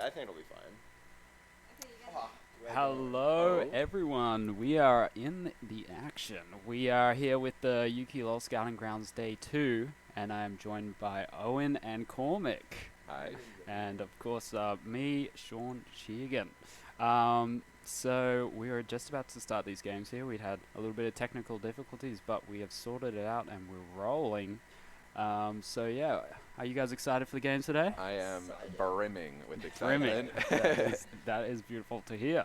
I think it'll be fine. Hello, everyone. We are in the action. We are here with the UQLoL Scouting Grounds Day 2, and I am joined by Owen and Cormac. Hi. And, of course, me, Sean Sheegan. So we are just about to start these games here. We'd had a little bit of technical difficulties, but we have sorted it out and we're rolling. So yeah, are you guys excited for the games today? I am brimming with excitement. that is beautiful to hear.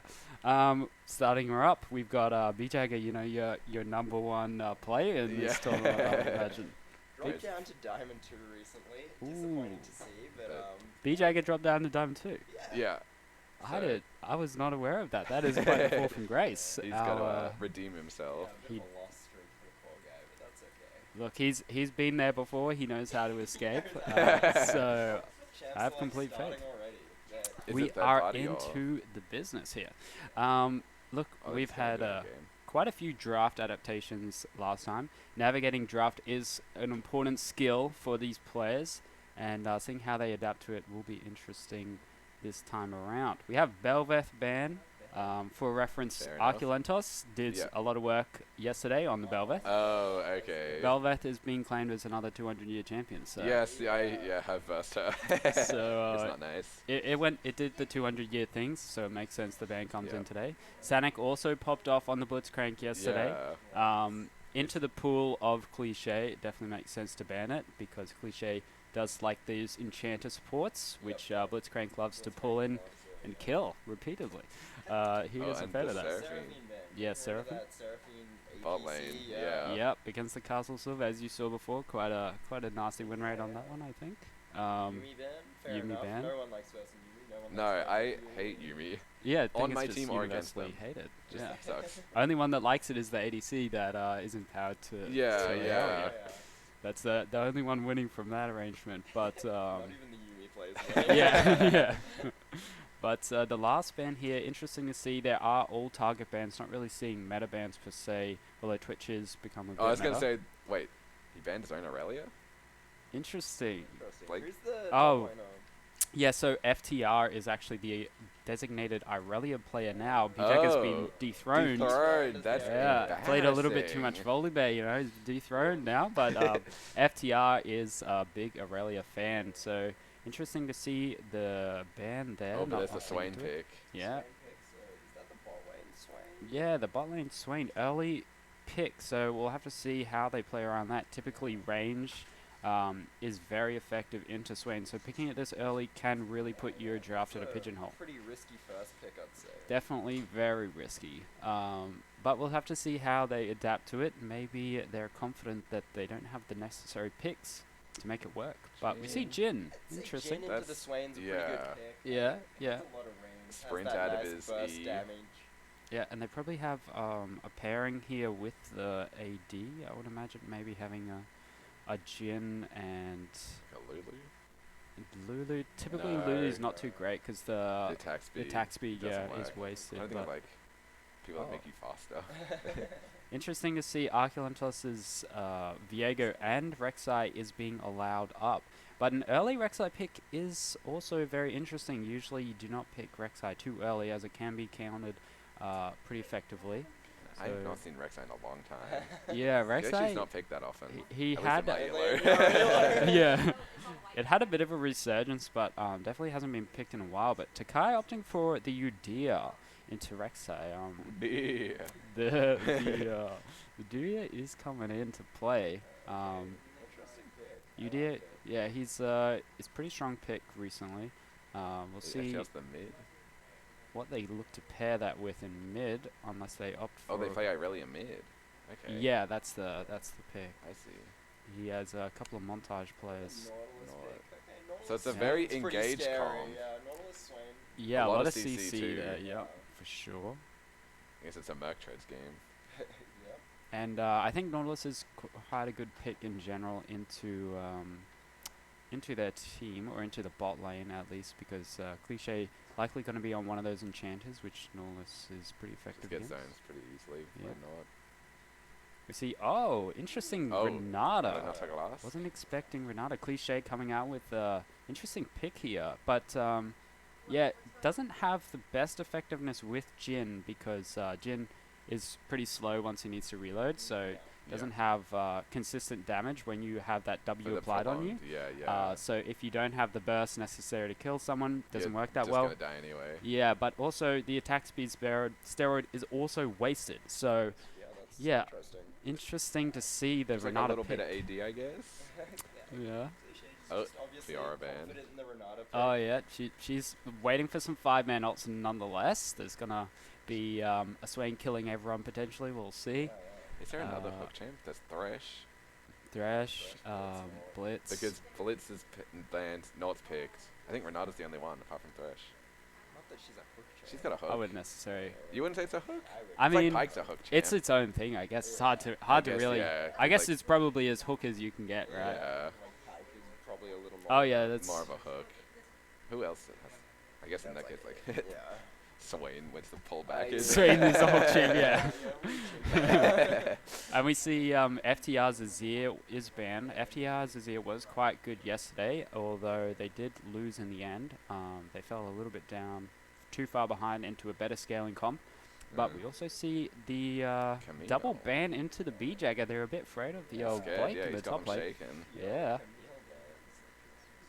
Starting her up, we've got B-Jagger, you know, your number one player in this tournament, I would imagine. Dropped down to Diamond 2 recently. Disappointing to see, but B-Jagger dropped down to Diamond 2. Yeah. I was not aware of that. That is quite a fall from grace. He's got to redeem himself. Yeah, a bit of a lost streak for the poor guy, but that's okay. Look, he's been there before. He knows how to escape. So I have complete faith. We are into the business here. Look, we've had quite a few draft adaptations last time. Navigating draft is an important skill for these players, and seeing how they adapt to it will be interesting this time around. We have Belveth ban. For reference, Arculentos did a lot of work yesterday on the Belveth. Oh, okay. Belveth is being claimed as another 200-year champion. So yes, I have versed her. So it's not nice. It did the 200-year things, so it makes sense the ban comes in today. Sanic also popped off on the Blitzcrank yesterday. Yeah. Into the pool of Cliche, it definitely makes sense to ban it because Cliche does like these enchanter supports, which Blitzcrank loves to pull in and kill repeatedly. He is a fan of that. Yeah, Seraphine. Bot lane, Yep, against the Castle Silver, as you saw before, quite a nasty win rate on that one, I think. Yumi ban. No one likes versing Yumi. No, I hate Yumi. Yeah, on my team or against them. Hated. Just sucks. Only one that likes it is the ADC that is empowered to. Yeah. That's the only one winning from that arrangement. But not even the Yumi plays. yeah. But the last ban here, interesting to see. There are all target bans, not really seeing meta bans per se, although Twitch is becoming a bit I was meta. going to say, wait, he banned his own Aurelia? Interesting. Like, who's the yeah, so FTR is actually the designated Irelia player now. B-Jagger's been dethroned. That's played a little bit too much Volibear, you know, he's dethroned now. But FTR is a big Aurelia fan, so interesting to see the ban there. Oh, but there's the Swain pick. Yeah. Is that the bot lane Swain? Yeah, the bot lane Swain, early pick, so we'll have to see how they play around that. Typically range is very effective into Swain, so picking it this early can really put your draft in a pigeonhole. Pretty risky first pick, I'd say. Definitely very risky. But we'll have to see how they adapt to it. Maybe they're confident that they don't have the necessary picks to make it work. But we see Jin. Interesting. Jin into the Swain's a pretty good pick. Yeah. That's a lot of range. Sprint Has that out of nice his burst E. damage. Yeah, and they probably have a pairing here with the AD. I would imagine maybe having a Jin and Lulu. Typically Lulu's not too great because the attack speed is wasted. I think like people that make you faster. Interesting to see Arculentos' Viego and Rek'Sai is being allowed up. But an early Rek'Sai pick is also very interesting. Usually you do not pick Rek'Sai too early as it can be countered pretty effectively. I have not seen Rek'Sai in a long time. Yeah, Rek'Sai. He's not picked that often. He had Yeah. It had a bit of a resurgence, but definitely hasn't been picked in a while. But Takai opting for the Udyr into Rek'Sai. The Udyr is coming into play. Udyr, yeah, he's pretty strong pick recently. We'll see what they look to pair that with in mid, unless they opt for. Oh, they play Irelia mid. Okay. Yeah, that's the pick. I see. He has a couple of montage players. So it's a very engaged comp. Yeah, a lot of CC there. Yeah, for sure. I guess it's a Merc Trades game. And I think Nautilus is quite a good pick in general into their team, or into the bot lane at least, because Cliche likely going to be on one of those enchanters, which Nautilus is pretty effective Just against. get zones pretty easily. Why not? We see, interesting Renata. Wasn't expecting Renata. Cliche coming out with interesting pick here, but Yeah, doesn't have the best effectiveness with Jin because Jin is pretty slow once he needs to reload, so doesn't have consistent damage when you have that W applied on you. Yeah. So if you don't have the burst necessary to kill someone, doesn't work that just well. Gonna die anyway. Yeah, but also the attack speed steroid is also wasted. So Yeah, that's interesting to see the There's like a Renata little pick. bit of AD, I guess. Yeah. Oh, obviously Fiora ban. confident in the Renata pick. Oh yeah, she's waiting for some 5-man ults nonetheless. There's gonna be a Swain killing everyone potentially. We'll see. Is there another hook champ? There's Thresh, Blitz. Because Blitz is banned, no it's picked. I think Renata's the only one apart from Thresh. Not that she's a hook champ. She's got a hook. I wouldn't necessarily. You wouldn't say it's a hook? I It's mean, like Pyke's a hook champ. it's its own thing. I guess it's hard to guess, really. yeah, I guess like- it's probably as hook as you can get, right? Yeah, Like Pyke is probably a little more. Oh yeah, that's more of a hook. Who else has? I guess in that case, like Yeah. Swain wins the pullback. Is Swain is the hook champ, yeah. Yeah. And we see FTR Azir is banned. FTR Azir was quite good yesterday, although they did lose in the end. They fell a little bit down, too far behind into a better scaling comp. But we also see the double ban into the B-Jagger. They're a bit afraid of the old Blake yeah, in the he's top got them lane. shaken. Yeah.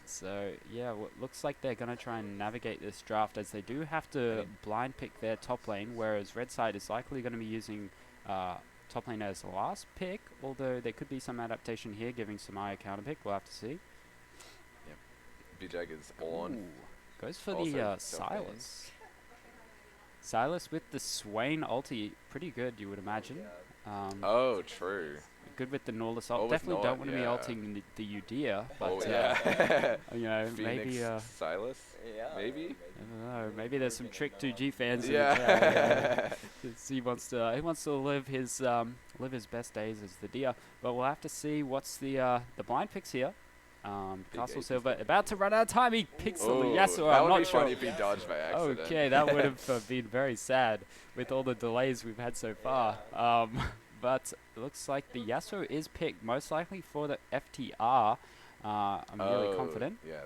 So, yeah, looks like they're going to try and navigate this draft as they do have to blind pick their top lane, whereas Red Side is likely going to be using top lane as the last pick, although there could be some adaptation here, giving Samaya counter pick. We'll have to see. Yep. B-Jag is on. Ooh, goes for Also the top Silas. Silas with the Swain ulti, pretty good, you would imagine. Oh, true. Good with the Norless ult. Oh, with Definitely don't Nord, want to be yeah. ulting the Udyr, but Oh, yeah. you know, Phoenix, maybe Silas? Yeah. Maybe? I don't know. Maybe there's some Trick 2G fans. Yeah. He wants to live his best days as the deer. But we'll have to see what's the blind picks here. Castle AP Silver about to run out of time. He picks the Ooh, Yasuo. that I'm would not be sure. funny if he dodged by accident. Okay, that would have been very sad with all the delays we've had so far. But it looks like the Yasuo is picked, most likely for the FTR. I'm really confident. Yeah,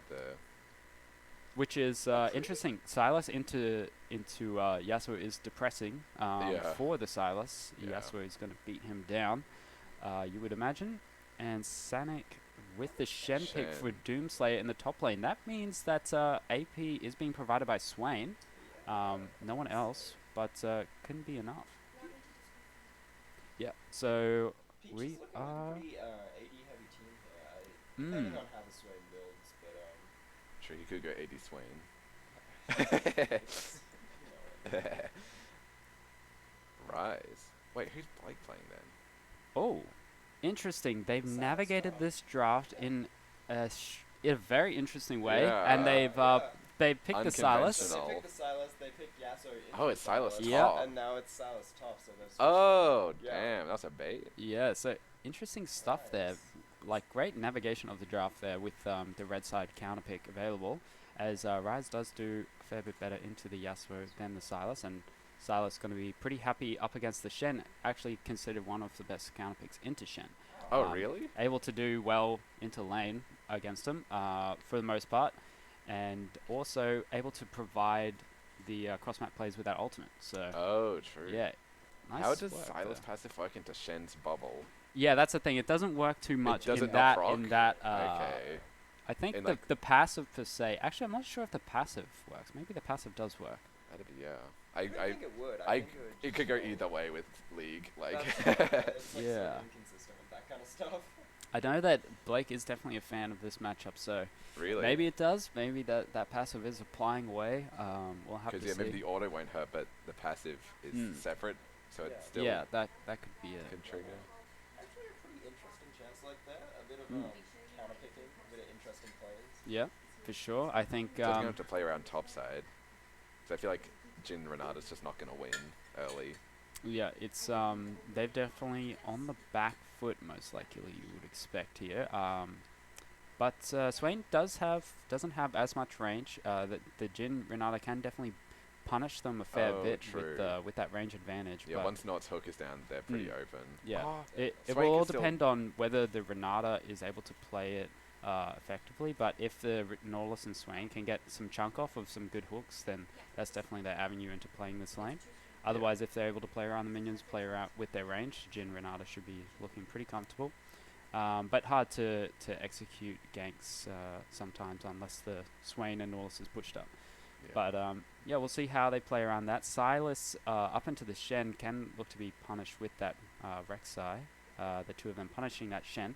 Which is interesting. Silas into Yasuo is depressing for the Silas. Yeah. Yasuo is going to beat him down, you would imagine. And Sanic with the Shen pick for Doomslayer in the top lane. That means that AP is being provided by Swain. No one else, but couldn't be enough. Yeah, so Peach we is looking like are... a pretty AD heavy team here. Depending on how the Swain builds, but Sure, he could go AD Swain. Rise. Wait, who's Blake playing then? Oh, interesting. They've navigated this draft in a very interesting way, and they've picked the Silas. they picked the Silas, they picked Yasuo into Oh, it's Silas Yeah. top. and now it's Silas top, so there's Oh, Yeah. damn, that's a bait. Yeah, so interesting stuff there. Like, great navigation of the draft there with the red side counter pick available, as Rise does do a fair bit better into the Yasuo than the Silas, and Silas going to be pretty happy up against the Shen, actually considered one of the best counter picks into Shen. Oh, really? Able to do well into lane against him for the most part, and also able to provide the cross-map plays with that ultimate. So, Oh, true. yeah. Nice How does work Silas there. passive work into Shen's bubble? Yeah, that's the thing. It doesn't work too much does in it not that. proc? In that, Okay. I think In the like- the passive per se. Actually, I'm not sure if the passive works. Maybe the passive does work. That'd be, yeah. I think it would. I- think it would. It could go either way with League. Like, It's like Yeah. so inconsistent with that kind of stuff. I know that Blake is definitely a fan of this matchup, so really? maybe it does. Maybe that passive is applying away. We'll have to Because, yeah, see. maybe the auto won't hurt, but the passive is separate, so Yeah. it's still Yeah, that could be it. could trigger. Actually, a pretty interesting chance like that. A bit of counter picking, a bit of interesting plays. Yeah, for sure. I think So it's going to have to play around top side. So I feel like Jin Renata's just not going to win early. yeah, it's they've definitely on the back foot most likely you would expect here. But Swain doesn't have as much range. The Jin Renata can definitely punish them a fair Oh, bit true. with that range advantage. Yeah, but once Not's hook is down, they're pretty open. yeah, Oh, it Swain will all can still- depend on whether the Renata is able to play it effectively. But if the Nautilus and Swain can get some chunk off of some good hooks, then that's definitely their avenue into playing this lane. Otherwise, if they're able to play around the minions, play around with their range, Jin Renata should be looking pretty comfortable. But hard to execute ganks sometimes unless the Swain and Nautilus is pushed up. Yeah. But yeah, we'll see how they play around that. Silas up into the Shen can look to be punished with that Rek'Sai. The two of them punishing that Shen.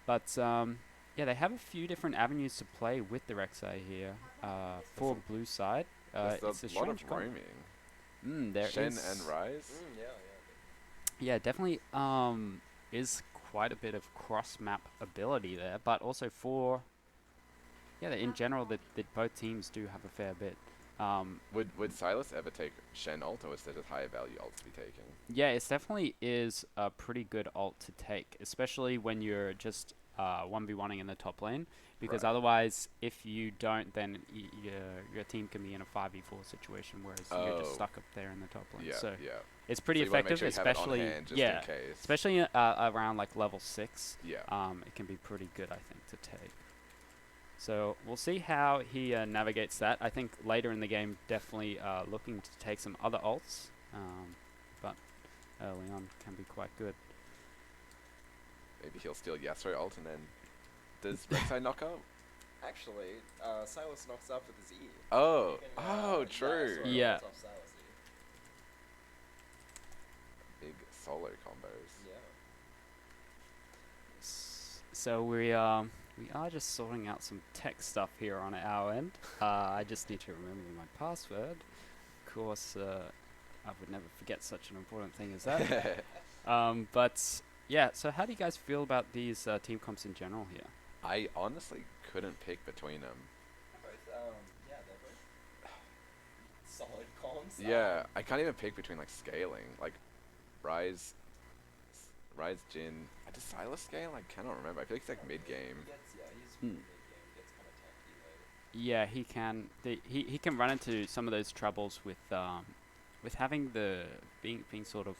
But yeah, they have a few different avenues to play with the Rek'Sai here for blue side. There's it's a lot of roaming. There Shen is and Rise. yeah, definitely is quite a bit of cross-map ability there, but also for in general that both teams do have a fair bit. Would Silas ever take Shen ult, or is there just higher value ult to be taking? Yeah, it definitely is a pretty good ult to take, especially when you're just 1v1ing in the top lane, because otherwise, if you don't, then your team can be in a 5v4 situation, whereas you're just stuck up there in the top lane. Yeah, so yeah. it's pretty So you wanna make effective, sure you have it on especially hand just in case. especially around like level 6. Yeah. It can be pretty good, I think, to take. So we'll see how he navigates that. I think later in the game, definitely looking to take some other ults, but early on can be quite good. Maybe he'll steal Yasuo ult, and then does Rek'Sai knock out? Actually, Silas knocks up with his E. Oh, You can, true. Yasuo Yeah. ults off Silas E. Big solo combos. Yeah. So we are just sorting out some tech stuff here on our end. I just need to remember my password. Of course, I would never forget such an important thing as that. But yeah, so how do you guys feel about these team comps in general here? I honestly couldn't pick between them. Both, yeah, they're both solid comms. Yeah, I can't even pick between like scaling. Like Rise, Jin. Does Silas scale? I cannot remember. I feel like it's like mid game. He's mid-game, gets kind of tanky later. Yeah, he can. He can run into some of those troubles with having being sort of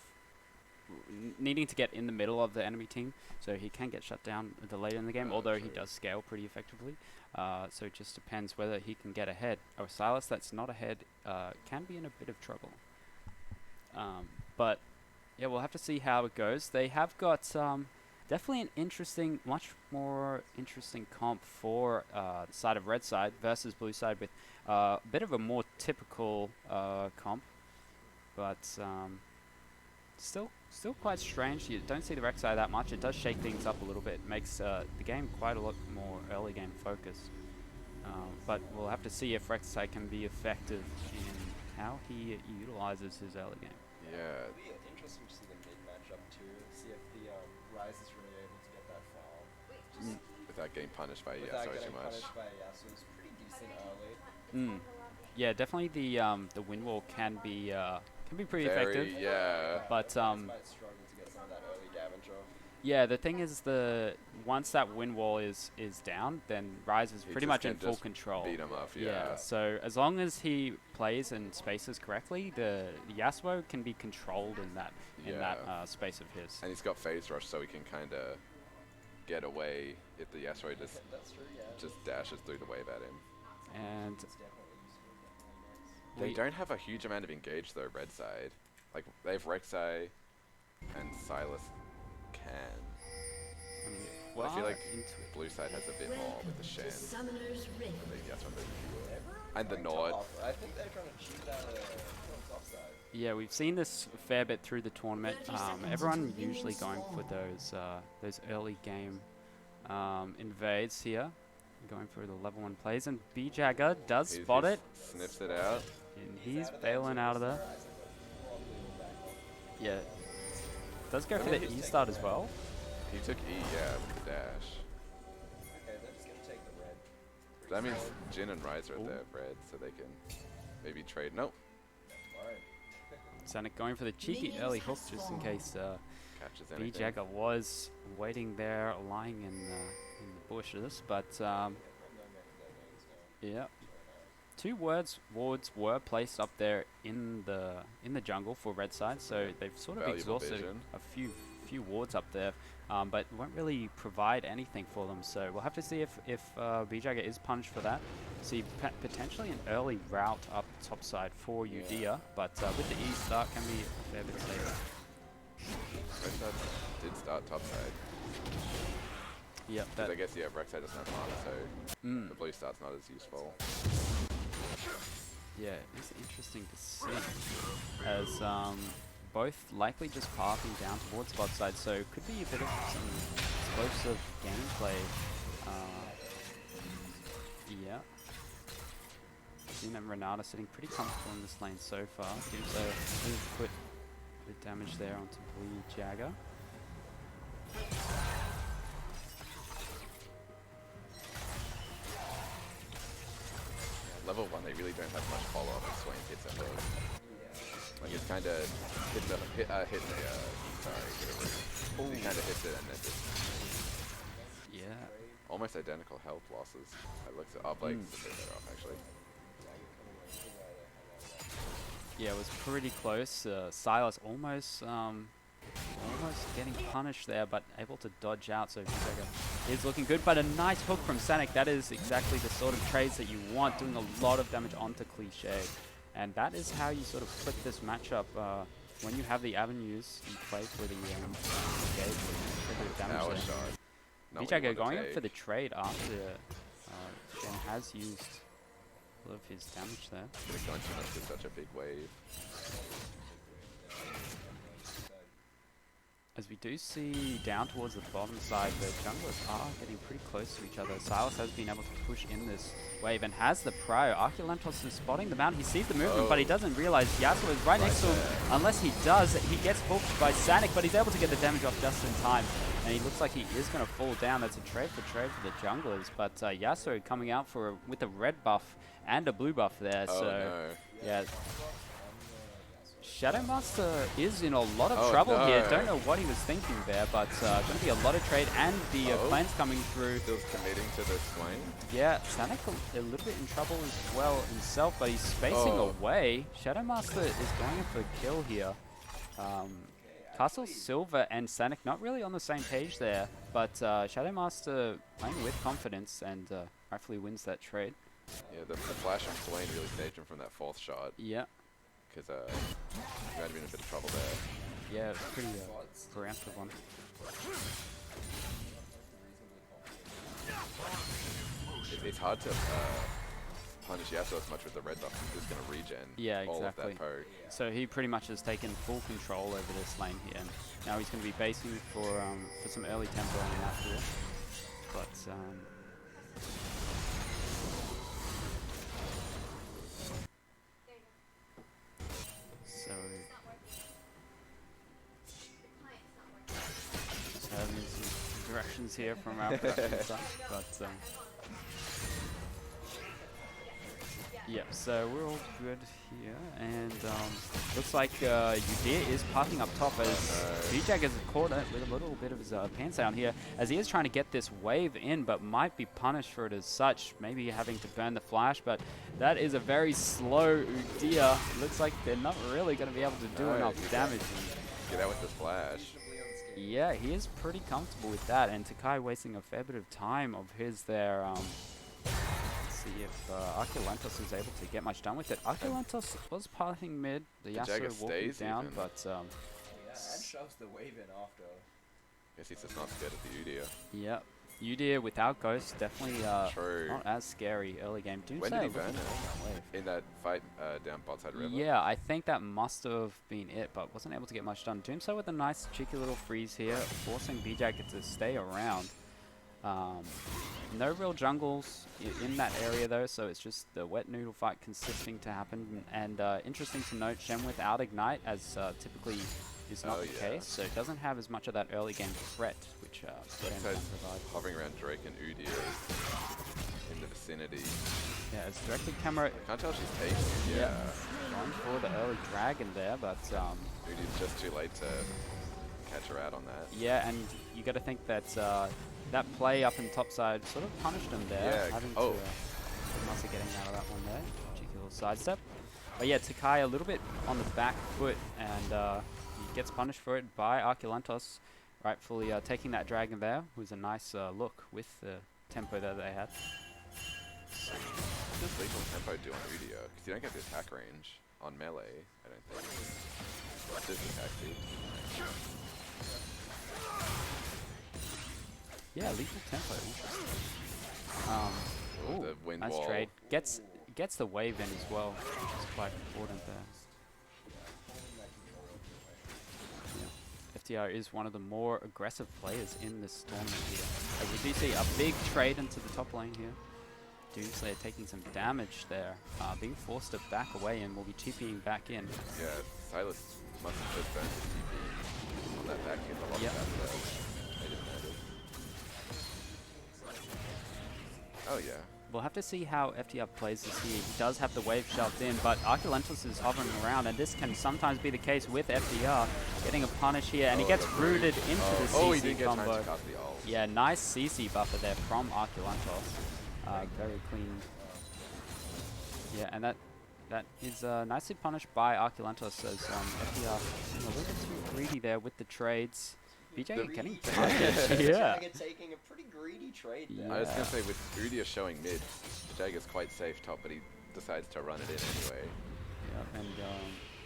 needing to get in the middle of the enemy team, so he can get shut down later in the game. Although he does scale pretty effectively, so it just depends whether he can get ahead. Silas that's not ahead can be in a bit of trouble. But yeah, we'll have to see how it goes. They have got definitely an interesting, much more interesting comp for the side of red side versus blue side, with a bit of a more typical comp, but still quite strange. You don't see the Rek'Sai that much. It does shake things up a little bit. It makes the game quite a lot more early game focused. But we'll have to see if Rek'Sai can be effective in how he utilizes his early game. Yeah. It'll be interesting to see the mid matchup too. See if the Rise is really able to get that foul. Just Without getting punished by without Yasuo getting too much. punished by Yasuo. It's pretty decent early. Yeah, definitely the wind wall can be pretty Very, effective. yeah. But Rise might struggle to get some of that early damage off. yeah, the thing is once that wind wall is down, then Rise is He pretty just much in can full just control. Beat him up, yeah. So as long as he plays and spaces correctly, the Yasuo can be controlled in that space of his. And he's got phase rush, so he can kind of get away if the Yasuo just That's true, yeah. just dashes through the wave at him. And It's definitely useful. Definitely They We- don't have a huge amount of engage though, red side. Like they have Rek'Sai and Silas can. I mean, I feel like into it. blue side has a bit more with the Shen. Summoner's Rift. But the Yasuo bit. Everyone's And the going Nord. top. I think they're trying to cheat that top side. Yeah, we've seen this a fair bit through the tournament. 30 seconds Everyone until the usually minions going for those early game invades here, going for the level 1 plays, and B-Jagger does He spot it, Snips it out. and he's bailing out of there. Yeah, does go for the E-start as well. He took E, yeah, with the dash. Okay, they're just gonna take the red. That means Jin and Rise are at Ooh. their red, so they can maybe trade. Nope. Alright. Sonic going for the cheeky early hook just in case Catches anything. B-Jagger was waiting there, lying in the bushes, but yeah. 2 wards were placed up there in the jungle for red side, so they've sort of Valuable exhausted vision. a few few wards up there, but won't really provide anything for them. So we'll have to see if B-Jagger is punished for that. See potentially an early route up top side for Udia, but with the E start can be a fair bit safer. Rek'Sai did start top side. Yep. I guess Rek'Sai doesn't have mana, so the blue start's not as useful. Yeah, it's interesting to see as both likely just pathing down towards bot side, so could be a bit of some explosive gameplay. Yeah. Seen and Renata sitting pretty comfortable in this lane so far. Gives a put a bit of damage there onto Blue Jagger. Level 1, they really don't have much follow-up when Swain hits a hook. Like, it's kind of hitting the, he kind of hits it and then just... Yeah. Almost identical health losses. I looked at Blake's a bit better off, actually. Yeah, it was pretty close. Silas almost getting punished there, but able to dodge out, so Vijega is looking good. But a nice hook from Sanic. That is exactly the sort of trades that you want, doing a lot of damage onto Cliché. And that is how you sort of flip this matchup. When you have the avenues, you play for the gauge with damage there. Vijega going up for the trade after Jen has used a lot of his damage there. It's going to go into such a big wave. As we do see down towards the bottom side, the junglers are getting pretty close to each other. Silas has been able to push in this wave and has the prio. Arculentos is spotting the mount. He sees the movement, but he doesn't realize Yasuo is right next to him. Unless he does, he gets hooked by Sanic, but he's able to get the damage off just in time. And he looks like he is going to fall down. That's a trade for the junglers. But Yasuo coming out with a red buff and a blue buff there. Oh, so no. yeah. Shadowmaster is in a lot of trouble here. Don't know what he was thinking there, but going to be a lot of trade and the plans coming through. Still committing to the Swain. Yeah, Sanic a little bit in trouble as well himself, but he's spacing away. Shadowmaster is going in for a kill here. Castle Silver and Sanic not really on the same page there, but Shadowmaster playing with confidence and rightfully wins that trade. Yeah, the flash from Swain really saved him from that fourth shot. Yeah. Because he might have been in a bit of trouble there. Yeah, it was pretty preemptive one. It's hard to punish Yasuo as much with the red buff. He's just going to regen all of that poke. So he pretty much has taken full control over this lane here. And now he's going to be basing for some early tempo on that here. But just having some directions here from our production side, but yeah, so we're all good here, and looks like Udir is parking up top as Vijag is caught with a little bit of his pants down here, as he is trying to get this wave in, but might be punished for it as such, maybe having to burn the flash, but that is a very slow Udir. Looks like they're not really going to be able to do enough damage. Get out with the flash. Yeah, he is pretty comfortable with that, and Takai wasting a fair bit of time of his there. See if Arculentos is able to get much done with it. Arculentos was parting mid, the Yasuo walking down, but and shoves the wave in after. Guess he's just not scared of the Udyr. Yep. Udyr without Ghost, definitely not as scary early game. When did he burn it? In that fight down bot side river? Yeah, I think that must have been it, but wasn't able to get much done. Doomso with a nice cheeky little freeze here, forcing Bijak to stay around. No real jungles in that area though, so it's just the wet noodle fight consisting to happen. And interesting to note, Shem without Ignite, as typically is not the case, so it doesn't have as much of that early game threat, which Shem can provide. Hovering around Drake and Udyr in the vicinity. Yeah, it's directed camera. I can't tell if she's taking it. Yeah. Going for the early dragon there, but Udyr's just too late to catch her out on that. Yeah, and you got to think that that play up in top side sort of punished him there. Yeah. Massa getting out of that one there. Cheeky little sidestep. But yeah, Takai a little bit on the back foot, and he gets punished for it by Arculentos. rightfully taking that dragon there. Was a nice look with the tempo that they had. What does lethal tempo do on Udia? Because you don't get the attack range on melee, I don't think. Just attack speed. Yeah, lethal tempo. Interesting. Ooh, the wind nice wall. trade. Gets the wave in as well, which is quite important there. Yeah. FTR is one of the more aggressive players in this tournament here. And we do see a big trade into the top lane here. Doomslayer taking some damage there, being forced to back away and will be TPing back in. Yeah, Silas must have just burned his TP on that back hit. A lot Yep. of that they didn't notice. Oh yeah. We'll have to see how FTR plays this here. He does have the wave shoved in, but Arculentus is hovering around, and this can sometimes be the case with FTR. Getting a punish here, and he gets rooted into the CC he did get combo. time to cast the ult. Yeah, nice CC buffer there from Arculentus. Very clean. Yeah, and that is nicely punished by Arculentus as FTR a little bit too greedy there with the trades. BJ getting punished. Yeah. Taking a pretty greedy trade there. I was going to say, with Udia showing mid, Jagger's quite safe top, but he decides to run it in anyway. Yeah, and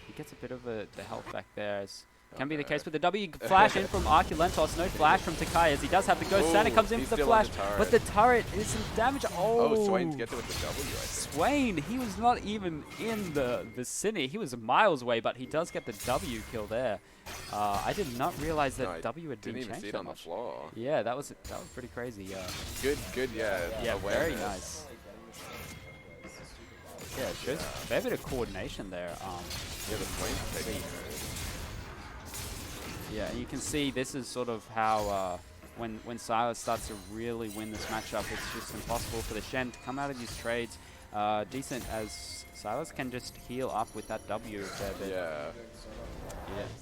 he gets a bit of the health back there. As can be the case with the W flash in from Arculentos. No flash from Takai as he does have the ghost. Santa comes in for the flash, but the turret is some damage. Oh, Swain gets it with the W, I think. Swain, he was not even in the vicinity. He was miles away, but he does get the W kill there. I did not realize that W had been changed. Didn't even see it on the floor. Yeah, that was pretty crazy. Good, yeah. Yeah, very awareness. nice. Yeah, it shows a fair bit of coordination there. Yeah, the Swain's taking Yeah, and you can see this is sort of how when Silas starts to really win this matchup, it's just impossible for the Shen to come out of these trades decent, as Silas can just heal up with that W. Yeah.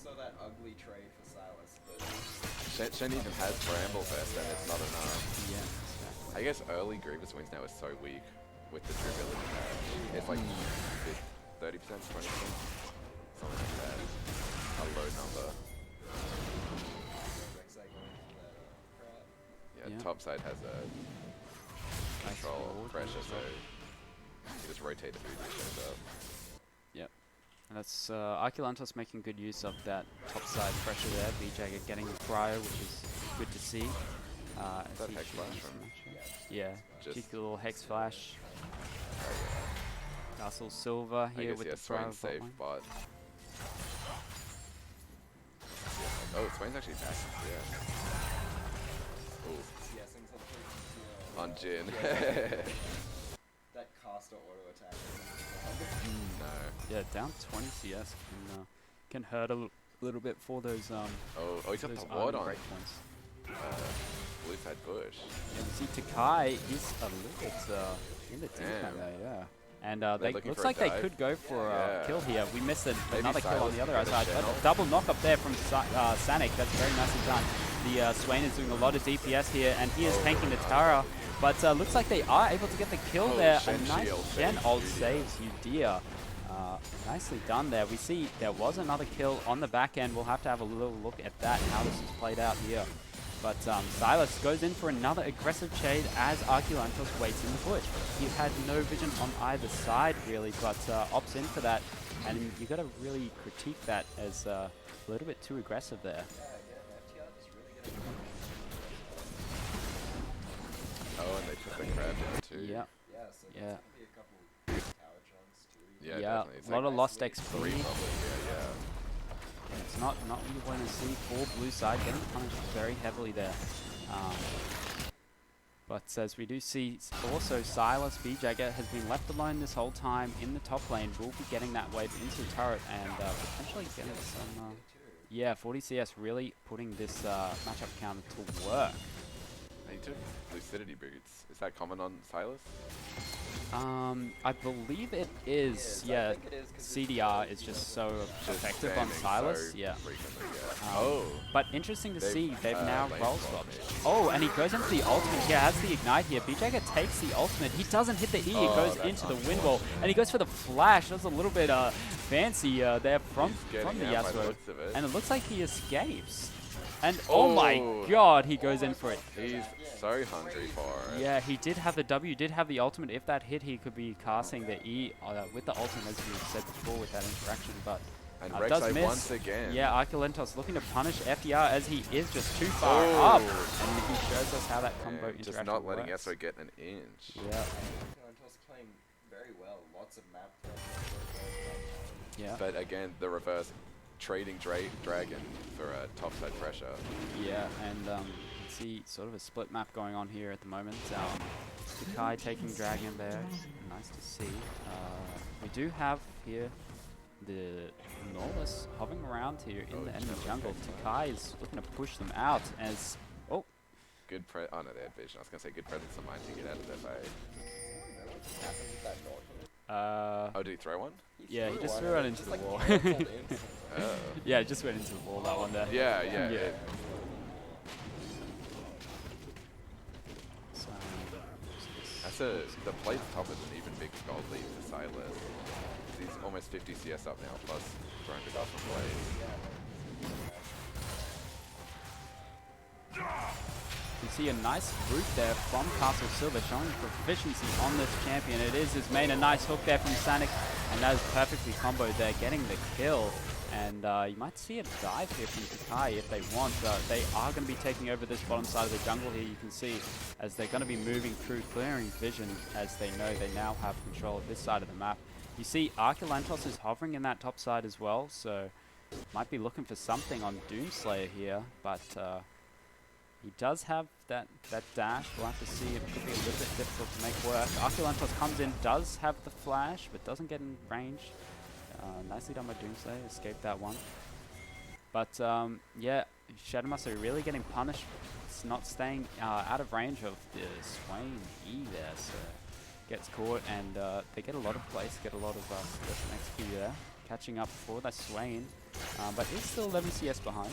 So that ugly trade for Silas. Shen even has Bramble Vest and it's not enough. Yeah. I guess early Grievous Wings now is so weak with the durability there. It's like 30%, 20%, something like that. A low number. Yeah, top side has a control pressure, so you just rotate the food and it shows up. Yep. And that's Arculentos making good use of that top side pressure there. B-Jagger getting the cryo, which is good to see. That Hex Flash from... Yeah, cheeky little Hex Flash. Castle Silver here with the Swain safe bot. Oh, Swain's actually back. Yeah. On Jin. That caster auto attack. No. Yeah, down 20 CS can hurt a little bit for those he's got the ward on. Breakpoints. Blue side bush. Yeah, you see Takai is a little bit in the deep end there, yeah. And they looks like they could go for a kill here. We missed another kill on the other side. Double knock up there from Sanic. That's very nicely done. The Swain is doing a lot of DPS here, and he is tanking the Tara. But looks like they are able to get the kill there. A nice Shen ult saves Udia. Nicely done there. We see there was another kill on the back end. We'll have to have a little look at that, how this is played out here. But Silas goes in for another aggressive trade as Arculentos waits in the bush. He had no vision on either side really, but opts in for that. And you got to really critique that as a little bit too aggressive there. Oh, and they took the crab down too. Yeah. Yeah. Yeah, yeah, definitely. a lot of lost XP. Probably, yeah. It's not what you want to see for blue side, getting punished very heavily there. But as we do see, also Silas B-Jagger has been left alone this whole time in the top lane. Will be getting that wave into the turret and potentially getting some... 40 CS really putting this matchup counter to work. He took Lucidity Boots. Is that common on Silas? I believe it is. Yeah, CDR is just so effective on Silas. So yeah. But interesting to see they've now role swapped. Oh, and he goes into the ultimate here. Has the ignite here. B-Jagger takes the ultimate. He doesn't hit the E. It goes into the wind wall, and he goes for the flash. That's a little bit fancy there from the Yasuo, and it looks like he escapes. And oh my god, he goes in for it. He's so hungry for it. Yeah, he did have the W, did have the ultimate. If that hit, he could be casting the E with the ultimate, as we said before, with that interaction. But and does Rek'Sai miss. once again. Yeah, Arcalentos looking to punish FDR as he is just too far up. And he shows us how that combo interaction just not letting works. Esso get an inch. Yeah. Arcalentos playing very well. Lots of map prep. Yeah. But again, the reverse, trading Dragon for topside pressure. Yeah, and you can see sort of a split map going on here at the moment. Takai taking Dragon there. Nice to see. We do have here the Norlis hovering around here in the enemy jungle. Takai is looking to push them out as... Oh! Good oh no, they had vision. I was going to say good presence of mind to get out of their fight. Oh, did he throw one? Yeah, he just threw it into the wall. Yeah, it just went into the wall, that one there. Yeah, yeah. So, the plate top is an even bigger gold lead for Silas. He's almost 50 CS up now, plus 400 off from play. You see a nice root there from Castle Silver, showing proficiency on this champion. It is his main. A nice hook there from Sanic, and that is perfectly comboed there, getting the kill. And you might see a dive here from Takai if they want. They are going to be taking over this bottom side of the jungle here, you can see, as they're going to be moving through, clearing vision, as they know they now have control of this side of the map. You see Arcalentos is hovering in that top side as well, so might be looking for something on Doomslayer here, but he does have that dash. We'll have to see. It could be a little bit difficult to make work. Arcalentos comes in, does have the flash, but doesn't get in range. Nicely done by Doomslayer, escaped that one. But yeah, Shadowmaster really getting punished. It's not staying out of range of the Swain E there, so gets caught, and they get a lot of place, get a lot of XP there. Catching up for that Swain, but he's still 11 CS behind.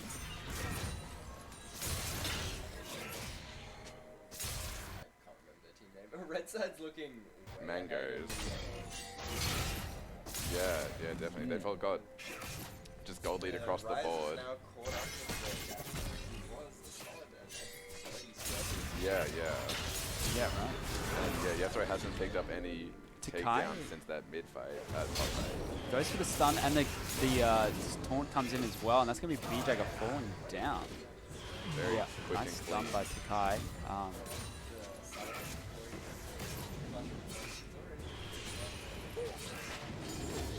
Red side's looking Mangoes. Yeah, definitely. They've all got just gold lead across the board. Yeah, right. And yeah, Yasuo hasn't picked up any takedown since that mid fight. Goes for the stun, and the taunt comes in as well, and that's going to be BJagger falling down. Very quick nice stun by Takai.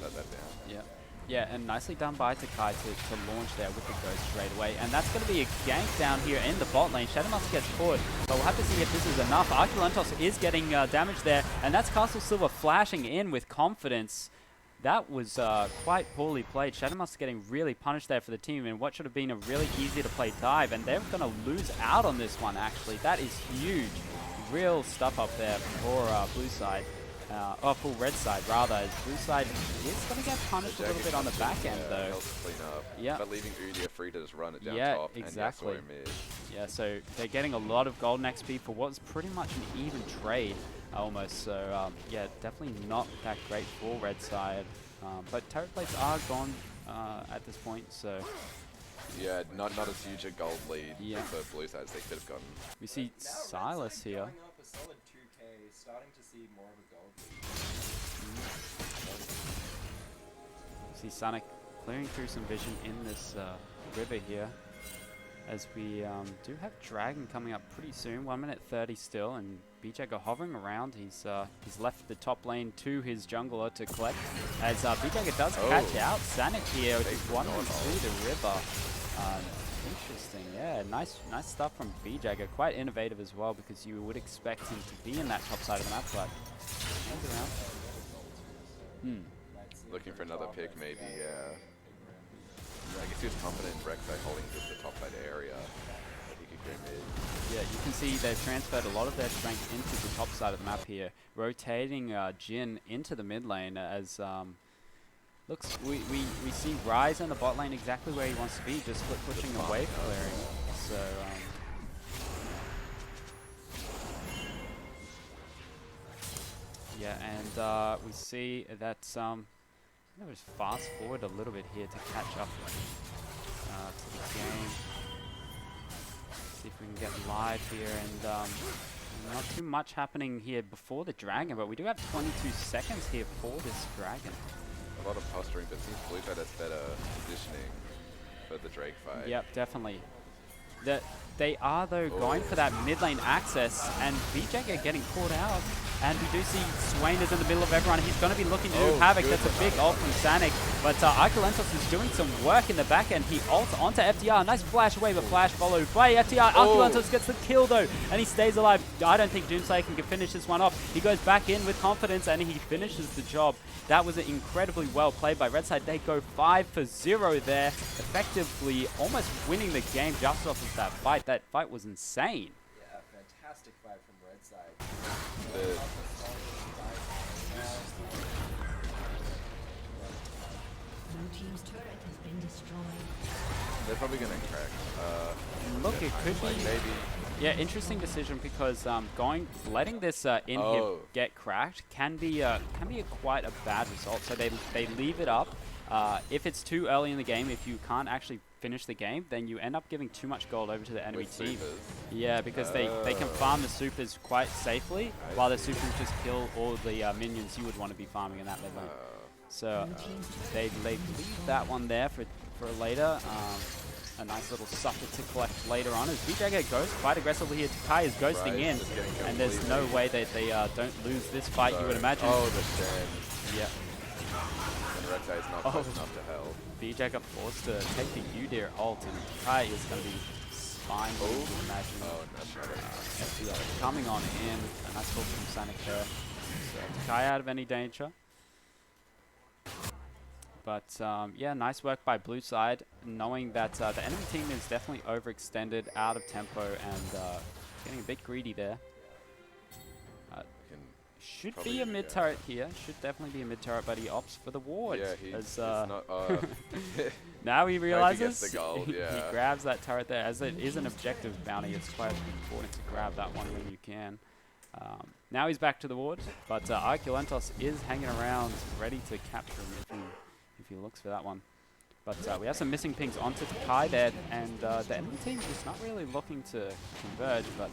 Shut that down. Yeah, and nicely done by Takai to launch there with the ghost straight away. And that's going to be a gank down here in the bot lane. Shadowmaster gets caught, but we'll have to see if this is enough. Arcalentos is getting damage there, and that's Castle Silver flashing in with confidence. That was quite poorly played. Shadowmaster getting really punished there for the team in what should have been a really easy to play dive, and they're going to lose out on this one, actually. That is huge. Real stuff up there for blue side. For red side, rather. As blue side is going to get punished a little bit on the back end, though. Clean up. Yeah. But leaving Udyr free to just run it down top. Exactly. And mid. Yeah, so they're getting a lot of golden XP for what's pretty much an even trade, almost. So, yeah, definitely not that great for red side. But turret plates are gone at this point, so... Yeah, not as huge a gold lead for blue side as they could have gotten. We see Silas here. Going up a solid 2K, starting to see more of a gold lead. See Sonic clearing through some vision in this river here, as we do have Dragon coming up pretty soon. 1 minute 30 still, and BJagger hovering around. He's left the top lane to his jungler to collect, as BJagger does catch out Sonic here, which is wandering through the river. Interesting, yeah. Nice stuff from BJagger. Quite innovative as well, because you would expect him to be in that top side of the map, but hands around. Looking for another pick, maybe, yeah. I guess he was confident in Rek'Sai holding just the top side area. He could go mid. Yeah, you can see they've transferred a lot of their strength into the top side of the map here, rotating Jhin into the mid lane as looks we see Ryze in the bot lane exactly where he wants to be, just pushing away clearing. So yeah, and we see that let me just fast forward a little bit here to catch up to the game. See if we can get live here, and not too much happening here before the dragon, but we do have 22 seconds here for this dragon. A lot of posturing, but seems Bluebird has better positioning for the Drake fight. Yep, definitely. They are, though, going for that mid lane access, and VJ are getting caught out. And we do see Swain is in the middle of everyone. He's going to be looking to do havoc. That's a big ult from Sanic. But UQLoL is doing some work in the back end. He ults onto FTR. Nice flash away, but flash followed by FTR. UQLoL gets the kill, though, and he stays alive. I don't think Doomslayer can finish this one off. He goes back in with confidence, and he finishes the job. That was incredibly well played by Red Side. They go 5 for 0 there, effectively almost winning the game just off of that fight. That fight was insane. Yeah, fantastic fight from Red Side. Blue team's turret has been destroyed. They're probably going to crack. Look, it could be. Maybe. Yeah, interesting decision, because letting this inhib get cracked can be quite a bad result. So they leave it up. If it's too early in the game, if you can't actually finish the game, then you end up giving too much gold over to the enemy team. Supers. Yeah, because they can farm the supers quite safely, while the supers just kill all the minions you would want to be farming in that level. So they leave that one there for later. A nice little sucker to collect later on as VJ goes quite aggressively here. Takai is ghosting in, and there's no way that they don't lose this fight, you would imagine. Oh, the stand. Yeah. And Red Side's not close enough to hell. VJ got forced to take the Udyr ult, and Takai is going to be spine, you would imagine. Oh, that's not it. FTR coming on in. A nice hook from Sanic there. So Takai out of any danger. But yeah, nice work by Blue Side, knowing that the enemy team is definitely overextended, out of tempo, and getting a bit greedy there. Should be a mid turret here. Should definitely be a mid turret, but he opts for the ward. Yeah, he's not. Now he realizes gets the gold, he yeah. grabs that turret there. As it is an objective bounty, it's quite important to grab that one when you can. Now he's back to the ward, but UQLoL is hanging around, ready to capture him if he looks for that one. But we have some missing pings onto Takai there, and the enemy team is not really looking to converge, but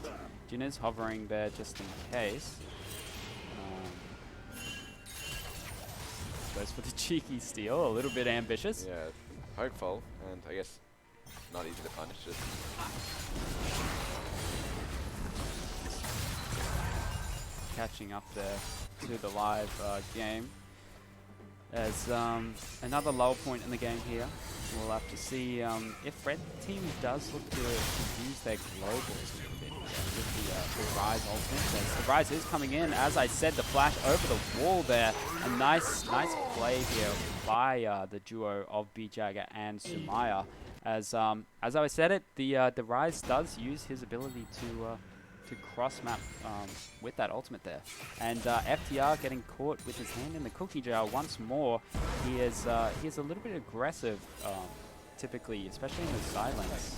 Jin is hovering there just in case. Goes for the cheeky steal, a little bit ambitious. Yeah, hopeful, and I guess not easy to punish. Just catching up there to the live game. As another low point in the game here. We'll have to see if Red Team does look to use their globals a little bit with the Rise ultimate. As the Rise is coming in, as I said, the flash over the wall there. A nice play here by the duo of B-Jagger and Sumaya. As I said it, the Rise does use his ability to cross map with that ultimate there, and FTR getting caught with his hand in the cookie jar once more. He is a little bit aggressive, typically, especially in the side lanes.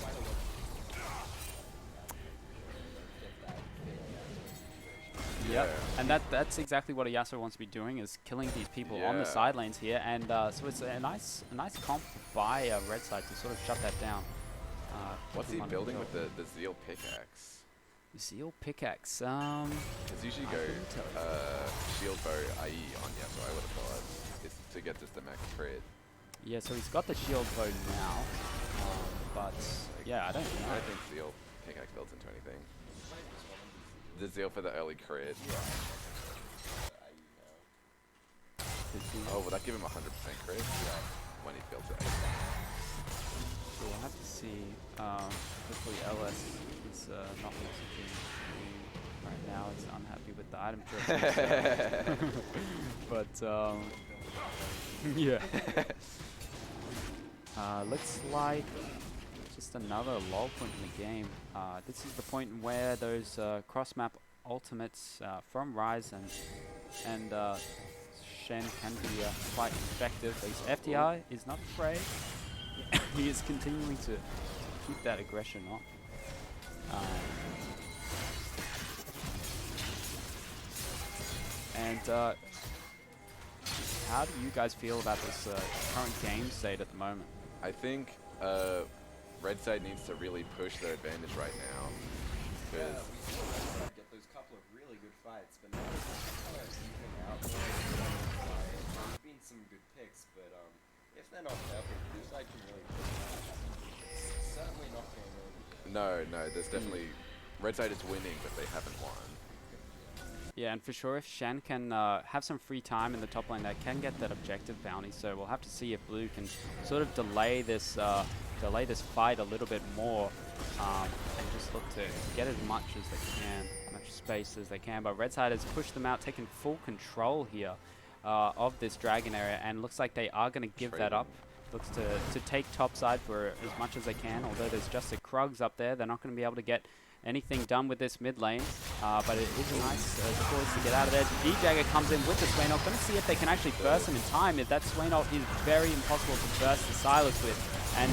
Yep, and that's exactly what a Yasuo wants to be doing, is killing these people on the side lanes here, and so it's a nice comp by Red Side to sort of shut that down. what's he building with the Zeal pickaxe? Zeal pickaxe. It's usually go shield bow IE on Yasuo, I would have thought. It's to get just the max crit. Yeah, so he's got the shield bow now, but yeah, I don't know. I don't think Zeal pickaxe builds into anything. The Zeal for the early crit. Oh, will that give him 100% crit? Yeah. When he builds it. So we'll have to see. Hopefully LS is not messaging me right now. He's unhappy with the item choice. But yeah. Looks like just another lull point in the game. This is the point where those cross-map ultimates from Rise and Shen can be quite effective. FTI is not afraid. He is continuing to keep that aggression on. And how do you guys feel about this current game state at the moment? I think Red side needs to really push their advantage right now. Yeah, Because we saw get those couple of really good fights, but now it's kind of even out more. There's been some good picks, but if they're not careful, blue side can really push that. It's certainly not going to really no, there's definitely Red side is winning, but they haven't won. Yeah, and for sure, if Shen can have some free time in the top lane, they can get that objective bounty. So we'll have to see if Blue can sort of delay this fight a little bit more, and just look to get as much as they can, much space as they can. But Red side has pushed them out, taken full control here of this dragon area, and looks like they are going to give that up. Looks to take top side for as much as they can. Although there's just a Krugs up there, they're not going to be able to get anything done with this mid lane, but it is a nice choice to get out of there. D-Jagger comes in with the Swain ult. Going to see if they can actually burst him in time. If that Swain ult is very impossible to burst the Silas with. And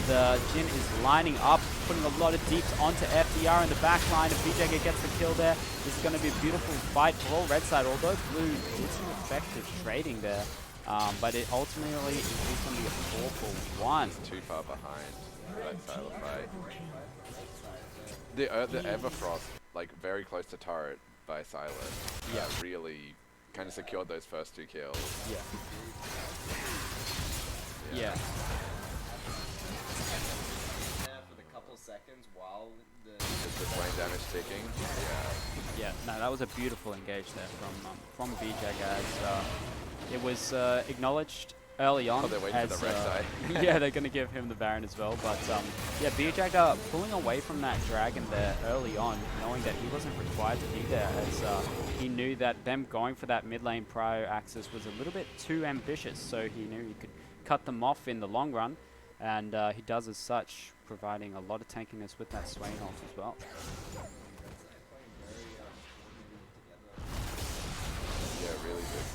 Jin is lining up, putting a lot of deeps onto FDR in the back line. If D-Jagger gets the kill there, this is going to be a beautiful fight for all red side, although blue did some effective trading there. But it ultimately is going to be a 4-for-1. It's too far behind for that Silas fight. The Everfrost, like very close to turret by Silas, really kind of secured those first 2 kills. Yeah. for the couple seconds while Just the Swain damage ticking. Yeah, no, that was a beautiful engage there from B-Jagger, as it was acknowledged early on. Oh, they're waiting for the red side. Yeah, they're going to give him the Baron as well. But yeah, B-Jagger pulling away from that dragon there early on, knowing that he wasn't required to be there, as he knew that them going for that mid lane prio axis was a little bit too ambitious. So he knew he could cut them off in the long run, and he does as such, providing a lot of tankiness with that Swain ult as well. Yeah, really good.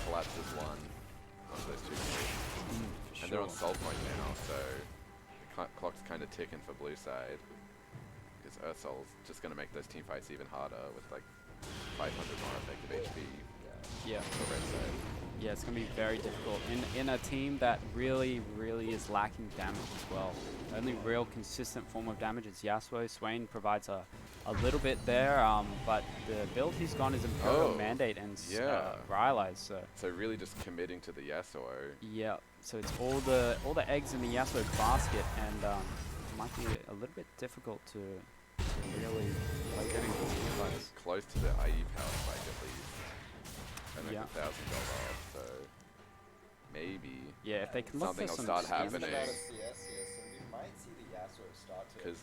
Collapses one of those 2 kills. And they're on soul point now, so the clock's kind of ticking for blue side. Because Earth Soul's just going to make those team fights even harder with like 500 more effective HP for red side. Yeah, it's going to be very difficult in a team that really is lacking damage as well. The only real consistent form of damage is Yasuo. Swain provides a little bit there, but the build he's gone is Imperial Mandate and Rylai's. So really just committing to the Yasuo. Yeah, so it's all the eggs in the Yasuo basket, and it might be a little bit difficult to really play Getting close to the IE power spike at least. And like $1,000 off, so maybe if they can look something for will some start happening. Because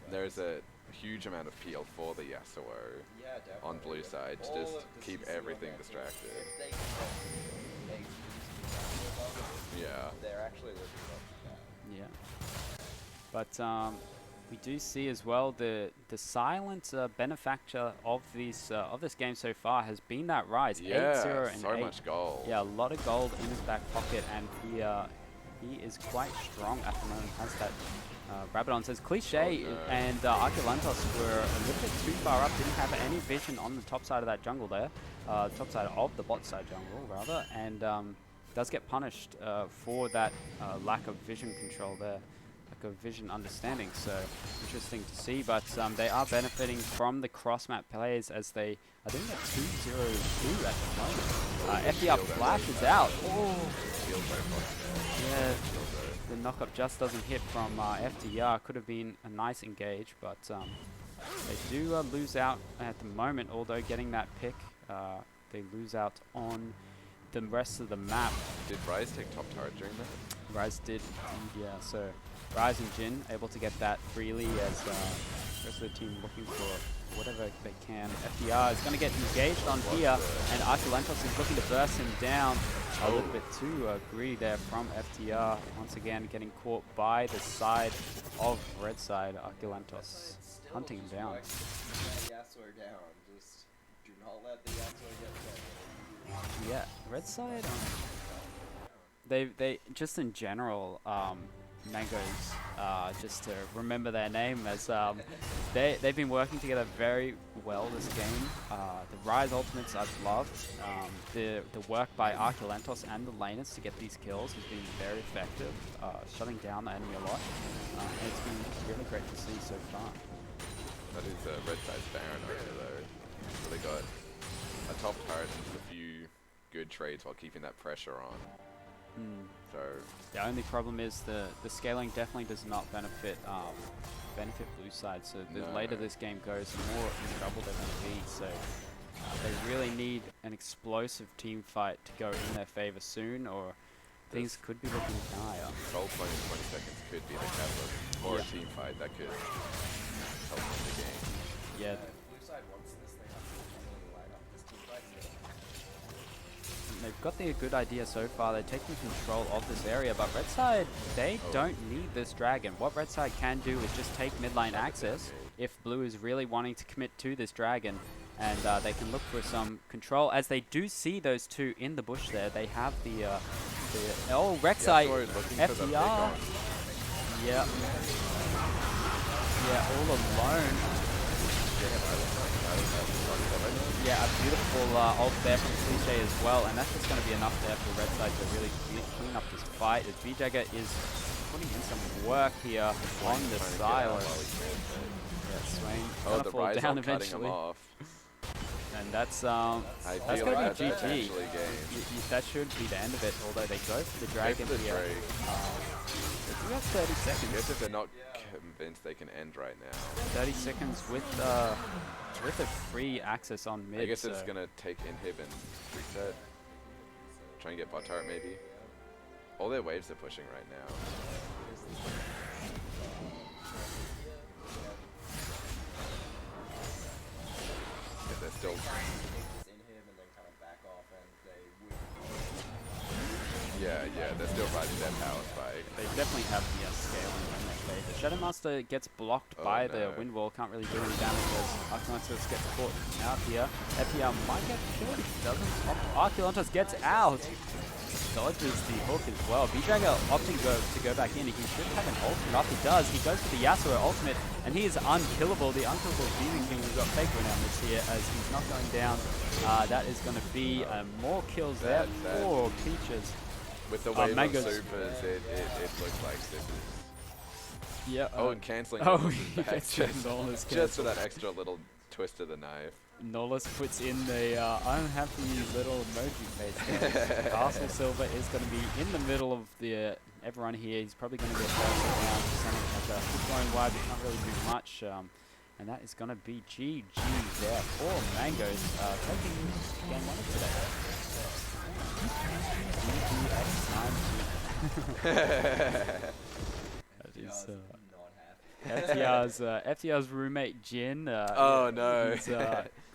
there's a huge amount of peel for the Yasuo on blue side to just keep everything distracted. They're actually looking up. Yeah. But we do see as well the silent benefactor of this game so far has been that Rise. 8-0 and so 8. much gold. Yeah, a lot of gold in his back pocket, and he is quite strong at the moment. Has that Rabadon says cliche, and Arculantos were a little bit too far up, didn't have any vision on the top side of that jungle there, top side of the bot side jungle rather, and does get punished for that lack of vision control there, lack of vision understanding. So interesting to see, but they are benefiting from the cross map plays as they, I think they're 2-0-2 at the moment. FDR flashes out. Yeah. The knockup just doesn't hit from FTR. Could have been a nice engage, but they do lose out at the moment, although getting that pick. They lose out on the rest of the map. Did Rise take top turret during that? Rise did, indeed, yeah. So Rise and Jin able to get that freely as the rest of the team looking for whatever they can. FDR is going to get engaged on here, and Arculantos is looking to burst him down. A little bit too greedy there from FTR. Once again, getting caught by the side of red side. Arculantos hunting him down. Yasuo down. Just do not let the Yasuo get there. Yeah, red side. They just in general, Mangoes, just to remember their name, as they've been working together very well this game. The Rise ultimates I've loved. The work by Arculentos and the laners to get these kills has been very effective, shutting down the enemy a lot. And it's been really great to see so far. That is Red Side's Baron over there, though. So they got a top turret and a few good trades while keeping that pressure on. So the only problem is the scaling definitely does not benefit blue side. So the later this game goes, the more in trouble they're going to be. So they really need an explosive team fight to go in their favor soon, or things could be looking dire. Soul point in 20 seconds could be the catalyst for a team fight that could help win the game. Yeah. Blue side wants this, they have to really light up this team fight. They've got the good idea so far. They're taking control of this area, but Red Side, they don't need this dragon. What Red Side can do is just take mid lane access if Blue is really wanting to commit to this dragon, and they can look for some control. As they do see those two in the bush there, they have the Rek'Sai, FDR. Yeah. Yeah, all alone. Yeah, a beautiful ult there from Cliche as well, and that's just going to be enough there for Red Side to really clean up this fight, as VJagger is putting in some work here on the silo. Yeah, Swain gonna fall down eventually. And that's going to be GG. That should be the end of it, although they go for the dragon here. We have 30 seconds. I guess if they're not convinced, they can end right now. 30 seconds with a free access on mid. I guess it's gonna take inhib and reset. Try and get bot turret maybe. All their waves are pushing right now. Yeah, they're still. Yeah, they're still riding their power spike. They definitely have the scaling in their favor. Shadowmaster gets blocked by the wind wall, can't really do any damage as Arculentos gets caught out here. FPR might get killed, doesn't. Arculentos gets out. Dodges the hook as well. VJagger opting to go back in. He should have an ultimate up. He does. He goes for the Yasuo ultimate, and he is unkillable. The unkillable Demon King. We've got fake renown this here as he's not going down. That is going to be more kills there for Peaches. With the wave of supers, it looks like this is... Yeah. Oh, and cancelling. Oh, he gets just for that extra little twist of the knife. Nolus puts in the unhappy little emoji face there. Castle Silver is going to be in the middle of the everyone here. He's probably going to get first around. Sonic has a going wide, but can't really do much. And that is going to be GG there for Mangoes, taking game 1 of today. FTR's roommate Jin. Oh no! He's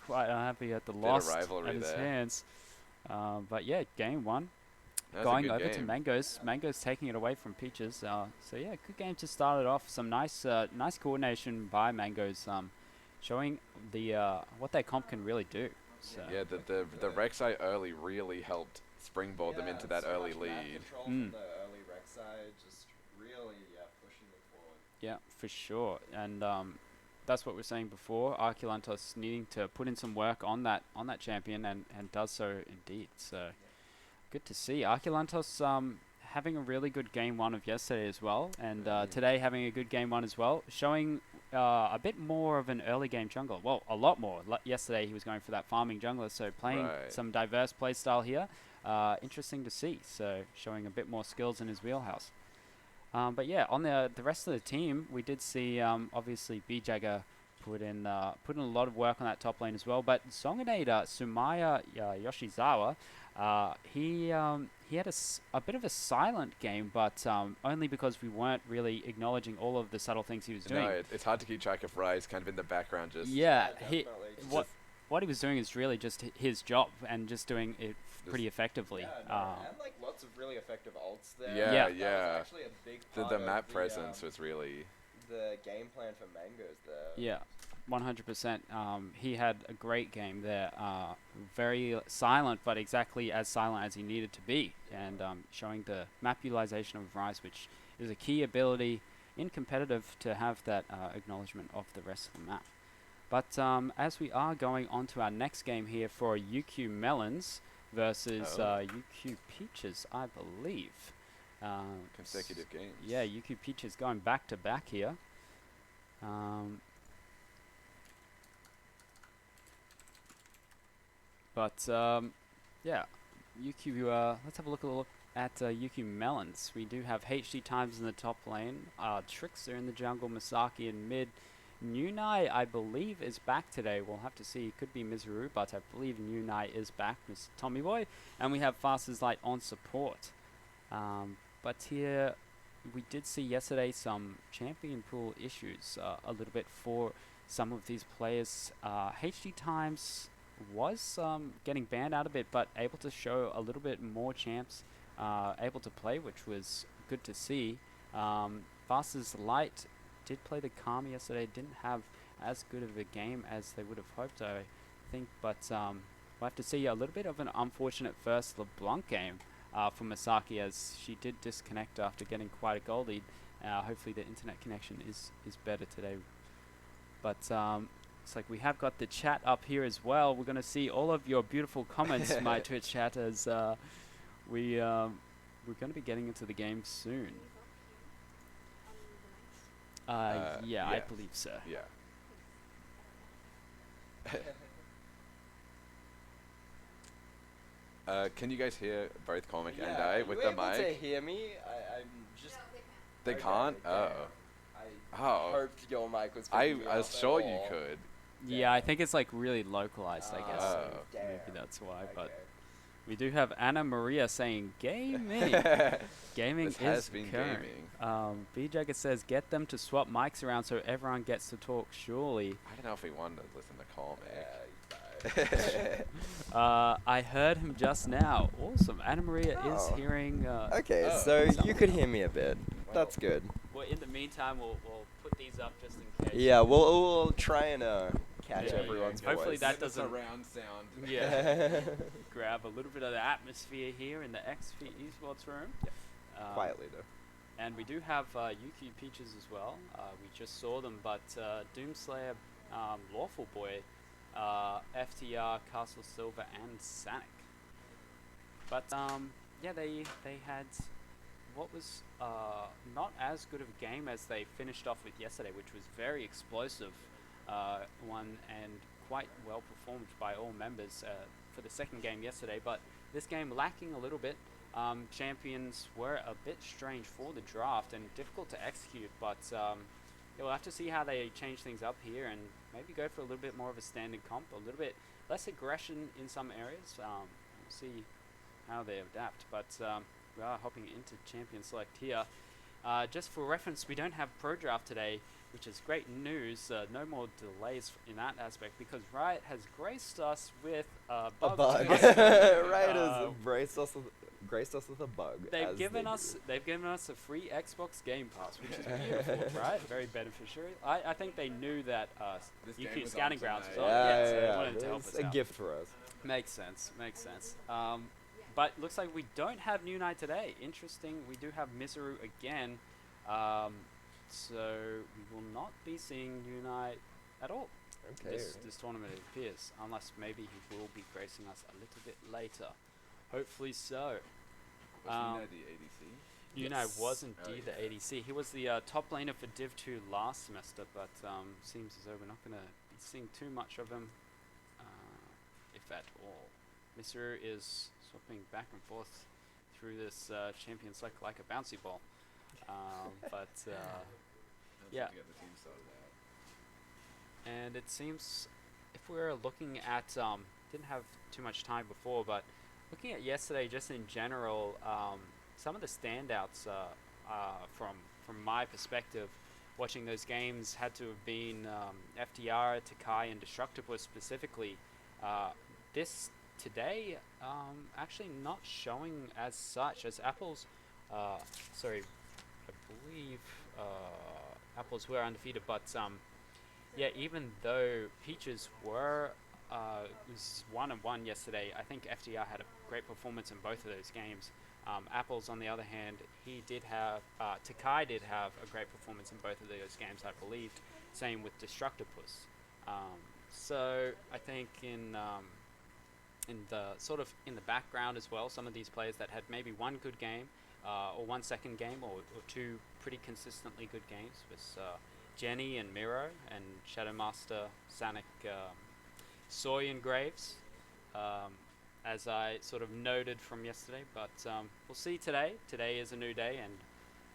quite unhappy at the loss at his hands. But yeah, game 1 going over to Mangoes. Mangoes taking it away from Peaches. So yeah, good game to start it off. Some nice coordination by Mangoes, showing the what their comp can really do. So. Yeah, the Rek'Sai early really helped springboard them into that early lead. From the early Rek'Sai, just really pushing them forward. Yeah, for sure. And that's what we were saying before. Arculentos needing to put in some work on that champion, and does so indeed. So good to see. Arculentos having a really good game 1 of yesterday as well, and today having a good game 1 as well, showing a bit more of an early game jungler. Well, a lot more. Yesterday he was going for that farming jungler, so playing some diverse playstyle here. Interesting to see. So showing a bit more skills in his wheelhouse. But yeah, on the rest of the team, we did see obviously VJagger put in a lot of work on that top lane as well. But Zongonator Sumaya Yoshizawa, he had a bit of a silent game, but only because we weren't really acknowledging all of the subtle things he was doing. No, it's hard to keep track of Rise kind of in the background. Just what he was doing is really just his job, and just doing it pretty effectively. Yeah, and like lots of really effective ults there. Yeah. That was actually a big part the map of presence was really... the game plan for Mangoes there. Yeah. 100%. He had a great game there. Very silent, but exactly as silent as he needed to be, and showing the map utilization of Rise, which is a key ability in competitive to have that acknowledgement of the rest of the map. But as we are going on to our next game here for UQ Melons versus UQ Peaches, I believe. Consecutive games. Yeah, UQ Peaches going back to back here. Yeah, UQ. Let's have a look at UQ Melons. We do have HD Times in the top lane. Trickster in the jungle. Masaki in mid. Nunai, I believe, is back today. We'll have to see. It could be Mizuru, but I believe Nunai is back, Mr. Tommy Boy. And we have Fast as Light on support. But here, we did see yesterday some champion pool issues a little bit for some of these players. HD Times was getting banned out a bit, but able to show a little bit more champs able to play, which was good to see. Fast as Light did play the Calm yesterday, didn't have as good of a game as they would have hoped, I think, but we'll have to see a little bit of an unfortunate first LeBlanc game for Masaki, as she did disconnect after getting quite a goal lead. Hopefully the internet connection is better today. But it's like we have got the chat up here as well. We're going to see all of your beautiful comments, my Twitch chat, as we're going to be getting into the game soon. Yeah, I believe so. Yeah. Can you guys hear both Comic and I with the mic? Are you able to hear me? I'm just... They can't? Oh. I hoped your mic was I was sure you could. Yeah, I think it's like really localized, I guess. Oh. Maybe that's why, but we do have Anna Maria saying gaming. Gaming This has is been current. gaming. B-Jagger says get them to swap mics around so everyone gets to talk, surely. I don't know if we wanted to listen to Comic. I heard him just now. Awesome. Anna Maria is hearing... Okay, Oh, so you could hear me a bit. Well, That's good. Well, in the meantime, we'll put these up just in case. Yeah, we'll try and catch Yeah, everyone's voice. hopefully that doesn't... surround sound. Yeah. Grab a little bit of the atmosphere here in the XP Esports room. Quietly, though. And we do have UQ Peaches as well. We just saw them, but Doomslayer, Lawful Boy, FTR, Castle Silver, and Sanic. But yeah, they had what was not as good of a game as they finished off with yesterday, which was very explosive one and quite well performed by all members for the second game yesterday. But this game lacking a little bit. Champions were a bit strange for the draft and difficult to execute, but yeah, we'll have to see how they change things up here and maybe go for a little bit more of a standard comp, a little bit less aggression in some areas. We'll see how they adapt, but we are hopping into champion select here. Just for reference, we don't have pro draft today, which is great news. No more delays in that aspect because Riot has graced us with a bug. Riot has graced us with a bug. They've given us a free Xbox Game Pass, which is beautiful, right? Very beneficiary. I think they knew that UQ Scouting Grounds was on, so they wanted to help us It's a out. gift for us. Makes sense. But looks like we don't have New Knight today. Interesting. We do have Mizuru again. So we will not be seeing New Knight at all. Okay. This tournament, it appears, unless maybe he will be gracing us a little bit later. Hopefully so. Was the ADC? Yunai was indeed Oh, yeah. the ADC. He was the top laner for Div 2 last semester, but seems as though we're not going to be seeing too much of him, if at all. Mizuru is swapping back and forth through this champion select like a bouncy ball. Yeah. To get the team started out. And it seems, if we're looking at, didn't have too much time before, but looking at yesterday just in general, some of the standouts from my perspective, watching those games had to have been FTR, Takai, and Destructopus specifically. This today, actually not showing as such as Apples. Sorry, I believe Apples were undefeated, but Yeah, even though Peaches was 1-1 yesterday, I think FDR had a great performance in both of those games. Apples, on the other hand, Takai did have a great performance in both of those games, I believe. Same with Destructopus. So I think in the background as well, some of these players that had maybe one good game, or one second game, or two pretty consistently good games was Jenny and Miro and Shadowmaster, Sanic, Soy and Graves, as I sort of noted from yesterday. But we'll see today. Today is a new day,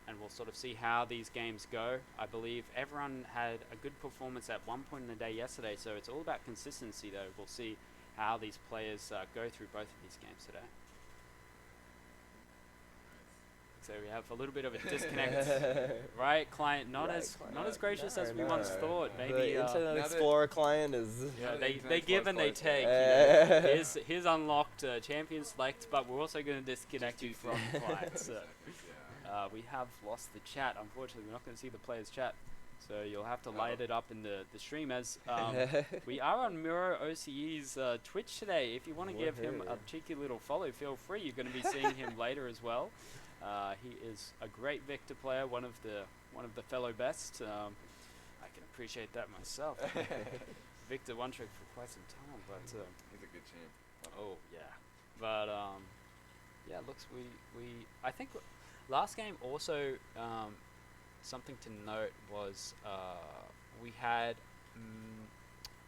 and we'll sort of see how these games go. I believe everyone had a good performance at one point in the day yesterday, so it's all about consistency, though. We'll see how these players go through both of these games today. So we have a little bit of a disconnect, right? Client not as gracious as we once thought. Maybe the Internet Explorer client is. Yeah, they give and they take. You know. Here's unlocked champion select, but we're also going to disconnect you from client. So we have lost the chat. Unfortunately, we're not going to see the players' chat. So you'll have to light it up in the stream as we are on Miro OCE's Twitch today. If you want to give him a cheeky little follow, feel free. You're going to be seeing him later as well. He is a great Victor player, one of the fellow best. I can appreciate that myself. Victor one trick for quite some time, but he's a good champ. Oh yeah, but yeah, looks we I think last game also something to note was we had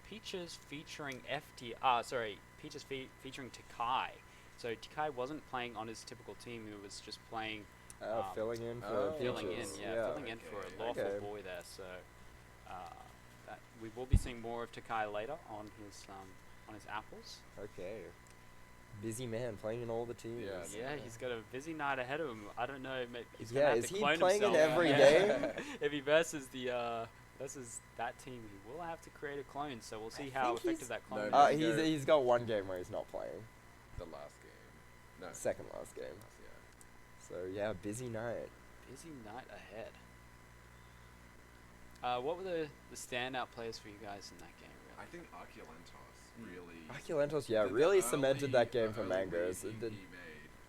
Peaches featuring Peaches featuring Takai. So Takai wasn't playing on his typical team; he was just playing filling in for filling in for a lawful boy there. So that we will be seeing more of Takai later on his apples. Okay. Busy man playing in all the teams. Yeah, he's got a busy night ahead of him. I don't know. Maybe he's is he clone playing himself. in every game? If he versus that team, he will have to create a clone. So we'll see how effective that clone is. He's got one game where he's not playing. The last game. No. Second last game. So yeah, busy night. Busy night ahead. What were the standout players for you guys in that game? Really? I think Arculentos really. Arculentos, really cemented that game for Mangoes. He made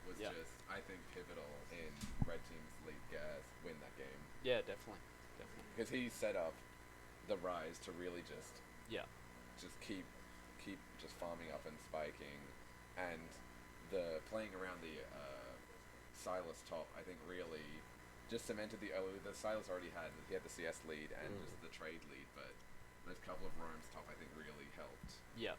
was just, I think, pivotal in Red Team's lead gas win that game. Yeah, definitely. Because he set up the Rise to really just keep just farming up and spiking, and the playing around the Silas top, I think, really just cemented the Silas already had the CS lead and just the trade lead, but those couple of roams top, I think, really helped. Yeah.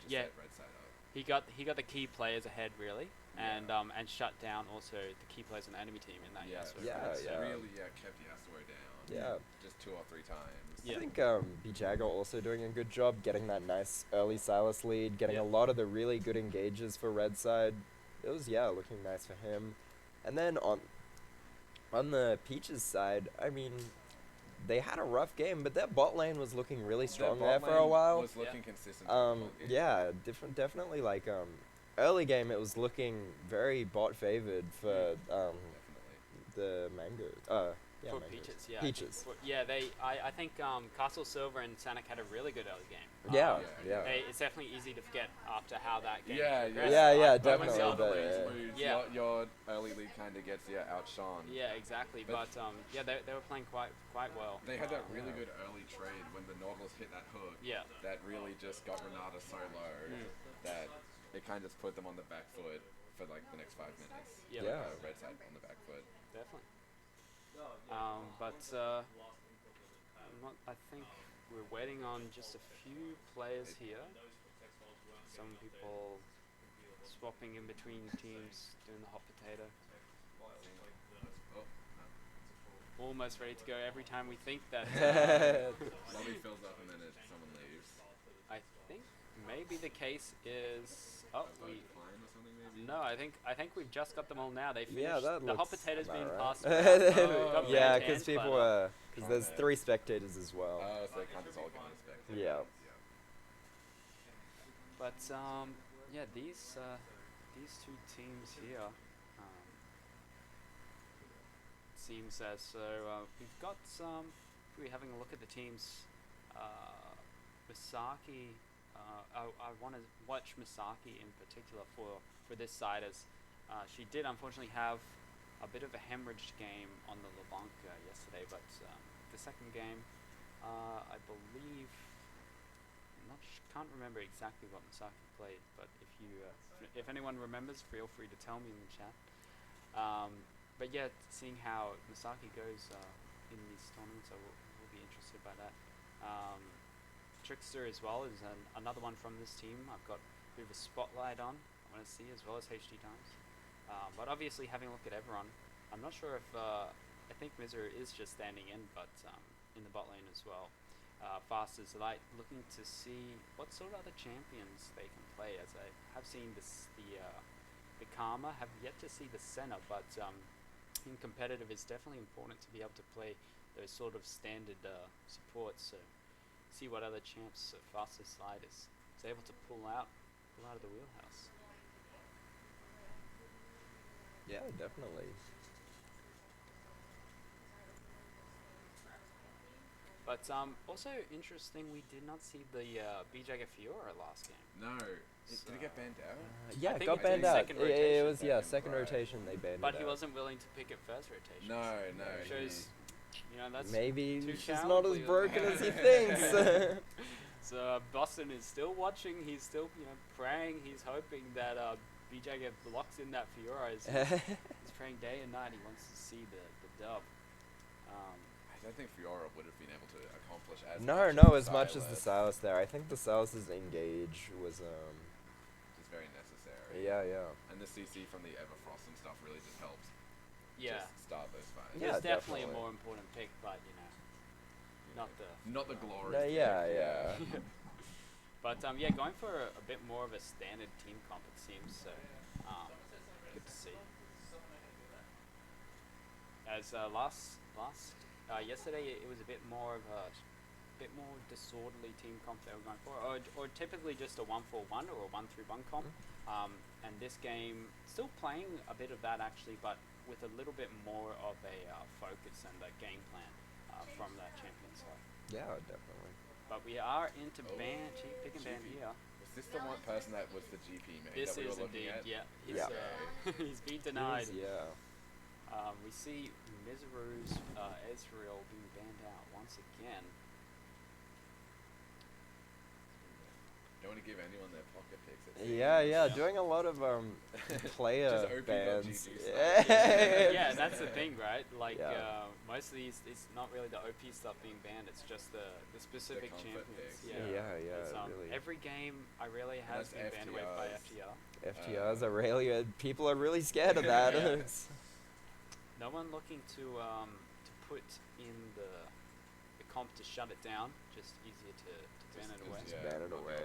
Set Red side up. He got the key players ahead really, and shut down also the key players on the enemy team in that Yasuo. Really kept Yasuo down. Yeah. Just 2 or 3 times. I think Bijago also doing a good job getting that nice early Silas lead, getting a lot of the really good engages for Red side. It was looking nice for him. And then on the Peaches side, I mean, they had a rough game, but their bot lane was looking really strong there for a while. Was looking consistent. Definitely like early game it was looking very bot favored for the Mango. For Peaches, yeah. Peaches. I think Castle Silver and Sanic had a really good early game. It's definitely easy to forget after how that game progressed. Definitely. Your early lead kind of gets outshone. Yeah, exactly. But they were playing quite well. They had that really good early trade when the Nautilus hit that hook. Yeah. That really just got Renata so low that it kind of just put them on the back foot for like the next 5 minutes. Red side on the back foot. Definitely. I think we're waiting on just a few players here. Some people swapping in between teams, doing the hot potato. Almost ready to go every time we think that. Lobby fills up and then someone leaves. I think maybe the case is. No, I think we've just got them all now. They finished. The hot potato's been passed. Because people because there's 3 spectators as well. Oh, so they can't just all get on the spectators. Yeah. But these 2 teams here. Seems as though we've got some. We're having a look at the teams Misaki. I want to watch Misaki in particular for this side, as she did unfortunately have a bit of a hemorrhaged game on the LeBlanc yesterday, but the second game, I believe, can't remember exactly what Misaki played, but if anyone remembers, feel free to tell me in the chat. But yeah, seeing how Misaki goes in these tournaments, I will be interested by that. Trickster as well is another one from this team. I've got a bit of a spotlight on, I want to see, as well as HD Times. But obviously, having a look at everyone, I'm not sure if I think Miseru is just standing in, but in the bot lane as well. Fast as Light, looking to see what sort of other champions they can play, as I have seen the Karma, have yet to see the Senna, but in competitive it's definitely important to be able to play those sort of standard supports, so see what other champs Fast as Light is able to pull out of the wheelhouse. Yeah, definitely. But also interesting, we did not see the BJ Fiora last game. No. Did he get banned out? Yeah, I it think got he did banned out. second It rotation. was second rotation they banned But it he out. wasn't willing to pick it first rotation. No. Shows, that's Maybe too she's not as cowardly of broken him. as he thinks. So Boston is still watching. He's still praying. He's hoping that BJ blocks in that Fiora. He's praying day and night. He wants to see the dub. I don't think Fiora would have been able to accomplish as much as the Silas there. I think the Silas's engage was Just very necessary. Yeah. And the CC from the Everfrost and stuff really just helps. Yeah. Just start those fights. Yeah, It's definitely a definitely. more important pick, but not the glory. No, yeah. But yeah, going for a bit more of a standard team comp, it seems. So good to see. As yesterday, it was a bit more of a disorderly team comp they were going for, or typically just a 1-4-1 or a 1-3-1 comp. And this game still playing a bit of that actually, but with a little bit more of a focus and a game plan from that champion side. Yeah, definitely. But we are into pick and ban here. Is this the one person that was the GP mate This that we is were looking indeed, at? yeah. He's been denied. Yeah. We see Miseru's Ezreal being banned out once again. Don't want to give anyone their pocket picks. Yeah, doing a lot of player Just OP bans. .gg Yeah, that's the thing, right? Like most of these, it's not really the OP stuff being banned. It's just the specific comfort champions. picks. Yeah, It's, really. Every game Irelia has been banned away by FTR. FTRs, Aurelia, people are really scared of that. No one looking to put in the comp to shut it down. Just easier to ban it away. Just ban it away.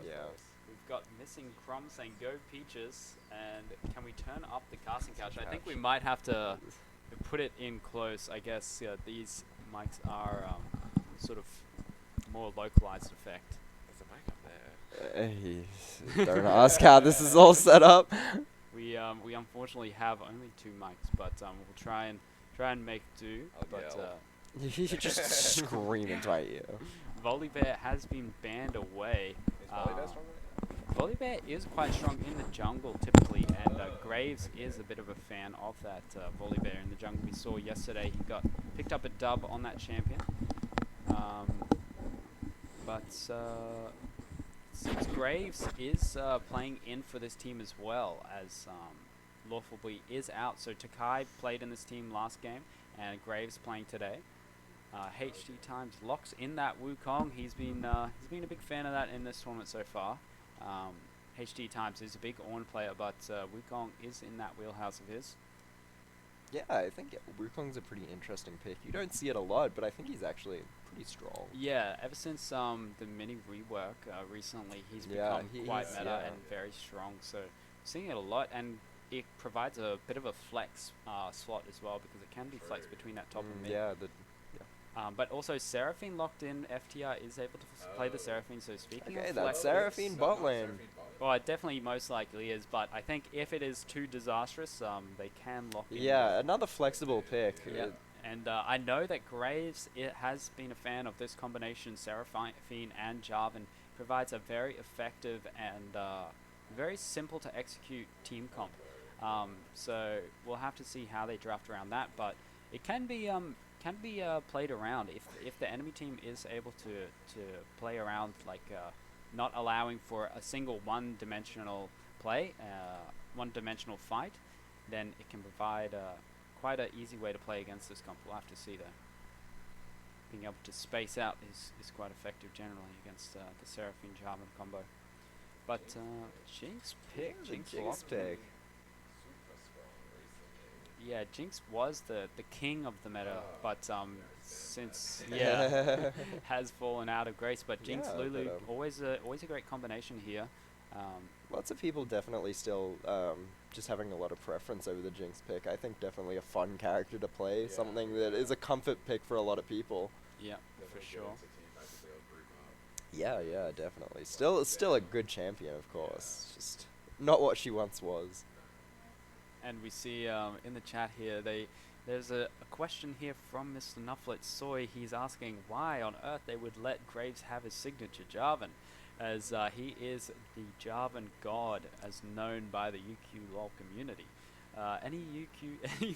Yeah. We've got Missing Crom saying go Peaches, and can we turn up the casting couch? I think we might have to put it in close. I guess these mics are sort of more localized effect. There's a mic up there. Don't ask how this is all set up. We unfortunately have only 2 mics, but we'll try and make do. I'll You just scream into my ear. Volibear has been banned away. Is Volibear strong right now? Volibear is quite strong in the jungle typically, and Graves is a bit of a fan of that Volibear in the jungle. We saw yesterday he picked up a dub on that champion. But since Graves is playing in for this team as well, as Lawfully is out, so Takai played in this team last game, and Graves playing today. HD Times locks in that Wukong. He's been a big fan of that in this tournament so far. HD Times is a big Ornn player, but Wukong is in that wheelhouse of his. Yeah, I think Wukong's a pretty interesting pick. You don't see it a lot, but I think he's actually pretty strong. Yeah, ever since the mini rework recently, he's become quite meta and very strong. So seeing it a lot, and it provides a bit of a flex slot as well, because it can be flexed between that top and mid. Yeah, but also Seraphine locked in. FTR is able to play the Seraphine. So speaking okay, of that's flex, Seraphine bot lane. well, it definitely most likely is. But I think if it is too disastrous, they can lock in. Yeah, another flexible pick. Yeah. And I know that Graves has been a fan of this combination, Seraphine and Jarvan. Provides a very effective and very simple to execute team comp. So we'll have to see how they draft around that, but it can be played around if the enemy team is able to play around, like not allowing for a single one-dimensional play, one-dimensional fight, then it can provide quite an easy way to play against this comp. We'll have to see though. Being able to space out is quite effective generally against the Seraphine Jarvan combo. But Jinx pick, Jinx pick. Yeah, Jinx was the king of the meta, but since has fallen out of grace. But Jinx Lulu always a great combination here. Lots of people definitely still just having a lot of preference over the Jinx pick. I think definitely a fun character to play, something that is a comfort pick for a lot of people. Yeah, for sure. Yeah, definitely. Still a good champion, of course. Just not what she once was. And we see in the chat here, there's a question here from Mr. Nufflet Soy. He's asking why on earth they would let Graves have his signature Jarvan, as he is the Jarvan god, as known by the UQLoL community. Any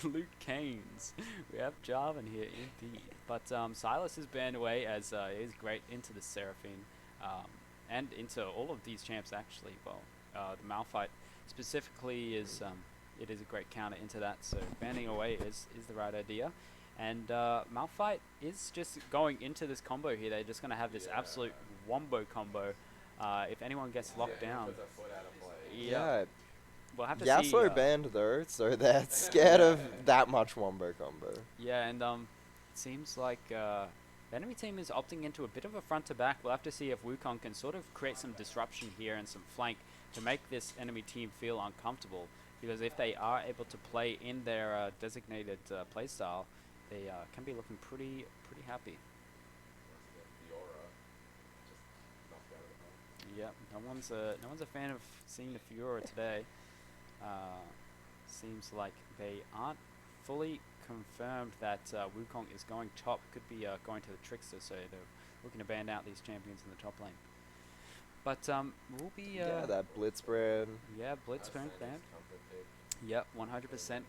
Luke Canes? We have Jarvan here indeed. But Silas is banned away as he's great into the Seraphine and into all of these champs actually. Well, the Malphite specifically is it is a great counter into that, so banning away is the right idea. And Malphite is just going into this combo here. They're just going to have this absolute wombo combo. If anyone gets locked down, we'll have to see. Yasuo banned though, so they're scared of that much wombo combo. Yeah, and it seems like the enemy team is opting into a bit of a front to back. We'll have to see if Wukong can sort of create some disruption here and some flank to make this enemy team feel uncomfortable. Because if they are able to play in their designated playstyle, they can be looking pretty happy. Yeah, no one's a fan of seeing the Fiora today. Seems like they aren't fully confirmed that Wukong is going top. Could be going to the Trickster, so they're looking to ban out these champions in the top lane. But we'll be that Blitzbrand. Yeah, Blitzbrand banned. Yep, 100%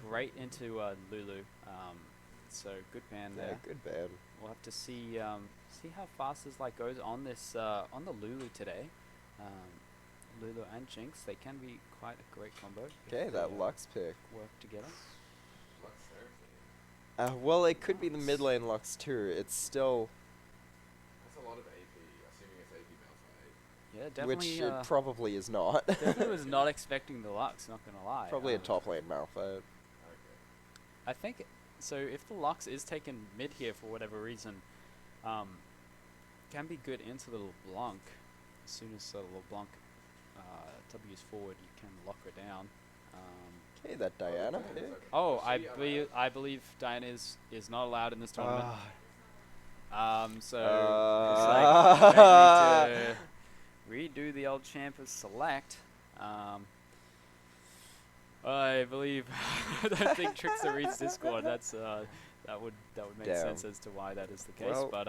great into Lulu. So good ban there. Yeah, good ban. We'll have to see how fast this like goes on this on the Lulu today. Lulu and Jinx, they can be quite a great combo. Okay, that Lux pick. Work together. Well, it could be the mid lane Lux too. It's still. That's a lot of AP, assuming it's AP Malphite. Yeah, definitely. Which it probably is not. Definitely was not expecting the Lux, not gonna lie. Probably a top lane Malphite. Okay. I think so. If the Lux is taken mid here for whatever reason, can be good into the LeBlanc. As soon as LeBlanc W's forward, you can lock her down. Okay, that Diana pick. Oh, I believe Diana is not allowed in this tournament. So it's like we need to redo the old champ as select. I believe I don't think Trickster reads Discord. That's that would make sense as to why that is the case. Well, but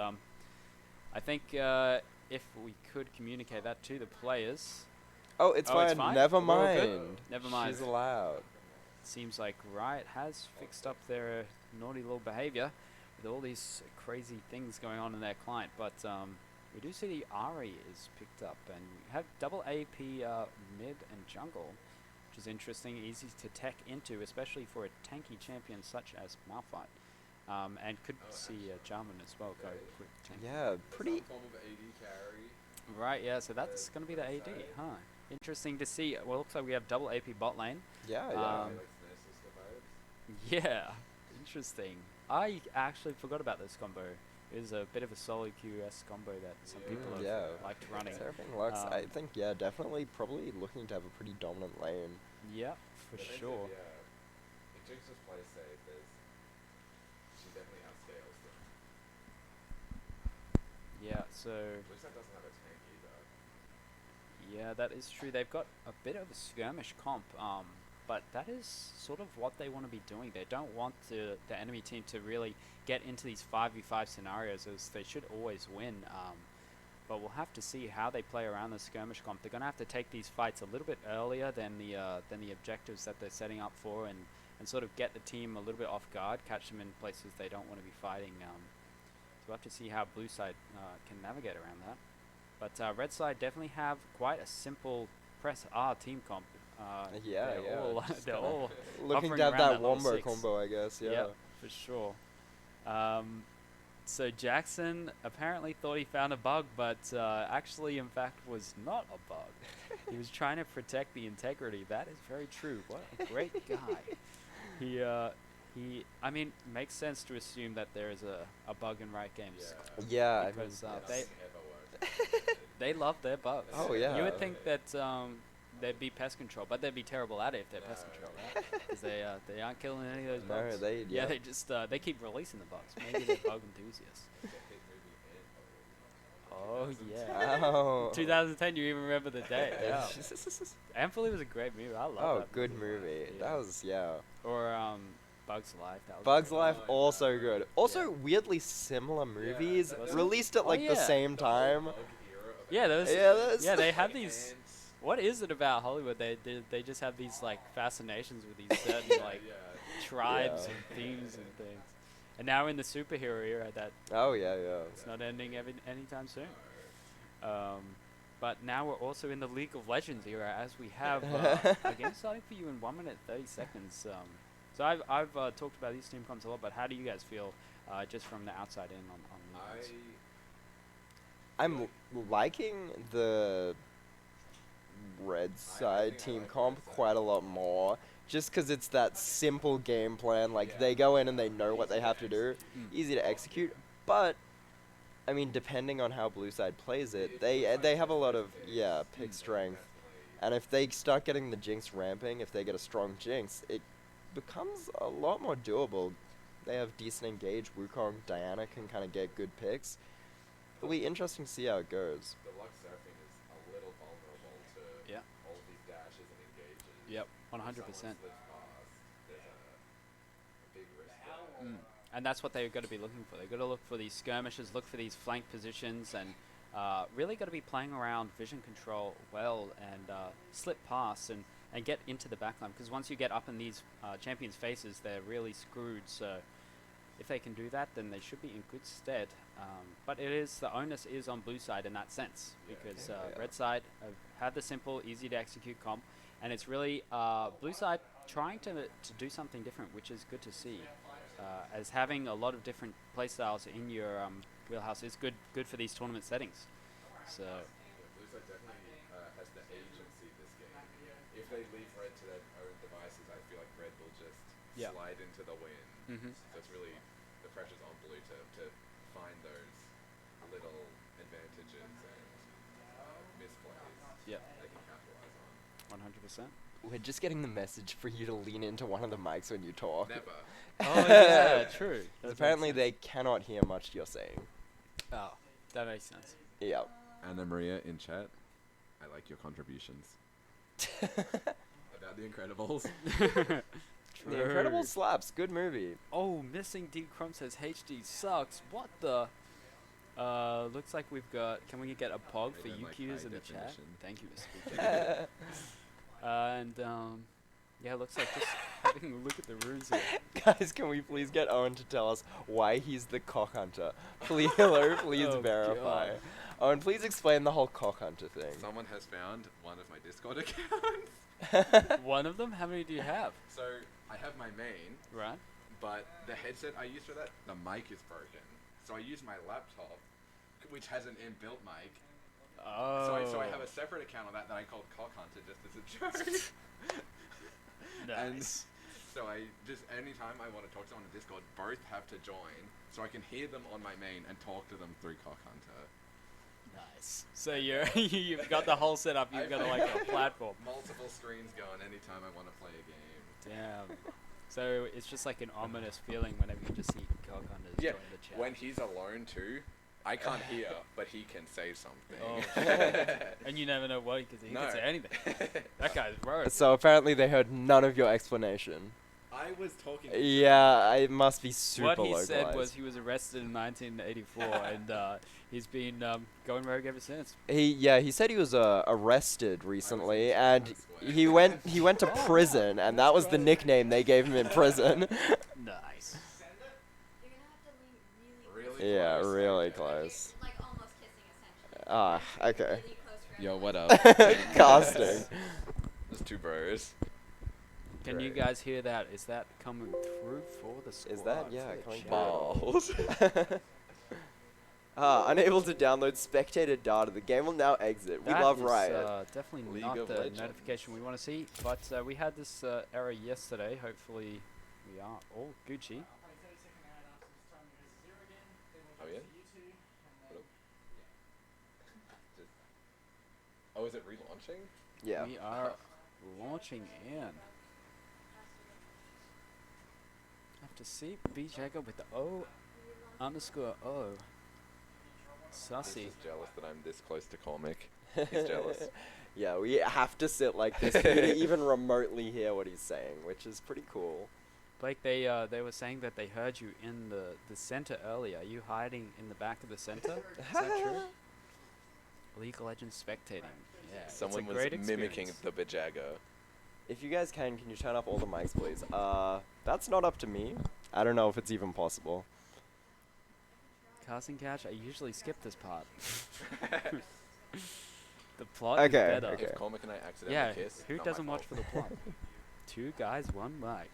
I think if we could communicate that to the players. Oh, it's fine. Never mind. Never mind. She's allowed. Seems like Riot has fixed up their naughty little behavior with all these crazy things going on in their client. But we do see the Ahri is picked up, and we have double AP mid and jungle, which is interesting, easy to tech into, especially for a tanky champion such as Malphite. And could see Jarvan as well go quick tank. Yeah, pretty. Form of AD carry. Right, yeah, so that's going to be the AD, huh? Interesting to see. Well, looks like we have double AP bot lane. Yeah. Yeah, interesting. I actually forgot about this combo. It is a bit of a solo QS combo that some people have liked running. Seraphine Lux, I think, definitely probably looking to have a pretty dominant lane. Yeah, for sure. If Jinx just plays safe, she definitely outscales them. Yeah, so... Looks like doesn't have a tank either. Yeah, that is true. They've got a bit of a skirmish comp, but that is sort of what they want to be doing. They don't want the enemy team to really get into these 5v5 scenarios, as they should always win. But we'll have to see how they play around the skirmish comp. They're going to have to take these fights a little bit earlier than the objectives that they're setting up for, and sort of get the team a little bit off guard, catch them in places they don't want to be fighting. So we'll have to see how blue side can navigate around that. But red side definitely have quite a simple press R team comp. They're all looking hovering to have around that level wombo 6. combo, I guess. Yeah. Yep, for sure. So Jackson apparently thought he found a bug, but actually, in fact, was not a bug. He was trying to protect the integrity. That is very true. What a great guy. I mean, makes sense to assume that there is a bug in Riot Games. Yeah, Because they love their bugs. Oh, yeah. You would think that they'd be pest control, but they'd be terrible at it if they're pest control, right? Because they aren't killing any of those bugs. No, they just they keep releasing the bugs. Maybe they're bug enthusiasts. Oh yeah. Oh. 2010. You even remember the day? Yeah. Amphilie was a great movie. I love that. Oh, good movie. Yeah. That was Or Bugs Life. That was Bugs great. Life, also good. Also, weirdly similar movies, released at like the same time. Yeah, those. Yeah, They have these. What is it about Hollywood? They just have these like fascinations with these certain like tribes and themes and things. And now in the superhero era, that Oh yeah. it's not ending anytime soon. But now we're also in the League of Legends era, as we have a game starting for you in 1 minute 30 seconds. So I've talked about these team comps a lot, but how do you guys feel just from the outside in on these? I'm liking the red side team comp quite a lot more, just because it's that simple game plan. Like they go in and they know what they have to do, easy to execute. But I mean, depending on how blue side plays it, they have a lot of pick strength, and if they start getting the Jinx ramping, if they get a strong Jinx, it becomes a lot more doable. They have decent engage. Wukong, Diana can kind of get good picks. It'll be interesting to see how it goes. The luck surfing is a little vulnerable to all of these dashes and engages. Yep, 100%. If someone slips past, there's a big risk there. And that's what they've got to be looking for. They've got to look for these skirmishes, look for these flank positions, and really got to be playing around vision control well and slip past and get into the backline. Because once you get up in these champions' faces, they're really screwed. So if they can do that, then they should be in good stead. But the onus is on blue side in that sense, because red side have had the simple, easy to execute comp, and it's really blue side trying to do something different, which is good to see. As having a lot of different playstyles in your wheelhouse is good for these tournament settings. So Blue side definitely has the agency this game. If they leave red to their own devices, I feel like red will just slide into the win. So it's really the pressure's on blue to find those little advantages and misplays they can capitalize on. 100%. We're just getting the message for you to lean into one of the mics when you talk. Never. Oh yeah, true. Apparently they cannot hear much you're saying. Oh, that makes sense. Yeah. Anna Maria in chat, I like your contributions. About The Incredibles. The Incredibles slaps. Good movie. Oh, Missing D Crumb says HD sucks. What the? Looks like we've got. Can we get a pog for Rated, like, UQs high in the chat? definition. Thank you, Mr. And yeah, looks like just having a look at the runes here. Guys, can we please get Owen to tell us why he's the cock hunter? Please, hello, please Oh, verify. God. Owen, please explain the whole cock hunter thing. Someone has found one of my Discord accounts. One of them? How many do you have? So I have my main, Right. but the headset I use for that, the mic is broken. So I use my laptop, which has an inbuilt mic. Oh. So I have a separate account on that I call Cock Hunter just as a joke. And Nice. so I just anytime I want to talk to someone on Discord, both have to join, so I can hear them on my main and talk to them through Cock Hunter. Nice. So you've got the whole setup. You've got like a platform. Multiple screens going anytime I want to play a game. Damn. So it's just like an ominous feeling whenever you just see Cock Hunters join the chat. When he's alone too, I can't hear, but he can say something. Oh. And you never know what because he can say anything. That guy's rogue. So apparently they heard none of your explanation. I was talking. Yeah, it must be super What he localized. said was he was arrested in 1984 and he's been going rogue ever since. He said he was arrested recently, and he went to prison, and that was the nickname they gave him in prison. Nice. Really Yeah, close. really Okay. close. Like almost kissing, essentially. Okay. Really close Yo, what up? Casting. There's two bros. Can you Great. guys hear that? Is that coming through for the squad? Is that, for yeah, the coming chat? Balls. Unable to download spectator data. The game will now exit. We That love is, Riot. definitely League not of the Legends. notification we want to see, but we had this error yesterday. Hopefully, we are all Gucci. Oh yeah. Oh, is it relaunching? Yeah. We are launching in. Have to see B Jacob with the O_O. He's Sussy. just jealous that I'm this close to Cormick. He's jealous. Yeah, we have to sit like this for you to even remotely hear what he's saying, which is pretty cool. Blake, they were saying that they heard you in the center earlier. Are you hiding in the back of the center? Is that true? League of Legends spectating. Yeah, Someone it's a was great mimicking experience. the Bajago. If you guys can you turn up all the mics, please? That's not up to me. I don't know if it's even possible. Casting couch. I usually skip this part. The plot Okay, is better. okay. If Cormick and I accidentally Yeah, kiss, who not my doesn't watch fault. for the plot? Two guys, one mic.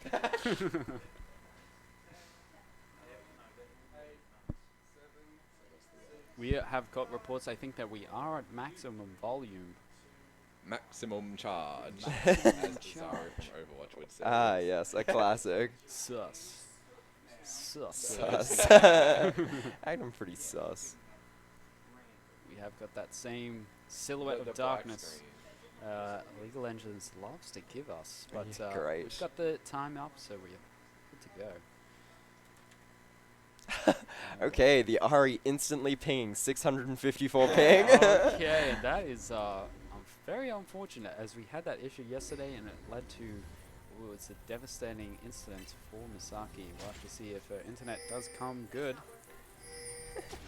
We have got reports, I think, that we are at maximum volume. Maximum charge. Maximum as the Tsar charge. from Overwatch would say. Ah, yes, a classic. Sus. Sus. I'm pretty sus. We have got that same silhouette The of black darkness. screen. League of Legends loves to give us, but Yeah, great. we've got the time up, so we're good to go. Okay, the Ari instantly pinging 654 ping. Okay, that is very unfortunate, as we had that issue yesterday, and it led to it's a devastating incident for Misaki. We'll have to see if her internet does come good.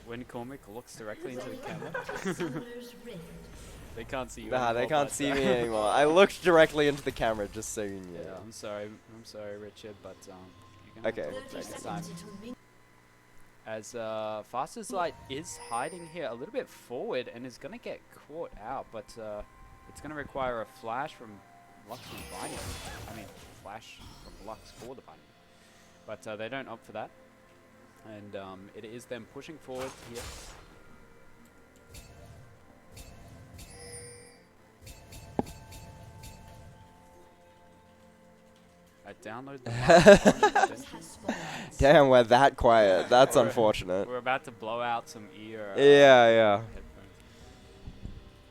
When Cormick looks directly into the camera, Summoner's Rift. they can't see you. Nah, they anymore, can't but, see me anymore. I looked directly into the camera, just so you knew. Yeah, I'm sorry, Richard, but you're gonna Okay, have to look 30 next time. seconds until mid- As Fastest Light is hiding here a little bit forward and is going to get caught out, but it's going to require a flash from Lux and Binding. I mean, flash from Lux for the Binding. But they don't opt for that. And it is them pushing forward here. I downloaded the microphone extension. Damn, we're that quiet. That's We're- unfortunate. We're about to blow out some ear. Yeah. headphones.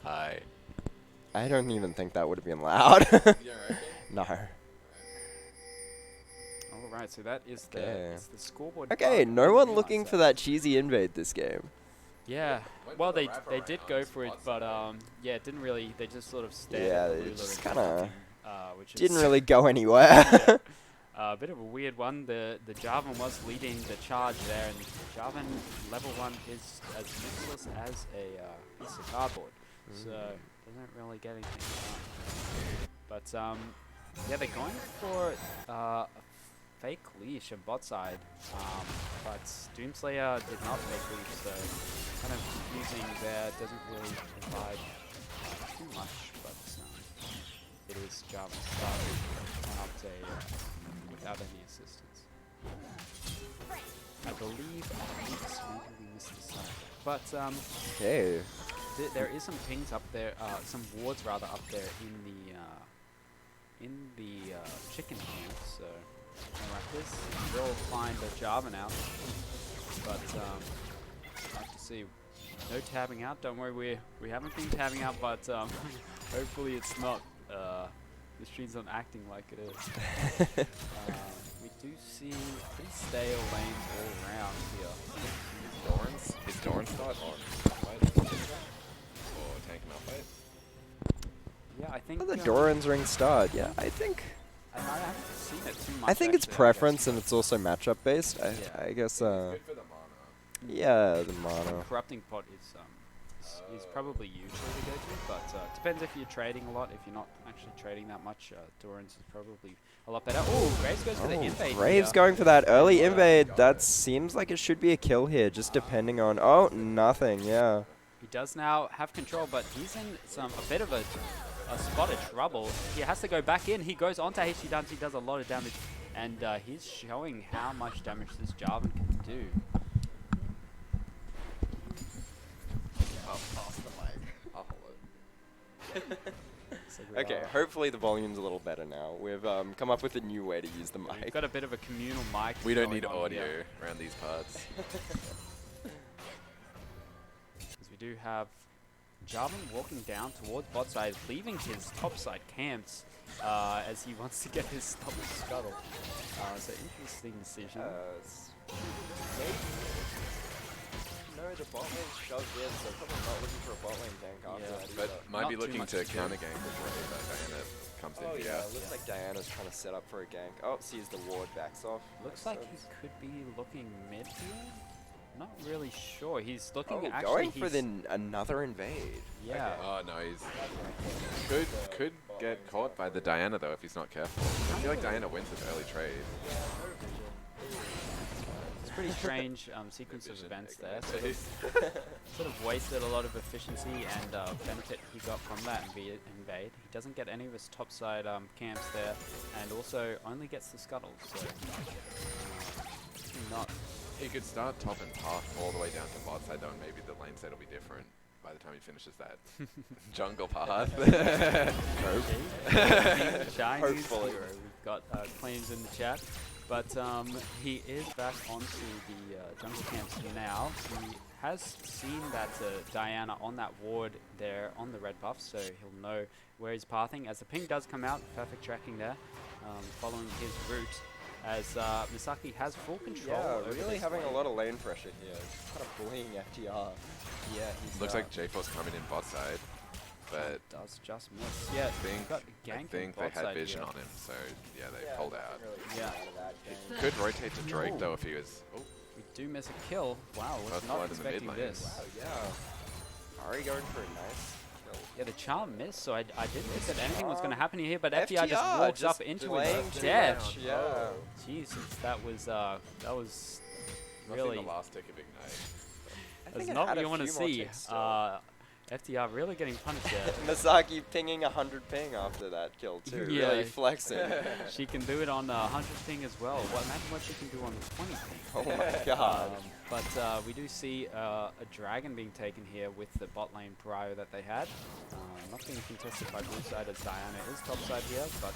Hi. I don't even think that would have been loud. Yeah, right. No. All right, so that is Okay. it's the scoreboard. Okay, bug no on one the looking for outside. that cheesy invade this game. Yeah, Went well for the they did go wraparound for it, spots but there. yeah, it didn't really. They just sort of stared. Yeah, at the they ruler just and kinda did nothing, which is Didn't really go anywhere. a bit of a weird one. The Jarvan was leading the charge there, and Jarvan level 1 is as useless as a piece of cardboard, so doesn't really get anything done. But yeah, they're going for a fake leash on bot side, but Doomslayer did not fake leash, so kind of confusing there. Doesn't really provide too much, but it is Jarvan's start without any assistance. I believe oops, maybe we missed the side. But Okay. there is some pings up there, some wards rather up there in the chicken camp. So like this, we'll find the Jarvan out. But I have to see. No tabbing out. Don't worry, we haven't been tabbing out, but hopefully it's not. The stream's not acting like it is. We do see pretty stale lanes all around here. Is Doran's start think Oh, the Doran's ring starred. Yeah, I think. I haven't seen it too much. I think it's actually, preference and it's also matchup based. Yeah. I guess. Good for the mana. Yeah, the mono. Corrupting pot is probably usually the go-to, but it depends if you're trading a lot. If you're not actually trading that much, Doran's is probably a lot better. Oh, Graves goes for the invade. Graves here. going for that early invade. That seems like it should be a kill here, just depending on. Oh, nothing. Yeah. He does now have control, but he's in a bit of a spot of trouble. He has to go back in. He goes onto HD Duns. He does a lot of damage, and he's showing how much damage this Jarvan can do. I'll pass the mic. I'll hold it. Okay, hopefully the volume's a little better now. We've come up with a new way to use the We've mic. got a bit of a communal mic. We don't going need on audio here. around these parts. Because we do have Jarvan walking down towards bot side, leaving his top side camps as he wants to get his stop scuttle. So interesting decision. No, the bot lane's shoved in, so probably not looking for a bot lane gank after Yeah. that But either. might Not be too looking much to to do. counter gank before Diana comes Oh in yeah, here. looks like Diana's trying to set up for a gank. Oh, sees the ward, backs off. Looks Makes like he sense. could be looking mid here. Not really sure. He's looking Oh, actually. going for another invade. Yeah. Oh no, he's could get caught by the Diana though if he's not careful. I feel like Diana wins this early trade. It's a pretty strange sequence of Vision events there. ignite. Sort of wasted a lot of efficiency and benefit he got from that invade. He doesn't get any of his topside camps there, and also only gets the scuttle. So not. He could start top and path all the way down to bot side though, and maybe the lane side will be different by the time he finishes that jungle path. Chinese Hopefully. hero. We've got claims in the chat. But he is back onto the jungle camps now. He has seen that Diana on that ward there on the red buff, so he'll know where he's pathing. As the ping does come out, perfect tracking there, following his route. As Misaki has full control. Yeah, over really this having lane. a lot of lane pressure here. Kind of bullying FTR. Yeah, he's Looks like J-Force coming in bot side, but does just miss. Yeah, I think they had vision on him, so yeah, they pulled out. Yeah. Could rotate to Drake though if he was. Oh, We do miss a kill. Wow, was First not blood in the mid expecting lane. this. Wow, yeah. Ari going for a nice kill. Yeah, the charm missed, so I didn't think that anything was going to happen here, but FTR just FTR walks just up into delaying his too death. much, yeah. Jesus, that was really the last tick of Ignite. I that's think it not had what a you want to few more see. ticks still. FTR really getting punished there. Misaki pinging 100 ping after that kill too. Yeah. Really flexing. She can do it on 100 ping as well. Well, imagine what she can do on 20 ping. Oh my god. But we do see a dragon being taken here with the bot lane prio that they had. Not being contested by blue side as Diana is top side here, but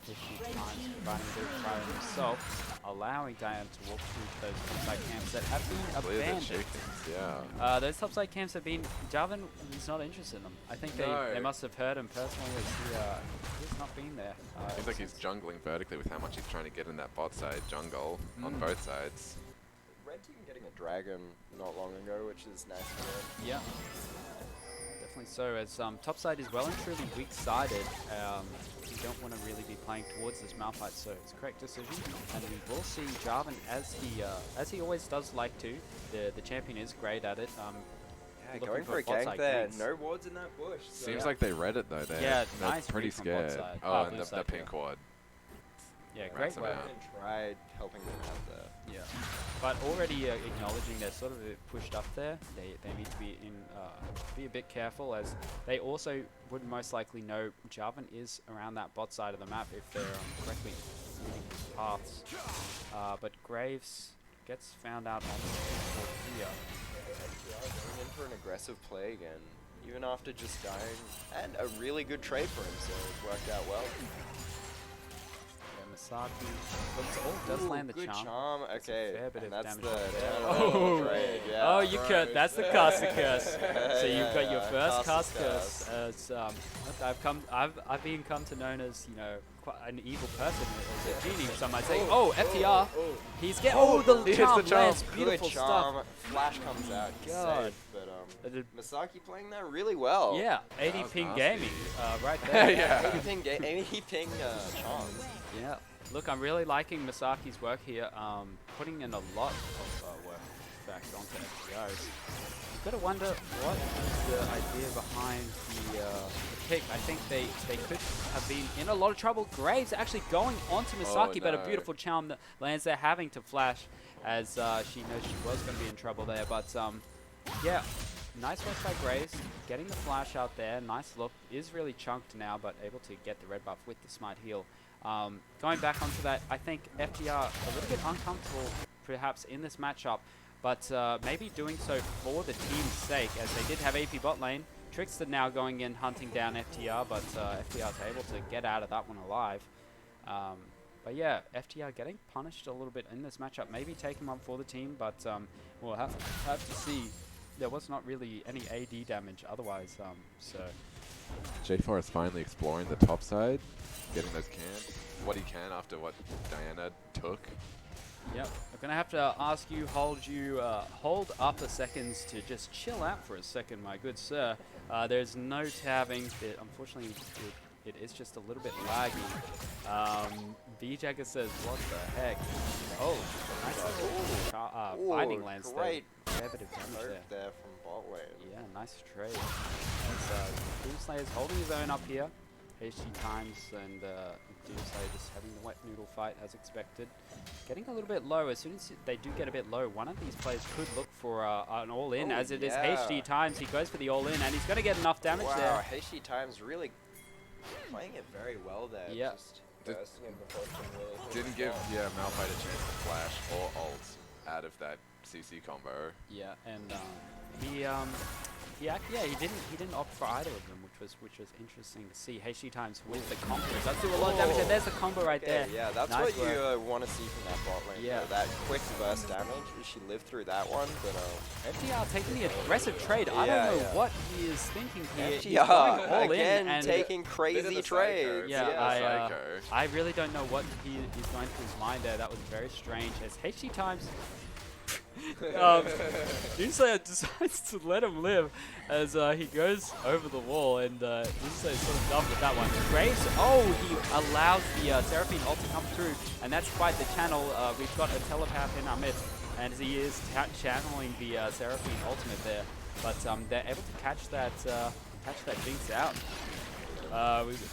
a few times providing a bit of prio himself, allowing Diana to walk through those top side camps that have been Clear the abandoned. chickens, yeah. Those top side camps have been, Jarvan is not interested in them. I think they No. must have heard him personally as he's not been there. Seems like he's jungling vertically with how much he's trying to get in that bot side jungle on both sides. Red team getting a dragon not long ago, which is nice to hear. Yeah. Definitely so, as topside is well and truly weak-sided. You don't want to really be playing towards this Malphite, so it's a correct decision. And we will see Jarvan as he always does like to. The champion is great at it. Yeah, Looking going for a bot gank side there. ganks. No wards in that bush. So Seems like they read it though. Yeah, they're nice pretty read from bot scared. side. Oh, Blue and the side, pink yeah. quad. Yeah, Rats great them work. out. tried helping them out there. Yeah, but already acknowledging they're sort of a bit pushed up there. They need to be be a bit careful, as they also would most likely know Jarvan is around that bot side of the map if they're correctly moving his paths. But Graves gets found out on the here. Going in for an aggressive play again, even after just dying, and a really good trade for him, so it worked out well. Yeah, Misaki does land the good charm. Okay, fair bit and of that's damage the right there. turnaround trade. Yeah. Oh, you could. That's the caster curse. So you've got your yeah, first caster caster curse. As I've become to known as an evil person, or a genie, some might say. Oh, FTR. He's getting. Oh, the charm lands. Beautiful Good charm. stuff. Flash comes out. God. Safe, but Misaki playing that really well. Yeah, 80 was ping nasty. gaming, right there. Yeah. 80 ping charms. Yeah. Look, I'm really liking Misaki's work here, putting in a lot of work back onto FTRs. You've got to wonder what is the idea behind the pick. I think they could have been in a lot of trouble. Graves actually going onto Misaki, but a no. beautiful charm that lands there, having to flash as she knows she was going to be in trouble there. But yeah, nice work by Graves, getting the flash out there. Nice look, is really chunked now, but able to get the red buff with the smite heal. Going back onto that, I think FTR a little bit uncomfortable perhaps in this matchup, but maybe doing so for the team's sake, as they did have AP bot lane. Trickster now going in hunting down FTR, but FTR's able to get out of that one alive. But yeah, FTR getting punished a little bit in this matchup, maybe taking one for the team, but we'll have to see. There was not really any AD damage otherwise, so... J4 is finally exploring the top side, getting those cans, what he can after what Diana took. Yep, I'm gonna have to ask you, hold up a seconds to just chill out for a second, my good sir. There's no tabbing. Unfortunately, it is just a little bit laggy. V-Jagger says, what the heck? Oh, nice little fighting lance there. Great Fair bit of damage there from bot lane. Yeah, nice trade. As Doomslayer's holding his own up here. HG Times and Doomslayer just having the wet noodle fight as expected. Getting a little bit low. As soon as they do get a bit low, one of these players could look for an all-in, as it is HG Times. He goes for the all-in, and he's going to get enough damage there. Wow, HG Times really playing it very well there. Yeah. Just bursting in before it can really hit Didn't the give spot. Malphite a chance to flash or ult out of that CC combo. Yeah, and he didn't opt for either of them, which was interesting to see. HG Times with the combo does do a lot of damage, and there's the combo right there. Yeah, that's Nice what you want to see from that bot lane. Yeah. That quick burst damage. She lived through that one, but FTR taking the aggressive trade. I Yeah, don't know yeah. what he is thinking here. He's FTR going all again in and taking Bit of crazy the trades. Yeah, psycho. I really don't know what he's going through his mind there. That was very strange. As HG Times, Doomslayer decides to let him live as he goes over the wall, and Doomslayer's sort of done with that one. Graves, he allows the Seraphine ult to come through, and that's quite the channel. We've got a telepath in our midst, and he is channeling the Seraphine ultimate there, but they're able to catch that Jinx out.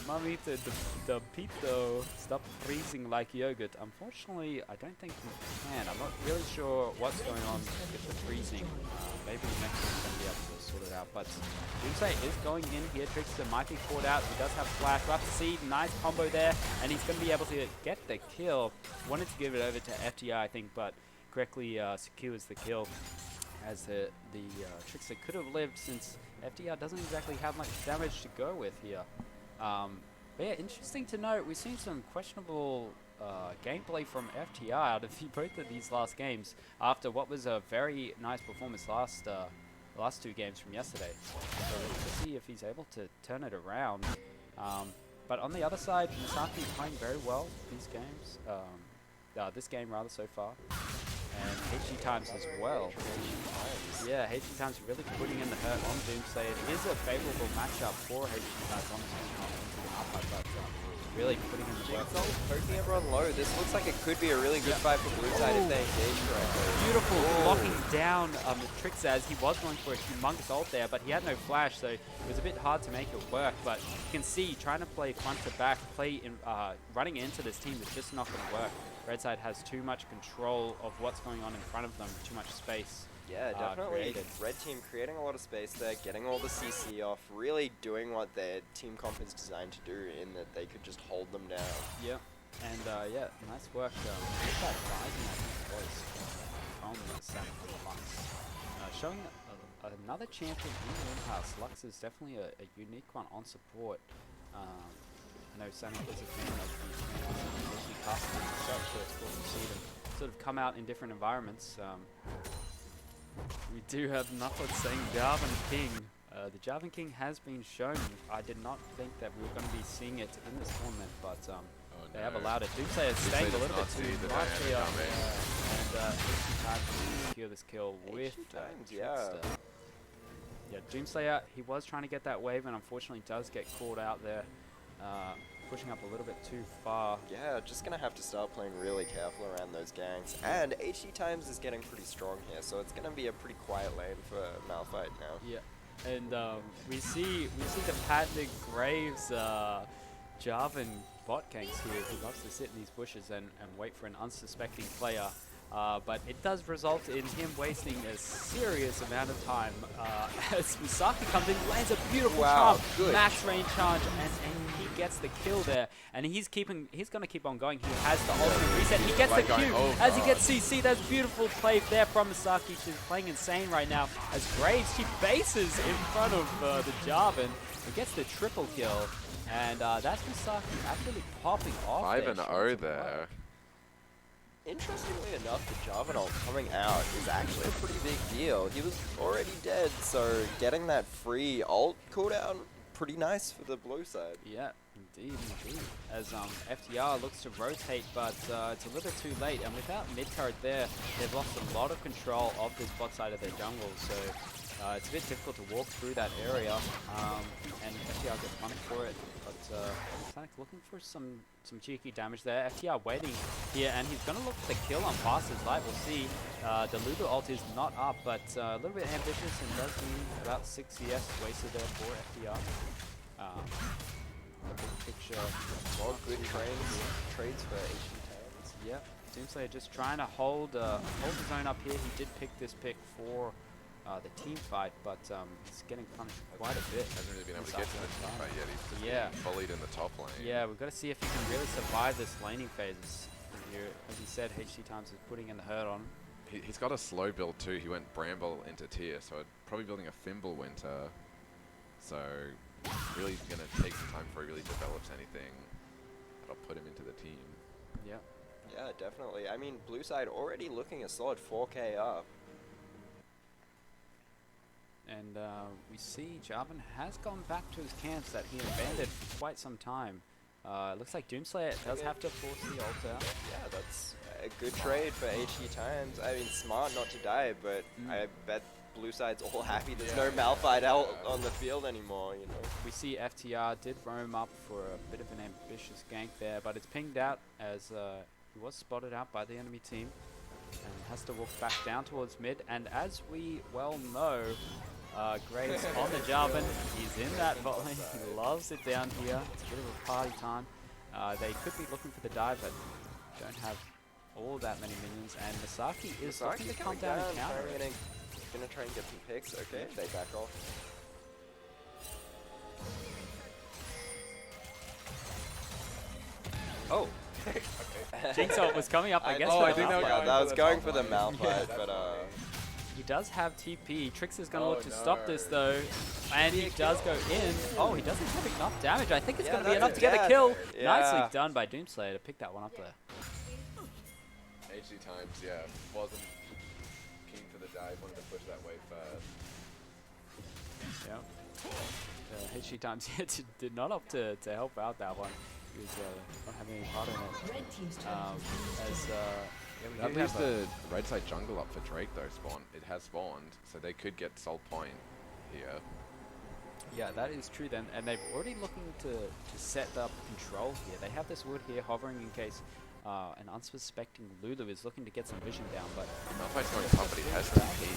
Mummy, the Pito stop freezing like yogurt. Unfortunately, I don't think we can. I'm not really sure what's going on with the freezing. Maybe next time we're going to be able to sort it out. But Doomsday is going in here. Trickster might be caught out. He does have flash. We'll have to see. Nice combo there. And he's going to be able to get the kill. Wanted to give it over to FTR, I think, but correctly secures the kill. As the Trickster could have lived, since FTR doesn't exactly have much damage to go with here. But yeah, interesting to note, we've seen some questionable gameplay from FTR out of both of these last games after what was a very nice performance last two games from yesterday. So we'll see if he's able to turn it around. But on the other side, Misaki is playing very well these games. This game rather so far. And HG Times as well. Yeah, HG Times really putting in the hurt on Doomsday. It is a favourable matchup for HG Times on the but really putting in the work. Poking everyone low. This looks like it could be a really good fight for blue side if they engage correctly. Beautiful locking down the Trickster, as he was going for a humongous ult there, but he had no flash, so it was a bit hard to make it work. But you can see, trying to play front to back, running into this team is just not going to work. Red side has too much control of what's going on in front of them, too much space. Yeah, definitely. Created. Red team creating a lot of space there, getting all the CC off, really doing what their team comp is designed to do, in that they could just hold them down. Yeah, and yeah, nice work. With that rising, I think it was from the Lux. Showing another champion in the in-house. Lux is definitely a unique one on support. I know Sammy is a fan of the champions and customers and such, so it's cool to see them sort of come out in different environments. We do have Knuckles saying Jarvan King. The Jarvan King has been shown. I did not think that we were going to be seeing it in this tournament, but They have allowed it. Doomslayer is staying a does little not bit see too the much dynamic here. coming. And time to secure this kill with times, yeah. Trickster. Yeah, Doomslayer, he was trying to get that wave and unfortunately does get caught out there. Pushing up a little bit too far. Yeah, just gonna have to start playing really careful around those ganks. And HE Times is getting pretty strong here, so it's gonna be a pretty quiet lane for Malphite now. Yeah, and we see the patented Graves Jarvan bot ganks here. He loves to sit in these bushes and wait for an unsuspecting player. But it does result in him wasting a serious amount of time as Misaki comes in, lands a beautiful charm, max range charge, and he gets the kill there. And he's going to keep on going. He has the ultimate reset. He gets the Q as he gets CC. That's beautiful play there from Misaki. She's playing insane right now as Graves, she bases in front of the Jarvan and gets the triple kill. And that's Misaki absolutely popping off. 5-0 there. Interestingly enough, the Jarvan ult coming out is actually a pretty big deal. He was already dead, so getting that free ult cooldown, pretty nice for the blue side. Yeah, indeed. As FTR looks to rotate, but it's a little bit too late. And without mid-turret there, they've lost a lot of control of this bot side of their jungle. So it's a bit difficult to walk through that area. And FTR gets punished for it. But Sonic looking for some cheeky damage there. FTR waiting here, and he's going to look for the kill on Fastest Light. We'll see. The Lulu ult is not up, but a little bit ambitious and does mean about 6 CS wasted there for FTR. The big picture. Well, good trades for HE Times. Yep. Doomslayer just trying to hold his own up here. He did pick this pick for the team fight, but he's getting punished quite a bit. Hasn't really been able to get to the team fight yet. He's just getting bullied in the top lane. Yeah, we've got to see if he can really survive this laning phase. As he said, HC Times is putting in the hurt on. He's got a slow build too. He went Bramble into tier, so probably building a Thimble Winter. So really going to take some time before he really develops anything that'll put him into the team. Yeah. Yeah, definitely. I mean, blue side already looking a solid 4K up. And we see Jarvan has gone back to his camps that he abandoned for quite some time. Looks like Doomslayer does have to force the ult out. Yeah, that's a good trade for HE Times. I mean, smart not to die, but I bet blue side's all happy there's no Malphite out on the field anymore, you know. We see FTR did roam up for a bit of an ambitious gank there, but it's pinged out as he was spotted out by the enemy team and has to walk back down towards mid. And as we well know, Graves on the Jarvan, he's in that bot lane, he loves it down here. It's a bit of a party time. They could be looking for the dive, but don't have all that many minions. And Misaki is looking to come down and counter it. Gonna try and get some picks. Okay, they back off. Oh. Jinx ult was coming up, I guess. I think I was going for the Malphite, but he does have TP. Trickster's going to look to stop this though, and he does go in. Oh, he doesn't have enough damage. I think it's going to be enough to get the kill. Yeah. Nicely done by Doomslayer to pick that one up there. HG Times, yeah, wasn't keen for the dive, wanted to push that way first. Yeah. HG Times did not opt to help out that one. He was not having any part in it. Red team's turret That leaves the right side jungle up for Drake though, spawn. It has spawned, so they could get Soul Point here. Yeah, that is true then, and they're already looking to set up control here. They have this wood here hovering in case an unsuspecting Lulu is looking to get some vision down, but... Malphite's going top, but he has TP.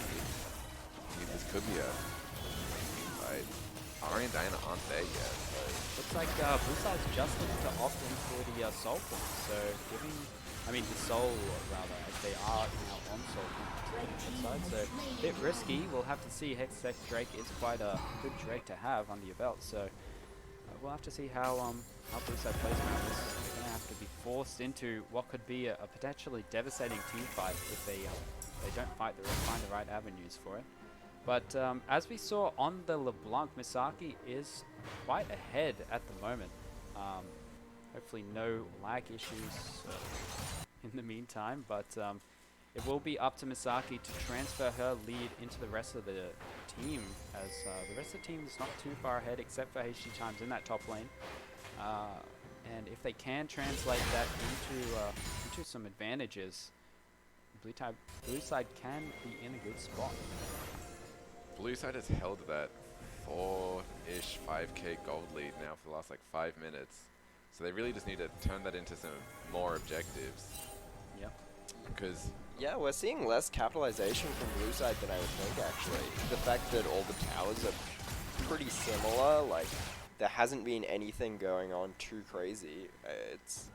This could be a team fight. Ari and Diana aren't there yet. Looks like blue side's just looking to opt in for the soul point, so giving... I mean, the soul, rather, as they are now on soul point side, so a bit risky. We'll have to see. Hextech Drake is quite a good Drake to have under your belt, so we'll have to see how blue side plays around this. They're going to have to be forced into what could be a potentially devastating team fight if they don't find the right avenues for it. But as we saw on the LeBlanc, Misaki is quite ahead at the moment. Hopefully no lag issues in the meantime, but it will be up to Misaki to transfer her lead into the rest of the team, as the rest of the team is not too far ahead except for HG Times in that top lane. And if they can translate that into some advantages, blue side can be in a good spot. Blue side has held that 4-ish 5k gold lead now for the last like 5 minutes. So they really just need to turn that into some more objectives. Yep. Because yeah, we're seeing less capitalization from blue side than I would think, actually. The fact that all the towers are pretty similar, like, there hasn't been anything going on too crazy. It's,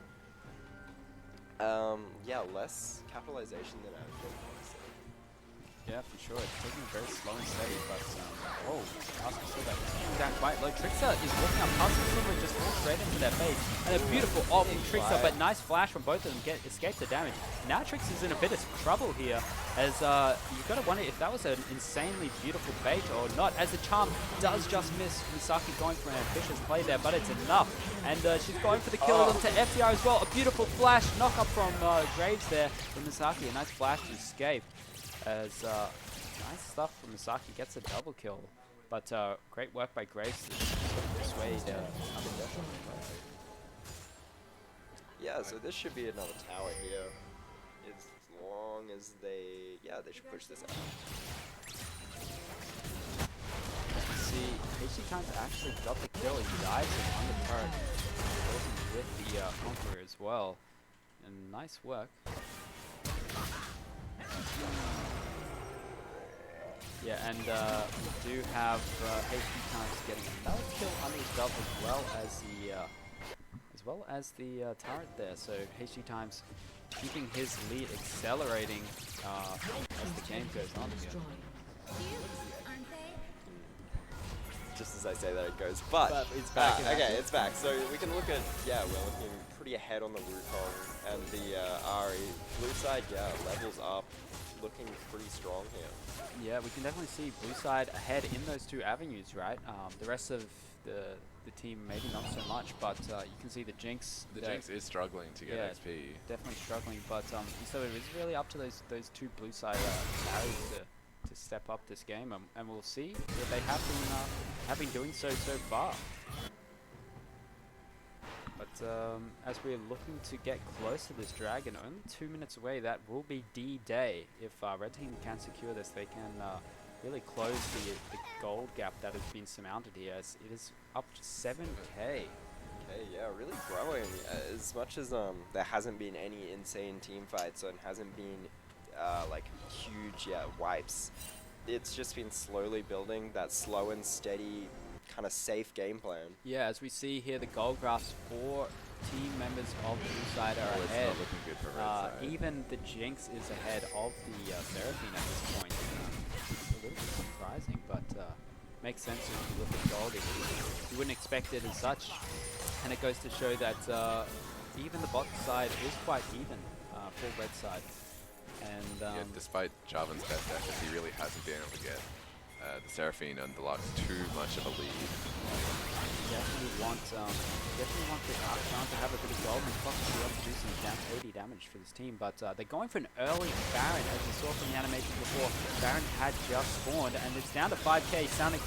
yeah, less capitalization than I would think, honestly. Yeah, for sure. It's taking it very slow and steady, but oh, Pascal Silva is down quite low. Trickster is walking up. Pascal Silva just walks straight into their face. And a beautiful ult from Trickster, but nice flash from both of them. Escape the damage. Now Trickster's in a bit of trouble here, as you've got to wonder if that was an insanely beautiful bait or not, as the charm does just miss. Misaki going for an ambitious play there, but it's enough. And she's going for the kill onto FDR as well. A beautiful flash knock up from Graves there from Misaki. A nice flash to escape. As nice stuff from Misaki, gets a double kill, but great work by Graves to persuade another death. Yeah, so this should be another tower here, as long as they, yeah, they should push this out. See, HC Times actually got the kill. He dives in on the turret, with the Conqueror as well, and nice work. Yeah, and we do have HP Times getting another kill under his belt as well as the turret there. So HP Times keeping his lead accelerating as the game goes on here. Just as I say that, it goes, but it's back. Okay, it's back. So we can look at, yeah, we're looking pretty ahead on the Wukong and the Ari. Blue side, yeah, levels up, looking pretty strong here. Yeah, we can definitely see blue side ahead in those two avenues, right? The rest of the team maybe not so much, but you can see the Jinx. The Jinx is struggling to get XP. Definitely struggling, but so it is really up to those two blue side carries to step up this game, and we'll see if they have been doing so far. But as we're looking to get close to this dragon, only 2 minutes away, that will be D-Day. If Red Team can secure this, they can really close the gold gap that has been surmounted here. As it is up to 7k. Okay, yeah, really growing. As much as there hasn't been any insane team fights and hasn't been like huge wipes, it's just been slowly building that slow and steady kind of safe game plan. Yeah, as we see here, the gold graphs for team members of blue side are ahead. It's not looking good for red side. Even the Jinx is ahead of the Seraphine at this point. It's a little bit surprising, but makes sense if you look at gold. You wouldn't expect it as such, and it goes to show that even the bot side is quite even for red side. And yeah, despite Jarvan's best efforts, he really hasn't been able to get the Seraphine and Deluxe too much of a lead. Definitely want the Archon to have a bit of gold and Fox to be able to do some 80 damage for this team, but they're going for an early Baron, as we saw from the animation before. Baron had just spawned, and it's down to 5k. Sonic,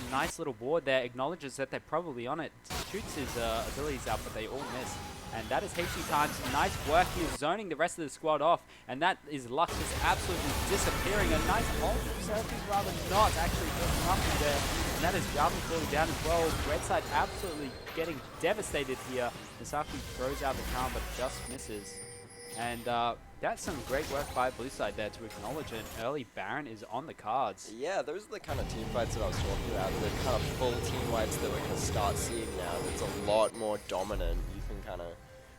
nice little ward there, acknowledges that they're probably on it, shoots his abilities out, but they all miss. And that is HC Times. Nice work here, zoning the rest of the squad off. And that is Lux just absolutely disappearing. A nice ult from Seraphine, rather not actually picking up there. And that is Jarvan falling down as well. Red side absolutely getting devastated here. Misaki throws out the charm, but just misses. And that's some great work by blue side there to acknowledge an early Baron is on the cards. Yeah, those are the kind of team fights that I was talking about. The kind of full team fights that we're going to start seeing now. That's a lot more dominant. You can kind of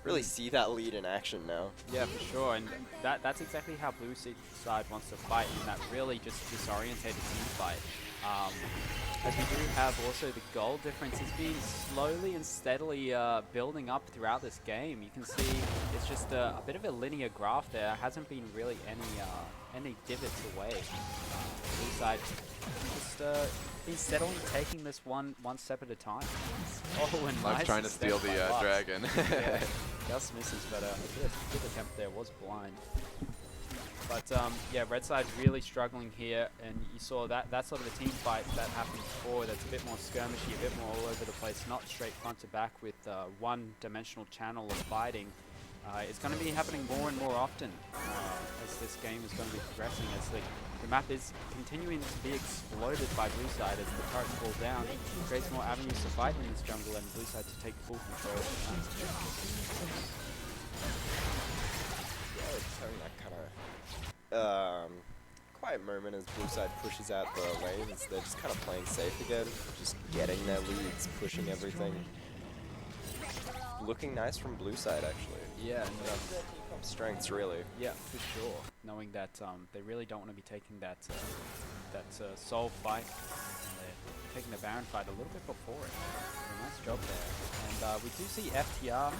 really see that lead in action now. Yeah, for sure. And that's exactly how blue side wants to fight, in that really just disorientated team fight. As we do have also the goal difference has been slowly and steadily building up throughout this game. You can see it's just a bit of a linear graph there. Hasn't been really any divots away. Blue side just been steadily taking this one step at a time. Oh, and Lux nice trying to steal the dragon. Yeah, just misses, but a good attempt there, was blind. But yeah, red side really struggling here, and you saw that sort of a team fight that happened before. That's a bit more skirmishy, a bit more all over the place, not straight front to back with one-dimensional channel of fighting. It's going to be happening more and more often as this game is going to be progressing. As the map is continuing to be exploded by blue side as the turrets fall down. It creates more avenues to fight in this jungle, and blue side to take full control of the map. Yeah, it's having that kind of quiet moment as blue side pushes out the lanes. They're just kind of playing safe again, just getting their leads, pushing everything. Looking nice from blue side, actually. Yeah, Strengths, really. yeah, for sure. Knowing that they really don't want to be taking that soul fight, and they're taking the Baron fight a little bit before it. So nice job there. And we do see FTR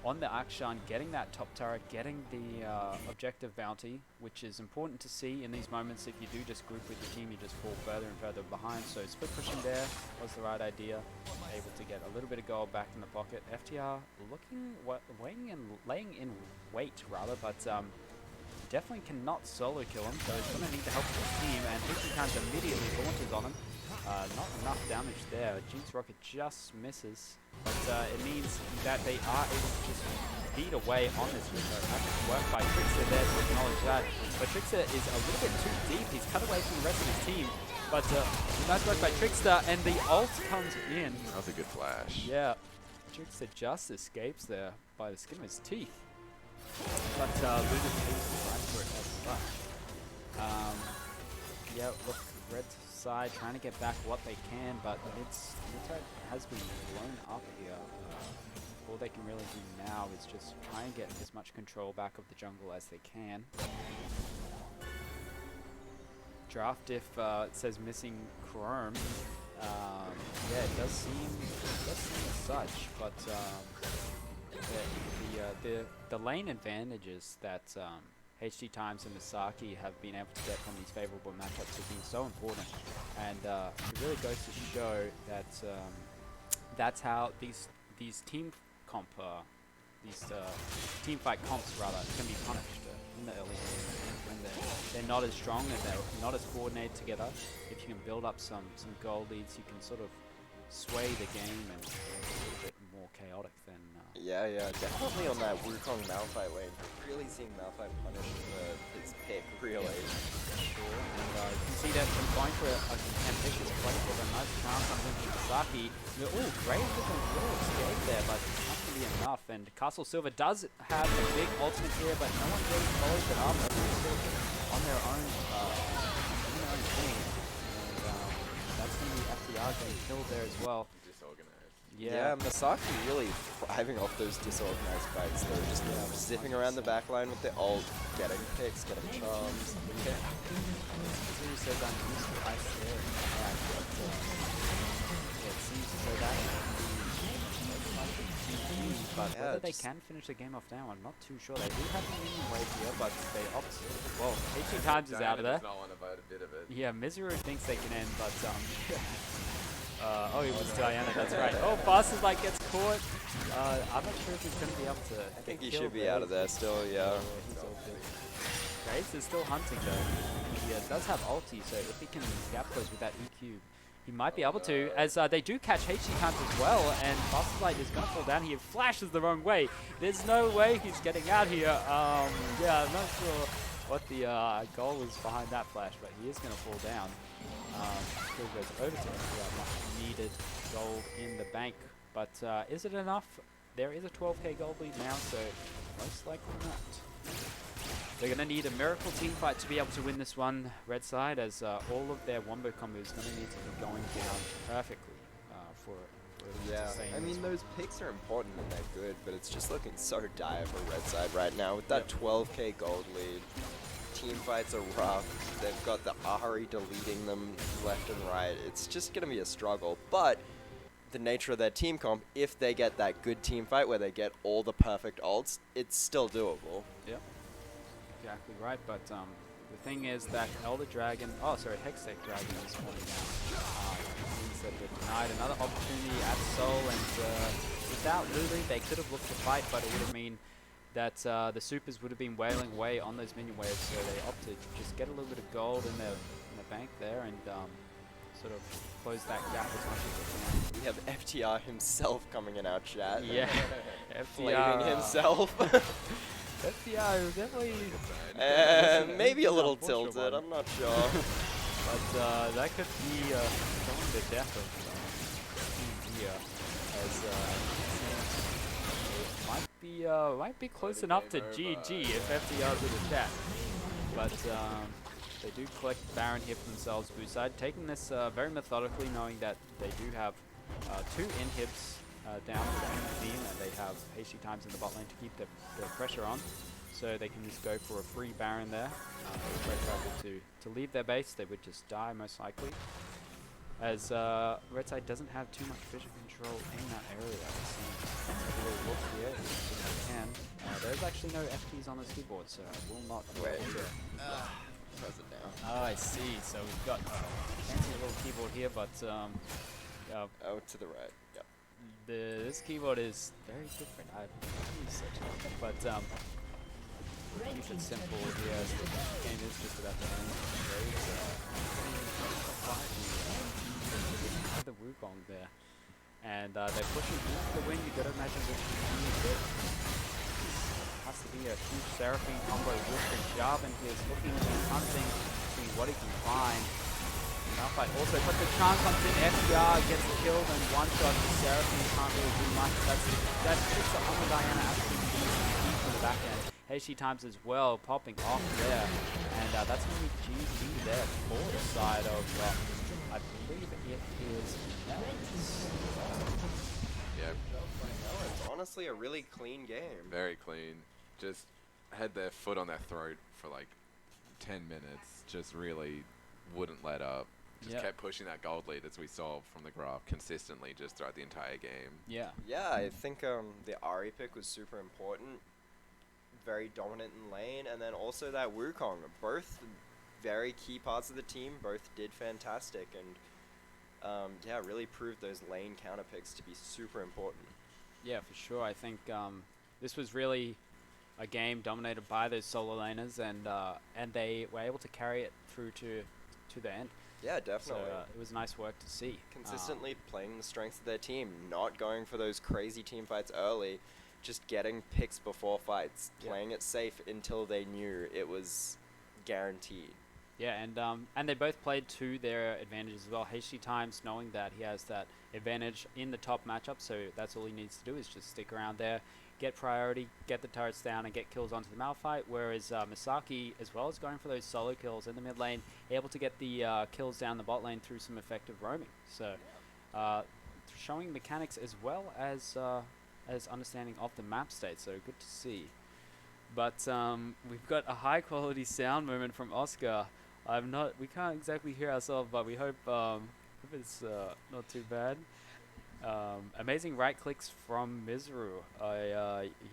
on the Akshan getting that top turret, getting the objective bounty, which is important to see in these moments. If you do just group with the team, you just fall further and further behind. So split pushing there was the right idea. Able to get a little bit of gold back in the pocket. FTR looking, laying in wait rather, but definitely cannot solo kill him. So he's going to need the help of his team, and Hickey immediately launches on him. Not enough damage there. Jinx Rocket just misses, but it means that they are able to just beat away on this window. Nice work by Trickster there to acknowledge that. But Trickster is a little bit too deep. He's cut away from the rest of his team. But nice work by Trickster, and the ult comes in. That was a good flash. Yeah, Trickster just escapes there by the skin of his teeth. But Luna's right for it as such. Yeah, look, red side trying to get back what they can, but mid-side has been blown up here. All they can really do now is just try and get as much control back of the jungle as they can. Draft if it says missing Chrome. Yeah, it does seem as such, but the lane advantages that HT Times and Misaki have been able to get from these favorable matchups have been so important, and it really goes to show that that's how these team comp team fight comps rather can be punished in the early game when they're not as strong and they're not as coordinated together. If you can build up some goal leads, you can sort of sway the game and be a little bit more chaotic than. Yeah, definitely on that Wukong Malphite lane. Really seeing Malphite punish his pick, really. Sure. And you can see that from going for a ambitious play for a nice crown comes in from Misaki. Oh, great little escape there, but it's not going to be enough. And Castle Silver does have a big ultimate here, but no one really follows it up. Everyone's sort of on their own thing. And that's going to be FDR getting killed there as well. Disorganized. Yeah, Misaki really thriving off those disorganized fights. They're just zipping around the back line with their ult, getting picks, getting charms. Yeah. Who says I'm used to ice there? It seems as though that but whether they can finish the game off now, I'm not too sure. They do have a minion wave here, but they opt. Well, 18 times is out of there. Not want to vote a bit of it. Yeah, Miseru thinks they can end, but oh, it was Diana, that's right. Oh, Fastest Light gets caught. I'm not sure if he's going to be able to. I think he should be out of there still, yeah. He's all good. Graves is still hunting though. He does have ulti, so if he can gap close with that EQ, he might be able to, as they do catch HC Hunt as well, and Fastest Light is going to fall down. He flashes the wrong way. There's no way he's getting out here. Yeah, I'm not sure what the goal is behind that flash, but he is going to fall down. Still goes over to him. Much needed gold in the bank, but is it enough? There is a 12k gold lead now, so most likely not. They're going to need a miracle team fight to be able to win this one, red side, as all of their wombo combos going to need to be going down perfectly for them to stay in I mean, this one. those picks are important and they're good, but it's just looking so dire for red side right now with that 12k gold lead. Team fights are rough. They've got the Ahri deleting them left and right. It's just going to be a struggle, but the nature of their team comp, if they get that good team fight where they get all the perfect ults, it's still doable. Yep, exactly right, but the thing is that Elder Dragon, Hextech Dragon is falling down. Means that they've denied another opportunity at Soul, and without Lulu, they could have looked to fight, but it would have mean that the supers would have been wailing away on those minion waves, so they opted to just get a little bit of gold in their bank there and sort of close that gap as much as they can. We have FTR himself coming in our chat. Yeah, Flaming himself. FTR is definitely maybe a an little unfortunate tilted, one. I'm not sure. But that could be showing the death of Team here, as it might be close enough to GG if FTR's in the chat. But they do collect Baron here for themselves, Blue side, taking this very methodically, knowing that they do have 2 inhibs down for the enemy team, and they have hasty times in the bot lane to keep the pressure on. So they can just go for a free Baron there. If Red Side were to leave their base, they would just die most likely. As Red Side doesn't have too much vision control in that area. So a little look here if they can. There's actually no FTs on this keyboard, so I will not Wait. Press it down. Oh, I see. So we've got fancy little keyboard here, but Oh, to the right. Yep. this keyboard is very different. I've never used such a thing, but keep it simple here. As the game is just about to end. The Wukong there, and they're pushing into the win. You got to imagine this has to be a huge Seraphine combo with the Jarvan. He is looking and hunting, seeing what he can find. Malphite also put the chance comes in. FTR gets killed and one shot. Seraphine can't really do much. That tricks the Humble Diana absolutely easy from the back end. Heishi times as well, popping off there, and that's going to be GG there for the side of. I believe it is. Yeah, It's honestly a really clean game. very clean. Just had their foot on their throat for like 10 minutes. Just really wouldn't let up. Just kept pushing that gold lead as we saw from the graph consistently just throughout the entire game. Yeah. Yeah, I think the Ari pick was super important. Very dominant in lane, and then also that Wukong. Both very key parts of the team. Both did fantastic, and yeah, really proved those lane counter picks to be super important. Yeah, for sure. I think this was really a game dominated by those solo laners, and they were able to carry it through to the end. Yeah, definitely. So it was nice work to see. Consistently playing the strengths of their team, not going for those crazy team fights early, just getting picks before fights, playing it safe until they knew it was guaranteed. Yeah, and they both played to their advantage as well. Hasty times, knowing that he has that advantage in the top matchup, so that's all he needs to do is just stick around there, get priority, get the turrets down, and get kills onto the Malphite. Whereas Misaki, as well as going for those solo kills in the mid lane, able to get the kills down the bot lane through some effective roaming. So showing mechanics as well as understanding of the map state. So good to see. But we've got a high quality sound moment from Oscar. We can't exactly hear ourselves, but we hope it's not too bad. Amazing right clicks from Mizru.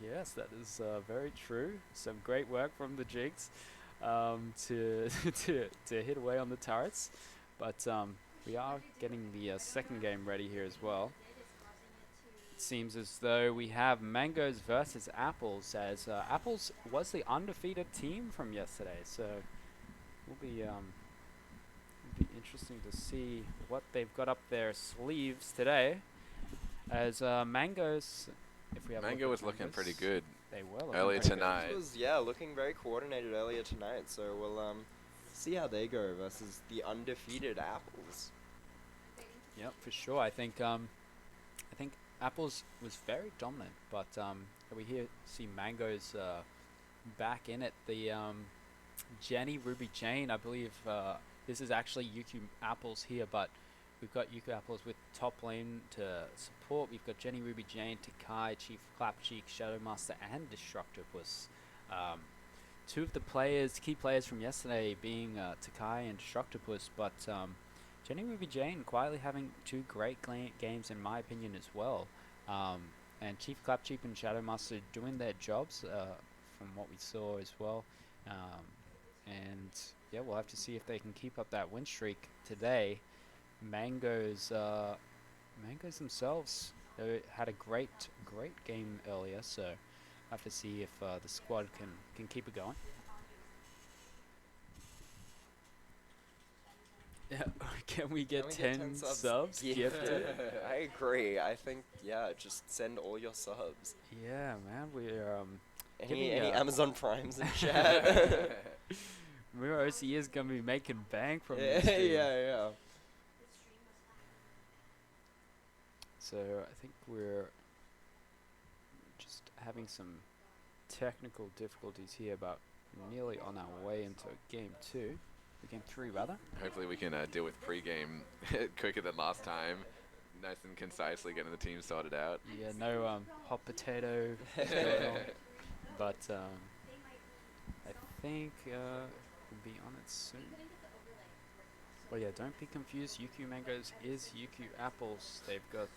Yes, that is very true. Some great work from the Jigs to hit away on the turrets. But we are getting the second game ready here as well. It seems as though we have Mangoes versus Apples, as Apples was the undefeated team from yesterday. So it'll be interesting to see what they've got up their sleeves today. As Mangoes, if we have Mango was looking Mangoes, pretty good they were looking earlier pretty good. tonight. Was looking very coordinated earlier tonight, so we'll see how they go versus the undefeated Apples. Yep, for sure. I think Apples was very dominant, but we see Mangoes back in it. The Jenny Ruby Jane, I believe this is actually UQ Apples here, but we've got UQ Apples with top lane to support. We've got Jenny Ruby Jane, Takai, Chief Clapcheek, Shadowmaster, and Destructopus. Two of the key players from yesterday being Takai and Destructopus, but Jenny Ruby Jane quietly having two great games in my opinion as well. And Chief Clapcheek and Shadowmaster doing their jobs from what we saw as well. And yeah, we'll have to see if they can keep up that win streak today. Mangoes themselves, they had a great game earlier, so have to see if the squad can keep it going. Yeah, can we get 10 subs gifted? I agree. I think, yeah, just send all your subs. Yeah, man, we're Any giving, Amazon Primes in chat? Miro OCE is gonna be making bank from Yeah, this stream. yeah. So I think we're just having some technical difficulties here, but nearly on our way into game 2. Game 3 rather. Hopefully we can deal with pre-game quicker than last time. Nice and concisely getting the team sorted out. Yeah, no hot potato going on. But I think we'll be on it soon. Well, yeah, don't be confused. UQ Mangoes is UQ Apples. They've got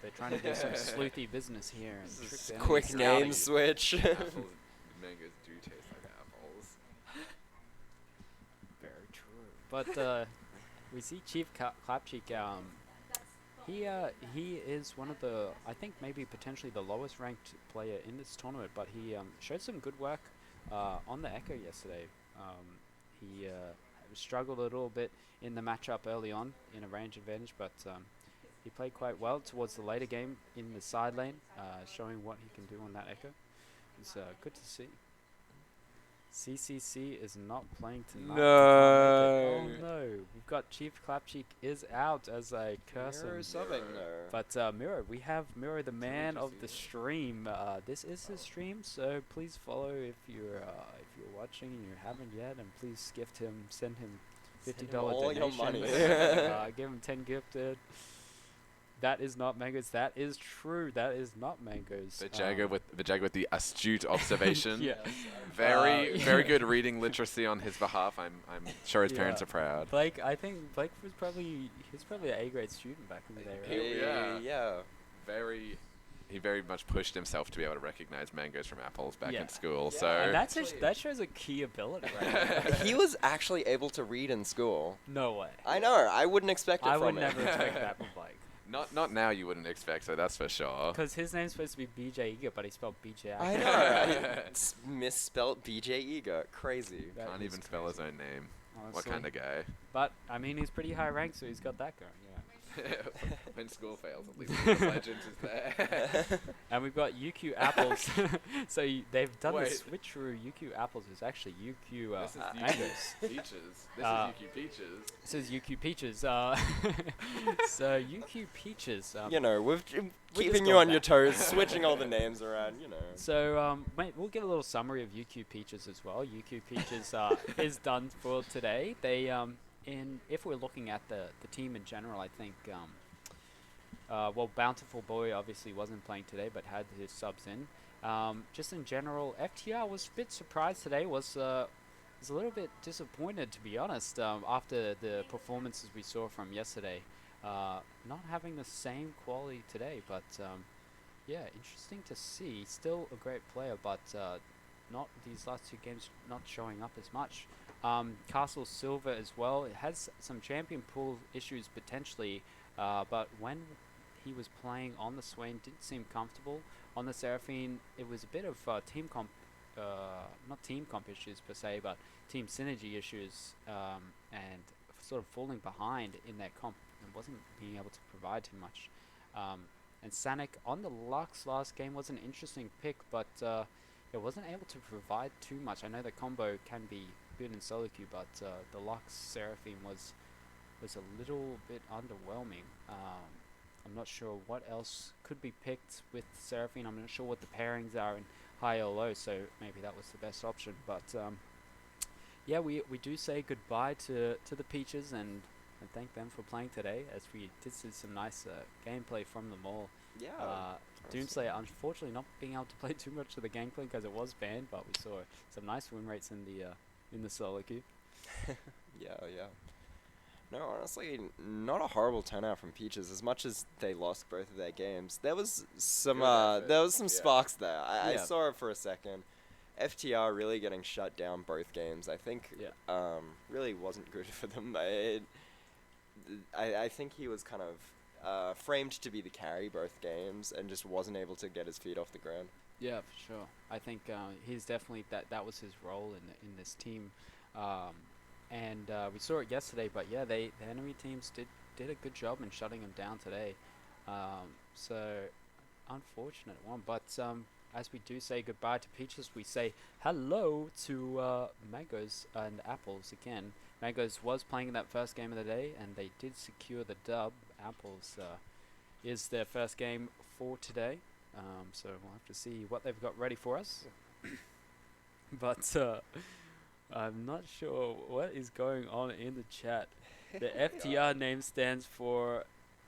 they're trying to do some sleuthy business here and trick the enemy Quick scouting. name switch. Apples, mangoes do taste like apples. Very true. But we see Chief Clapcheek. He is one of the, I think maybe potentially the lowest ranked player in this tournament, but he showed some good work on the Echo yesterday. He struggled a little bit in the matchup early on in a range advantage, but he played quite well towards the later game in the side lane, showing what he can do on that Echo. It's good to see. CCC is not playing tonight. No. Oh no, we've got Chief Clapcheek is out as a curse. Miro subbing though. But Miro, we have Miro, the man of the stream. This is his stream, so please follow if you're watching and you haven't yet, and please gift him, send him $50 all your donation. money. Give him 10 gifted. That is not mangoes. That is true. That is not mangoes. The Jagger with the astute observation. Yeah. Very good reading literacy on his behalf. I'm sure his Yeah. parents are proud. Blake, I think Blake was probably an A grade student back in the day, right? Yeah. He very much pushed himself to be able to recognize mangoes from apples back Yeah. in school. Yeah. So And that shows a key ability, right? He was actually able to read in school. No way. I know. I wouldn't expect it I from would him. never expect that from Blake. not now you wouldn't expect, so that's for sure. Because his name's supposed to be BJ Eager, but he spelled BJ. I know. It's misspelt BJ Eager. Crazy. That Can't is even spell his crazy. own name. What Honestly. kind of guy? But I mean, he's pretty high ranked, so he's got that going. Yeah. When school fails, at least the legends is there. And we've got UQ Apples. So they've done the Wait. switcheroo. UQ Apples is actually UQ This is Mangoes. UQ Peaches. This is Uh, UQ Peaches. This is UQ Peaches. So UQ Peaches. You know, we've just keeping you gone on your back. toes, switching all the names around. You know. So mate, we'll get a little summary of UQ Peaches as well. UQ Peaches is done for today. They if we're looking at the team in general, I think well, Bountiful Boy obviously wasn't playing today, but had his subs in. Just in general, FTR was a bit surprised today. Was a little bit disappointed, to be honest, after the performances we saw from yesterday. Not having the same quality today, but yeah, interesting to see. Still a great player, but not these last 2 games not showing up as much. Castle Silver as well. It has some champion pool issues potentially, but when he was playing on the Swain, didn't seem comfortable. On the Seraphine, it was a bit of not team comp issues per se, but team synergy issues, and sort of falling behind in that comp and wasn't being able to provide too much. And Sanic on the Lux last game was an interesting pick, but it wasn't able to provide too much. I know the combo can be good in solo queue, but the Lux Seraphine was a little bit underwhelming. I'm not sure what else could be picked with Seraphine. I'm not sure what the pairings are in high or low, so maybe that was the best option. But yeah, we do say goodbye to the Peaches and thank them for playing today, as we did see some nice gameplay from them all. Yeah. Doomslayer unfortunately not being able to play too much of the gameplay because it was banned, but we saw some nice win rates in the solo queue. Yeah. No, honestly, not a horrible turnout from Peaches. As much as they lost both of their games, there was some sparks there. I Yeah. saw it for a second. FTR really getting shut down both games. I think really wasn't good for them. I think he was kind of framed to be the carry both games and just wasn't able to get his feet off the ground. Yeah, for sure. I think he's definitely that was his role in this team, and we saw it yesterday. But yeah, the enemy teams did a good job in shutting him down today. So unfortunate one, but as we do say goodbye to Peaches, we say hello to Mangoes and Apples again. Mangoes was playing in that first game of the day, and they did secure the dub. Apples is their first game for today. So we'll have to see what they've got ready for us. But I'm not sure what is going on in the chat. The FTR name stands for...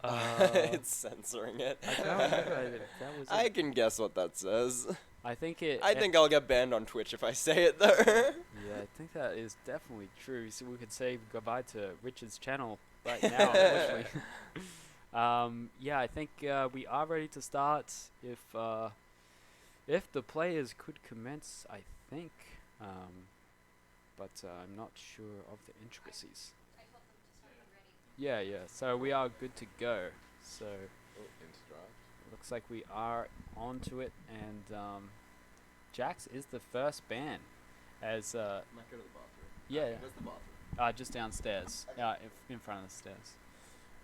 It's censoring it. I can't remember if that was I it. can guess what that says. I think it... I think I'll get banned on Twitch if I say it, though. Yeah, I think that is definitely true. So we could say goodbye to Richard's channel right now, unfortunately. Yeah, I think we are ready to start. If the players could commence, I think, but I'm not sure of the intricacies. Yeah, so we are good to go. So looks like we are onto it, and Jax is the first ban. As Might go to the bathroom. yeah, Where's the bathroom? just downstairs, in front of the stairs.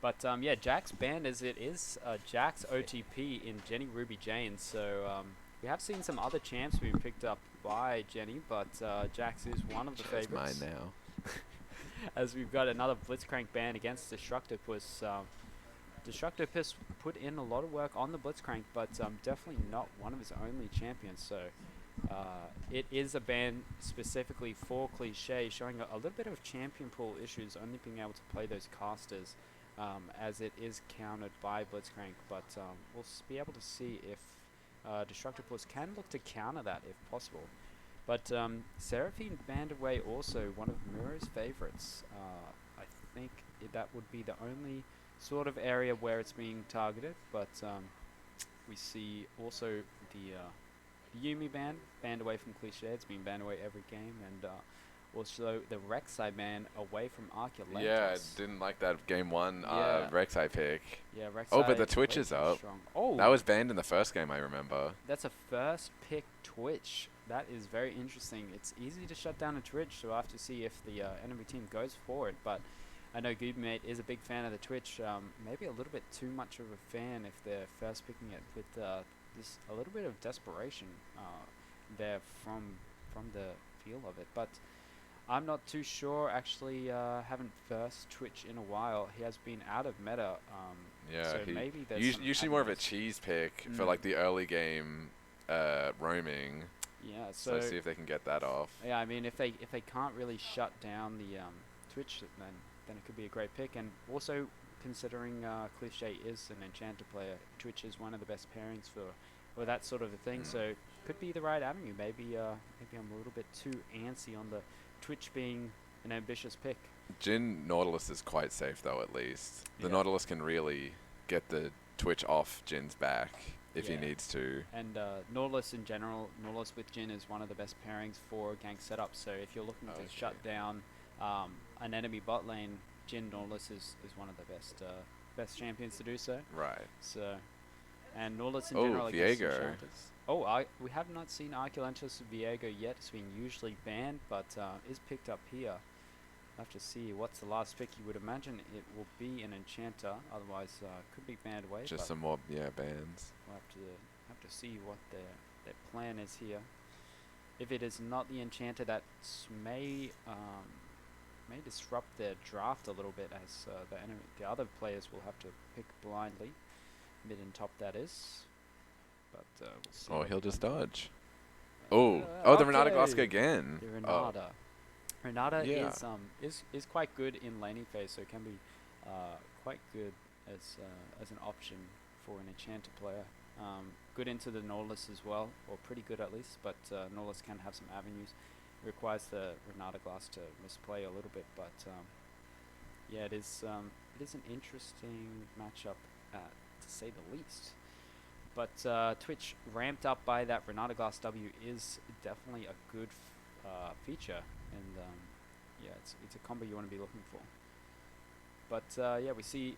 But yeah, Jax banned as it is Jax OTP in Jenny Ruby Jane. So we have seen some other champs being picked up by Jenny, but Jax is one of the It's favorites. mine now. As we've got another Blitzcrank ban against Destructopus. Destructopus put in a lot of work on the Blitzcrank, but definitely not one of his only champions. So it is a ban specifically for Cliche, showing a little bit of champion pool issues, only being able to play those casters, as it is countered by Blitzcrank. But we'll be able to see if Destructopus can look to counter that if possible. But Seraphine banned away also one of Miro's favorites. I think that would be the only sort of area where it's being targeted. But we see also the Yumi banned away from Cliche. It's been banned away every game. And also the Rek'Sai ban away from Arculentus. Yeah, I didn't like that game one Yeah. Rek'Sai pick. Yeah, Rek'Sai Oh, but the way Twitch is too up. strong. Oh, That was banned in the first game, I remember. that's a first pick Twitch. That is very interesting. It's easy to shut down a Twitch, so we'll have to see if the enemy team goes for it. But I know Goobmate is a big fan of the Twitch. Maybe a little bit too much of a fan if they're first picking it with this a little bit of desperation there from the feel of it. But I'm not too sure. Actually, haven't first Twitch in a while. He has been out of meta. Yeah, so he maybe there's some usually more of a avenues. cheese pick for like the early game roaming. Yeah, So so see if they can get that off. yeah, I mean, if they can't really shut down the Twitch, then it could be a great pick. And also considering Cliche is an Enchanter player, Twitch is one of the best pairings for that sort of a thing. So could be the right avenue. Maybe I'm a little bit too antsy on the Twitch being an ambitious pick. Jin Nautilus is quite safe though, at least. The Yeah. Nautilus can really get the Twitch off Jin's back if he Yeah. needs to. And Nautilus in general, Nautilus with Jin is one of the best pairings for gank setup. So if you're looking to shut down an enemy bot lane, Jin Nautilus is one of the best champions to do so. Right. So, and Nautilus in Oh, general against Viego. Enchanters. Oh, we have not seen Arculentus Viego yet. It's been usually banned, but is picked up here. We'll have to see what's the last pick. You would imagine it will be an Enchanter, otherwise could be banned away. Just but some more bans. we'll have to see what their plan is here. If it is not the Enchanter, that may disrupt their draft a little bit, as the other players will have to pick blindly. Mid and top, that is. But we'll see. Oh, what he'll they just come up. dodge. Oh, the Renata Glosk okay. again. The Oh. Renata. Renata Yeah. is quite good in laning phase, so it can be quite good as an option for an Enchanter player. Good into the Nautilus as well, or pretty good at least, but Nautilus can have some avenues. It requires the Renata Glass to misplay a little bit, but yeah, it is an interesting matchup to say the least. But Twitch ramped up by that Renata Glass W is definitely a good feature, and yeah, it's a combo you want to be looking for. But yeah, we see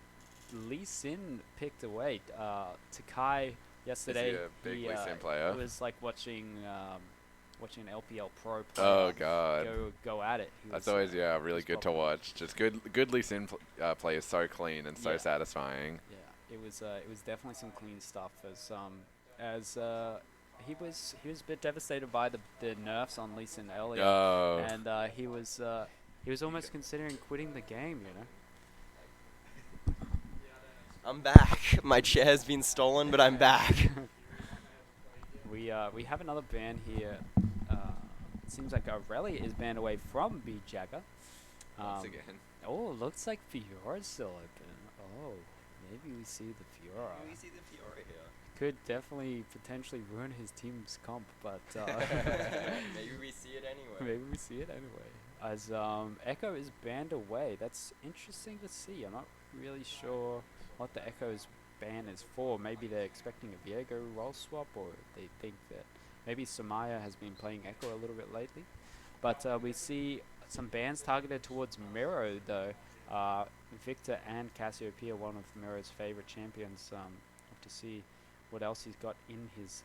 Lee Sin picked away. Takai yesterday. a big he, Lee Sin player? It was like watching an LPL pro player Oh god. go at it. That's was, always really good to watch. Just good Lee Sin play is so clean and so satisfying. Yeah, it was definitely some clean stuff. As he was a bit devastated by the nerfs on Lee Sin earlier, Oh. and he was almost considering quitting the game. You know. I'm back. My chair's been stolen, but I'm back. We have another ban here. It seems like Aurelia is banned away from B Jagger. Once again. Oh, looks like Fiora's still open. Oh, maybe we see the Fiora. We see the Fiora here. Could definitely potentially ruin his team's comp, but Maybe we see it anyway. maybe we see it anyway. As Echo is banned away. That's interesting to see. I'm not really sure what the Echo's ban is for. Maybe they're expecting a Viego role swap, or they think that maybe Samaya has been playing Echo a little bit lately. But we see some bans targeted towards Miro, though. Victor and Cassiopeia, one of Miro's favorite champions. Have to see what else he's got in his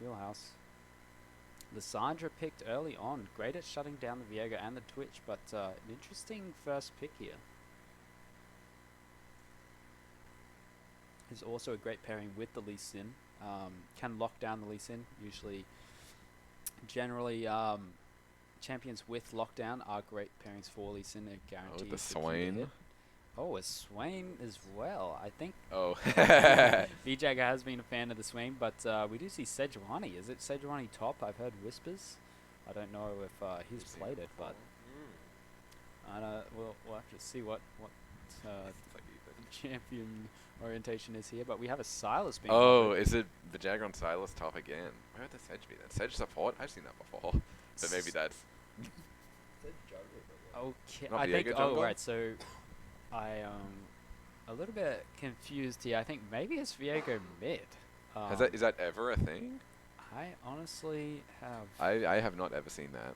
wheelhouse. Lysandra picked early on. Great at shutting down the Viego and the Twitch, but an interesting first pick here. Is also a great pairing with the Lee Sin. Can lock down the Lee Sin. Generally, champions with lockdown are great pairings for Lee Sin. They're guaranteed. Oh, the to keep a Swain. hit. Oh, a Swain as well. I think Oh. BJaga has been a fan of the Swain, but we do see Sejuani. Is it Sejuani top? I've heard whispers. I don't know if he's played it, but we'll have to see what champion orientation is here. But we have a Silas being offered. Is it the Jagger on Silas top again? Where would the Sedge be then? Sedge support? I've seen that before. But maybe that's... Okay, Not I think. Viego Oh, jungle? right. So, I a little bit confused here. I think maybe it's Viego mid. is that ever a thing? I honestly have. I have not ever seen that.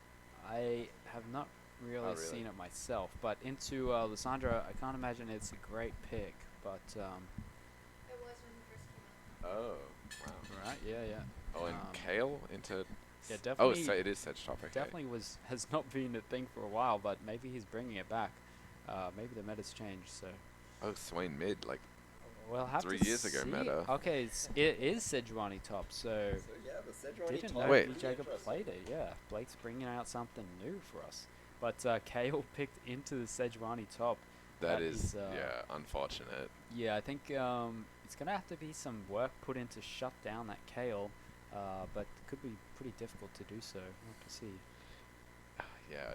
I have not really, really? seen it myself. But into Lysandra, I can't imagine it's a great pick. But It was when he first came out. Oh, wow. right, yeah. Oh, and Um, Kale into... Yeah, Oh, definitely. so it is Sedge top, okay. Definitely has not been a thing for a while, but maybe he's bringing it back. Maybe the meta's changed, so Oh, Swain mid, like... we'll have 3 to years ago see. meta. Okay, it is Sejuani top, so So yeah, the Sejuani didn't top know Wait. is Jacob interesting. played it. Yeah, Blake's bringing out something new for us. But Kale picked into the Sejuani top. That That is, is, unfortunate. Yeah, I think it's gonna have to be some work put in to shut down that Kale, but it could be pretty difficult to do so. We'll have to see. Yeah,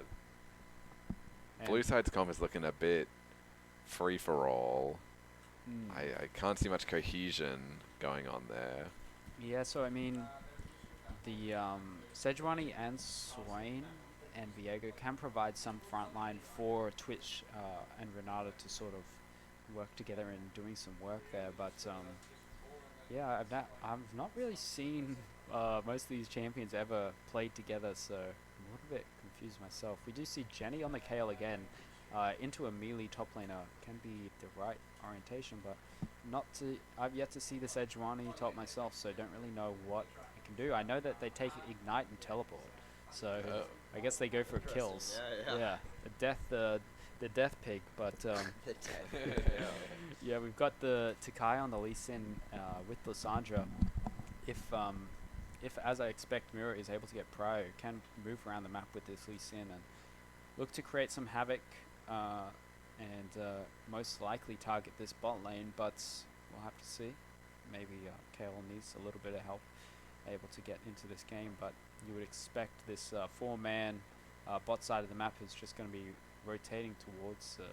And- Blue Side's comp is looking a bit free-for-all. Mm. I can't see much cohesion going on there. Yeah, so I mean, the Sejuani and Swain and Viego can provide some frontline for Twitch and Renata to sort of work together in doing some work there. But yeah, I've not really seen most of these champions ever played together, so I'm a little bit confused myself. We do see Jenny on the Kale again. Into a melee top laner can be the right orientation, but I've yet to see the Sejuani top myself, so don't really know what it can do. I know that they take ignite and teleport, so Oh. I guess they go for kills. Yeah. The death pig, but yeah, we've got the Takai on the Lee Sin with Lysandra. If as I expect Mira is able to get prio, can move around the map with this Lee Sin and look to create some havoc and most likely target this bot lane, but we'll have to see. Maybe Kale needs a little bit of help able to get into this game, but you would expect this 4-man bot side of the map is just going to be rotating towards the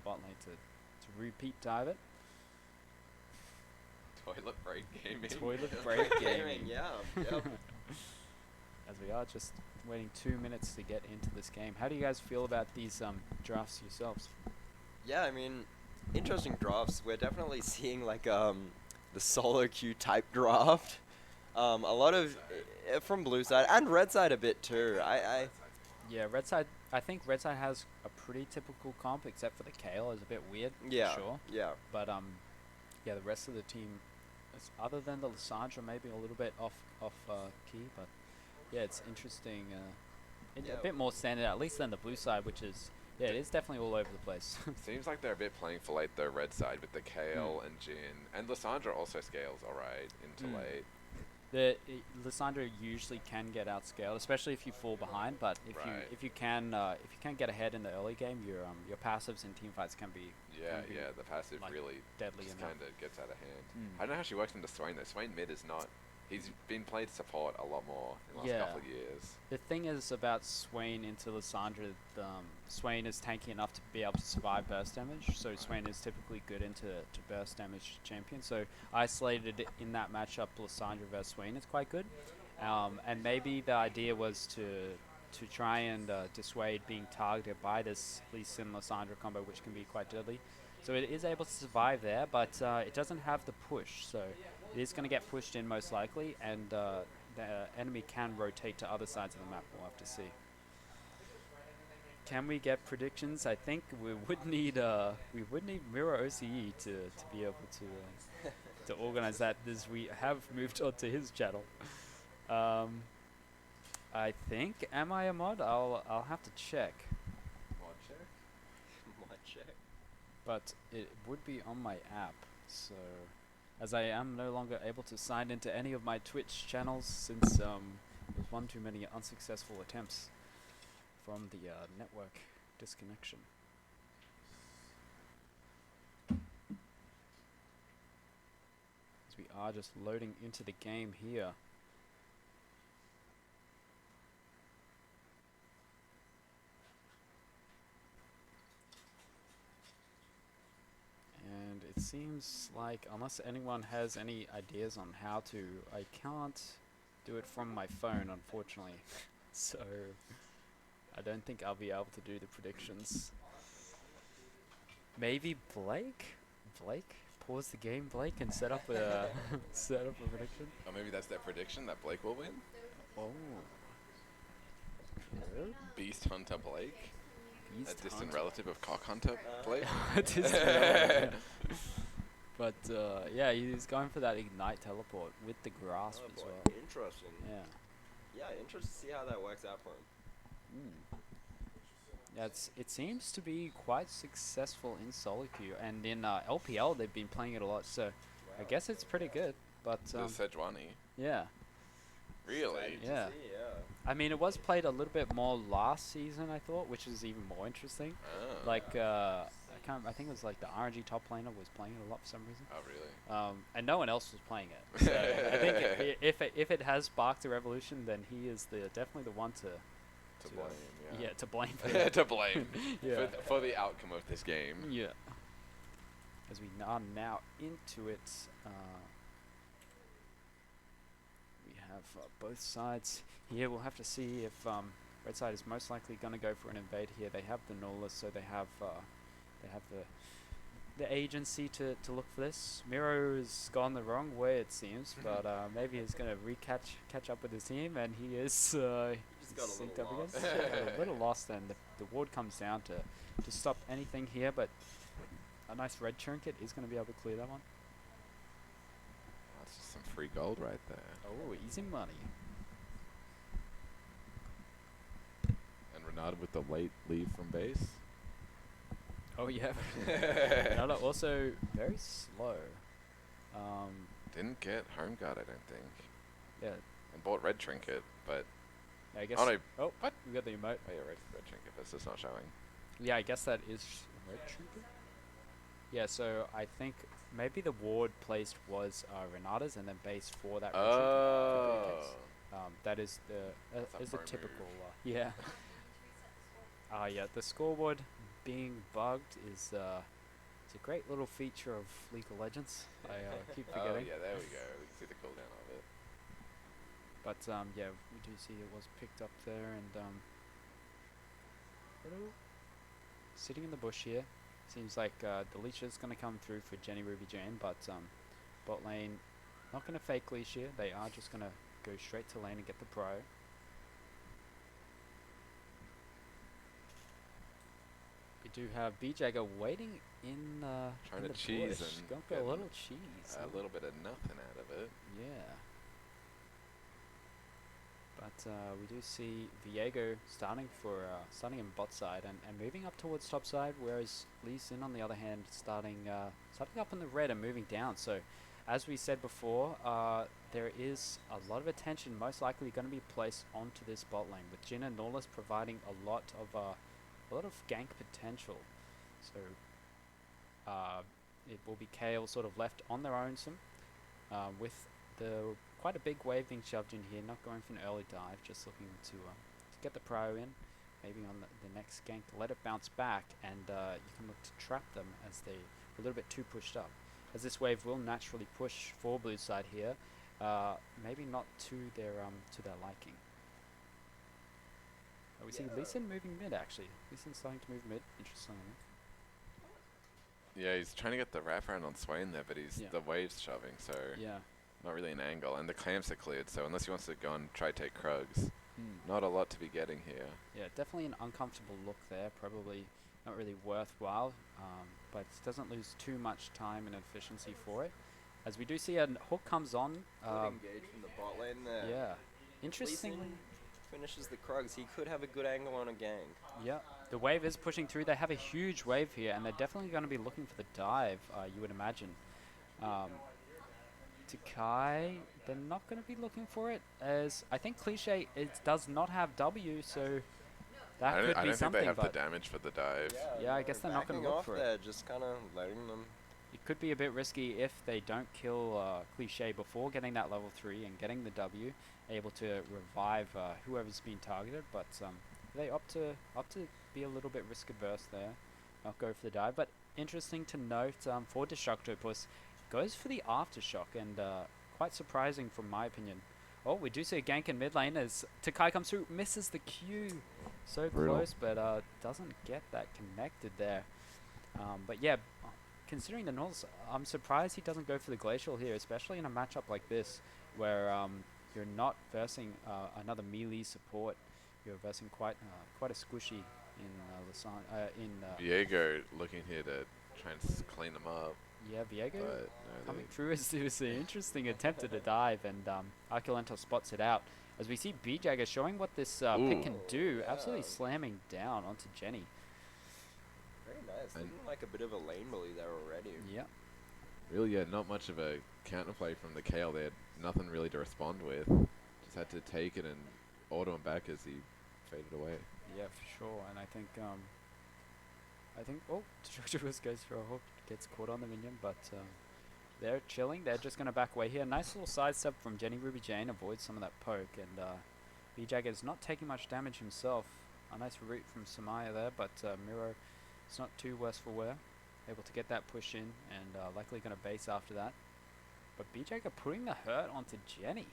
bot lane to repeat dive it. Toilet break gaming. Toilet break gaming. Yeah. Yep. As we are just waiting 2 minutes to get into this game. How do you guys feel about these drafts yourselves? Yeah, I mean, interesting drafts. We're definitely seeing like the solo queue type draft. A lot of from blue side and red side a bit too. Yeah, red side. I think red side has a pretty typical comp, except for the Kale is a bit weird. Yeah. Sure. Yeah. But yeah, the rest of the team other than the Lissandra, maybe a little bit off key, but yeah, it's interesting. It's a bit more standard, at least than the blue side, which is it is definitely all over the place. Seems like they're a bit playing for late, the red side with the Kale and Jin. And Lissandra also scales alright into late. Lissandra usually can get outscaled, especially if you fall behind. But if you can get ahead in the early game, your passives in team fights can be the passive like really deadly just enough. kind of gets out of hand. I don't know how she works into Swain though. Swain mid is not. He's been played support a lot more in the last couple of years. The thing is about Swain into Lissandra, Swain is tanky enough to be able to survive burst damage, so Swain is typically good into burst damage champion. So isolated in that matchup, Lissandra versus Swain is quite good. And maybe the idea was to try and dissuade being targeted by this Lee Sin Lissandra combo, which can be quite deadly. So it is able to survive there, but it doesn't have the push, so it is going to get pushed in most likely, and the enemy can rotate to other sides of the map. We'll have to see. Can we get predictions? I think we would need Mirror OCE to be able to organize that, as we have moved on to his channel. I think, am I a mod? I'll have to check. Mod check? Mod check. But it would be on my app, so as I am no longer able to sign into any of my Twitch channels since there's one too many unsuccessful attempts from the network disconnection. As we are just loading into the game here. And it seems like, unless anyone has any ideas on how to, I can't do it from my phone, unfortunately. So I don't think I'll be able to do the predictions. Maybe Blake? Pause the game, Blake, and set up a prediction. Or maybe that's their prediction, that Blake will win. Oh. Good. Beast Hunter Blake. Beast A distant Hunter. relative of Cock Hunter Blake. But yeah, he's going for that Ignite teleport with the grasp as well. Interesting. Yeah. Yeah, interesting to see how that works out for him. Yeah, it seems to be quite successful in solo queue, and in LPL they've been playing it a lot, so I guess it's pretty good. But The Sejuani. yeah. Really? Yeah. I mean, it was played a little bit more last season, I thought, which is even more interesting. Oh. Like, I think it was like the RNG top laner was playing it a lot for some reason. Oh, really? And no one else was playing it. So I think if it has sparked a revolution, then he is definitely the one to blame, yeah. Yeah, to blame for it. To blame. Yeah. For the outcome of this game. Yeah. As we are now into it, we have both sides here. We'll have to see if red side is most likely going to go for an invade here. They have the Nula, so they have the agency to look for this. Miro has gone the wrong way, it seems, but maybe he's going to catch up with his team, and he is got a synced little up lost. again. Got a little lost, and the ward comes down to stop anything here, but a nice red trinket is going to be able to clear that one. That's just some free gold right there. Oh, easy money. And Renata with the late leave from base. Oh yeah. Another also very slow. Didn't get home guard, I don't think. Yeah. And bought red trinket, but I guess. Oh, no. Oh, What? We got the emote. oh yeah, red trinket. That's just not showing. Yeah, I guess that is red trinket. Yeah, so I think maybe the ward placed was Renata's, and then base for that red trinket could be the case. That is That's a is the pro typical. move. Yeah. Yeah, the scoreboard being bugged is it's a great little feature of League of Legends. I keep Oh forgetting. yeah, there we go. We can see the cooldown of it. But yeah, we do see it was picked up there, and sitting in the bush here. Seems like the leash is going to come through for Jenny Ruby Jane, but bot lane not going to fake leash here. They are just going to go straight to lane and get the pro. We We do have B-Jagger waiting in Trying in to the cheese bush. and Going for a getting little cheese. a little bit of nothing out of it. Yeah. But we do see Viego starting in bot side and moving up towards top side, whereas Lee Sin on the other hand starting up in the red and moving down. So, as we said before, there is a lot of attention most likely going to be placed onto this bot lane, with Jin and Norlis providing a lot of gank potential. So, it will be Kale sort of left on their own with quite a big wave being shoved in here, not going for an early dive, just looking to get the prio in, maybe on the next gank, let it bounce back, and you can look to trap them as they're a little bit too pushed up. As this wave will naturally push for blue side here, maybe not to their liking. We see Lee Sin moving mid actually. Lee Sin starting to move mid, interestingly. Yeah, he's trying to get the wraparound on Swain there, but the wave's shoving, so not really an angle. And the clamps are cleared, so unless he wants to go and try take Krugs, not a lot to be getting here. Yeah, definitely an uncomfortable look there. Probably not really worthwhile, but doesn't lose too much time and efficiency for it. As we do see a hook comes on. Good engage from the bot lane there. Yeah, interestingly. Lee Sin finishes the Krugs. He could have a good angle on a gank. Yeah, the wave is pushing through. They have a huge wave here, and they're definitely going to be looking for the dive, you would imagine. Takai, they're not going to be looking for it, as I think Cliche does not have W, so that could be something. I don't think they have the damage for the dive. Yeah, I guess they're not going to look for it. Just kind of letting them. It could be a bit risky if they don't kill Cliche before getting that level 3 and getting the W, able to revive whoever's been targeted, but they opt to be a little bit risk averse there, not go for the dive. But interesting to note for Destructopus, goes for the aftershock, and quite surprising from my opinion. Oh, we do see a gank in mid lane as Takai comes through, misses the Q, so close, but doesn't get that connected there. But yeah, considering the North, I'm surprised he doesn't go for the Glacial here, especially in a matchup like this, where you're not versing another melee support. You're versing quite a squishy in Viego looking here to try and clean them up. Yeah, Viego coming through as it was an interesting attempt at a dive, and Arculento spots it out. As we see B-Jagger showing what this pick can do, absolutely slamming down onto Jenny. Very nice. Looking like a bit of a lane bully there already. Yeah. Really, not much of a counterplay from the Kale there. Nothing really to respond with. Just had to take it and auto him back as he faded away. Yeah, for sure. And I think oh, Destructopus goes for a hook, gets caught on the minion, but they're chilling. They're just going to back away here. Nice little sidestep from Jenny Ruby Jane, avoids some of that poke, and B-Jagger's not taking much damage himself. A nice root from Samaya there, but Miro is not too worse for wear. Able to get that push in, and likely going to base after that. But B-Jagger putting the hurt onto Jenny.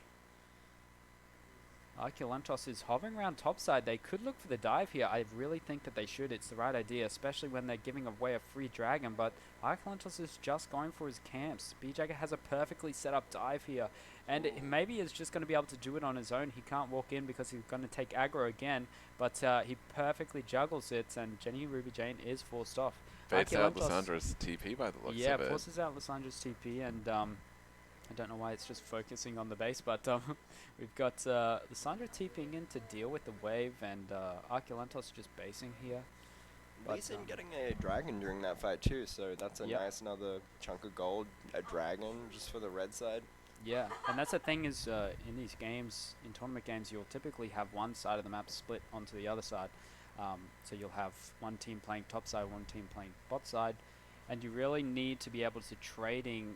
Arculentos is hovering around topside. They could look for the dive here. I really think that they should. It's the right idea, especially when they're giving away a free dragon. But Arculentos is just going for his camps. B-Jagger has a perfectly set up dive here. And maybe is just going to be able to do it on his own. He can't walk in because he's going to take aggro again. But he perfectly juggles it, and Jenny Ruby Jane is forced off. Baits out Lissandra's TP by the looks of it. Yeah, forces out Lissandra's TP, and I don't know why it's just focusing on the base, but we've got Lissandra TPing in to deal with the wave, and Arculentos just basing here. Lee Sin getting a dragon during that fight too, so that's a nice another chunk of gold, a dragon just for the red side. Yeah, and that's the thing is in these games, in tournament games, you'll typically have one side of the map split onto the other side. So you'll have one team playing top side, one team playing bot side. And you really need to be able to trading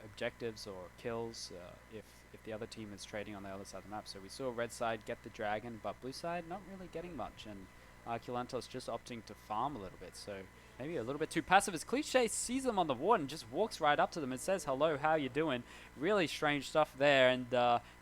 objectives or kills if the other team is trading on the other side of the map. So we saw red side get the dragon, but blue side not really getting much. And Arculentos just opting to farm a little bit. So maybe a little bit too passive as Cliche sees them on the ward and just walks right up to them and says, hello, how you doing? Really strange stuff there. And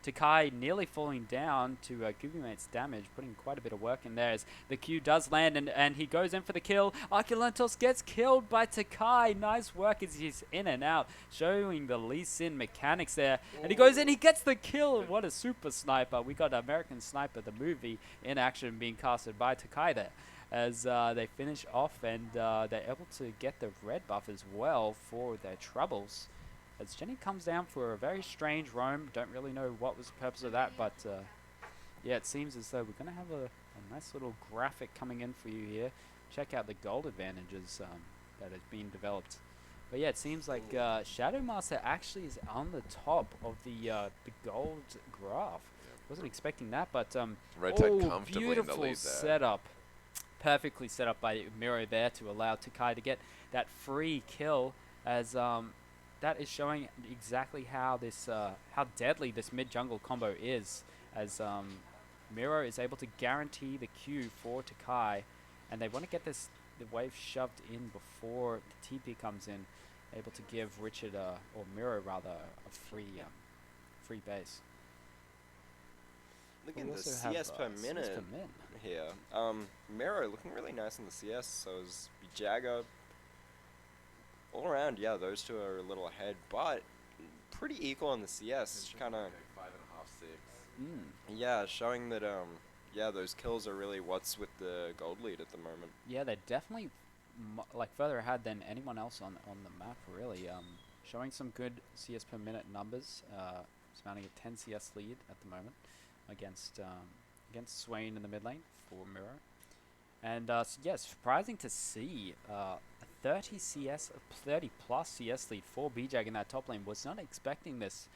Takai nearly falling down to Gubimate's damage, putting quite a bit of work in there as the Q does land and he goes in for the kill. Arculentos gets killed by Takai. Nice work as he's in and out, showing the Lee Sin mechanics there. And he goes in, he gets the kill. What a super sniper. We got American Sniper, the movie, in action being casted by Takai there. as they finish off, and they're able to get the red buff as well for their troubles. As Jenny comes down for a very strange roam, don't really know what was the purpose of that, but yeah, it seems as though we're going to have a nice little graphic coming in for you here. Check out the gold advantages that has been developed. But yeah, it seems like Shadow Master actually is on the top of the gold graph. Wasn't expecting that, but Red side comfortably in the beautiful lead there. setup. Perfectly set up by Miro there to allow Takai to get that free kill, as that is showing exactly how this how deadly this mid jungle combo is, as Miro is able to guarantee the Q for Takai, and they want to get the wave shoved in before the TP comes in, able to give Richard or Miro rather a free base. Look We at the also CS have, per CS minute per min. here. Miro looking really nice in the CS, so is Jagger. All around, yeah, those two are a little ahead, but pretty equal in the CS. Kind of, 5.5, 6. yeah, showing that, yeah, those kills are really what's with the gold lead at the moment. Yeah, they're definitely like further ahead than anyone else on the map, really. Showing some good CS per minute numbers, surmounting a 10 CS lead at the moment against Swain in the mid lane for Miro. And yeah, surprising to see a 30 plus CS lead for BJag in that top lane. Was not expecting this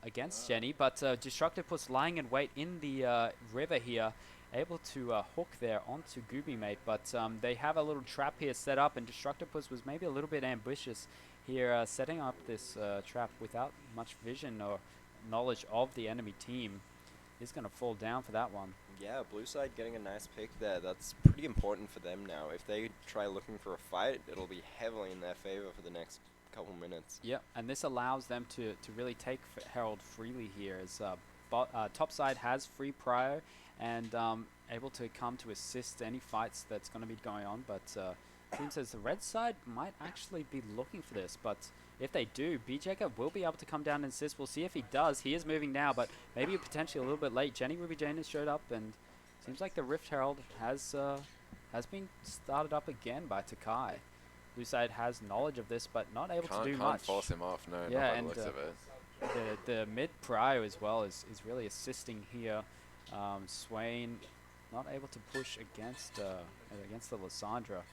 against Jenny, but Destructopus lying in wait in the river here, able to hook there onto Gooby Mate, but they have a little trap here set up, and Destructopus was maybe a little bit ambitious here, setting up this trap without much vision or knowledge of the enemy team. He's going to fall down for that one. Yeah, blue side getting a nice pick there. That's pretty important for them now. If they try looking for a fight, it'll be heavily in their favor for the next couple minutes. Yeah, and this allows them to really take Herald freely here, as top side has free prio and able to come to assist any fights that's going to be going on, but seems as the red side might actually be looking for this, but if they do, BJaker will be able to come down and assist. We'll see if he does. He is moving now, but maybe potentially a little bit late. Jenny Ruby Jane has showed up, and seems like the Rift Herald has been started up again by Takai. Blue side has knowledge of this, but not able to do much. Can't force him off, no, Yeah, not by the and looks of it. the mid prio as well is really assisting here. Swain not able to push against the Lysandra.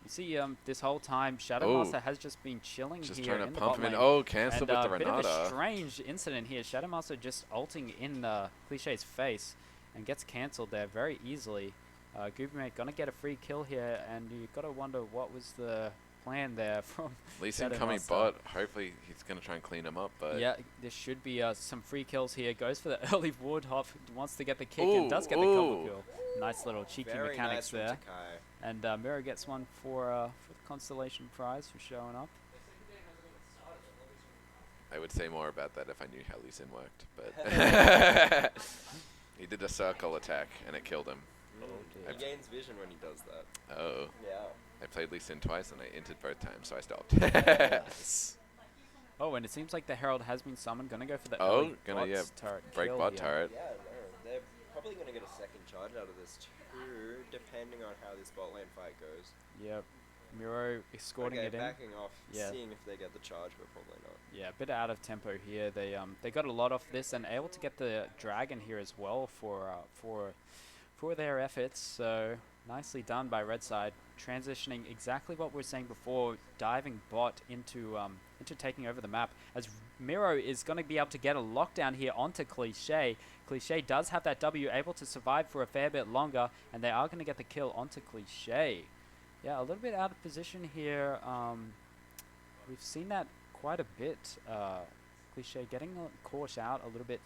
You see, this whole time, Shadow Master has just been chilling just here trying in to the pump bot him in. lane. Oh, cancelled with the bit of a Renata. strange incident here. Shadow Master just ulting in Cliché's face and gets cancelled there very easily. Goobymate gonna get a free kill here, and you gotta wonder what was the plan there from Lee Sin Shadow coming Master. bot. Hopefully he's gonna try and clean him up, but Yeah, there should be some free kills here. Goes for the early ward hop, wants to get the kick, and does get the combo kill. Nice little cheeky Very mechanics nice there. from Takai. And Miro gets one for the consolation prize for showing up. I would say more about that if I knew how Lee Sin worked, but he did a circle attack and it killed him. He gains vision when he does that. Oh. Yeah. I played Lee Sin twice and I entered both times, so I stopped. Nice. Oh, and it seems like the Herald has been summoned. Gonna go for the early gonna, yeah, bots turret break kill bot here. turret. Yeah, no, they're probably going to get a second charge out of this too, depending on how this bot lane fight goes. Yep. Miro escorting Okay, it in. backing off, Yeah. seeing if they get the charge, but probably not. Yeah, a bit out of tempo here. They got a lot off this and able to get the dragon here as well for their efforts. So nicely done by red side, transitioning exactly what we were saying before, diving bot into taking over the map, as Miro is going to be able to get a lockdown here onto Cliché. Cliché does have that W, able to survive for a fair bit longer, and they are going to get the kill onto Cliché. Yeah, a little bit out of position here. We've seen that quite a bit. Cliché getting caught out a little bit,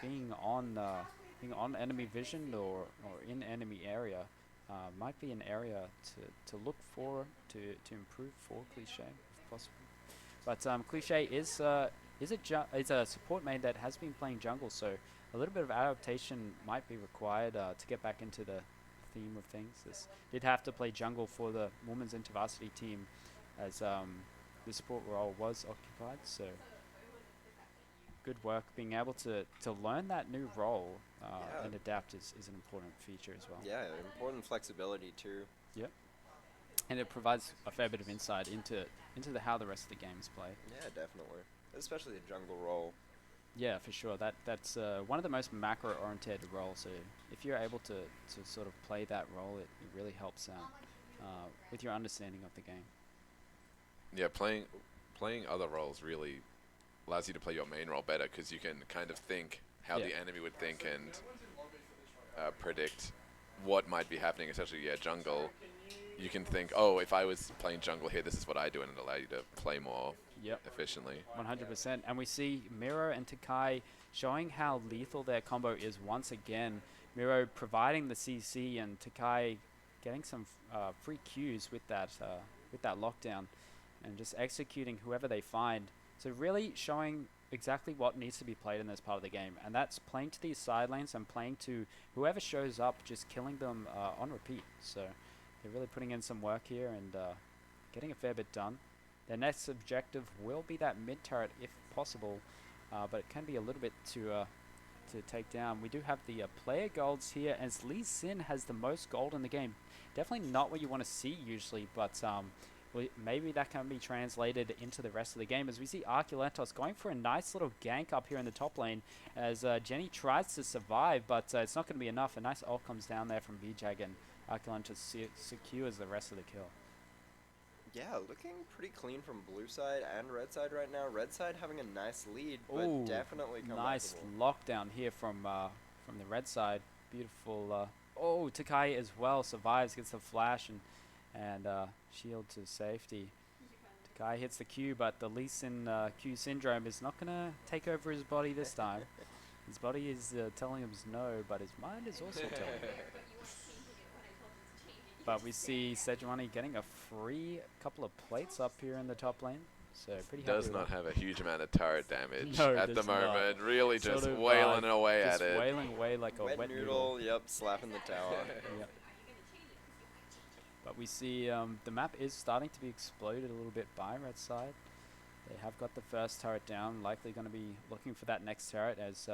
being on enemy vision or in enemy area. Might be an area to look for to improve for Cliché if possible. But Cliché is a support main that has been playing jungle, so a little bit of adaptation might be required to get back into the theme of things. This did have to play jungle for the women's intervarsity team, as the support role was occupied. So good work being able to learn that new role and adapt is an important feature as well. Yeah, important flexibility too. Yep. And it provides a fair bit of insight into how the rest of the game is played. Yeah, definitely. Especially the jungle role. Yeah, for sure. That's one of the most macro-oriented roles. So if you're able to sort of play that role, it really helps out with your understanding of the game. Yeah, playing other roles really allows you to play your main role better because you can kind of think how the enemy would think and predict what might be happening, especially jungle. You can think, oh, if I was playing jungle here, this is what I do, and it'll allow you to play more efficiently. 100%. And we see Miro and Takai showing how lethal their combo is once again. Miro providing the CC and Takai getting some free Qs with that lockdown and just executing whoever they find. So really showing exactly what needs to be played in this part of the game, and that's playing to these side lanes and playing to whoever shows up, just killing them on repeat. So they're really putting in some work here and getting a fair bit done. Their next objective will be that mid turret if possible, but it can be a little bit to take down. We do have the player golds here, as Lee Sin has the most gold in the game. Definitely not what you want to see usually, but maybe that can be translated into the rest of the game, as we see Arculentos going for a nice little gank up here in the top lane as Jenny tries to survive, but it's not going to be enough. A nice ult comes down there from VJag, and Arculentos secures the rest of the kill. Yeah, looking pretty clean from blue side and red side right now. Red side having a nice lead, but Ooh, definitely nice comfortable. lockdown here from the red side. Beautiful. Takai as well survives, gets the flash and shield to safety. Takai hits the Q, but the Lee Sin Q syndrome is not going to take over his body this time. His body is telling him no, but his mind is also telling him. But we see Sejuani getting a free couple of plates up here in the top lane. So pretty happy. Does not have a huge amount of turret damage No, at the does moment. not. Really Sort just of, wailing away at just it. wailing away like a wet noodle. Yep, slapping the tower. Yep. But we see the map is starting to be exploded a little bit by red side. They have got the first turret down, likely going to be looking for that next turret as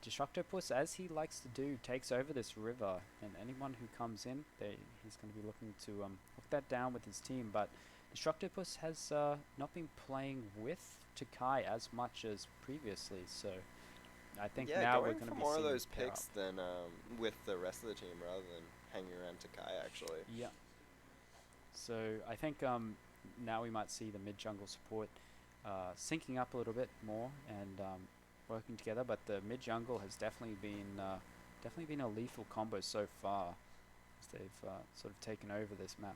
Destructopus, as he likes to do, takes over this river, and anyone who comes in, he's going to be looking to lock that down with his team. But Destructopus has not been playing with Takai as much as previously, so I think now we're going to be more of seeing those pair picks than with the rest of the team rather than hanging around Takai actually. Yeah. So I think now we might see the mid jungle support syncing up a little bit more and working together, but the mid jungle has definitely been a lethal combo so far, as they've sort of taken over this map.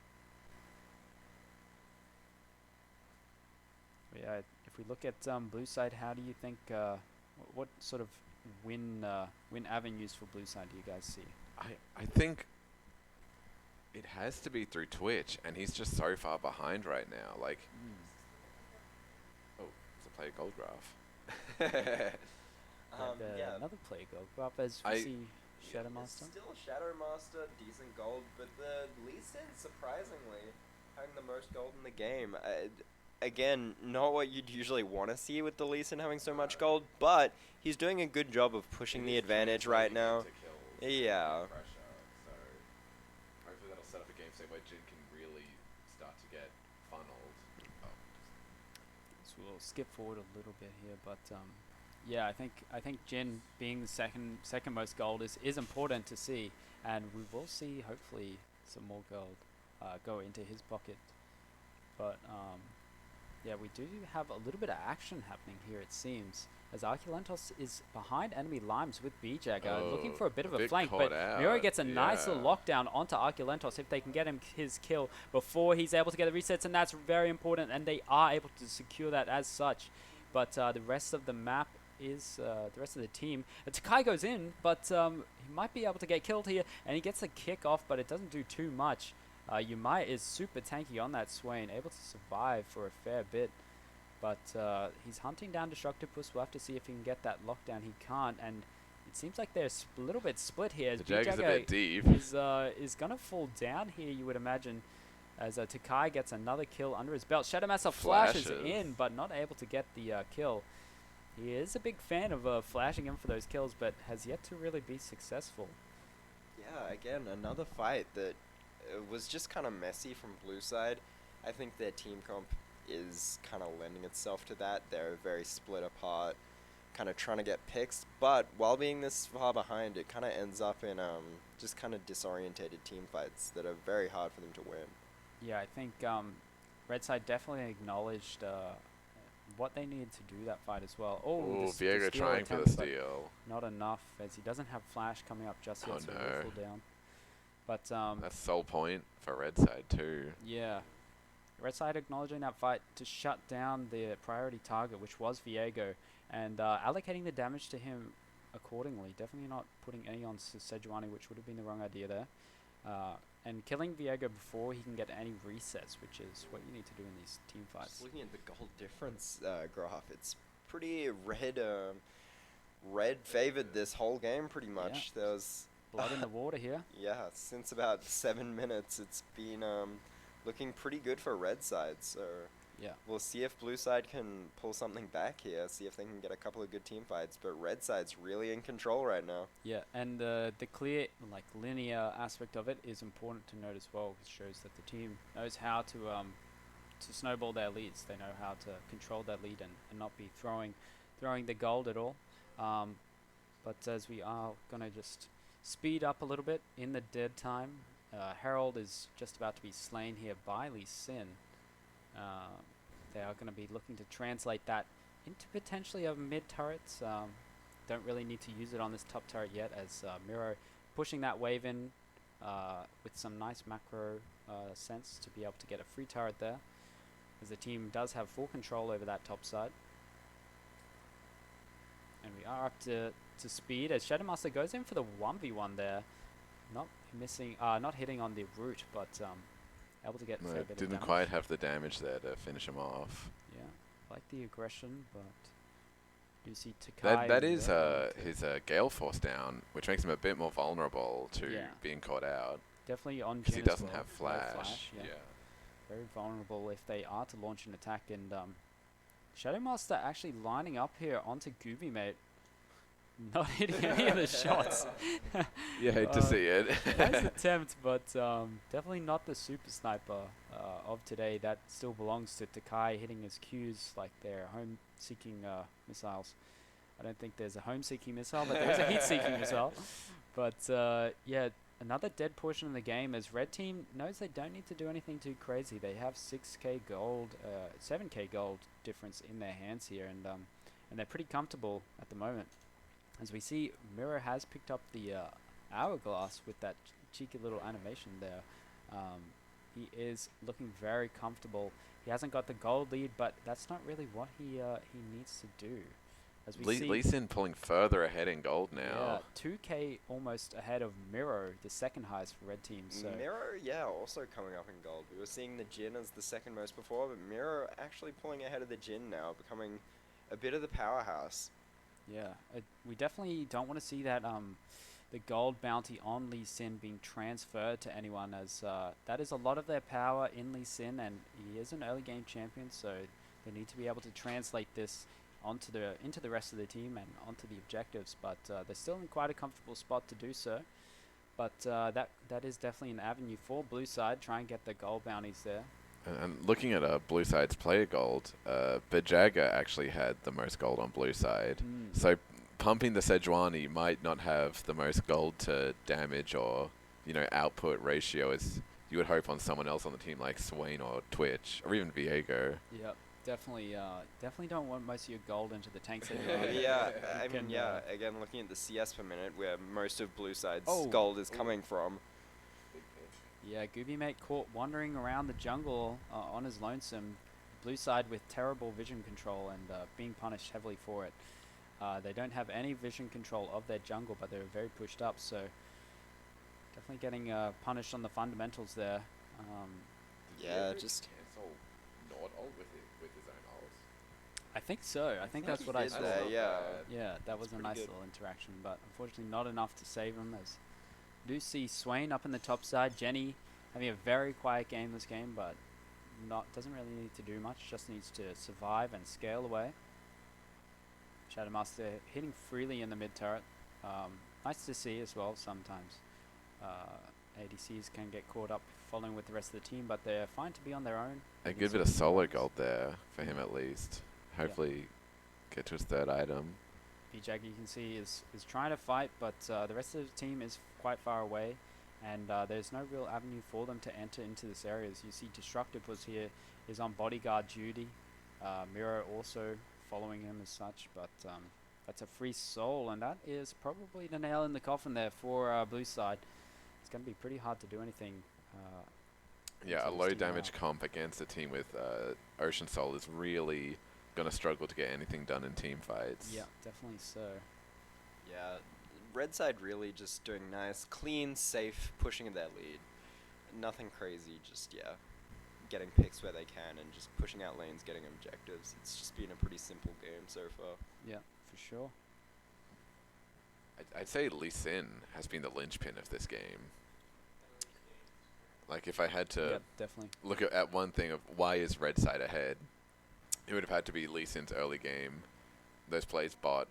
But yeah, if we look at blue side, how do you think? What sort of win avenues for blue side do you guys see? I think it has to be through Twitch, and he's just so far behind right now. Like, oh, it's a player gold graph. Another player gold graph as we see Shadow Master. Still Shadow Master, decent gold, but the Lee Sin surprisingly having the most gold in the game. Again, not what you'd usually want to see with the Lee Sin having so much gold, but he's doing a good job of pushing the advantage right now. Yeah. So hopefully that'll set up a game state where Jin can really start to get funneled. So we'll skip forward a little bit here, but yeah, I think Jin being the second most gold is important to see, and we will see hopefully some more gold go into his pocket. But yeah, we do have a little bit of action happening here, it seems, as Arculentos is behind enemy limes with BJag, looking for a bit of a flank, but Miro gets a nice little lockdown onto Arculentos if they can get him his kill before he's able to get the resets, and that's very important, and they are able to secure that as such. But the rest of the map is, the rest of the team, Takai goes in, but he might be able to get killed here, and he gets a kick off, but it doesn't do too much. Yumai is super tanky on that Swain, able to survive for a fair bit. But he's hunting down Destructopus. We'll have to see if he can get that lockdown. He can't, and it seems like they're a little bit split here. The Jag is a bit deep. Is going to fall down here, you would imagine, as Takai gets another kill under his belt. Shadowmaster flashes in, but not able to get the kill. he is a big fan of flashing in for those kills, but has yet to really be successful. Yeah, again, another fight that was just kind of messy from blue side. I think their team comp is kind of lending itself to that. They're very split apart, kind of trying to get picks, but while being this far behind, it kind of ends up in just kind of disorientated team fights that are very hard for them to win. Yeah, I think red side definitely acknowledged what they needed to do that fight as well. Oh, Ooh, the Viego steal trying for the attempt, but steal. not enough, as he doesn't have flash coming up just yet, Oh, so no. he'll fall down. But That's sole point for red side too. yeah, red side acknowledging that fight to shut down the priority target, which was Viego, and allocating the damage to him accordingly. Definitely not putting any on Sejuani, which would have been the wrong idea there. And killing Viego before he can get any resets, which is what you need to do in these team fights. Just looking at the gold difference graph, it's pretty red. Red favored this whole game pretty much. Yeah. There was Blood in the water here. yeah, since about 7 minutes, it's been looking pretty good for red side. So Yeah. we'll see if blue side can pull something back here. See if they can get a couple of good team fights. But red side's really in control right now. Yeah, and the clear, like, linear aspect of it is important to note as well. It shows that the team knows how to snowball their leads. They know how to control that lead and not be throwing the gold at all. But as we are going to just speed up a little bit in the dead time, Herald is just about to be slain here by Lee Sin. They are going to be looking to translate that into potentially a mid turret. Don't really need to use it on this top turret yet, as Miro pushing that wave in with some nice macro sense to be able to get a free turret there, as the team does have full control over that top side. And we are up to speed as Shadowmaster goes in for the 1v1 there, not hitting on the root, but able to get a fair bit of Didn't damage. quite have the damage there to finish him off. Yeah, like the aggression, but you see Takai. That is his Gale Force down, which makes him a bit more vulnerable to being caught out. Definitely on Because he Jhin as doesn't well. have No flash. yeah. Very vulnerable if they are to launch an attack, and Shadowmaster actually lining up here onto Gooby Mate, not hitting any of the shots. You hate to see it. Nice attempt, but definitely not the super sniper of today. That still belongs to Takai, hitting his Qs like they're home-seeking missiles. I don't think there's a home-seeking missile, but there's a heat-seeking missile. But yeah, another dead portion of the game, as Red Team knows they don't need to do anything too crazy. They have 6k gold, 7k gold difference in their hands here, and they're pretty comfortable at the moment. As we see, Miro has picked up the hourglass with that cheeky little animation there. He is looking very comfortable. He hasn't got the gold lead, but that's not really what he needs to do. As we see, Lee Sin pulling further ahead in gold now. yeah, 2k almost ahead of Miro, the second highest for Red Team. So Miro, yeah, also coming up in gold. We were seeing the Jhin as the second most before, but Miro actually pulling ahead of the Jhin now, becoming a bit of the powerhouse. yeah, we definitely don't want to see that the gold bounty on Lee Sin being transferred to anyone, as that is a lot of their power in Lee Sin, and he is an early game champion, so they need to be able to translate this into the rest of the team and onto the objectives. But they're still in quite a comfortable spot to do so. But that is definitely an avenue for blue side. Try and get the gold bounties there. And looking at blue side's player gold, Bajaga actually had the most gold on blue side. So pumping the Sejuani might not have the most gold to damage or output ratio as you would hope on someone else on the team like Swain or Twitch or even Viego. Yep. Definitely don't want most of your gold into the tanks. Yeah, I mean, again, looking at the CS per minute, where most of blue side's gold is coming from. Yeah, Gooby Mate caught wandering around the jungle on his lonesome. Blue side with terrible vision control and being punished heavily for it. They don't have any vision control of their jungle, but they're very pushed up, so definitely getting punished on the fundamentals there. Yeah, just cancel Nord ult with his own ult. I think so. I think that's what I saw. Yeah, that was a pretty nice good. little interaction, but unfortunately not enough to save him. As do see Swain up in the top side. Jenny having a very quiet game this game, but doesn't really need to do much. Just needs to survive and scale away. Shadowmaster hitting freely in the mid turret. Nice to see as well sometimes. ADCs can get caught up following with the rest of the team, but they're fine to be on their own. A good bit of solo gold there for him at least. Hopefully get to his third item. BJag, you can see, is trying to fight, but the rest of the team is quite far away, and there's no real avenue for them to enter into this area. As you see, Destructive was here, is on bodyguard duty. Miro also following him as such, but that's a free soul, and that is probably the nail in the coffin there for blue side. It's going to be pretty hard to do anything. Yeah, a low damage comp against a team with Ocean Soul is really going to struggle to get anything done in team fights. Yeah, definitely so. Yeah, red side really just doing nice, clean, safe, pushing their lead. Nothing crazy, just, yeah, getting picks where they can and just pushing out lanes, getting objectives. It's just been a pretty simple game so far. Yeah, for sure. I'd say Lee Sin has been the linchpin of this game. Like, if I had to definitely look at one thing of why is red side ahead, it would have had to be Lee Sin's early game. Those plays bought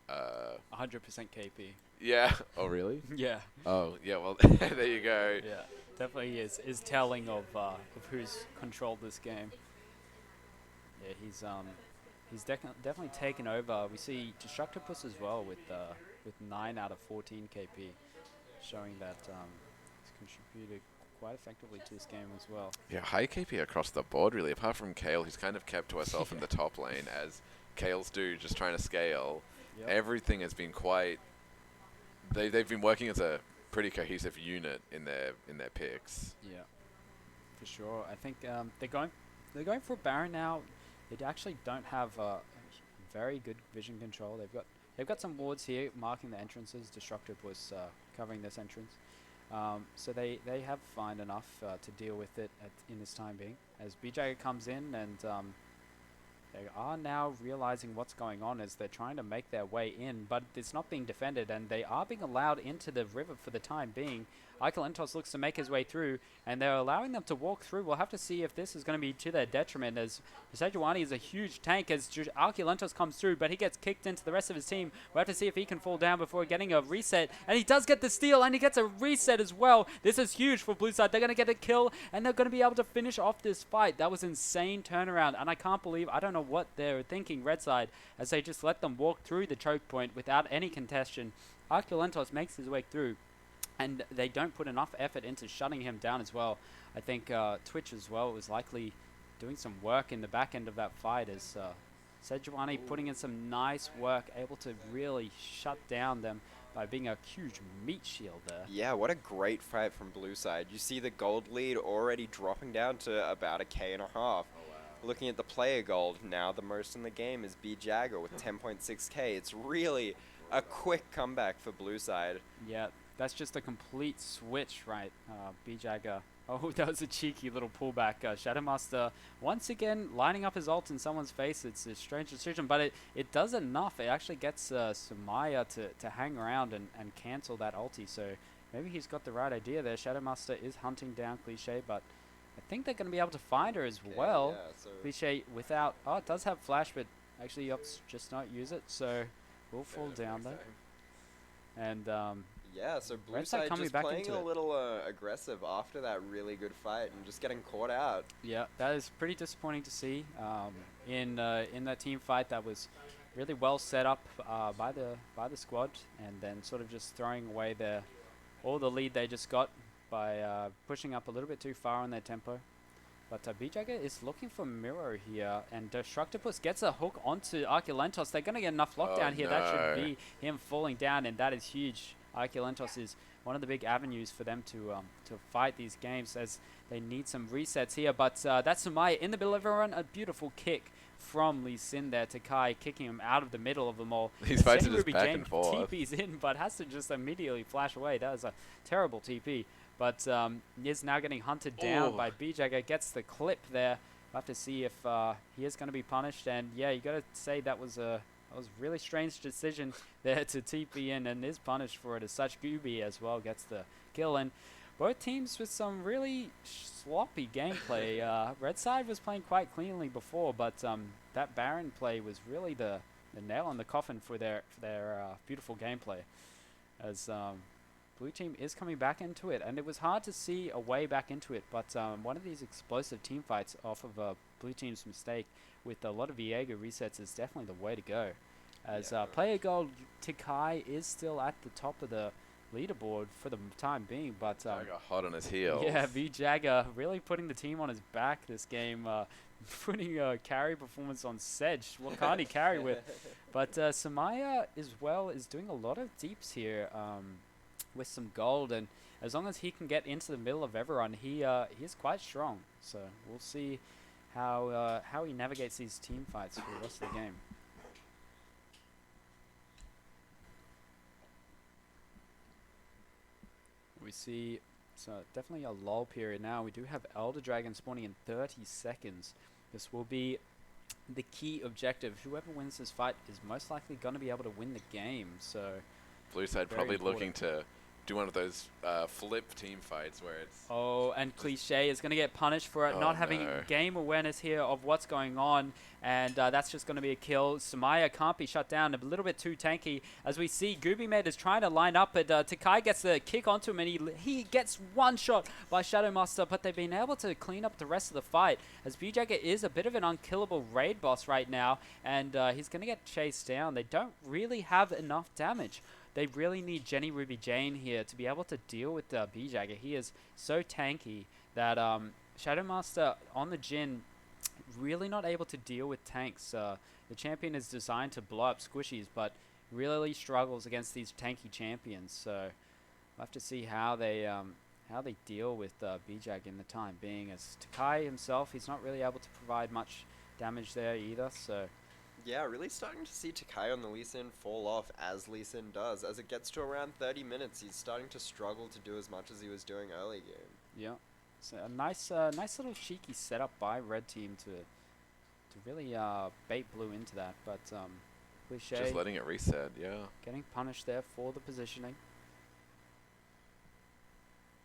100% KP. Yeah. Oh, really? Yeah. Oh, yeah, well, there you go. Yeah, definitely is telling of who's controlled this game. Yeah, he's definitely taken over. We see Destructopus as well with 9 out of 14 KP, showing that he's contributed quite effectively to this game as well. Yeah, high KP across the board, really, apart from Kale, who's kind of kept to herself in the top lane, as Kales do, just trying to scale. Yep. Everything has been quite... They've been working as a pretty cohesive unit in their picks. Yeah, for sure. I think they're going for Baron now. They actually don't have very good vision control. They've got some wards here marking the entrances. Destructive was covering this entrance. So they have fine enough to deal with it in this time being. As BJ comes in and they are now realizing what's going on as they're trying to make their way in, but it's not being defended, and they are being allowed into the river for the time being. UQLoL looks to make his way through, and they're allowing them to walk through. We'll have to see if this is going to be to their detriment, as Sejuani is a huge tank as UQLoL comes through, but he gets kicked into the rest of his team. We'll have to see if he can fall down before getting a reset, and he does get the steal, and he gets a reset as well. This is huge for blue side. They're going to get a kill, and they're going to be able to finish off this fight. That was insane turnaround, and I can't believe, I don't know what they're thinking, red side, as they just let them walk through the choke point without any contestation. UQLoL makes his way through, and they don't put enough effort into shutting him down as well. I think Twitch as well was likely doing some work in the back end of that fight, as Sejuani putting in some nice work, able to really shut down them by being a huge meat shield there. Yeah, what a great fight from blue side. You see the gold lead already dropping down to about 1.5K. Oh, wow. Looking at the player gold, now the most in the game is B Jagger with 10.6K. It's really a quick comeback for blue side. Yeah, that's just a complete switch, right? B Jagger. Oh, that was a cheeky little pullback. Shadowmaster once again lining up his ult in someone's face. It's a strange decision, but it does enough. It actually gets Sumaya to hang around and cancel that ulti. So maybe he's got the right idea there. Shadowmaster is hunting down Cliche, but I think they're going to be able to find her as well. Yeah, so Cliche without... Oh, it does have flash, but actually opts just not use it. So we'll fall down there. And... yeah, so blue red side side coming just back playing into a little aggressive after that really good fight and just getting caught out. Yeah, that is pretty disappointing to see. In that team fight, that was really well set up by the squad, and then sort of just throwing away all the lead they just got by pushing up a little bit too far on their tempo. But B-Jagger is looking for Miro here, and Destructopus gets a hook onto UQLoL. They're going to get enough lockdown here. No. That should be him falling down, and that is huge. UQLoL is one of the big avenues for them to fight these games, as they need some resets here. But that's Sumaya in the middle of everyone. A beautiful kick from Lee Sin there to Kai, kicking him out of the middle of them all. These fights are just Ruby back James and forth. TP's in, but has to just immediately flash away. That was a terrible TP. But is now getting hunted down by B-Jagger. Gets the clip there. We'll have to see if he is going to be punished. And yeah, you got to say that was a really strange decision there to TP in, and is punished for it as such. Gooby as well gets the kill. And both teams with some really sloppy gameplay. Red side was playing quite cleanly before, but that Baron play was really the the nail on the coffin for their beautiful gameplay, as blue team is coming back into it, and it was hard to see a way back into it, but one of these explosive team fights off of blue team's mistake with a lot of Viego resets is definitely the way to go. As player gold Takai is still at the top of the leaderboard for the time being, but got hot on his heels. yeah, V-Jagger really putting the team on his back this game, putting a carry performance on Sedge. What can't he carry with? But Samaya as well is doing a lot of deeps here with some gold, and as long as he can get into the middle of everyone, he is quite strong. So we'll see how he navigates these team fights for the rest of the game. We see definitely a lull period now. We do have Elder Dragon spawning in 30 seconds. This will be the key objective. Whoever wins this fight is most likely going to be able to win the game. So blue side probably looking to do one of those flip team fights where it's... Oh, and Cliche is going to get punished for not having game awareness here of what's going on, and that's just going to be a kill. Samaya can't be shut down, a little bit too tanky. As we see, GoobyMed is trying to line up, but Takai gets the kick onto him, and he gets one shot by Shadowmaster, but they've been able to clean up the rest of the fight, as V-Jagger is a bit of an unkillable raid boss right now, and he's going to get chased down. They don't really have enough damage. They really need Jenny Ruby Jane here to be able to deal with B-Jagger. He is so tanky that Shadowmaster on the Jhin really not able to deal with tanks. The champion is designed to blow up squishies, but really struggles against these tanky champions. So we'll have to see how they deal with B-Jagger in the time being. As Takai himself, he's not really able to provide much damage there either. So. Yeah, really starting to see Takai on the Lee Sin fall off as Lee Sin does. As it gets to around 30 minutes, he's starting to struggle to do as much as he was doing early game. Yeah, so a nice little cheeky setup by red team to really bait blue into that. But Cliche just letting it reset, yeah. Getting punished there for the positioning.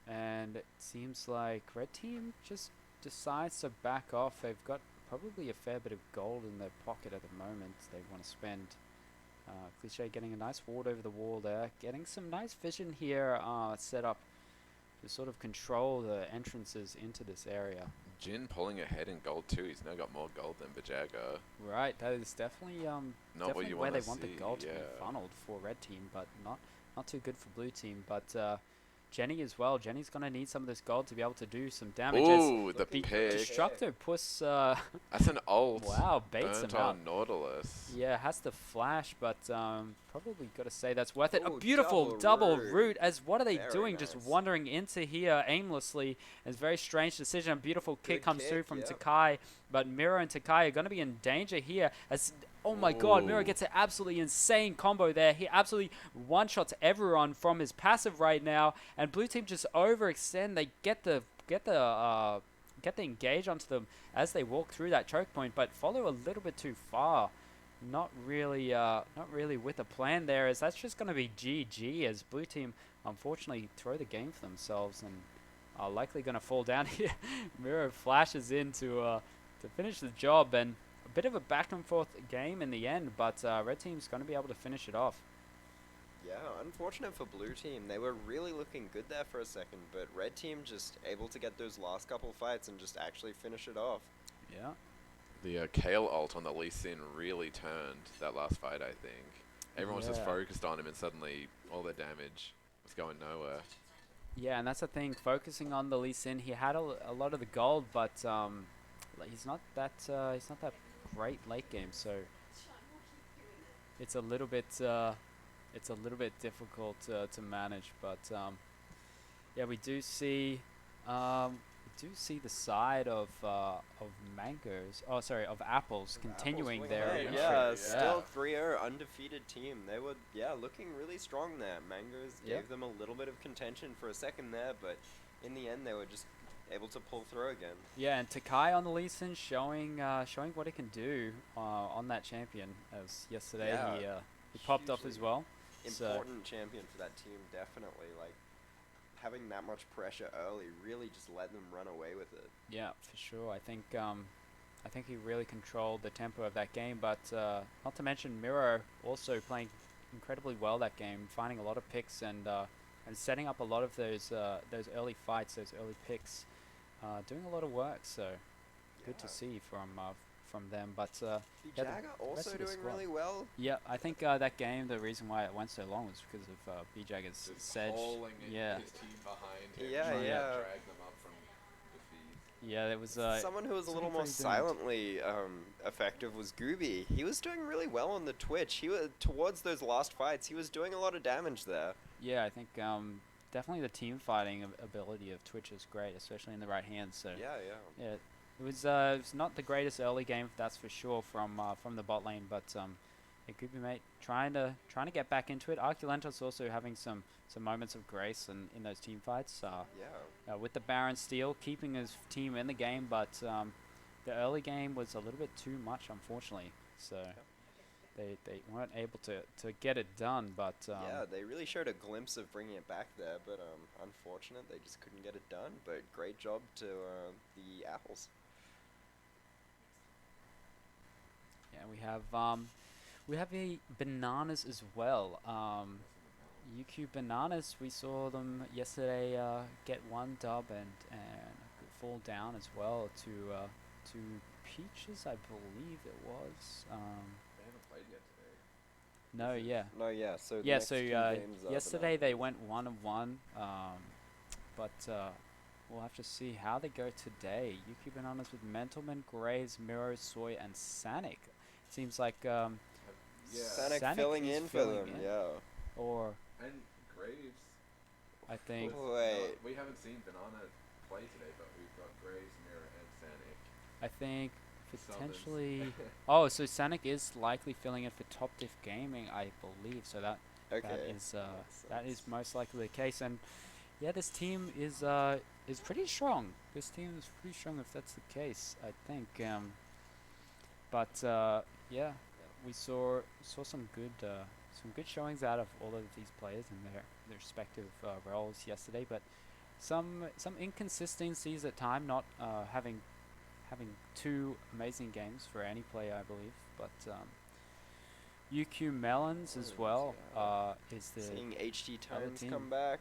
And it seems like red team just decides to back off. They've got probably a fair bit of gold in their pocket at the moment they want to spend. Cliche getting a nice ward over the wall there. Getting some nice vision here set up to sort of control the entrances into this area. Jhin pulling ahead in gold too. He's now got more gold than Vijago. Right, that is definitely not what you where they see, want the gold to be funneled for red team, but not too good for blue team. But Jenny as well. Jenny's going to need some of this gold to be able to do some damage. Ooh, the pick. Destructo Puss. That's an ult. Wow, baits him out. Nautilus. Yeah, has to flash, but probably got to say that's worth it. Ooh, a beautiful double root. As what are they Very doing? nice. Just wandering into here aimlessly. It's a very strange decision. A beautiful kick comes through from yep. Takai, but Miro and Takai are going to be in danger here. As oh my God, Miro gets an absolutely insane combo there. He absolutely one-shots everyone from his passive right now, and blue team just overextend. They get the engage onto them as they walk through that choke point, but follow a little bit too far. Not really with a plan there, as that's just going to be GG, as blue team unfortunately throw the game for themselves and are likely going to fall down here. Miro flashes in to finish the job, and a bit of a back and forth game in the end, but red team's going to be able to finish it off. Yeah, unfortunate for blue team. They were really looking good there for a second, but red team just able to get those last couple fights and just actually finish it off. Yeah. The Kale ult on the Lee Sin really turned that last fight, I think. Everyone was just focused on him, and suddenly all their damage was going nowhere. Yeah, and that's the thing, focusing on the Lee Sin, he had a lot of the gold, but he's not that great late game, so it's a little bit difficult to manage. But yeah, we do see the side of mangoes. Oh, sorry, of apples continuing their Yeah, retreat. still 3-0 undefeated team. They were looking really strong there. Mangoes gave them a little bit of contention for a second there, but in the end they were just able to pull through again. Yeah, and Takai on the Lee Sin showing what he can do on that champion. As yesterday he popped off as well. Important champion for that team, definitely. Like, having that much pressure early really just let them run away with it. Yeah, for sure. I think I think he really controlled the tempo of that game. But not to mention Miro also playing incredibly well that game, finding a lot of picks and setting up a lot of those early fights, those early picks, doing a lot of work. So good to see from them. But Jagger also doing really well. Yeah, I think that game, the reason why it went so long was because of B-Jagger's Sedge. Yeah. His team behind him, Yeah, trying yeah. to drag them up from defeat. Yeah, there was someone who was a little something more pretty silently effective was Gooby. He was doing really well on the Twitch. He was towards those last fights. He was doing a lot of damage there. Yeah, I think definitely the team fighting ability of Twitch is great, especially in the right hand. So yeah, it was not the greatest early game, that's for sure, from the bot lane, but it could be mate trying to get back into it. Arculentos also having some moments of grace in those team fights. With the Baron steal, keeping his team in the game, but the early game was a little bit too much, unfortunately. So they weren't able to get it done. But yeah, they really showed a glimpse of bringing it back there, but unfortunate they just couldn't get it done. But great job to the Apples. Yeah, we have a Bananas as well. UQ Bananas, we saw them yesterday get one dub and fall down as well to Peaches, I believe it was. They haven't played yet today. No, yeah. So the yeah, next so two games are yesterday they Bananas. went 1-1, but we'll have to see how they go today. UQ Bananas with Mentalman, Graves, Miro, Soy, and Sanic. Seems like Sanic filling is in for them, yeah. Or And Graves. I think Wait. We haven't seen Banana play today, but we've got Graves, Mirror, and Sanic. I think Summons. potentially. Oh, so Sanic is likely filling in for Top Diff Gaming, I believe. So that that is most likely the case. And yeah, this team is pretty strong. This team is pretty strong if that's the case, I think. But yeah, we saw some good showings out of all of these players in their respective roles yesterday. But some inconsistencies at time, not having two amazing games for any player, I believe. But UQ Melons as well is the seeing HD Times team. come back.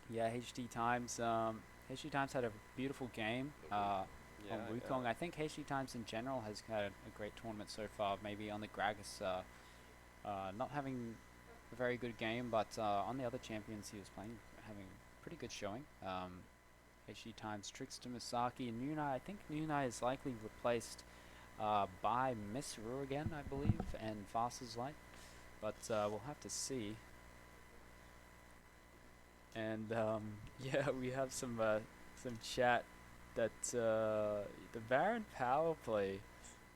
Yeah, HD Times. HD Times had a beautiful game on Wukong. Yeah. I think HD Times in general has had a great tournament so far. Maybe on the Gragas, not having a very good game, but on the other champions he was having a pretty good showing. HD Times, Trickster, Misaki, and Nuna. I think Nuna is likely replaced by Misru again, I believe, and Fastest Light. But we'll have to see. And yeah, we have some chat that the Baron power play.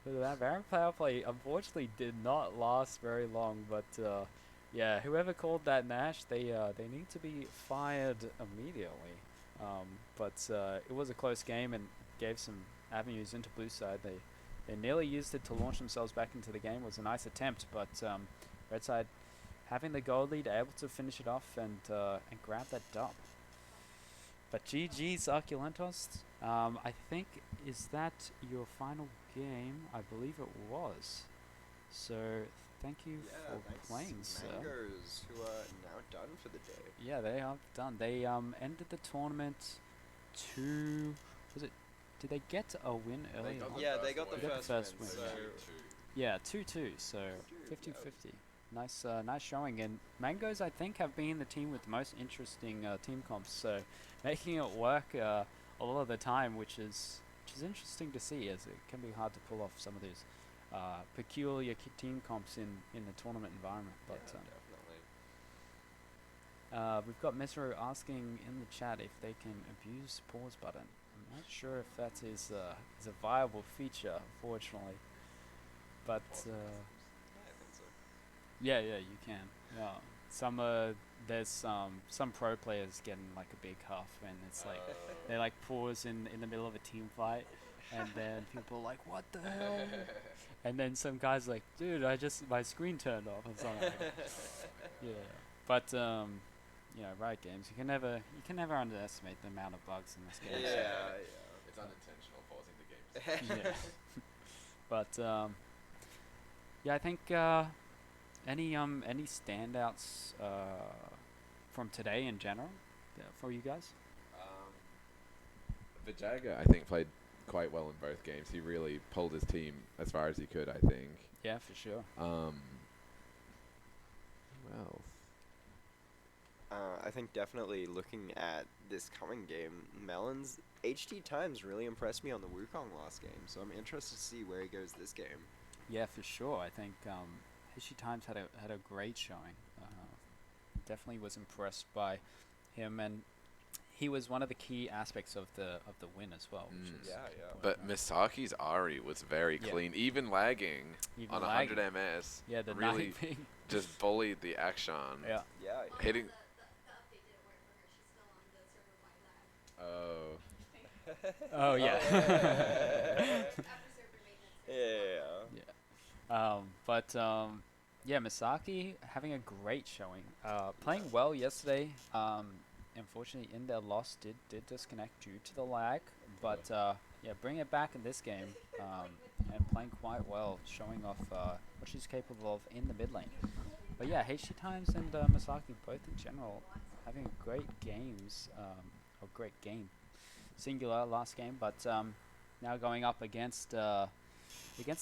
That Baron power play unfortunately did not last very long. But yeah, whoever called that Nash, they need to be fired immediately. But it was a close game and gave some avenues into blue side. They nearly used it to launch themselves back into the game. It was a nice attempt, but red side having the gold lead, able to finish it off and grab that dub. But GG's Arculentos. I think, is that your final game? I believe it was. So thank you for playing, sir. Mangoes, who are now done for the day. Yeah, they are done. They ended the tournament to, did they get a win earlier? They got the first win. So yeah, 2-2, so 50-50. Nice showing. And Mangoes, I think, have been the team with the most interesting team comps, so making it work a lot of the time, which is interesting to see, as it can be hard to pull off some of these peculiar team comps in the tournament environment. But definitely. we've got Mesro asking in the chat if they can abuse pause button. I'm not sure if that is a viable feature, unfortunately. But yeah, you can. Yeah, there's some pro players getting like a big huff, and it's like they like pause in the middle of a team fight, and then people are like, "What the hell?" And then some guys like, "Dude, my screen turned off," or something. Like that. Yeah, but Riot Games, you can never underestimate the amount of bugs in this game. Yeah. unintentional, pausing the game. Yeah. But yeah, I think any standouts from today in general for you guys? Vajaga, I think, played quite well in both games. He really pulled his team as far as he could, I think. Yeah, for sure. Who else? I think definitely looking at this coming game, Melon's HT times really impressed me on the Wukong last game, so I'm interested to see where he goes this game. Yeah, for sure. I think Hishi Times had a great showing. Definitely was impressed by him, and he was one of the key aspects of the win as well. Which is But Misaki's Ari was very Yeah. clean, even lagging even on lagging. 100 MS. Yeah, the really knifing. just bullied the action. Yeah. Yeah. Hitting. The update didn't work for her. She's still on the server-wide lag. Oh yeah. After server maintenance. Yeah. But yeah, Misaki having a great showing. Playing well yesterday. Unfortunately, in their loss, did disconnect due to the lag. But yeah, bring it back in this game and playing quite well, showing off what she's capable of in the mid lane. But yeah, Heishi Times and Misaki both in general having great games, or great game, singular last game. But now going up against the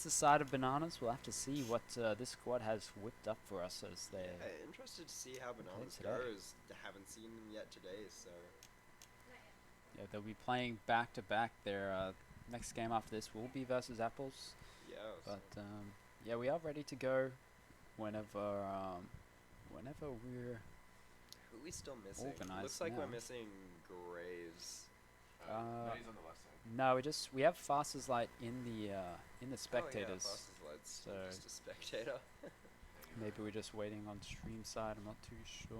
side of Bananas, we'll have to see what this squad has whipped up for us as they. Interested to see how Bananas today. goes. Haven't seen them yet today, so. Yeah, they'll be playing back to back. Their next game after this will be versus Apples. Yeah. But yeah, we are ready to go whenever we're. Who we still missing? Organised Looks like now. we're missing Graves. No, he's on the left side. No, we have Fastest Light in the spectators. Oh, yeah, Fastest so Light's just a spectator. maybe we're just waiting on stream side. I'm not too sure.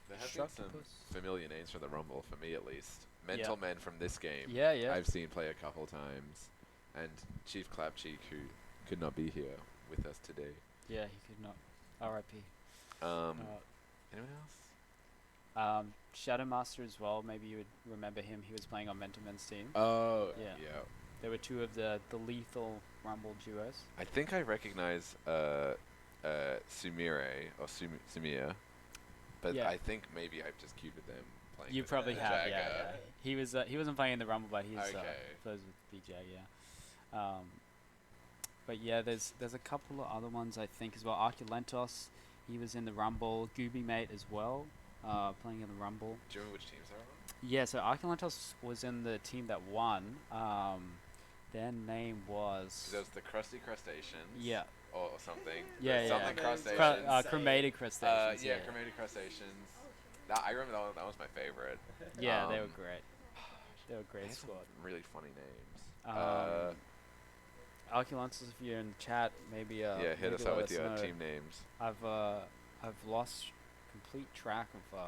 There have been some Structopus. familiar names from the Rumble, for me at least. Mental Men from this game. Yeah, yeah. I've seen play a couple times. And Chief Clapcheek, who could not be here with us today. Yeah, he could not. R.I.P. Anyone else? Shadow Master as well. Maybe you would remember him. He was playing on Mental Men's team. Oh, Yeah. yeah. There were two of the lethal Rumble duos. I think I recognize Sumire or Sumia, but Yeah. I think maybe I've just queued with them playing. You with probably have, Jaga. yeah. He wasn't playing in the Rumble, but he's Okay. plays with BJ, yeah. But yeah, there's a couple of other ones I think as well. Arculentos, he was in the Rumble. Gooby Mate as well, playing in the Rumble. Do you remember which teams they're on? Yeah, so Arculentos was in the team that won. Their name was. There was the Crusty Crustaceans. Yeah. Or something. Yeah, There's yeah. something Cru- crustaceans. Chromatic Crustaceans. Yeah, Chromatic Crustaceans. I remember that was my favorite. Yeah, they were Um, great. They were a They great had some squad. really funny names. Arculentos, if you're in the chat, maybe Yeah, hit maybe us out let with your know. team names. I've lost complete track of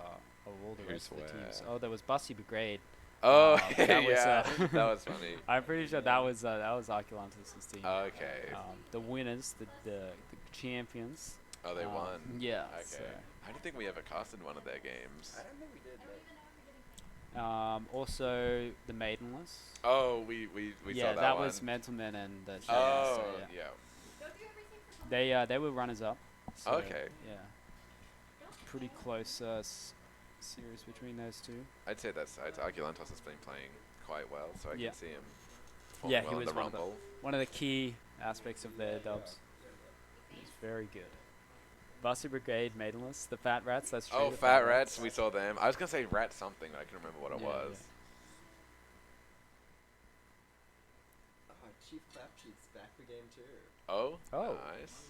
all the Who's rest of the teams. where? Oh, there was Bussy Brigade. Oh, that was, yeah, that was funny. I'm pretty sure that was Arculentos' team. Okay. The winners, the champions. Oh, they won. Yeah. Okay. so, I don't think we ever casted one of their games. I don't think we did, mate. also the Maidenless. Oh, we Yeah, saw that that one. was Mental Men and the Oh, so, yeah. yeah. Don't do everything for fun. They were runners up. So, Okay. Yeah. Pretty close series between those two. I'd say that's Aguilantos has been playing quite well, so I Yeah. can see him. Yeah, performing he well in was the one of the- Rumble. One of the key aspects of their dubs. He's very good. Bussy Brigade, Maidenless, the Fat Rats. That's true. Oh, the Fat Rats, we saw them. I was gonna say Rat something, but I can remember what it Yeah, was. Oh, Chief Clapcheek's back for game 2. Oh, Oh. nice.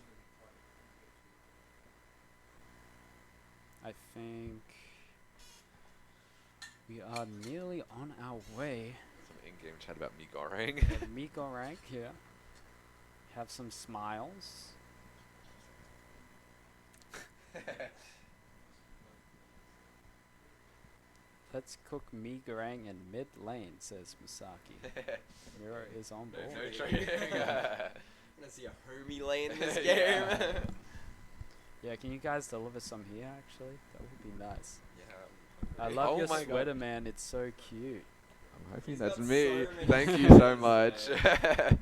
I think we are nearly on our way. Some in-game chat about me goreng. Miko rank, yeah. Have some smiles. Let's cook mee goreng in mid lane, says Misaki. Mira is on board. No trading. I'm gonna see a homie lane this game. Yeah. Yeah, can you guys deliver some here, actually? That would be nice. Yeah. I love Oh your my God. sweater, man. It's so cute. I'm hoping He's that's got me. so many Thank you so sweaters, much. Sweaters.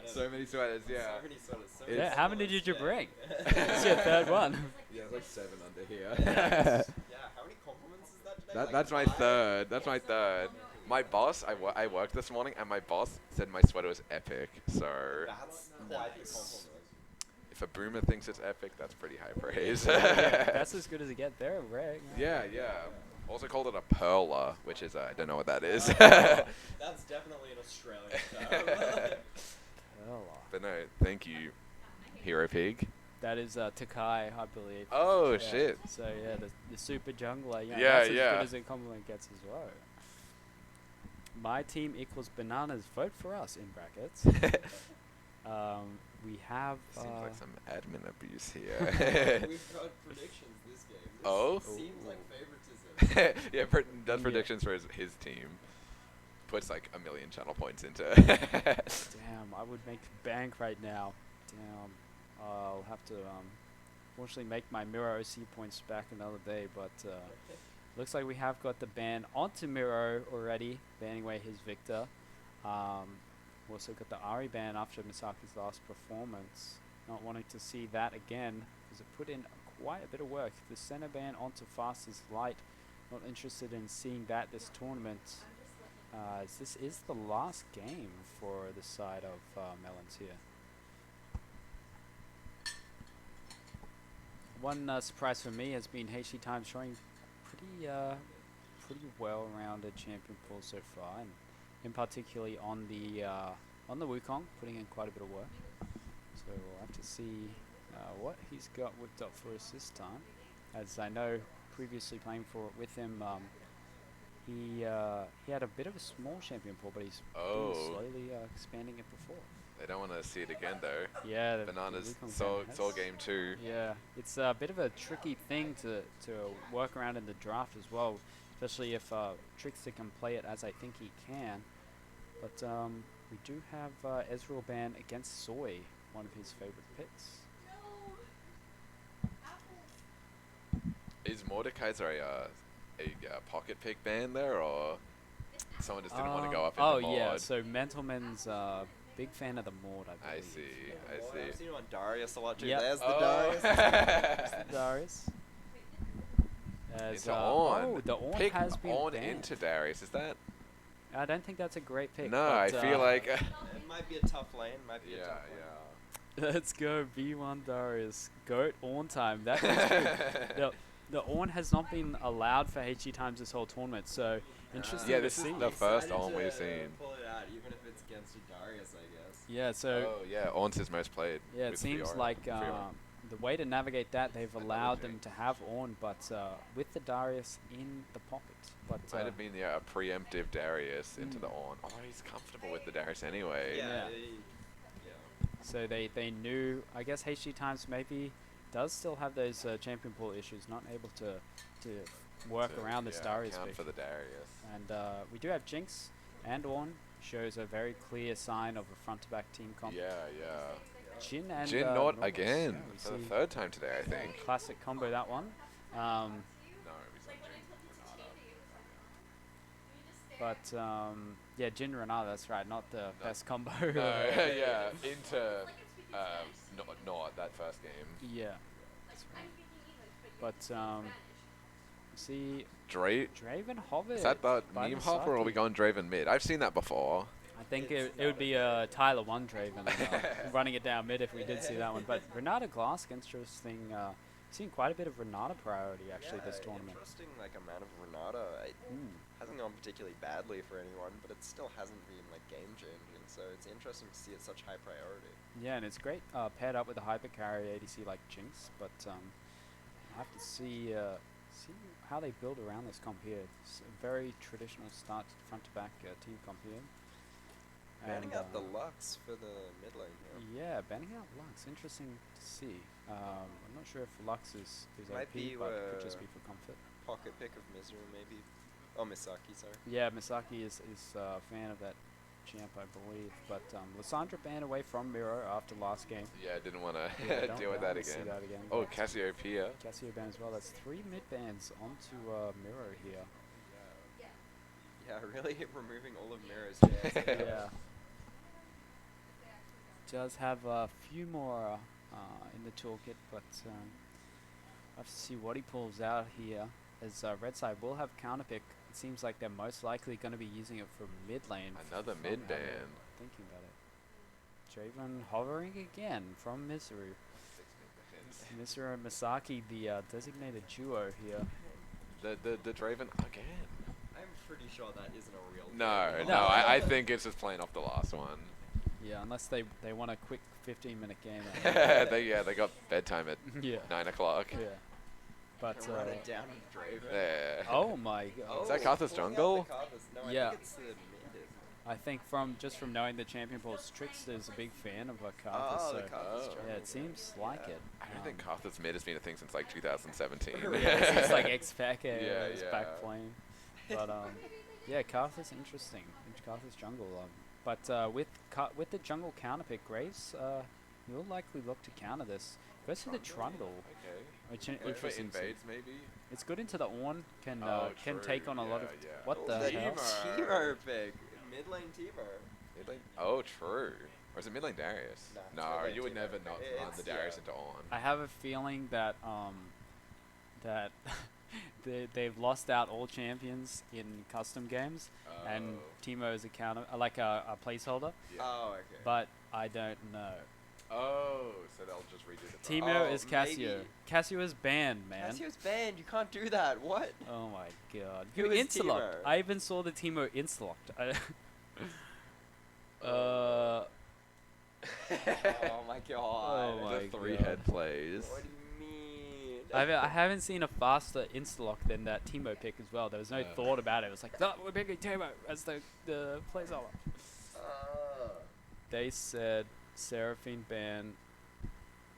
So many sweaters, yeah. So many sweaters, so It's- many Yeah, how many sweaters, did you yeah. bring? It's your third one. Yeah, there's like 7 under here. Yeah, how many compliments is that today? Like That's my 5? third. That's my third. My boss, I worked this morning, and my boss said my sweater was epic. So That's quite the compliment. if a boomer thinks it's epic, that's pretty high praise. Yeah, that's as good as it gets. They're rare. Yeah, yeah. Also called it a perler, which is I don't know what that is. That's definitely an Australian term. But no, thank you, Hero Pig. That is Takai, I believe. Oh Yeah. shit. So yeah, the super jungler. You know, Yeah, that's as yeah. good as a compliment gets as well. My team equals bananas. Vote for us in brackets. We have. Seems like some admin abuse here. We've got predictions this game. This Oh? seems like favoritism. Yeah, does Yeah. predictions for his team. Puts like 1 million channel points into. Damn, I would make bank right now. Damn, I'll have to fortunately make my Miro OC points back another day, but looks like we have got the ban onto Miro already, banning away his Victor. We also got the Ari ban after Misaki's last performance. Not wanting to see that again, because it put in quite a bit of work. The center ban onto Fast is Light. Not interested in seeing that this tournament. As this is the last game for the side of Melons here. One surprise for me has been HC Time showing pretty well-rounded champion pool so far, and in particularly on the Wukong, putting in quite a bit of work. So we'll have to see what he's got whipped up for us this time. As I know, previously playing with him, he had a bit of a small champion pool, but he's been slowly expanding it before. They don't want to see it again though. Yeah, the Bananas Wukong Soul ban has- Game 2. Yeah, it's a bit of a tricky thing to work around in the draft as well, especially if Trickster can play it as I think he can. But we do have Ezreal ban against Soy, one of his favorite picks. Is Mordekaiser a pocket pick ban there, or someone just didn't want to go up in oh the mod? yeah, so Mentalman's big fan of the mod, I I believe. see, Oh, I see. I've seen him on Darius a lot too. Yep. There's the Oh. Darius. There's the Darius. As, Into On. oh, the On Pick has been On banned. into Darius, is that? I don't think that's a great pick. No, I but, feel like... It might be a tough lane. Might be a yeah, tough lane. Let's go, B1 Darius. Goat On time. That is good. The On has not been allowed for HG times this whole tournament, so interesting Yeah, to this is see. the first Excited On we've to seen. Pull it out, even if it's against a Darius, I guess. Yeah, so Oh, yeah, On's his most played. yeah, it with seems Fiora. like Fiora. the way to navigate that, they've Another allowed them change. to have On, but with the Darius in the pocket. But Might have been, yeah, a preemptive Darius into the On. Although he's comfortable with the Darius anyway. Yeah. so they knew, I guess HG times maybe does still have those champion pool issues, not able to work To, around this yeah, Darius account pick. for the Darius. And we do have Jinx and On, shows a very clear sign of a front-to-back team comp. Yeah, yeah. Jin and Jin not Nautilus. again Yeah, we for the see third time today, I think. classic combo, that one. No, we saw Jin Renata. But yeah, Jin Renata, that's right, not the best combo. No, yeah, into not that first game. Yeah, that's right. But see, Draven Hobbit. Is that the by meme hop, or are we Misaki. going Draven mid? I've seen that before. I think it would be Tyler 1 Draven running it down mid if we did see that one. But Renata Glass, interesting. Seen quite a bit of Renata priority actually this tournament. Interesting, like amount of Renata. It hasn't gone particularly badly for anyone, but it still hasn't been like game changing. So it's interesting to see it such high priority. Yeah, and it's great paired up with a hyper carry ADC like Jinx. But I'll have to see how they build around this comp here. It's a very traditional start front to back team comp here. Banning out the Lux for the mid lane here. Yeah, banning out Lux. Interesting to see. I'm not sure if Lux is Might OP, be, but it could just be for comfort. Pocket pick of Misery, maybe. Oh, Misaki, sorry. Yeah, Misaki is a fan of that champ, I believe. But Lissandra banned away from Miro after last game. Yeah, I didn't want to Yeah, don't deal with that wanna see again. that again. Oh, Cassiopeia. Cassio ban as well. That's 3 mid bans onto Miro here. Yeah, really removing all of Miro's chances. Yeah. Does have a few more in the toolkit, but we'll have to see what he pulls out here. As red side will have counterpick. It seems like they're most likely going to be using it for mid lane. Another from mid how they're ban. Thinking about it. Draven hovering again from Miseru. Miseru and Misaki, the designated duo here. The Draven again. I'm pretty sure that isn't a real No, thing. no, I think it's just playing off the last one. Yeah, unless they want a quick 15-minute game. they got bedtime at Yeah. 9 o'clock. Yeah. But Run it down with Draven. Yeah. oh my god. Oh, Is that Karthus pulling out jungle? the Karthus. No, Yeah. I think it's the mid. I think from knowing the champion pools, Trickster's a big fan of Karthus. Oh, so the Karthus jungle. yeah, it seems like it. I don't think Karthus mid has been a thing since like 2017. Yeah, it's like X-Pac Yeah, is yeah. back playing. But yeah, Karthus interesting. Karthus jungle. But with the jungle counterpick, Graves will likely look to counter this. Goes for the Trundle, Okay. which Wait for interesting. invades maybe? It's good into the Ornn. Can Oh, can true, take on a lot of. yeah, yeah. What the the hell? Teemo pick. Mid lane Teemo. Mid lane? Oh, true. Or is it mid lane Darius? Nah, it's No, mid lane you would Teemo. never not run the It's- Darius yeah. into on. I have a feeling that that they've lost out all champions in custom games, and Teemo is a counter, like a placeholder. Yeah. Oh, okay. But I don't know. Oh, so they'll just redo the Teemo Oh, is Cassio. maybe. Cassio is banned, man. Cassio's banned. You can't do that. What? Oh my god. Who You is insta-locked. Teemo? I even saw the Teemo insta-locked. Oh my god. Oh my The three God. head plays. What do you mean? I haven't seen a faster insta-lock than that Teemo pick as well. There was no Yeah. thought about it. It was like, no, we're picking Teemo as the placeholder. They said Seraphine ban.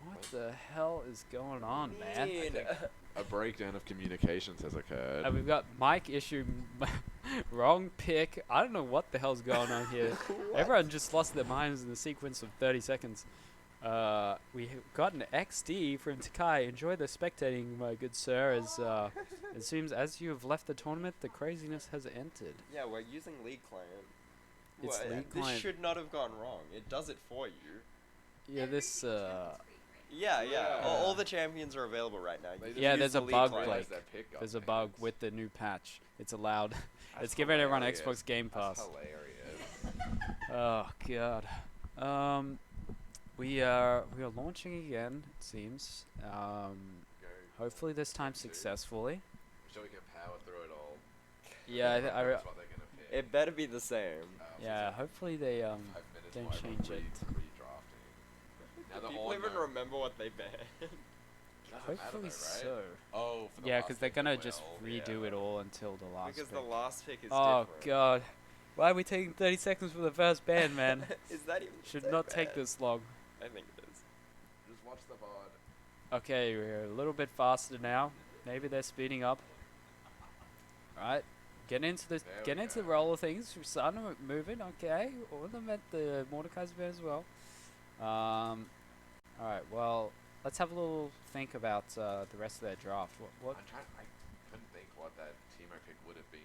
What the hell is going on, man? A breakdown of communications has occurred. And we've got Mike issue wrong pick. I don't know what the hell's going on here. Everyone just lost their minds in the sequence of 30 seconds. We got an XD from Takai. Enjoy the spectating, my good sir. As it seems as you have left the tournament, the craziness has entered. Yeah, we're using League Client. It's What, League this Client. should not have gone wrong. It does it for you. Yeah, this. Yeah, yeah. Yeah. All the champions are available right now. You They just just Yeah, use there's the a League bug, Client. like, that pick got There's a banned. bug with the new patch. It's allowed. That's It's given everyone hilarious. Xbox Game Pass. That's hilarious. Oh god. We are launching again. It seems. Go. Hopefully this time Two. successfully. I'm sure we can power through it all. Yeah, That's what they're gonna pick. It better be the same. yeah. Hopefully they 5 minutes don't while change it. Redrafting. Now the People on even note- remember what they banned. Doesn't matter hopefully though, right? so. Oh, for the Yeah, last because they're pick gonna as just well. redo yeah. it all until the last. Because pick. the last pick is Oh different. god. Why are we taking 30 seconds for the first ban, man? Is that even Should so not take bad? this long. I think it is. Just watch the VOD. Okay, we're a little bit faster now. Maybe they're speeding up. Right, get into the There we the go. roll of things. We're starting to moving. Okay, all of them at the Mordecai's event as well. All right. Well, let's have a little think about the rest of their draft. What? I couldn't think what that Teemo pick would have been.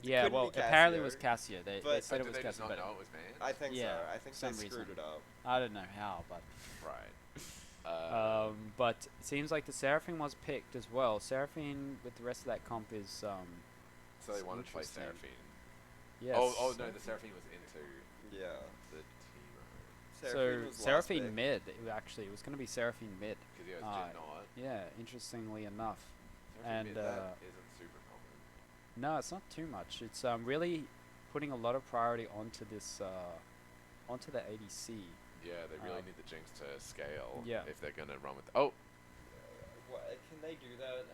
Yeah. couldn't Well, be apparently it Cassio, was Cassio. They but- said Did it was they just Cassio, not but know it was banned? I think Yeah, so. I think some they reason. screwed it up. I don't know how, but. Right. But it seems like the Seraphine was picked as well. Seraphine with the rest of that comp is so they it's wanted to play interesting. Seraphine. yes. Oh no, the Seraphine was into Yeah. the Teemo. Seraphine was So last Seraphine pick. mid. It was going to be Seraphine mid. Because he was Ah, not. Yeah, interestingly enough. Seraphine And, mid, that isn't super common. No, it's not too much. It's really putting a lot of priority onto this onto the ADC. Yeah, they really Um, need the Jinx to scale. yeah. If they're gonna run with. Oh, What, can they do that?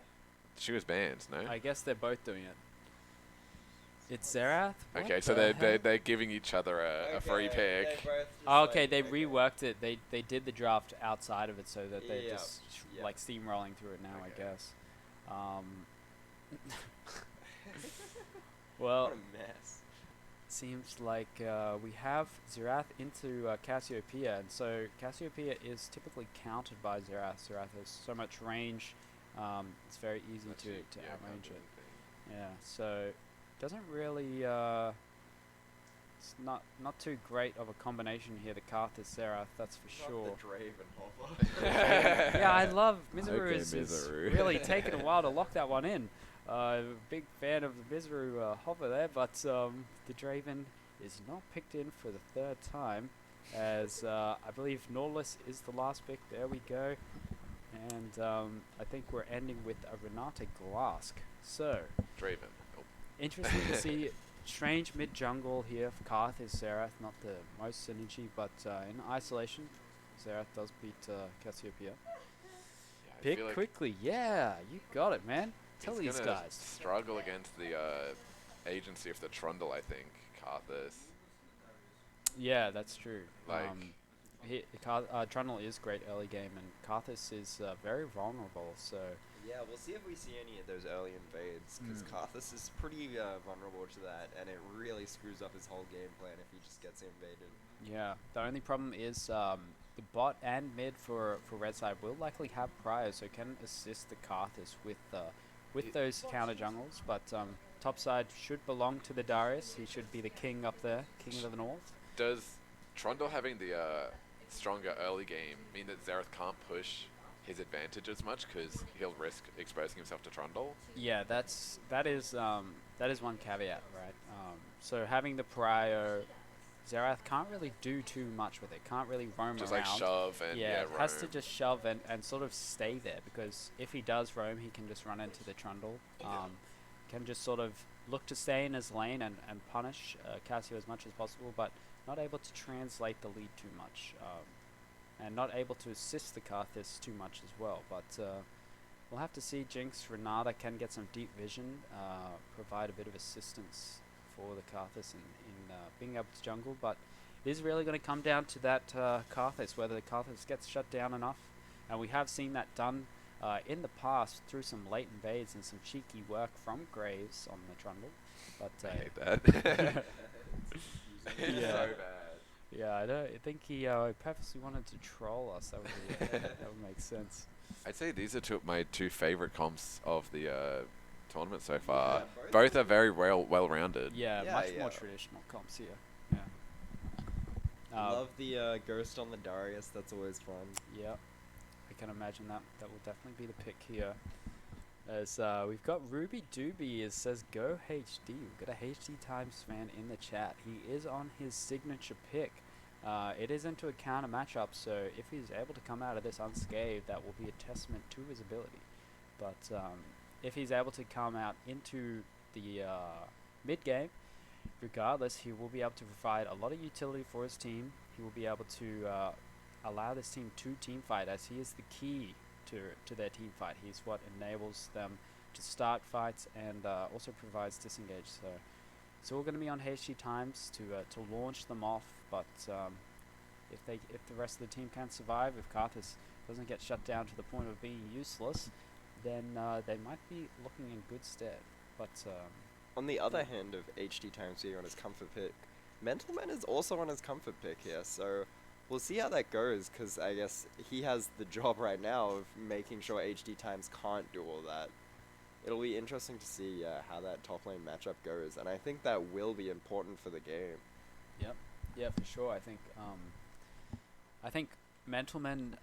she was banned. No. I guess they're both doing it. It's Xerath? What Okay, so the they're hell? they're giving each other a free pick. Oh, okay, they reworked it. They did the draft outside of it so that they're Yeah, just yeah. like steamrolling through it now, I Okay. guess. Well, What a mess. seems like we have Xerath into Cassiopeia, and so Cassiopeia is typically countered by Xerath. Xerath has so much range, it's very easy to outrange it. Yeah, so doesn't really it's not too great of a combination here. The Karthus Xerath, that's for sure. Not the Draven Hopper. Yeah, I love Miseru. Okay, is Miseru. really taking a while to lock that one in. Big fan of the Miseru hover there, but the Draven is not picked in for the third time, as I believe Nautilus is the last pick. There we go. And I think we're ending with a Renata Glask. So, Draven. Oh. interesting to see strange mid-jungle here for Karthus Xerath. Not the most synergy, but in isolation, Xerath does beat Cassiopeia. Yeah, I Pick feel like quickly. Yeah, you got it, man. Tell he's these gonna guys. struggle against the agency of the Trundle, I think, Karthus. Yeah, that's true. Like- Trundle is great early game, and Karthus is very vulnerable, so... Yeah, we'll see if we see any of those early invades, because Karthus is pretty vulnerable to that, and it really screws up his whole game plan if he just gets invaded. Yeah, the only problem is the bot and mid for red side will likely have Prior, so can assist the Karthus with those counter jungles, but top side should belong to the Darius. He should be the king up there, king of the north. Does Trundle having the stronger early game mean that Xerath can't push his advantage as much because he'll risk exposing himself to Trundle? Yeah, that is one caveat, right? So having the Prior, Xerath can't really do too much with it. Can't really roam Just around. like shove and roam. Has to just shove and sort of stay there, because if he does roam, he can just run into the Trundle. Can just sort of look to stay in his lane and punish Cassio as much as possible, but not able to translate the lead too much. And not able to assist the Karthus too much as well. But we'll have to see. Jinx, Renata can get some deep vision, provide a bit of assistance for the Karthus in being able to jungle, but it is really going to come down to that Karthus, whether the Karthus gets shut down enough. And we have seen that done in the past through some late invades and some cheeky work from Graves on the Trundle. But I hate that. Yeah. So bad. yeah, I think he purposely wanted to troll us. That would make sense. I'd say these are my two favorite comps of the tournament so far. Yeah, both are very well-rounded. Yeah, Yeah, much yeah. more traditional comps here. Yeah. Love the Ghost on the Darius, that's always fun. Yeah, I can imagine that. That will definitely be the pick here. As we've got Ruby Doobie, it says go HD. We've got a HD Times fan in the chat. He is on his signature pick. It is into a counter matchup, so if he's able to come out of this unscathed, that will be a testament to his ability. But if he's able to come out into the mid game, regardless, he will be able to provide a lot of utility for his team. He will be able to allow this team to team fight, as he is the key to their team fight. He's what enables them to start fights and also provides disengage. So it's all going to be on HD Times to launch them off. But if the rest of the team can't survive, if Karthus doesn't get shut down to the point of being useless, then they might be looking in good stead. But On the other hand of HD Times here on his comfort pick, Mental Man is also on his comfort pick here, so we'll see how that goes, because I guess he has the job right now of making sure HD Times can't do all that. It'll be interesting to see how that top lane matchup goes, and I think that will be important for the game. yeah, for sure. I think Mental Man,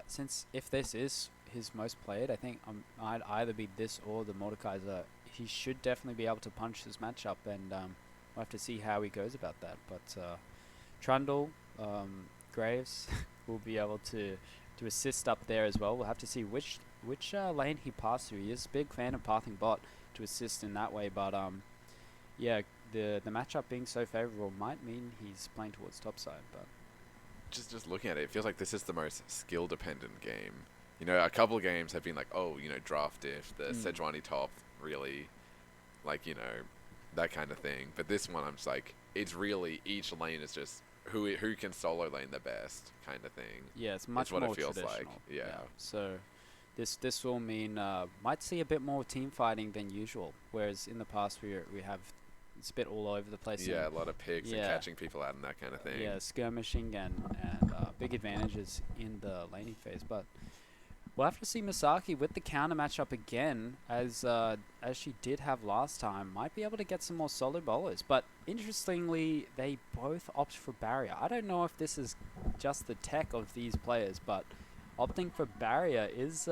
since if this is his most played, I think I'd either be this or the Mordekaiser. He should definitely be able to punch this matchup, and we'll have to see how he goes about that. But Trundle, Graves will be able to assist up there as well. We'll have to see which lane he passes through. He is a big fan of pathing bot to assist in that way, but yeah, the matchup being so favorable might mean he's playing towards top side. But Just looking at it, it feels like this is the most skill-dependent game. You know, a couple of games have been like, oh, you know, draft diff, the Sejuani top, really, like, you know, that kind of thing. But this one, I'm just like, it's really, each lane is just who can solo lane the best kind of thing. yeah, it's much what more it feels like, traditional. yeah. So this will mean might see a bit more team fighting than usual. Whereas in the past we have it's a bit all over the place. Yeah, a lot of picks and yeah. catching people out and that kind of thing. Yeah, skirmishing and big advantages in the laning phase. But We'll have to see Misaki with the counter matchup again, as she did have last time. Might be able to get some more solid bowlers, but interestingly, they both opt for barrier. I don't know if this is just the tech of these players, but opting for barrier is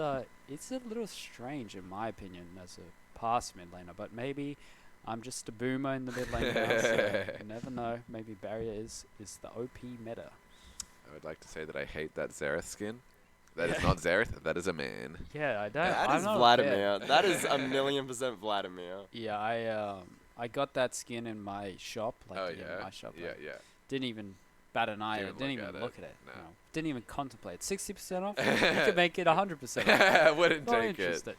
it's a little strange in my opinion as a past mid laner. But maybe I'm just a boomer in the mid lane now, so you never know. Maybe barrier is the OP meta. I would like to say that I hate that Xerath skin. That is not Xerath, that is a man. Yeah, I don't. That I'm is not a fan. Vladimir. That is 1,000,000% Vladimir. Yeah, I got that skin in my shop. Like Oh in yeah, my shop. yeah, like, yeah. Didn't even bat an eye. Didn't even look at it. No. No. Didn't even contemplate. 60% off. You could make it 100% off. I wouldn't Not take it. interested.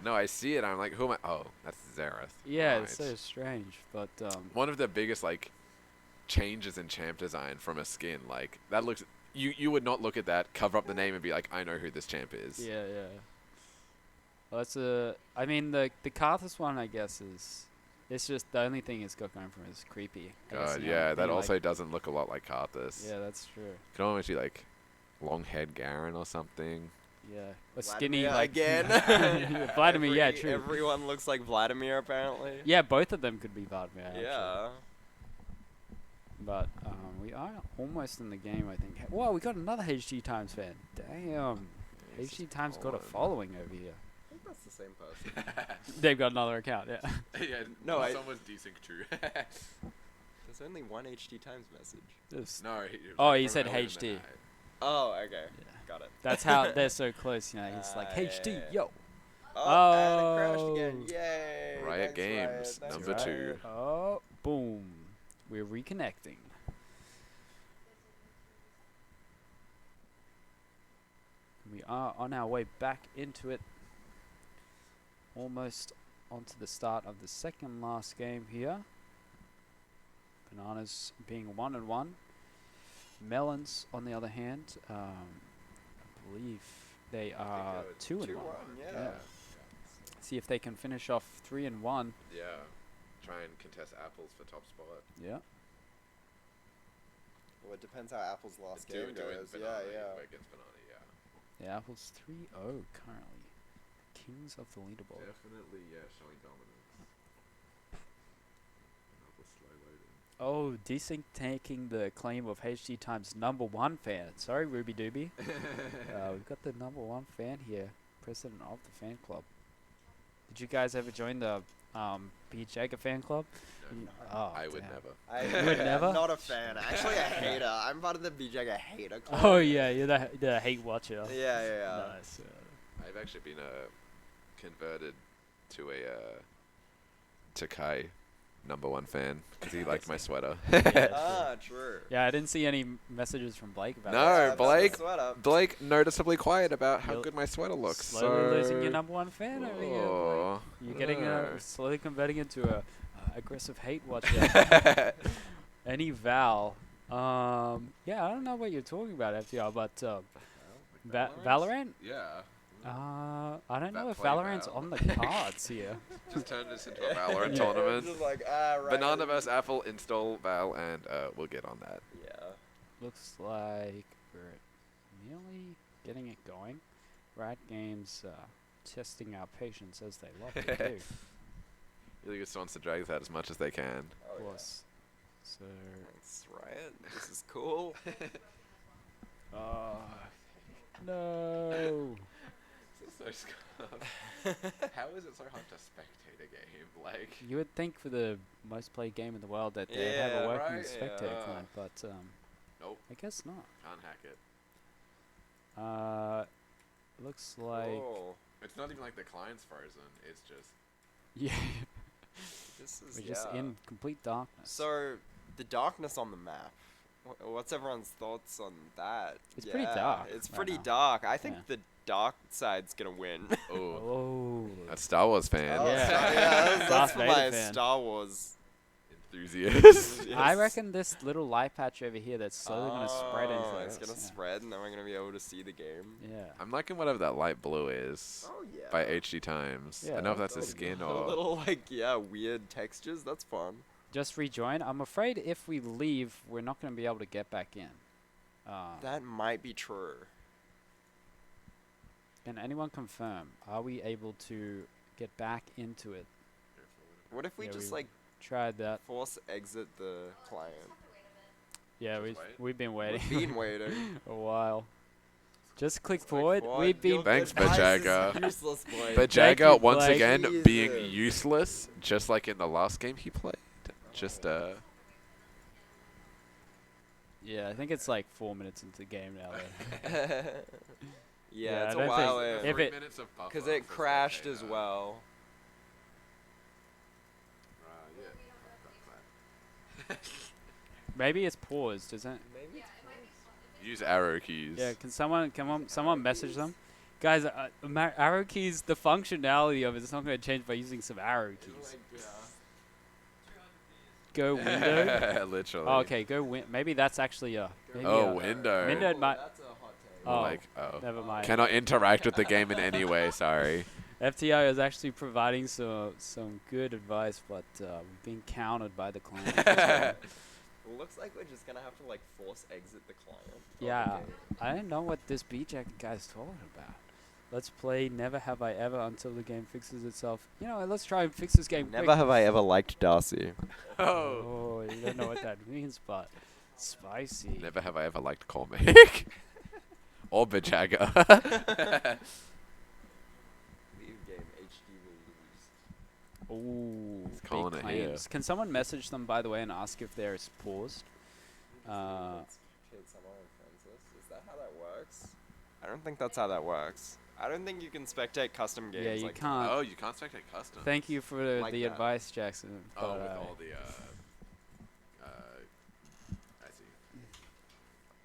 No, I see it. I'm like, who am I? Oh, that's Xerath. Yeah, Right. it's so strange, but One of the biggest like changes in champ design from a skin. Like that looks. You would not look at that, cover up the name, and be like, I know who this champ is. yeah. Well, that's I mean, the Karthus one, I guess, is. It's just the only thing it's got going for it is creepy. That's God, the yeah, only that thing, also like, doesn't look a lot like Karthus. Yeah, that's true. Could almost be like long-haired Garen or something. Yeah, a skinny Vladimir like again. Vladimir, yeah, true. Everyone looks like Vladimir apparently. Yeah, both of them could be Vladimir. actually. Yeah. But we are almost in the game, I think. Wow, we got another HG Times fan. Damn. Yes, HG Times got a Colin. following over here. I think that's the same person. They've got another account, yeah. Yeah, No, someone's desync true. There's only one HD Times message. This- No. Oh, he said HD. Oh, okay. Yeah. Got it. That's how they're so close, you know. He's like, Yeah, HD, yeah, yeah. yo. Oh, and it crashed again. Oh. Yay. Riot Thanks, Games, Thanks, number Riot. 2. Oh, boom. We're reconnecting. We are on our way back into it. Almost onto the start of the second last game here. Bananas being 1-1. Melons, on the other hand, I believe they are 2-1. 2-1, yeah. See if they can finish off 3-1. Yeah. Try and contest apples for top spot. Yeah. Well, it depends how Apple's last Doing game goes. banana Yeah. against banana, yeah. The Apple's 3-0 currently. Kings of the leaderboard. Definitely, yeah, showing dominance. Another slow loading. Oh, Desync taking the claim of HG Times #1 fan. Sorry, Ruby Doobie. We've got the #1 fan here, president of the fan club. Did you guys ever join the B Jagger fan club? No, Oh, I would damn. never. I would never? I'm not a fan. Actually, a hater. I'm part of the BJG hater club. Oh yeah, you're the hate watcher. Yeah. Nice. I've actually been converted to a Takai #1 fan because he liked my sweater. Ah, true. Yeah, I didn't see any messages from Blake about No, that. That's Blake. the sweater. Blake noticeably quiet about how You're good my sweater looks. Slowly losing so- your #1 fan over here. Blake. Oh, You're getting no. slowly converting into a aggressive hate watcher. Any Val? Yeah, I don't know what you're talking about, FTR, but Valorant? Yeah. I don't know if Play Valorant's Val. on the cards here. Just turn this into a Valorant Yeah. tournament. Just like, right. Banana vs Apple, install Val, and we'll get on that. Yeah. Looks like we're nearly getting it going. Riot Games testing our patience as they love to do. Really just wants to drag that as much as they can. Oh, Of course. So, Thanks, Riot. This is cool. no. This is so How is it so hard to spectate a game? Like, You would think for the most played game in the world that they'd have a Yeah, working right? spectator Yeah. client, but nope, I guess not. can't hack it. Looks like Cool. It's not even like the client's frozen. It's just yeah, This is we're just in complete darkness. So, the darkness on the map. What's everyone's thoughts on that? It's pretty dark It's right pretty now. dark. I think Yeah. the dark side's gonna win. oh, Oh, that's Star Wars fan. Oh, Yeah. that's Darth for Vader my fan. Star Wars Enthusiast. I Yes. reckon this little light patch over here that's slowly gonna spread into Oh, this. it's gonna yeah. spread, and then we're gonna be able to see the game. Yeah. I'm liking whatever that light blue is Oh yeah. by HD Times. I Yeah, know if that's a that's skin A or. little weird textures. That's fun. Just rejoin. I'm afraid if we leave, we're not gonna be able to get back in. That might be true. Can anyone confirm? Are we able to get back into it? What if we Yeah, just we like tried that. force exit the client? Yeah, Just we've wait? we've been waiting. We've been waiting. a while. Just click Click forward. We've been. Your Thanks, advice is Bajaga. Useless, boy. But Thank Jagger, you, once Blake. again, being Jesus. useless, just like in the last game he played. Just, Yeah, I think it's like 4 minutes into the game now. Though. Yeah, it's I a don't while think- in. if it- Because it crashed as well. Maybe it's paused, isn't it? Maybe. Use arrow keys. Yeah. Can someone message them? Guys, arrow keys. The functionality of it's not going to change by using some arrow keys. Go window. Literally. Oh, okay, go maybe that's actually maybe Oh, window. Window might. That's a hot take. Oh, Like, oh. never mind. Cannot interact with the game in any way, sorry. FTI is actually providing some good advice, but we've been countered by the client. Well, looks like we're just gonna have to like force exit the client. of the Yeah, game. I don't know what this BJack guy's talking about. Let's play Never Have I Ever until the game fixes itself. You know, let's try and fix this game quick. Never have I ever liked Darcy. Oh, you don't know what that means, but spicy. Never have I ever liked Cormac. or Bajaga. Leave game HD release. Ooh, He's calling big it here. claims. Can someone message them, by the way, and ask if they're paused? Is that how that works? I don't think that's how that works. I don't think you can spectate custom games. Yeah, you like can't. Oh, you can't spectate custom. Thank you for Like the that. advice, Jackson. Oh, but, with all the, I see.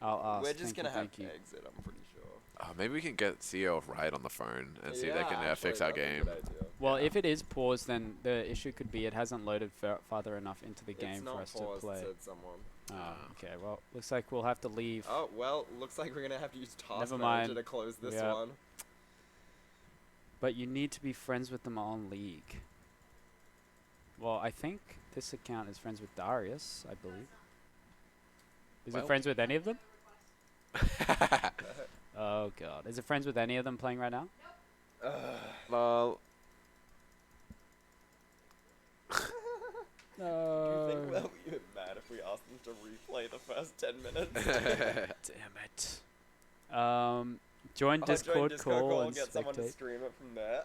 I'll ask. We're just Thank you, gonna have thank to you. exit. I'm pretty sure. Maybe we can get CEO of Riot on the phone and see if they can actually, fix our that's a game. good idea. Well, if it is paused, then the issue could be it hasn't loaded farther enough into the game It's for not us paused, to play. said someone. Okay, well, looks like we'll have to leave. Oh, well, looks like we're gonna have to use Task Never Manager mind. to close this Yeah. one. But you need to be friends with them on League. Well, I think this account is friends with Darius, I believe. Is it Well. friends with any of them? Oh god. Is it friends with any of them playing right now? Well, Do you think they'll be mad if we ask them to replay the first 10 minutes? Damn it. Join Oh, Discord call and get someone to spectate. stream it from there.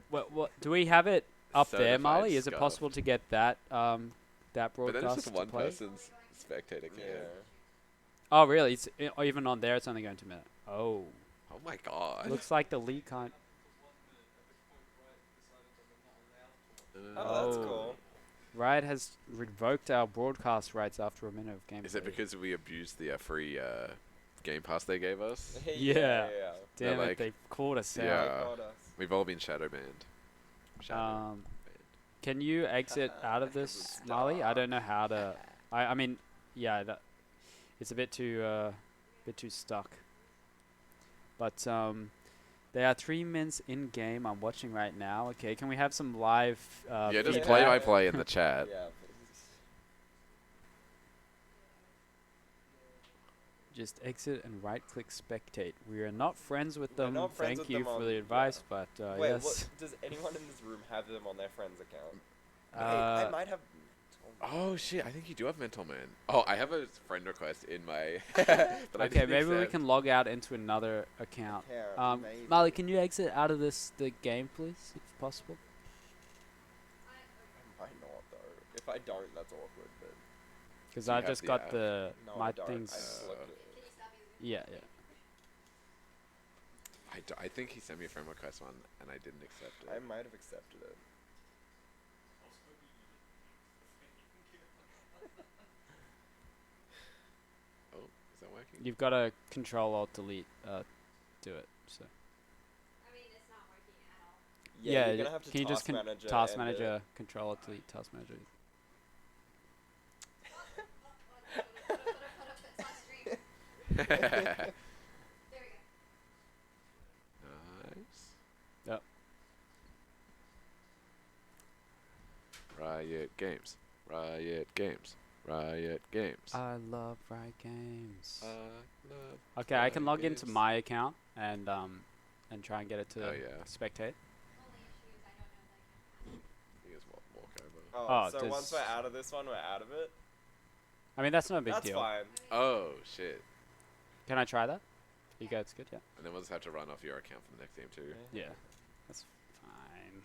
What do we have it up there, Certified Marley? Is it scuff. possible to get that that but then it's broadcast just to one play? person's spectator cam. Oh really? It's even on there. It's only going to minute. Oh, Oh my god. looks like the league can't. Oh, that's Oh. cool. Riot has revoked our broadcast rights after a minute of gameplay. Is it because we abused the free Game Pass they gave us? Yeah. yeah. Damn like- it, they called us Yeah. out. Got us. We've all been shadow banned. Can you exit out of this, Marley? I don't know how to. I mean, yeah, it's a bit too stuck. But there are 3 minutes in game. I'm watching right now. Okay, can we have some live? Yeah, just feedback? play by play in the chat. Yeah, Just exit and right-click spectate. We are not friends with We're them. not friends Thank with you them for on- the yeah. advice, but Wait, yes. what, does anyone in this room have them on their friend's account? Wait, I might have. Oh shit, I think you do have Mental Man. Oh, I have a friend request in my. but I Okay, didn't maybe we accept. can log out into another account. Yeah, maybe. Marley, can you exit out of the game, please, if possible? I might not though. If I don't, that's awkward. But Because Do you I have just the got app? the no, my I don't. things. I just looked at it. Yeah. I think he sent me a friend request one, and I didn't accept it. I might have accepted it. Oh, is that working? You've got to Control Alt Delete do it. So I mean, it's not working at all. Yeah, you're gonna have to can you just manager task and, manager Control Alt Delete task manager? There we go. Nice. Yep. Riot Games. Riot Games. Riot Games. I love Riot Games. love Okay, I can log Riot into Games. my account and and try and get it to Oh, yeah. spectate? Only issue is I don't know that I can. You just walk over. Oh, so does- once we're out of this one, we're out of it. I mean, that's no big That's deal. fine. Oh, shit. Can I try that? You guys good? Yeah. And then we'll just have to run off your account for the next game, too. Yeah. That's fine.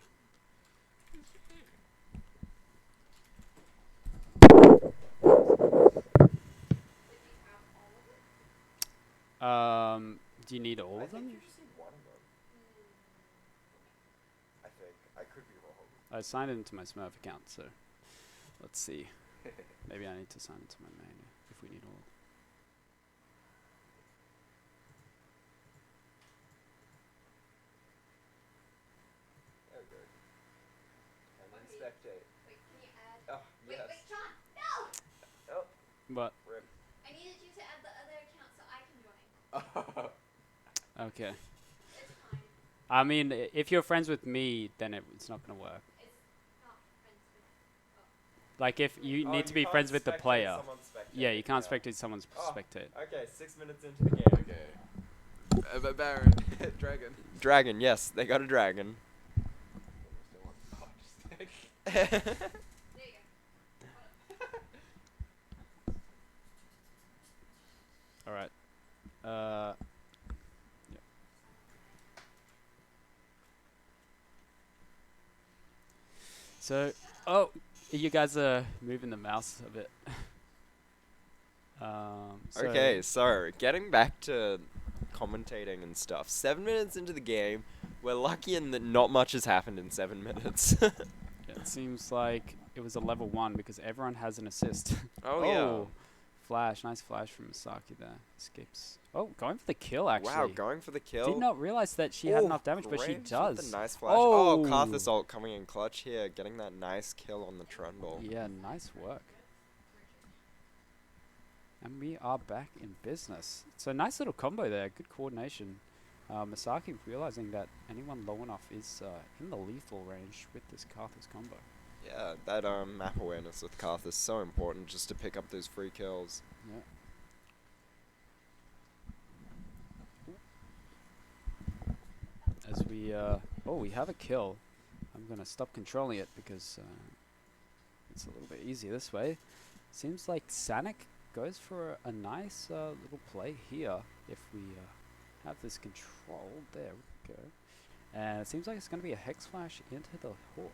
Do you need all I of them? think you just need one of them. I think. I could be wrong. I signed into my Smurf account, so let's see. Maybe I need to sign into my main if we need all. There we go. And then Okay. spectate. Wait, can you add? Oh, Wait, yes. wait, Sean! No! Oh, But rip. I needed you to add the other account so I can join. okay. It's fine. I mean, if you're friends with me, then it's not gonna work. It's not friends with. Like if you Oh, need to you be can't friends with the spectate player. someone's spectate, Yeah, you can't spectate someone's Oh. spectate. Okay, 6 minutes into the game. Okay. Baron. Dragon. Dragon, yes, they got a dragon. Oh, There you go. All right. Yeah. So, oh, you guys are moving the mouse a bit. So Okay, so getting back to commentating and stuff. 7 minutes into the game, we're lucky in that not much has happened in 7 minutes. yeah, it seems like it was a level 1 because everyone has an assist. Oh, Flash, nice flash from Misaki there. Escapes. Oh, going for the kill yeah. actually. Wow, going for the kill. Did not realize that she had Oh, enough damage, but she Graves with does. the nice flash. Oh, Oh. Karthus ult coming in clutch here, getting that nice kill on the Trundle. Yeah, nice work. And we are back in business. So nice little combo there, good coordination. Misaki realizing that anyone low enough is in the lethal range with this Karthus combo. Yeah, that map awareness with Karthus is so important just to pick up those free kills. Yeah. As we, oh, we have a kill. I'm gonna stop controlling it because it's a little bit easier this way. Seems like Sanic goes for a nice little play here. If we have this control, there we go. And it seems like it's gonna be a Hex Flash into the Hawk.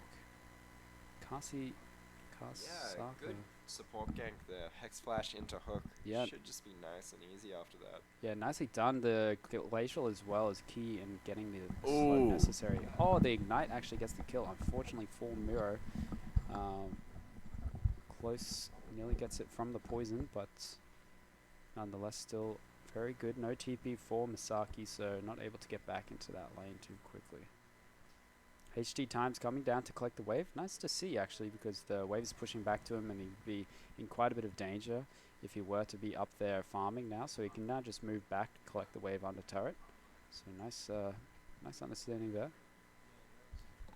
Kasaka. good support gank there. Hex flash into hook. Yeah. Should just be nice and easy after that. Yeah, nicely done. The glacial as well is key in getting the slow Ooh. necessary. Oh, the ignite actually gets the kill. Unfortunately for Miro, close, nearly gets it from the poison, but nonetheless still very good. No TP for Misaki, so not able to get back into that lane too quickly. HT Times coming down to collect the wave. Nice to see actually, because the wave is pushing back to him and he'd be in quite a bit of danger if he were to be up there farming now. So he can now just move back to collect the wave under turret. So nice, nice understanding there.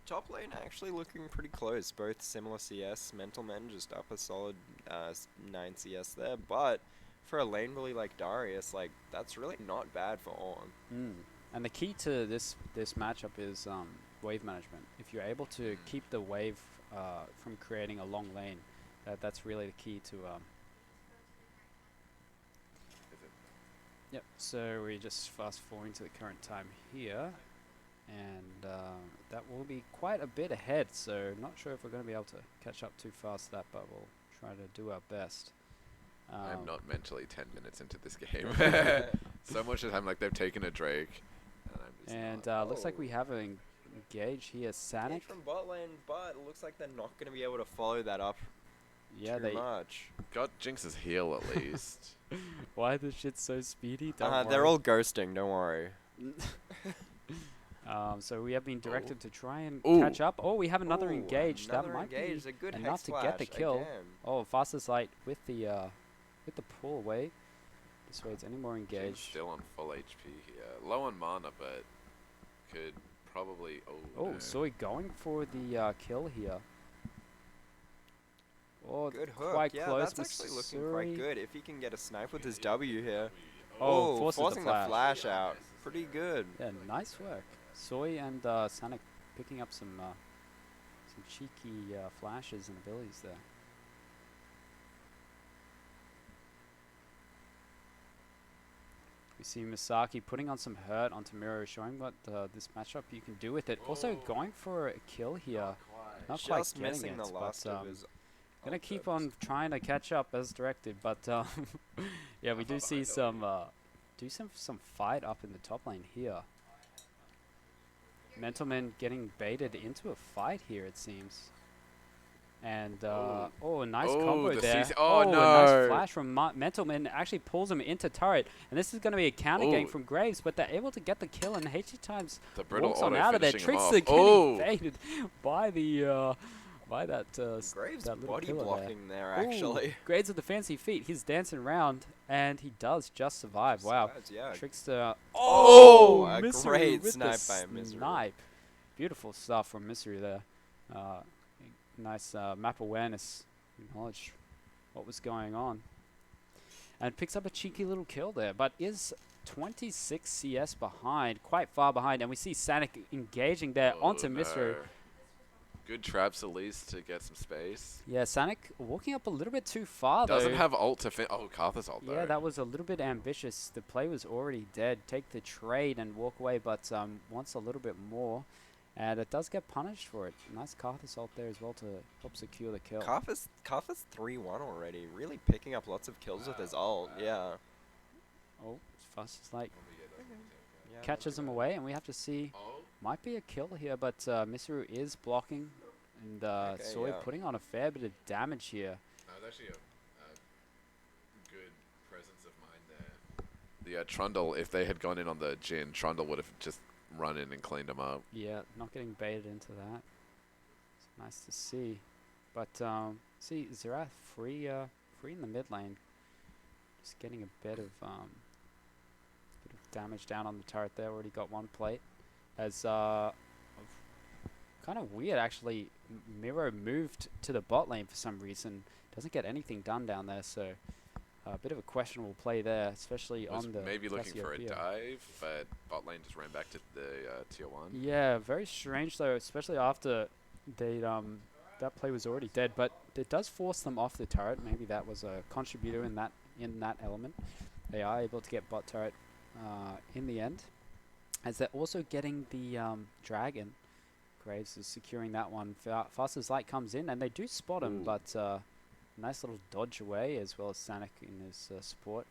Top lane actually looking pretty close. Both similar CS. Mental Men just up a solid 9 CS there. But for a lane bully like Darius, like that's really not bad for On. And the key to this matchup is wave management. If you're able to keep the wave from creating a long lane, that's really the key to. Yep. So we just fast forward to the current time here, and that will be quite a bit ahead. So not sure if we're going to be able to catch up too fast to that, but we'll try to do our best. I'm not mentally 10 minutes into this game. So much of the time, like they've taken a Drake, and I'm just And not. looks like we have an engage here. Sanic. Engage from bot lane, but it looks like they're not going to be able to follow that up Yeah, too they. much. Got Jinx's heal at least. Why this shit so speedy? Don't They're worry. all ghosting, don't worry. So we have been directed to try and Ooh. catch up. Oh, we have another Ooh, engage. another That might engage, be a good enough hex to get the flash kill. again. Oh, fastest light with the pull away. Dissuades any more Jinx engage. still on full HP here. Low on mana, but could probably. Oh, Oh, no. Soy going for the kill here. Oh, Good hook. quite Yeah, close. that's actually looking quite Missouri. good. If he can get a snipe with his W here. Oh, forcing the flash out. Pretty good. Yeah, nice work. Soy and Sonic picking up some cheeky flashes and abilities there. We see Misaki putting on some hurt onto Miro, showing what this matchup you can do with it. Also going for a kill here. Not quite Just getting missing it, the last but of his gonna keep on trying to catch up as directed. But yeah, we do see some fight up in the top lane here. Mentalman getting baited into a fight here, it seems. And a nice combo there. Oh, no! A nice flash from Mentalman actually pulls him into turret, and this is going to be a counter gank from Graves, but they're able to get the kill, and HG Times walks on out of there. Trickster getting baited by the that Graves that little body killer blocking there actually. Ooh, Graves with the fancy feet. He's dancing around, and he does just survive. Wow. Yeah. Trickster. A Misery great with snipe the by Misery. snipe. Beautiful stuff from Misery there. Nice map awareness, acknowledge what was going on. And picks up a cheeky little kill there, but is 26 CS behind, quite far behind. And we see Sanic engaging there onto Misery. Good traps at least to get some space. Yeah, Sanic walking up a little bit too far though. Doesn't have ult to fin. Oh, Karthus ult though. Yeah, that was a little bit ambitious. The play was already dead. Take the trade and walk away, but wants a little bit more. And it does get punished for it. Nice Karthus ult there as well to help secure the kill. Karthus 3-1 already. Really picking up lots of kills with his ult. Yeah. Oh, fast as like catches him away, and we have to see. Might be a kill here, but Miseru is blocking, and Soy putting on a fair bit of damage here. That was actually a good presence of mind there. The Trundle, if they had gone in on the Jhin, Trundle would have just run in and cleaned him up. Yeah, not getting baited into that. It's nice to see. But see Xerath free in the mid lane, just getting a bit of damage down on the turret there. Already got one plate. As kind of weird actually, Miro moved to the bot lane for some reason. Doesn't get anything done down there, so a bit of a questionable play there, especially on the maybe looking for a Cassiopeia. dive, but bot lane just ran back to the tier 1. Yeah, very strange though, especially after they that play was already dead, but it does force them off the turret. Maybe that was a contributor in that element. They are able to get bot turret in the end, as they're also getting the dragon. Graves is securing that one. Fast as Light comes in, and they do spot him, but nice little dodge away, as well as Sanic in his support,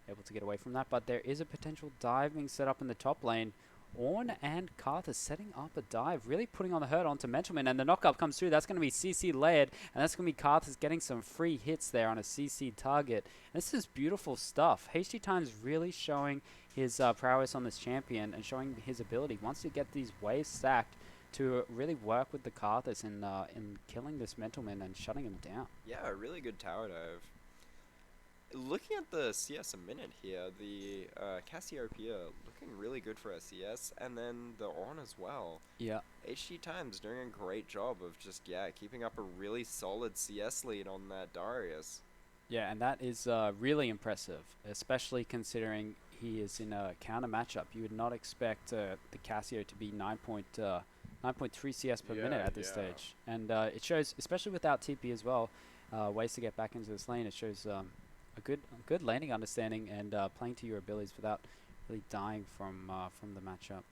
able to get away from that. But there is a potential dive being set up in the top lane. Ornn and Karthus setting up a dive, really putting on the hurt onto Mentalman, and the knockup comes through. That's going to be CC layered, and that's going to be Karthus getting some free hits there on a CC target. And this is beautiful stuff. HG Times really showing his prowess on this champion and showing his ability once you get these waves stacked to really work with the Karthus in killing this Mentalman and shutting him down. Yeah, a really good tower dive. Looking at the CS a minute here, the Cassiopeia looking really good for a CS, and then the Ornn as well. Yeah. HG Times doing a great job of just, keeping up a really solid CS lead on that Darius. Yeah, and that is really impressive, especially considering he is in a counter matchup. You would not expect the Cassio to be 9.3 CS per minute at this stage. And it shows, especially without TP as well, ways to get back into this lane. It shows a good laning understanding and playing to your abilities without really dying from the matchup.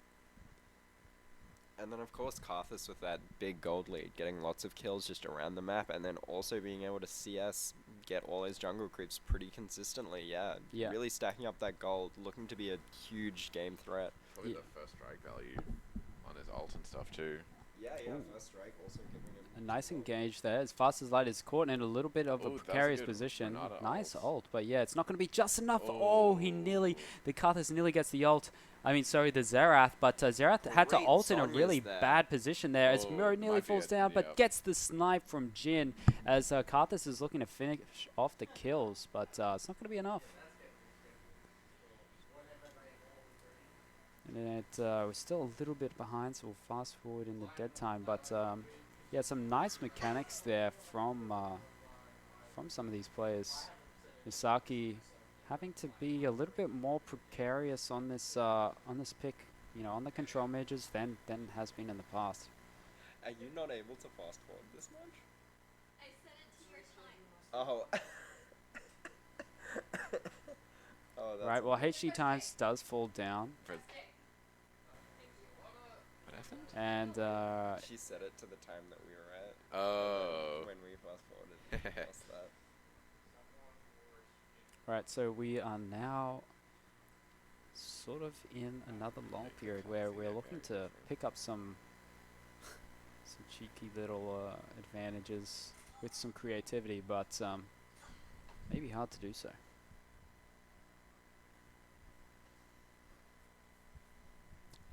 And then, of course, Karthus with that big gold lead, getting lots of kills just around the map, and then also being able to CS, get all his jungle creeps pretty consistently. Yeah, really stacking up that gold, looking to be a huge game threat. Probably the first strike value on his ult and stuff too. Yeah, first strike also giving him A nice engage there. As Fast as Light is caught in a little bit of a precarious position. Nice ult, but yeah, it's not going to be just enough. Oh, the Karthus nearly gets the ult. I mean, sorry, the Xerath, but Xerath had to ult in a really bad position there as Miro nearly falls down, but gets the snipe from Jhin as Karthus is looking to finish off the kills, but it's not going to be enough. And we're still a little bit behind, so we'll fast forward in the dead time, but yeah, some nice mechanics there from some of these players. Misaki having to be a little bit more precarious on this pick, you know, on the control mages than has been in the past. Are you not able to fast forward this much? I set it to your time. Oh. Oh, that's Right. Well, amazing. HD times does fall down, What happened? and She set it to the time that we were at. Oh. When we fast forwarded past that. right. So we are now sort of in another long period where we're looking to pick up some cheeky little advantages with some creativity, but maybe hard to do so.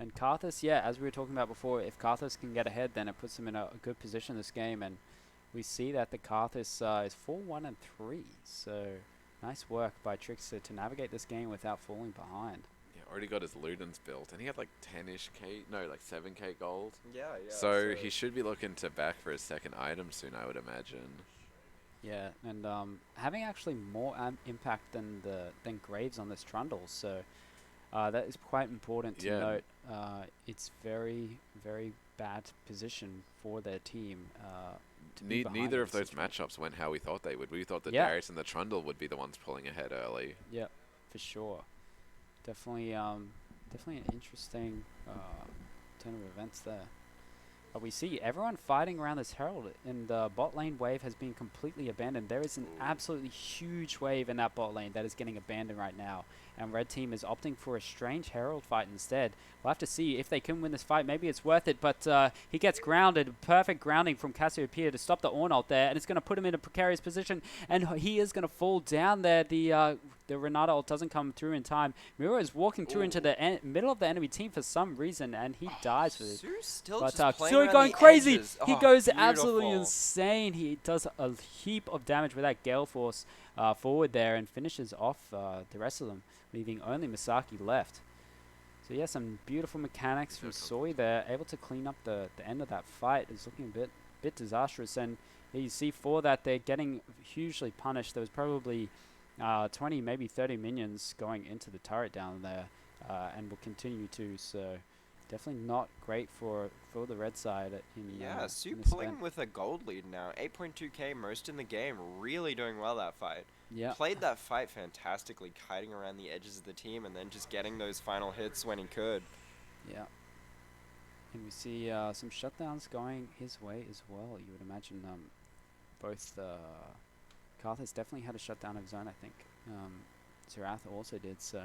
And Karthus, yeah, as we were talking about before, if Karthus can get ahead, then it puts him in a good position this game, and we see that the Karthus is 4-1-3, so nice work by Trickster to navigate this game without falling behind. Yeah, already got his Ludens built, and he had like 10-ish K, no, like 7K gold. Yeah. So he should be looking to back for his second item soon, I would imagine. Yeah, and having actually more impact than Graves on this Trundle, so that is quite important to note. It's very, very bad position for their team. Neither of those matchups went how we thought they would. We thought that Darius and the Trundle would be the ones pulling ahead early. Yeah, for sure. Definitely an interesting turn of events there. But we see everyone fighting around this Herald, and the bot lane wave has been completely abandoned. There is an absolutely huge wave in that bot lane that is getting abandoned right now. And Red Team is opting for a strange Herald fight instead. We'll have to see if they can win this fight. Maybe it's worth it, but he gets grounded. Perfect grounding from Cassiopeia to stop the Ornalt there, and it's going to put him in a precarious position, and he is going to fall down there. The Renata ult doesn't come through in time. Miro is walking through into the middle of the enemy team for some reason, and he dies for this. Su's still But just playing Sui around going the crazy. edges. He Oh, goes absolutely beautiful. insane. He does a heap of damage with that Gale Force forward there and finishes off the rest of them, leaving only Misaki left. So yeah, some beautiful mechanics from Sui there, able to clean up the end of that fight. Is looking a bit disastrous, and you see for that they're getting hugely punished. There was probably 20, maybe 30 minions going into the turret down there, and will continue to. So definitely not great for the red side. Yeah, Su in this pulling event. with a gold lead now. 8.2k most in the game. Really doing well that fight. Yeah. Played that fight fantastically, kiting around the edges of the team and then just getting those final hits when he could. Yeah. And we see some shutdowns going his way as well. You would imagine both Karthus definitely had a shutdown of his own, I think. Zerath also did, so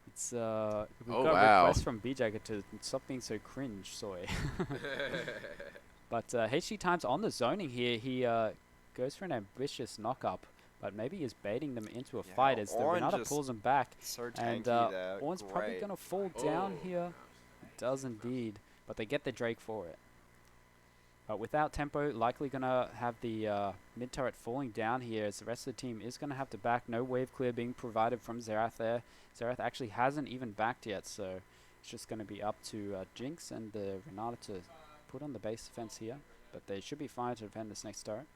it's we've got a request from BJ to stop being so cringe, Soy. But HG Times on the zoning here, he goes for an ambitious knock-up, but maybe he's baiting them into a fight as the Renata pulls him back. So tanky And there. Ornn's probably going to fall down here. It does indeed, but they get the Drake for it. But without tempo, likely going to have the mid turret falling down here as the rest of the team is going to have to back. No wave clear being provided from Zerath there. Zerath actually hasn't even backed yet, so it's just going to be up to Jinx and the Renata to put on the base defense here. But they should be fine to defend this next turret.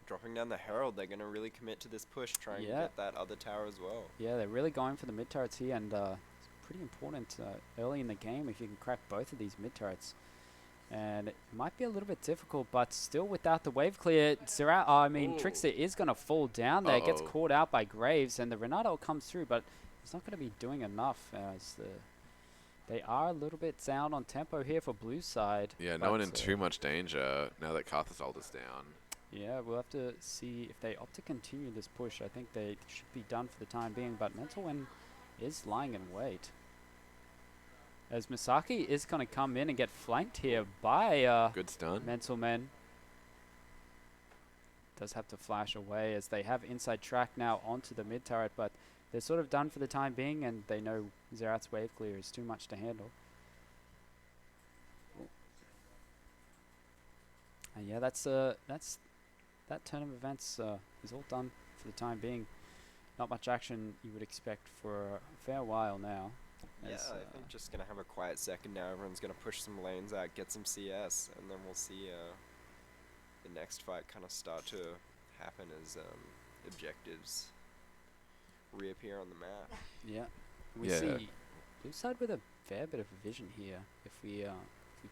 Dropping down the Herald, they're going to really commit to this push, trying to get that other tower as well. Yeah, they're really going for the mid turrets here, and it's pretty important early in the game if you can crack both of these mid turrets. And it might be a little bit difficult, but still without the wave clear, Trickster is going to fall down there, gets caught out by Graves, and the Renata comes through, but it's not going to be doing enough as they are a little bit down on tempo here for blue side. Yeah, no one in too much danger now that Karthus ult is down. Yeah, we'll have to see if they opt to continue this push. I think they should be done for the time being, but Mental Win is lying in wait. As Misaki is going to come in and get flanked here by good stun. Mental Men. Does have to flash away as they have inside track now onto the mid turret, but they're sort of done for the time being, and they know Zerath's wave clear is too much to handle. And yeah, that's that turn of events is all done for the time being. Not much action you would expect for a fair while now. Yeah, I think just going to have a quiet second now. Everyone's going to push some lanes out, get some CS, and then we'll see the next fight kind of start to happen as objectives reappear on the map. Yeah. We Yeah. see blue side with a fair bit of vision here. If we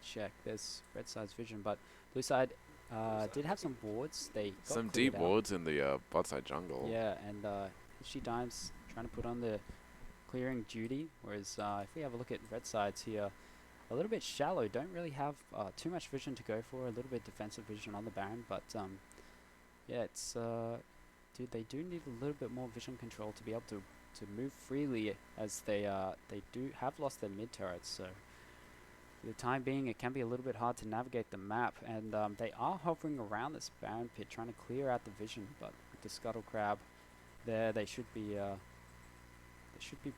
check, there's red side's vision, but blue side did have some wards. They got Some cleared deep out. wards in the bot side jungle. Yeah, and she Dimes trying to put on the clearing duty, whereas if we have a look at red sides here, a little bit shallow, don't really have too much vision to go for, a little bit defensive vision on the Baron, but yeah, it's dude, they do need a little bit more vision control to be able to move freely, as they do have lost their mid turrets, so for the time being it can be a little bit hard to navigate the map, and they are hovering around this Baron pit trying to clear out the vision, but with the Scuttle Crab there, they should be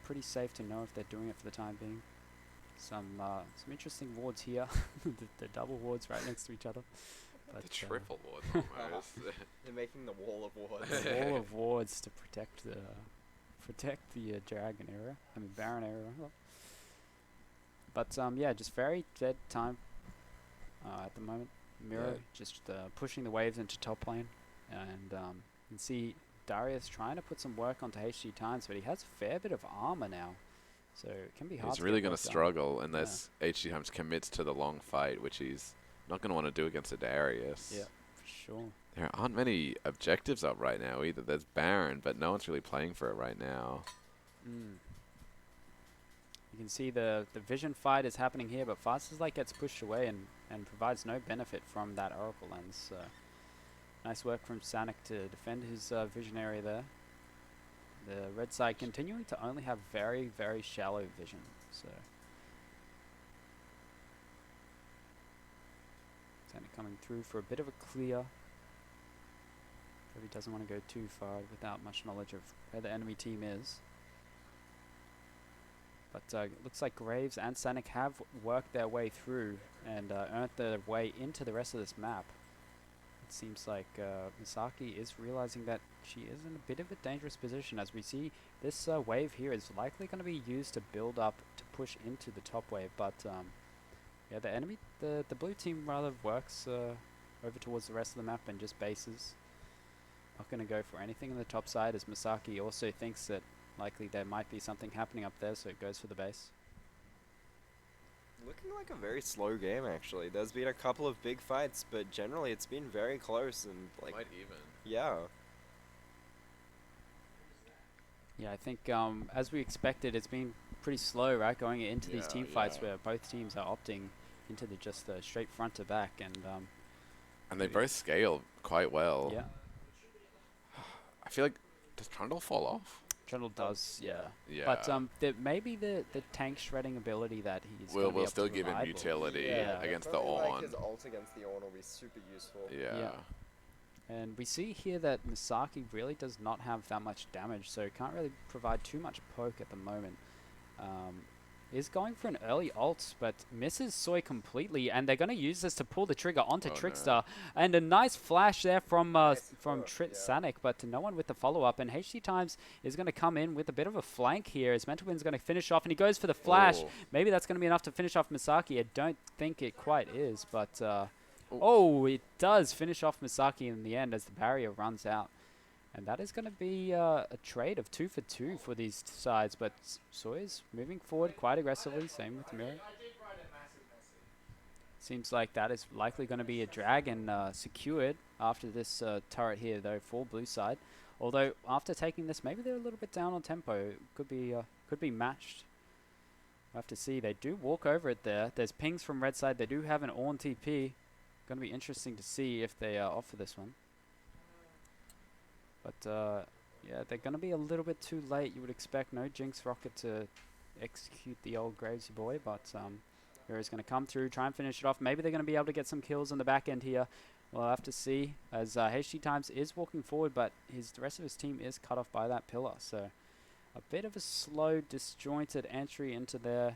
pretty safe to know if they're doing it for the time being. Some interesting wards here. the double wards right next to each other. But, The triple wards almost. They're making the wall of wards. wall of wards to protect the dragon area. I mean Baron area. But yeah, just very dead time at the moment. Miro just pushing the waves into top lane, and you can see Darius trying to put some work onto HG Times, but he has a fair bit of armor now, so it can be hard. He's really going to struggle unless HG Times commits to the long fight, which he's not going to want to do against a Darius. Yeah, for sure. There aren't many objectives up right now either. There's Baron, but no one's really playing for it right now. You can see the vision fight is happening here, but Fastest Light gets pushed away and provides no benefit from that Oracle Lens. So nice work from Sanic to defend his vision area there. The red side continuing to only have very, very shallow vision. So Sanic coming through for a bit of a clear. Probably doesn't want to go too far without much knowledge of where the enemy team is. But it looks like Graves and Sanic have worked their way through and earned their way into the rest of this map. It seems like Misaki is realizing that she is in a bit of a dangerous position, as we see this wave here is likely going to be used to build up to push into the top wave. But yeah, the enemy, the blue team rather works over towards the rest of the map and just bases. Not going to go for anything on the top side, as Misaki also thinks that likely there might be something happening up there, so it goes for the base. Looking like a very slow game, actually. There's been a couple of big fights, but generally it's been very close and like Quite even. yeah. Yeah, I think as we expected, it's been pretty slow, right, going into these team fights where both teams are opting into the just straight front to back, and they both scale quite well. yeah, I feel like, does Trundle fall off? Trundle does, yeah. Yeah. But maybe the tank shredding ability that he's We'll still give him utility against the Like Ornn. his ult against the Ornn will be super useful. Yeah. And we see here that Misaki really does not have that much damage, so can't really provide too much poke at the moment. Is going for an early ult, but misses Soy completely, and they're going to use this to pull the trigger onto Trickster. No. And a nice flash there from Sanic, but no one with the follow-up. And HG Times is going to come in with a bit of a flank here, as Mental Win's going to finish off, and he goes for the flash. Maybe that's going to be enough to finish off Misaki. I don't think it quite is, but it does finish off Misaki in the end as the barrier runs out. And that is going to be a trade of 2 for 2 for these sides, but Soy's moving forward quite aggressively, same with Miro. Seems like that is likely going to be a dragon secured after this turret here, though, for blue side. Although, after taking this, maybe they're a little bit down on tempo. Could be matched. We'll have to see. They do walk over it there. There's pings from red side. They do have an Ornn TP. Going to be interesting to see if they offer this one. But, yeah, they're going to be a little bit too late. You would expect no Jinx Rocket to execute the old Gravesy boy, but Hero's going to come through, try and finish it off. Maybe they're going to be able to get some kills on the back end here. We'll have to see, as HG Times is walking forward, but the rest of his team is cut off by that pillar. So a bit of a slow, disjointed entry into there.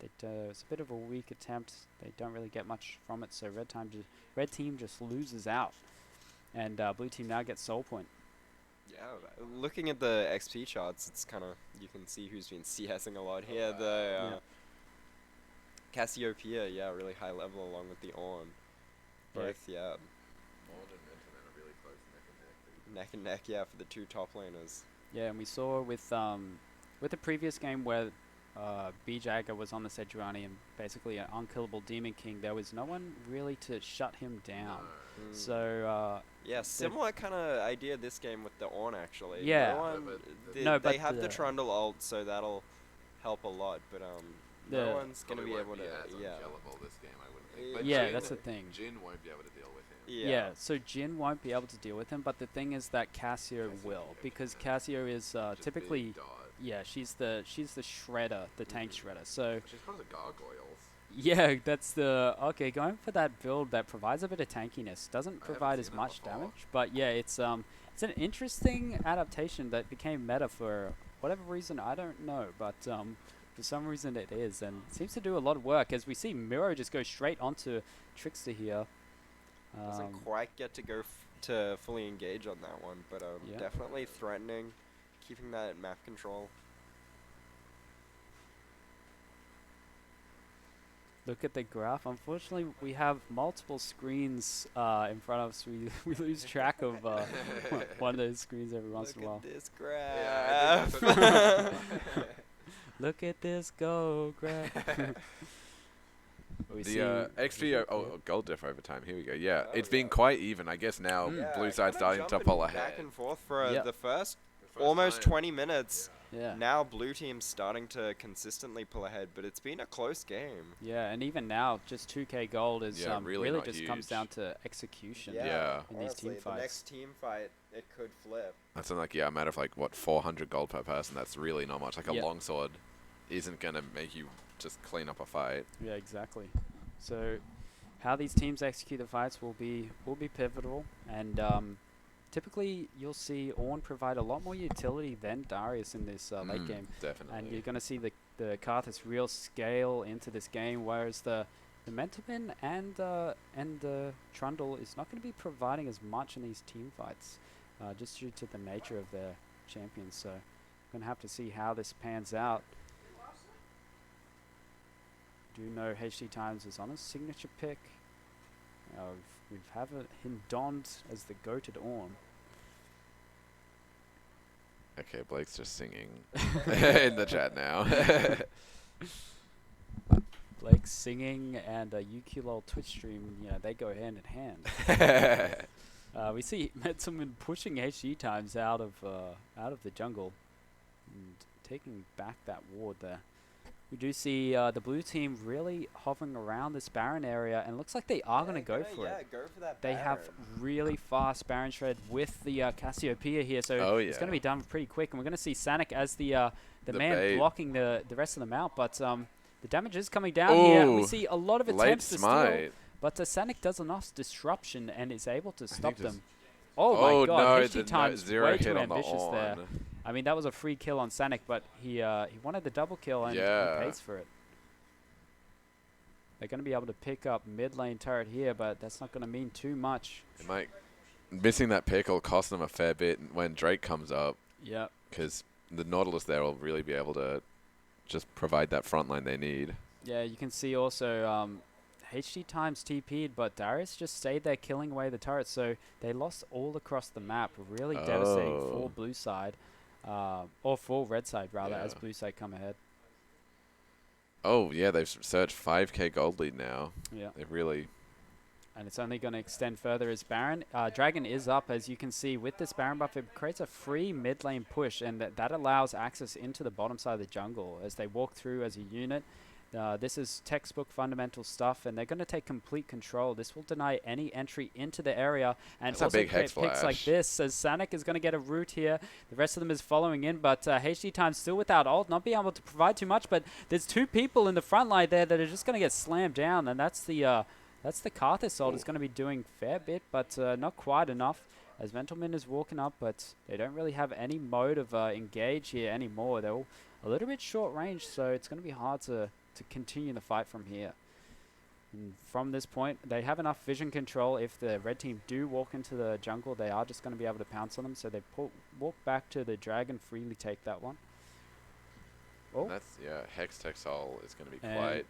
It's a bit of a weak attempt. They don't really get much from it, so red team just loses out. And blue team now gets soul point. Yeah, looking at the XP charts, it's kind of, you can see who's been CSing a lot here. The Cassiopeia, really high level along with the Ornn. Both, Mord and Mentalman are really close neck and neck. neck and neck, yeah, for the 2 top laners. Yeah, and we saw with the previous game where B-Jagger was on the Sejuani and basically an unkillable Demon King, there was no one really to shut him down. Mm. So Yeah, similar kind of idea this game with the Ornn, actually. Yeah. No one, No, they but have the the- Trundle ult, so that'll help a lot, but The- no one's going to Probably be won't able to, as yeah. unkillable this game, I wouldn't think. But yeah, Jhin- that's the thing. Jhin won't be able to deal with him. Yeah, so Jhin won't be able to deal with him, but the thing is that Cassio will, because Cassio is Just typically, big dot. yeah, she's the shredder, the tank shredder. So She's got the gargoyles. yeah, that's the okay. Going for that build that provides a bit of tankiness, doesn't I haven't provide as seen that much before. damage, but yeah, it's an interesting adaptation that became meta for whatever reason, I don't know, but for some reason it is, and it seems to do a lot of work. As we see Miro just go straight onto Trickster here. Doesn't quite get to go to fully engage on that one, but Yeah. definitely threatening, keeping that map control. Look at the graph. Unfortunately, we have multiple screens in front of us. We lose track of one of those screens every once in a while. Look at this Yeah, graph. I think that's Look at this go graph. We see the XP gold diff over time. Here we go. Yeah, Oh, it's been yeah. quite even. I guess now Mm. blue Yeah, side's kinda starting to jumping pull back ahead. and forth for Yep. the first The first almost time. 20 minutes. yeah. Now blue team's starting to consistently pull ahead, but it's been a close game. Yeah, and even now, just 2k gold is Yeah, really not just comes huge. down to execution. Yeah. In these team honestly, the fights. next team fight, it could flip. That's in like, yeah, a matter of like, what, 400 gold per person. That's really not much. Like a Yep. longsword isn't going to make you just clean up a fight. Yeah, exactly. So, how these teams execute the fights will be pivotal, and typically you'll see Ornn provide a lot more utility than Darius in this late game, Definitely. and you're going to see the Karthus real scale into this game, whereas the Mentalman and the Trundle is not going to be providing as much in these team fights, just due to the nature of their champions. So, going to have to see how this pans out. Do know HD Times is on a signature pick. We've have him donned as the goated Ornn. Okay, Blake's just singing in the chat now. Blake singing and a UQLoL Twitch stream, they go hand in hand. We see Metzelman pushing HD Times out of the jungle and taking back that ward there. We do see the blue team really hovering around this Baron area, and looks like they are going to go for it. Go for that They have really fast Baron Shred with the Cassiopeia here, so it's going to be done pretty quick. And we're going to see Sanic as the man bait. blocking the rest of the mount, but the damage is coming down here. We Ooh, see a lot of late attempts to steal, smite. but Sanic does enough disruption and is able to stop just- them. Oh my god, no, HD Times zero way hit too on the ambitious there. on. I mean, that was a free kill on Sanic, but he wanted the double kill and Yeah. he pays for it. They're going to be able to pick up mid lane turret here, but that's not going to mean too much. It might missing that pick will cost them a fair bit when Drake comes up, Yep. because the Nautilus there will really be able to just provide that front line they need. Yeah, you can see also HD Times TP'd, but Darius just stayed there killing away the turrets, so they lost all across the map. Really devastating for blue side, or for red side rather, as Yeah. blue side come ahead. Oh yeah, they've surged 5k gold lead now. Yeah. They really. And it's only going to extend further as Baron. Dragon is up, as you can see. With this Baron buff, it creates a free mid lane push, and that allows access into the bottom side of the jungle as they walk through as a unit. This is textbook fundamental stuff, and they're going to take complete control. This will deny any entry into the area, and That's a also big create Hex picks like Flash. this, as Sanic is going to get a root here. The rest of them is following in, but HD Times still without ult, not being able to provide too much, but there's two people in the front line there that are just going to get slammed down, and that's the Karthus ult. Is going to be doing fair bit, but not quite enough, as Mentalman is walking up, but they don't really have any mode of engage here anymore. They're all a little bit short range, so it's going to be hard to continue the fight from here. And from this point, they have enough vision control. If the red team do walk into the jungle, they are just going to be able to pounce on them, so they walk back to the dragon, freely take that one. Oh, That's Hex Texal is going to be And quite.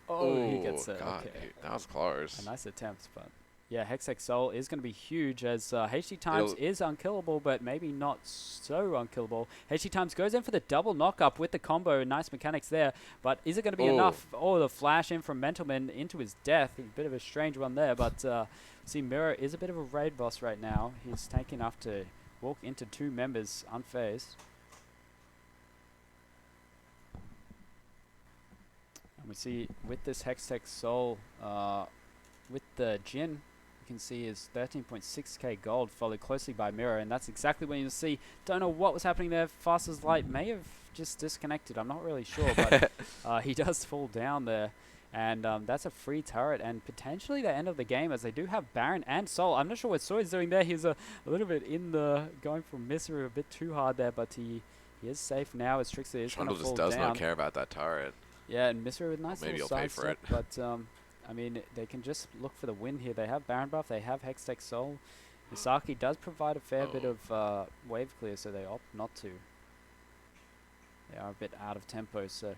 oh, he gets it. God, Okay. that was close. A nice attempt, but Yeah, Hextech Soul is going to be huge as HD Times is unkillable, but maybe not so unkillable. HD Times goes in for the double knock-up with the combo. Nice mechanics there, but is it going to be enough? Oh, the flash in from Mentalman into his death. A bit of a strange one there, but see, Mirror is a bit of a raid boss right now. He's tanky enough to walk into 2 members unfazed. And we see with this Hextech Soul, with the Jin, you can see is 13.6k gold, followed closely by Mirror, and that's exactly when you'll see. Don't know what was happening there. Fast as Light may have just disconnected. I'm not really sure, but he does fall down there, and that's a free turret and potentially the end of the game, as they do have Baron and Soul. I'm not sure what Soy's doing there. He's a little bit in the going for Misery a bit too hard there, but he is safe now as Trixie is going to fall down. Just does not care about that turret. Yeah, and Misery with nice maybe little he'll pay side for step, it. but I mean, they can just look for the win here. They have Baron buff, they have Hextech Soul. Misaki does provide a fair bit of wave clear, so they opt not to. They are a bit out of tempo, so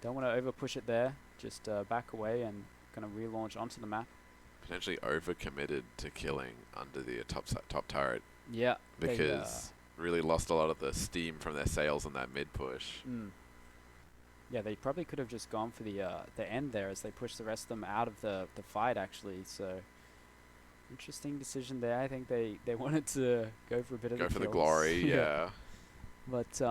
don't want to over push it there. Just back away and going to relaunch onto the map. Potentially overcommitted to killing under the top turret. Yeah. Because really lost a lot of the steam from their sails on that mid push. Yeah, they probably could have just gone for the end there as they pushed the rest of them out of the fight, actually. So, interesting decision there. I think they wanted to go for a bit of the kills. glory, yeah. But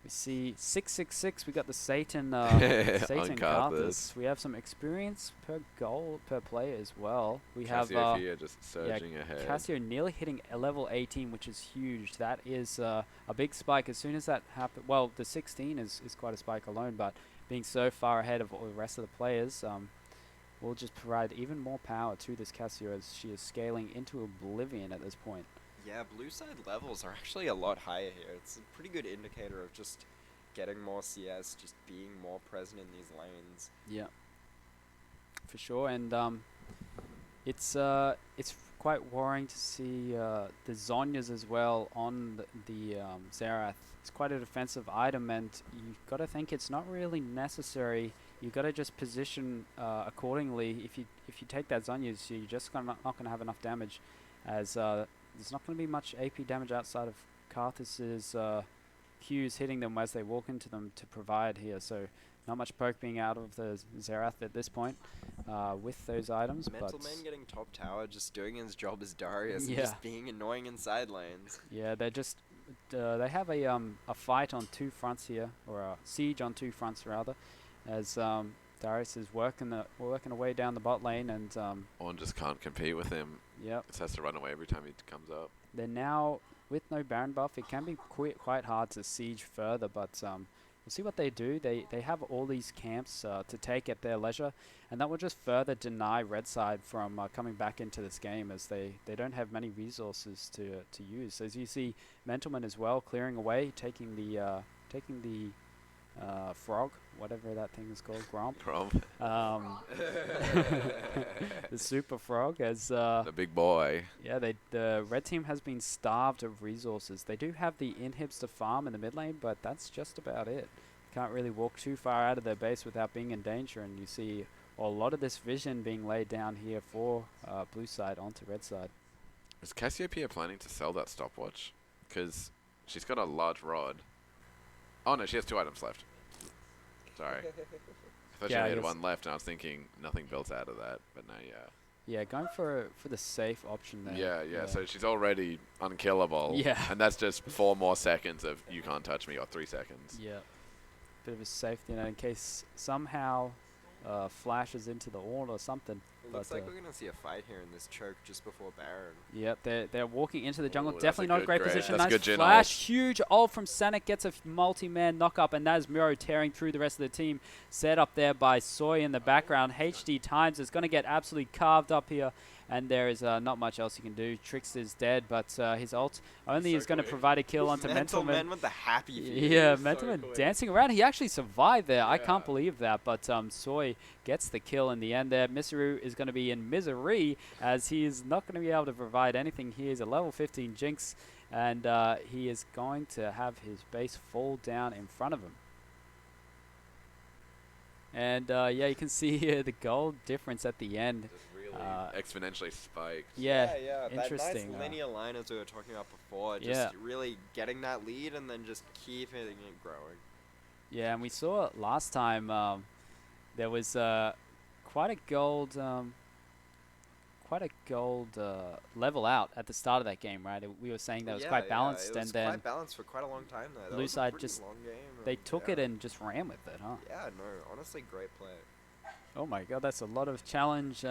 we see 666. We got the Satan Satan Karthus. We have some experience per goal per player as well. We Cassio have here just surging ahead. Cassio nearly hitting a level 18, which is huge. That is a big spike. As soon as that happened, well, the 16 is quite a spike alone, but being so far ahead of all the rest of the players will just provide even more power to this Cassio as she is scaling into oblivion at this point. Yeah, blue side levels are actually a lot higher here. It's a pretty good indicator of just getting more CS, just being more present in these lanes. Yeah, for sure. And it's quite worrying to see the Zhonya's as well on the Xerath. It's quite a defensive item, and you've got to think it's not really necessary. You've got to just position accordingly. If you take that Zhonya's, you're just not going to have enough damage, as there's not going to be much AP damage outside of Karthus's Qs hitting them as they walk into them to provide here. So not much poke being out of the Xerath at this point with those items. Mentalman getting top tower, just doing his job as Darius and just being annoying in side lanes. Yeah, they're just they have a fight on 2 fronts here, or a siege on 2 fronts rather, as Darius is working away down the bot lane, and Ornn just can't compete with him. Yep. Just has to run away every time he comes up. They're now, with no Baron buff, it can be quite hard to siege further, but we'll see what they do. They have all these camps to take at their leisure, and that will just further deny Red Side from coming back into this game, as they don't have many resources to use. As you see, Mentalman as well clearing away, taking the frog, whatever that thing is called, Gromp. The super frog, as the big boy. Yeah, the red team has been starved of resources. They do have the inhibs to farm in the mid lane, but that's just about it. Can't really walk too far out of their base without being in danger, and you see a lot of this vision being laid down here for blue side onto red side. Is Cassiopeia planning to sell that stopwatch? Because she's got a large rod. Oh no, she has 2 items left. Sorry. I thought she only had 1 left, and I was thinking nothing built out of that, but no, yeah. Yeah, going for the safe option there. Yeah, so she's already unkillable. Yeah. And that's just 4 more seconds of you can't touch me, or 3 seconds. Yeah. Bit of a safety net in case somehow flashes into the Ornn or something. It looks like we're going to see a fight here in this choke just before Baron. Yep, they're walking into the jungle. Ooh, Definitely not a great position. That's nice good flash. Huge ult from Sanic. Gets a multi-man knock-up, and that is Miro tearing through the rest of the team. Set up there by Soy in the background. HD Times is going to get absolutely carved up here, and there is not much else he can do. Trix is dead, but his ult only is going to provide a kill onto Mentalman. with the happy feet. Yeah, Mentalman dancing around. He actually survived there. I can't believe that, but Soy gets the kill in the end there. Miseru is going to be in misery, as he is not going to be able to provide anything. He is a level 15 Jinx, and he is going to have his base fall down in front of him. And yeah, you can see here the gold difference at the end. exponentially spiked. Yeah, yeah. interesting. That nice linear line as we were talking about before, just Yeah. really getting that lead and then just keep hitting it growing. Yeah, and we saw last time there was quite a gold level out at the start of that game, right? We were saying that was quite balanced, it was and then quite balanced for quite a long time there. That Blue was a side pretty just long game. they and took yeah. it and just ran with it, huh? Yeah, no, honestly, great play. Oh my god, that's a lot of challenge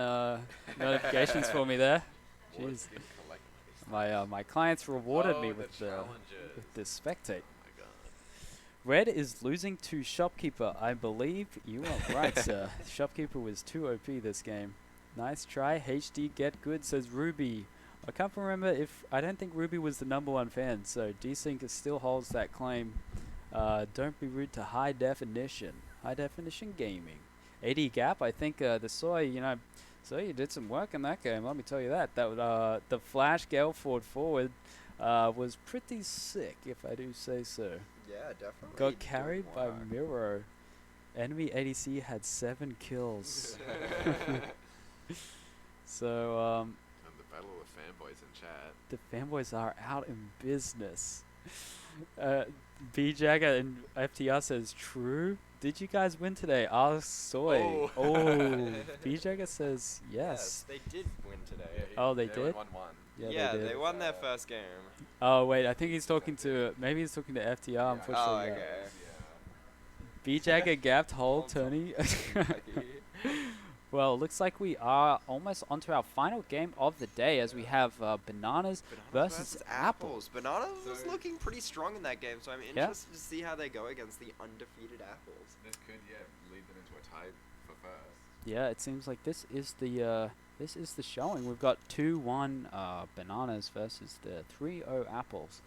notifications for me there. Jeez. My clients rewarded me with this spectate. Oh my god. Red is losing to Shopkeeper. I believe you are right, sir. Shopkeeper was too OP this game. Nice try. HD get good, says Ruby. I can't remember if... I don't think Ruby was the #1 fan, so Desync still holds that claim. Don't be rude to high definition. High definition gaming. 80 gap, I think the Soy, you did some work in that game, let me tell you that. The Flash Gale forward was pretty sick, if I do say so. Yeah, definitely. Got carried by Miro. Enemy ADC had 7 kills. So, And the battle of fanboys in chat. the fanboys are out in business. B-Jagger and FTR says, true? Did you guys win today? Ask Soy. Oh. B-Jagger says, yes. They did win today. Oh, they did? Won. Yeah, they did. they won their first game. Oh, wait, I think he's talking to... Maybe he's talking to FTR, unfortunately. Oh, okay. B-Jagger gapped hole, Tony. Well, looks like we are almost onto our final game of the day as we have Bananas versus Apples. Bananas was looking pretty strong in that game, so I'm interested to see how they go against the undefeated Apples. This could, lead them into a tie for first. Yeah, it seems like this is the showing. We've got 2-1 Bananas versus the 3-0 Apples.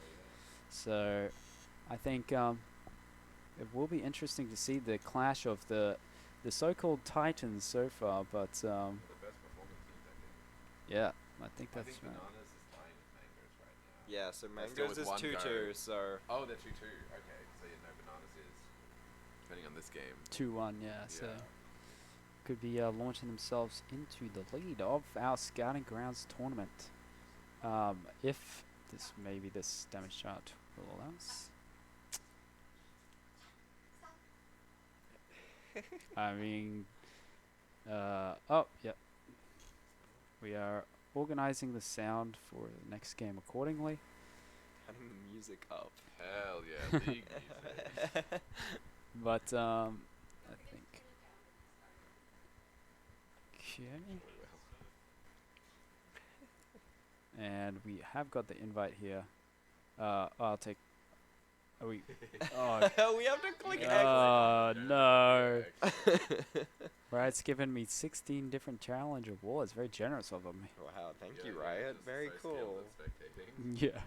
So, I think it will be interesting to see the clash of the so-called Titans so far, but The best performance in that game. yeah, I think I that's think right. Bananas is tying with Mangoes right now. Yeah, so They're still Mangoes with is one 2-2, go. so... Oh, they're 2-2. Okay, so Bananas is, depending on this game. 2-1, yeah, so Yeah. could be launching themselves into the lead of our Scouting Grounds tournament. If this damage chart will allow us. I mean, yep. We are organizing the sound for the next game accordingly. Turning the music up. Hell yeah, big music. But, I think. Okay. And we have got the invite here. I'll take. Are we? Oh, We have to click X. no. Right, it's given me 16 different challenge awards. Very generous of them. Wow, thank Yeah, you, yeah, Riot. just Very so skilled cool. at spectating. Yeah.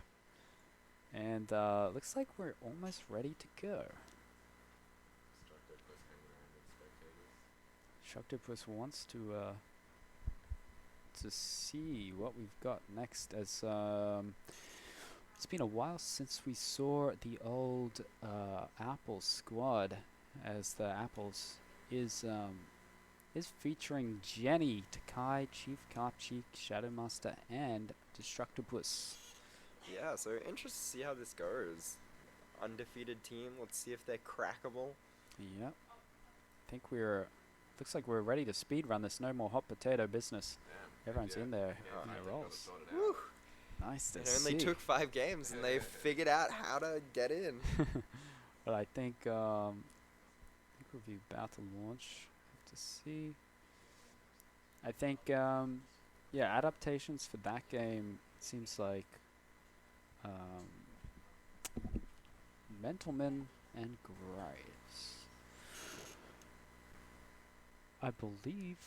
And looks like we're almost ready to go. Structoclus hanging around with spectators. Shucktopus wants to see what we've got next, as it's been a while since we saw the old Apples squad, as the Apples is featuring Jenny, Takai, Chief Carpcheek, Shadowmaster, and Destructopus. Yeah, so interested to see how this goes. Undefeated team, let's see if they're crackable. Yep. I think looks like we're ready to speed run this no more hot potato business. Damn. Everyone's in there Yeah, in I their think that was roles. sorted Woo. out. Nice to It see. only took 5 games and they figured out how to get in. But I think we'll be about to launch. Have to see. I think adaptations for that game seems like Mentalman and Graves. I believe.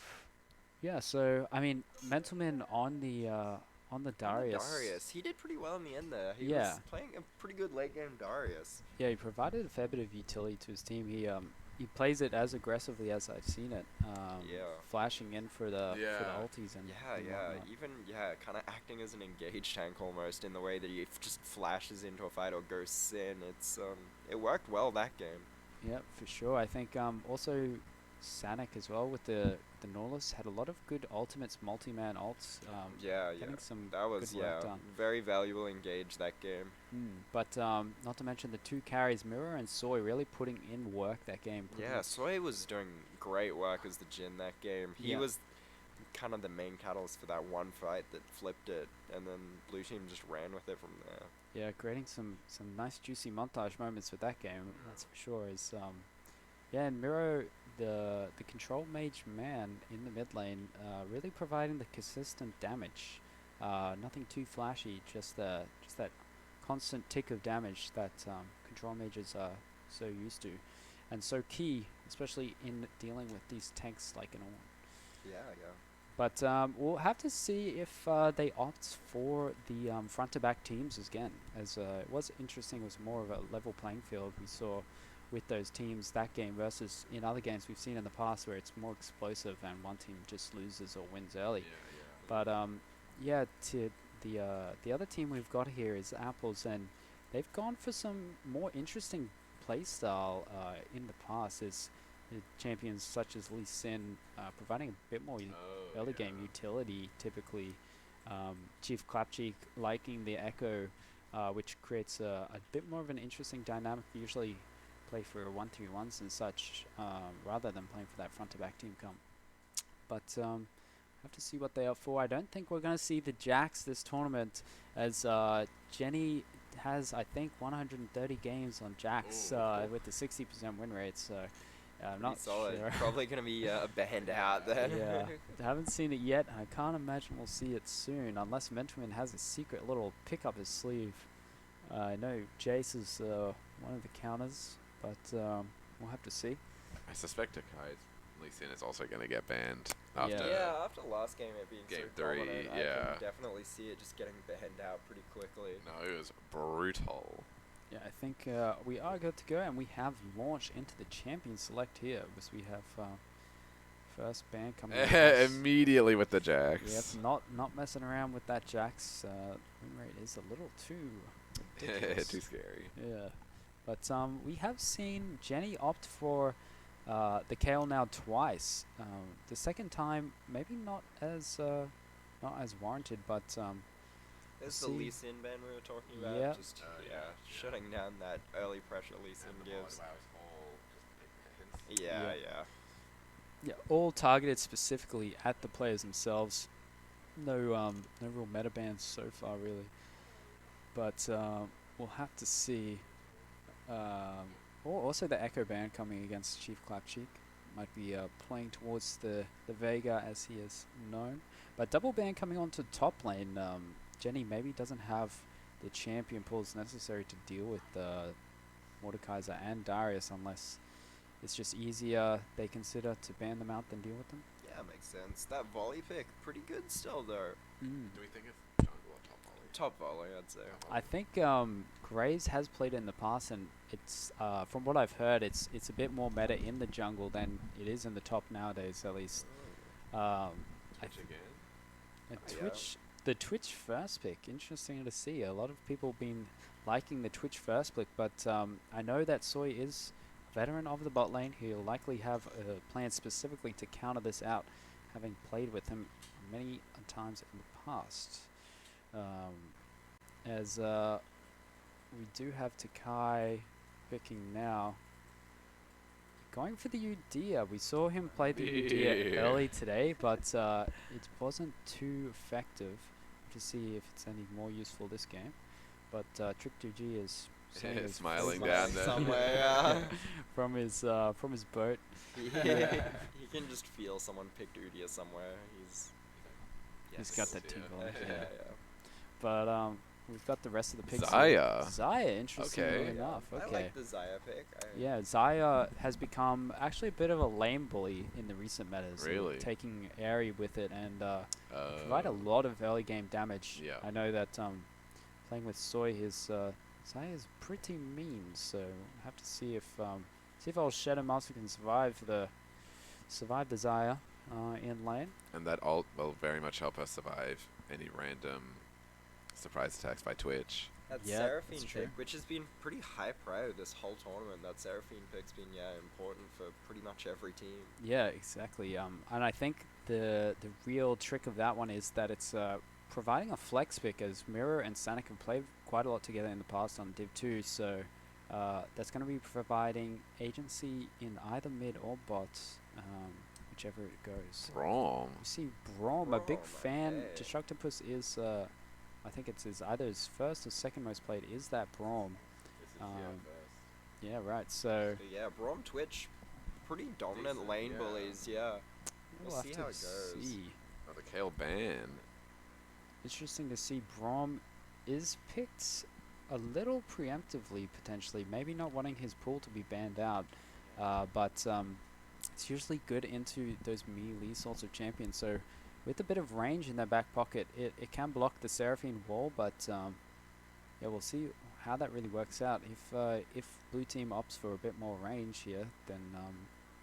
Yeah, so I mean Mentalman on the Darius. He did pretty well in the end there. He Yeah. was playing a pretty good late game Darius. Yeah, he provided a fair bit of utility to his team. He plays it as aggressively as I've seen it. Yeah. Flashing in for the Yeah. ultis and Yeah, whatnot. even kind of acting as an engaged tank almost in the way that he just flashes into a fight or goes in. It's it worked well that game. Yep, for sure. I think also Sanic as well with the the Nautilus had a lot of good ultimates, multi-man ults. Yeah, Getting some that was good work done. very valuable engage that game. But not to mention the two carries, Mirror and Soy, really putting in work that game. Yeah, Soy was doing great work as the Jhin that game. He was kind of the main catalyst for that one fight that flipped it, and then blue team just ran with it from there. Yeah, creating some nice juicy montage moments with that game, that's for sure. Is yeah, and Miro, the control mage man in the mid lane, really providing the consistent damage. Nothing too flashy, just that constant tick of damage that control mages are so used to, and so key, especially in dealing with these tanks like an Ornn. Yeah. But we'll have to see if they opt for the front-to-back teams again, as it was interesting. It was more of a level playing field we saw with those teams that game versus in other games we've seen in the past where it's more explosive and one team just loses or wins early. But yeah, to the other team we've got here is Apples, and they've gone for some more interesting playstyle in the past. Is champions such as Lee Sin providing a bit more early game utility, typically. Chief Clapcheek liking the Echo, which creates a bit more of an interesting dynamic. We usually play for 1-3-1s and such, rather than playing for that front-to-back team comp. But have to see what they are for. I don't think we're going to see the Jacks this tournament, as Jenny has, I think, 130 games on Jacks with the 60% win rate, so I'm not solid. sure. Probably going to be a band out then. Yeah, I haven't seen it yet. I can't imagine we'll see it soon, unless Mentorman has a secret little pick up his sleeve. I know Jace is one of the counters, but we'll have to see. I suspect Akai's Lee Sin is also going to get banned after. Yeah, after last game it being Game so 3, dominant, I yeah. can definitely see it just getting banned out pretty quickly. No, it was brutal. Yeah, I think we are good to go, and we have launched into the champion select here, because we have first ban coming across. Immediately with the Jacks. Yep, not messing around with that Jax. Win rate is a little too ridiculous. Too scary. Yeah, but we have seen Jenny opt for the Kale now twice. The second time, maybe not as warranted, but There's the Lee Sin ban we were talking about. Yeah. Just shutting down that early pressure Lee Sin gives. Yeah. yeah, all targeted specifically at the players themselves. No real meta bans so far, really. But we'll have to see. Also the Echo ban coming against Chief Clapcheek. Might be playing towards the Vega, as he is known. But double ban coming onto top lane. Jenny maybe doesn't have the champion pools necessary to deal with Mordekaiser and Darius, unless it's just easier, they consider, to ban them out than deal with them. Yeah, makes sense. That volley pick, pretty good still though. Do we think it's jungle or top volley? Top volley, I'd say. I think Graves has played it in the past, and it's from what I've heard, it's a bit more meta in the jungle than it is in the top nowadays, at least. Twitch again? The Twitch first pick, interesting to see. A lot of people been liking the Twitch first pick, but I know that Soy is a veteran of the bot lane. He'll likely have a plan specifically to counter this out, having played with him many times in the past. As we do have Takai picking now. Going for the Udyr. We saw him play the Udyr early today, but it wasn't too effective. To see if it's any more useful this game. But Trick2G is smiling down there somewhere from his boat. He can just feel someone picked Udyr somewhere. He's got that tingle. Yeah. But we've got the rest of the picks. Zaya, interestingly enough. Okay. I like the Zaya pick. Yeah, Zaya has become actually a bit of a lame bully in the recent metas. Really? Taking Airy with it and provide a lot of early game damage. Yeah. I know that playing with Soy, Zaya is pretty mean, so we'll have to see if our Shadow Master can survive the Zaya in lane. And that ult will very much help us survive any random surprise attacks by Twitch. That Yeah, Seraphine that's true. pick, which has been pretty high prior this whole tournament, that Seraphine pick's been important for pretty much every team. Yeah, exactly. And I think the real trick of that one is that it's providing a flex pick, as Mirror and Sanic have played quite a lot together in the past on Div 2, so that's going to be providing agency in either mid or bot, whichever it goes. Wrong. You see Brom, a big Brom, fan. okay. Destructopus is, I think it's either his first or second most played is that Brom. This is Yeah, right. So So yeah, Brom Twitch, pretty dominant Decent, lane yeah. bullies, yeah. we'll We'll have see to how it goes. see. Oh, the Kale ban. Interesting to see Brom is picked a little preemptively, potentially. Maybe not wanting his pool to be banned out, but it's usually good into those melee sorts of champions. So with a bit of range in their back pocket, it can block the Seraphine wall, but yeah, we'll see how that really works out. If blue team opts for a bit more range here, then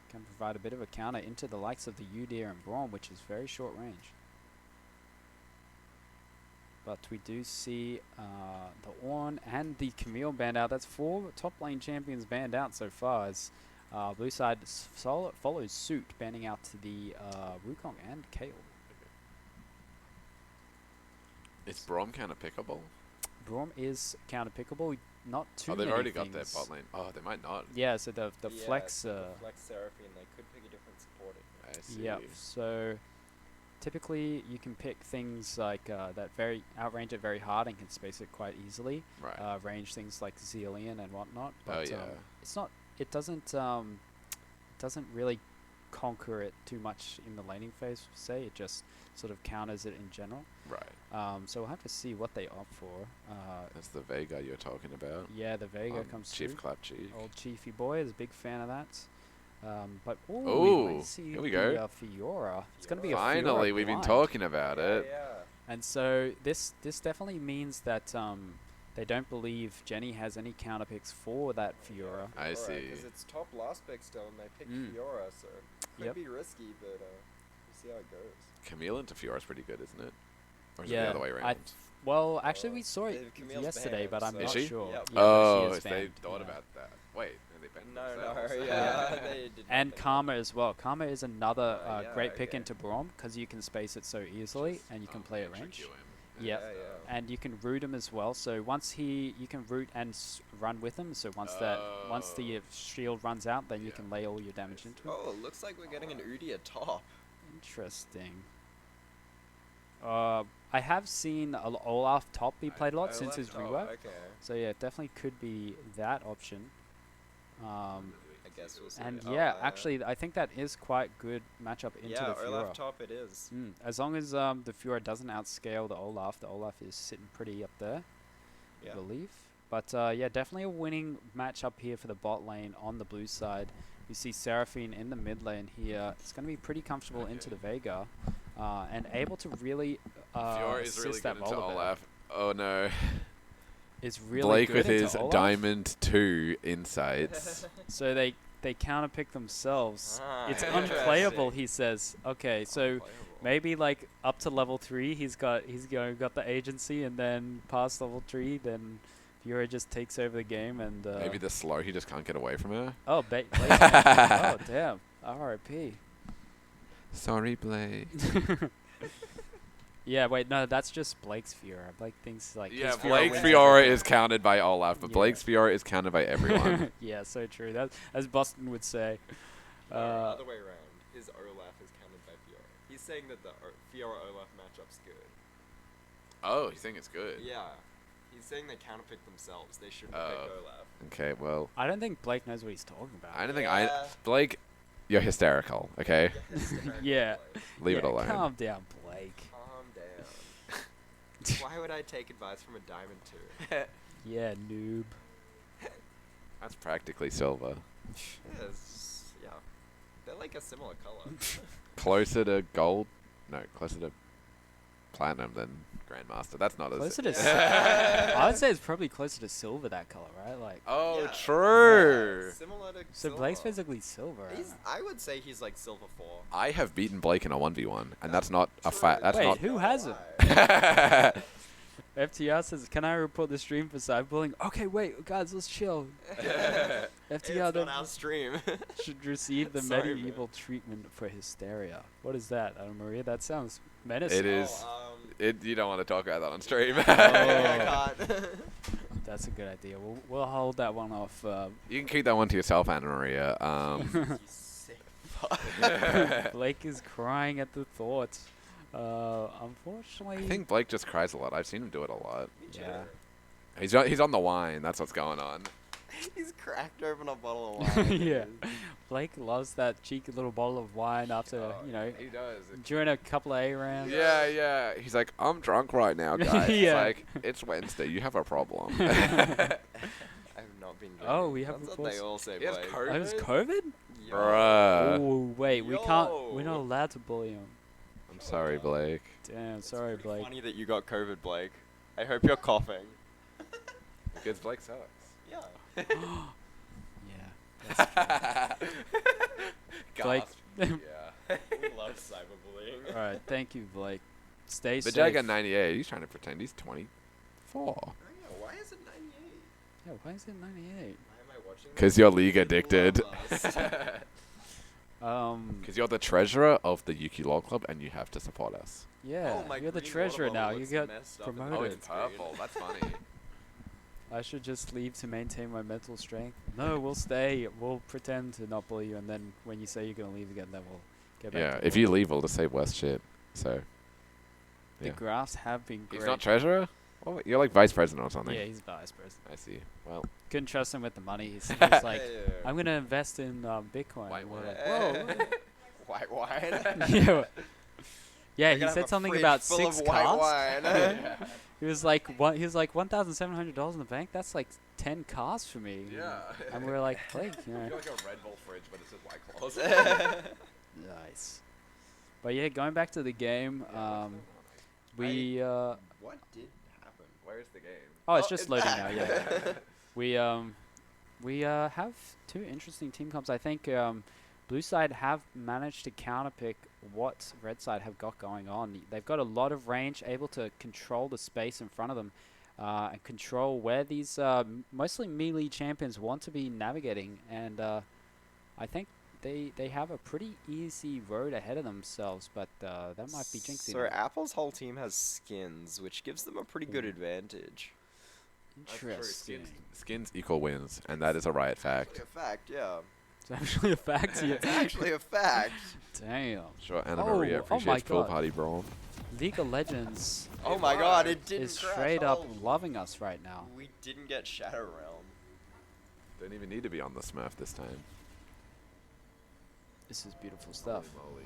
can provide a bit of a counter into the likes of the Udyr and Brom, which is very short range. But we do see the Ornn and the Camille banned out. That's 4 top lane champions banned out so far, as blue side follows suit, banning out to the Wukong and Kale. Is Brom counter pickable? Brom is counter pickable, not too Oh, they've many already got things. their bot lane. Oh, they might not. Yeah, so the Yeah, flex. the Flex Seraphine, they could pick a different supporting. I see. Yep. So typically you can pick things like that outrange it very hard and can space it quite easily. Right. Range things like Zillion and whatnot. But Oh, yeah. it's not. It doesn't really conquer it too much in the laning phase, per se. It just sort of counters it in general. Right. So we'll have to see what they opt for. That's the Vega you're talking about. Yeah, the Vega comes Chief through. Clap Cheek. Old Chiefy boy is a big fan of that. But we Ooh, might see here we the, go. Fiora. It's going to be a Finally, Fiora we've been blind. talking about it. Yeah. And so this definitely means that they don't believe Jenny has any counter picks for that Fiora. I see. Because it's top last pick still, and they picked Mm. Fiora, so could Yep. be risky, but we'll see how it goes. Camille into Fiora's pretty good, isn't it? Or is it Yeah, the other way around? well, actually we saw it Camille's yesterday, banned, but I'm so- not Is she? sure. Yep. Yeah, Oh, she is they banned, thought yeah. about that. Wait, are they banned No, themselves? yeah, they did And nothing. Karma as well. Karma is another Yeah, great pick okay. into Brom because you can space it so easily Just, and you can play at entry range. queue him. Yep. Yeah, yeah. And you can root him as well. So once you can root and run with him. So once the shield runs out, then you Yeah. can lay all your damage into it. Oh, it looks like we're getting an Udyr top. Interesting. I have seen Olaf top be played a lot since his rework. Okay. So yeah, it definitely could be that option. I guess we'll see. And Oh, yeah, actually, I think that is quite good matchup into yeah, the Fiora. Olaf top it is. As long as the Fiora doesn't outscale the Olaf is sitting pretty up there, Yeah. I believe. But yeah, definitely a winning matchup here for the bot lane on the blue side. You see Seraphine in the mid lane here. It's going to be pretty comfortable into the Vega and able to really Fiora is assist really that good into Volibear. Olaf. Oh no. Is really Blake good with into his Olaf. Diamond 2 insights. So they counter pick themselves. Ah, It's interesting. unplayable, he says. Okay, so Unplayable. maybe like up to level 3, he's got the agency, and then past level 3, then Fiora just takes over the game and. Maybe the slow, he just can't get away from her. Oh, oh damn! R.I.P. Sorry, Blake. Yeah, wait, no, that's just Blake's Fiora. Blake thinks like. his Yeah, Fiora Blake's wins Fiora everything. is counted by Olaf, but Yeah. Blake's Fiora is counted by everyone. Yeah, so true. That, as Boston would say. No, other way around. His Olaf is counted by Fiora. He's saying that the Fiora Olaf matchup's good. Oh, you think it's good? Yeah. He's saying they counterpick themselves. They shouldn't Oh. pick Olaf. Okay, well, I don't think Blake knows what he's talking about. I don't think Yeah. Blake, you're hysterical, okay? Yeah. Leave it Yeah, alone. Calm down, Blake. Calm down. Why would I take advice from a Diamond 2? Yeah, noob. That's practically silver. Yes. Yeah. They're like a similar color. Closer to gold? No, closer to platinum than Grandmaster. That's not Closer as... to. I would say it's probably closer to silver, that color, right? Like. Oh, Yeah, true. yeah, similar to So silver. Blake's physically silver. I would say he's like silver 4. I have beaten Blake in a 1v1, and that's not a fact. That's Wait, not... who hasn't? FTR says, "Can I report the stream for cyberbullying?" Okay, wait, guys, let's chill. FTR It's not then our stream. should receive the Sorry, medieval treatment for hysteria. What is that, Anna Maria? That sounds menacing. It is. You don't want to talk about that on stream. I can't. That's a good idea. We'll hold that one off. You can keep that one to yourself, Anna Maria. You sick fuck. Blake is crying at the thought. Unfortunately, I think Blake just cries a lot. I've seen him do it a lot. yeah. He's on the wine. That's what's going on. He's cracked open a bottle of wine. Yeah. Blake loves that cheeky little bottle of wine after, you know, He does. during a couple of A-rounds. Yeah. He's like, I'm drunk right now, guys. Yeah. It's like, it's Wednesday. You have a problem. I've not been. Oh, we have That's what reports. they all say. He has Blake. COVID? Oh, it was COVID? Yo. Bruh. Oh, wait, we can't. We're not Yo. allowed to bully him. I'm sorry, Blake. Damn, sorry, It's Blake. funny that you got COVID, Blake. I hope you're coughing. Because Blake sucks. Yeah. Yeah. That's Blake. Yeah. We love cyberbullying. All right, thank you, Blake. Stay But safe. Jag at 98, he's trying to pretend he's 24. Oh, yeah, why is it 98? Yeah, why is it 98? Why am I watching? 'Cause this? you're league addicted. Because you're the treasurer of the UQLoL Club and you have to support us. Yeah, Oh, my you're the green treasurer water now. bottle You looks got messed up in the promoted. Oh, it's purple. That's funny. I should just leave to maintain my mental strength. No, we'll stay. We'll pretend to not bully you, and then when you say you're gonna leave again, then we'll get back. Yeah, to if it. you leave, we'll just say worse shit. So, The yeah. graphs have been great. He's not treasurer? Oh, you're like vice president or something. Yeah, he's vice president. I see. Well, Couldn't trust him with the money. He's like, Yeah. I'm gonna invest in Bitcoin. White And we're wine. like, whoa. White wine. yeah. Yeah, We're he gonna have said a something fridge about full 6 of white cars. wine. He was like, he was like $1,700 in the bank. That's like 10 cars for me. yeah. And we're like, Blake, you know, You're like a Red Bull fridge, but it's just White Claws. nice. But yeah, going back to the game, we What did happen? Where's the game? oh, it's Oh, just it's loading back. now. Yeah, we have 2 interesting team comps. I think Blue side have managed to counterpick what Red side have got going on. They've got a lot of range, able to control the space in front of them, and control where these mostly melee champions want to be navigating. And I think they have a pretty easy road ahead of themselves, but that might be jinxing So them. Apple's whole team has skins, which gives them a pretty good advantage. Interesting. Skins equal wins, and that is a riot fact. A fact, yeah. It's actually a fact here. It's actually a fact. Damn. Sure, Anna Oh, Maria oh appreciates my pool God. party brawl. League of Legends Oh my god, it didn't is crash. straight up Oh, loving us right now. We didn't get Shadow Realm. Don't even need to be on the Smurf this time. This is beautiful stuff. Holy moly.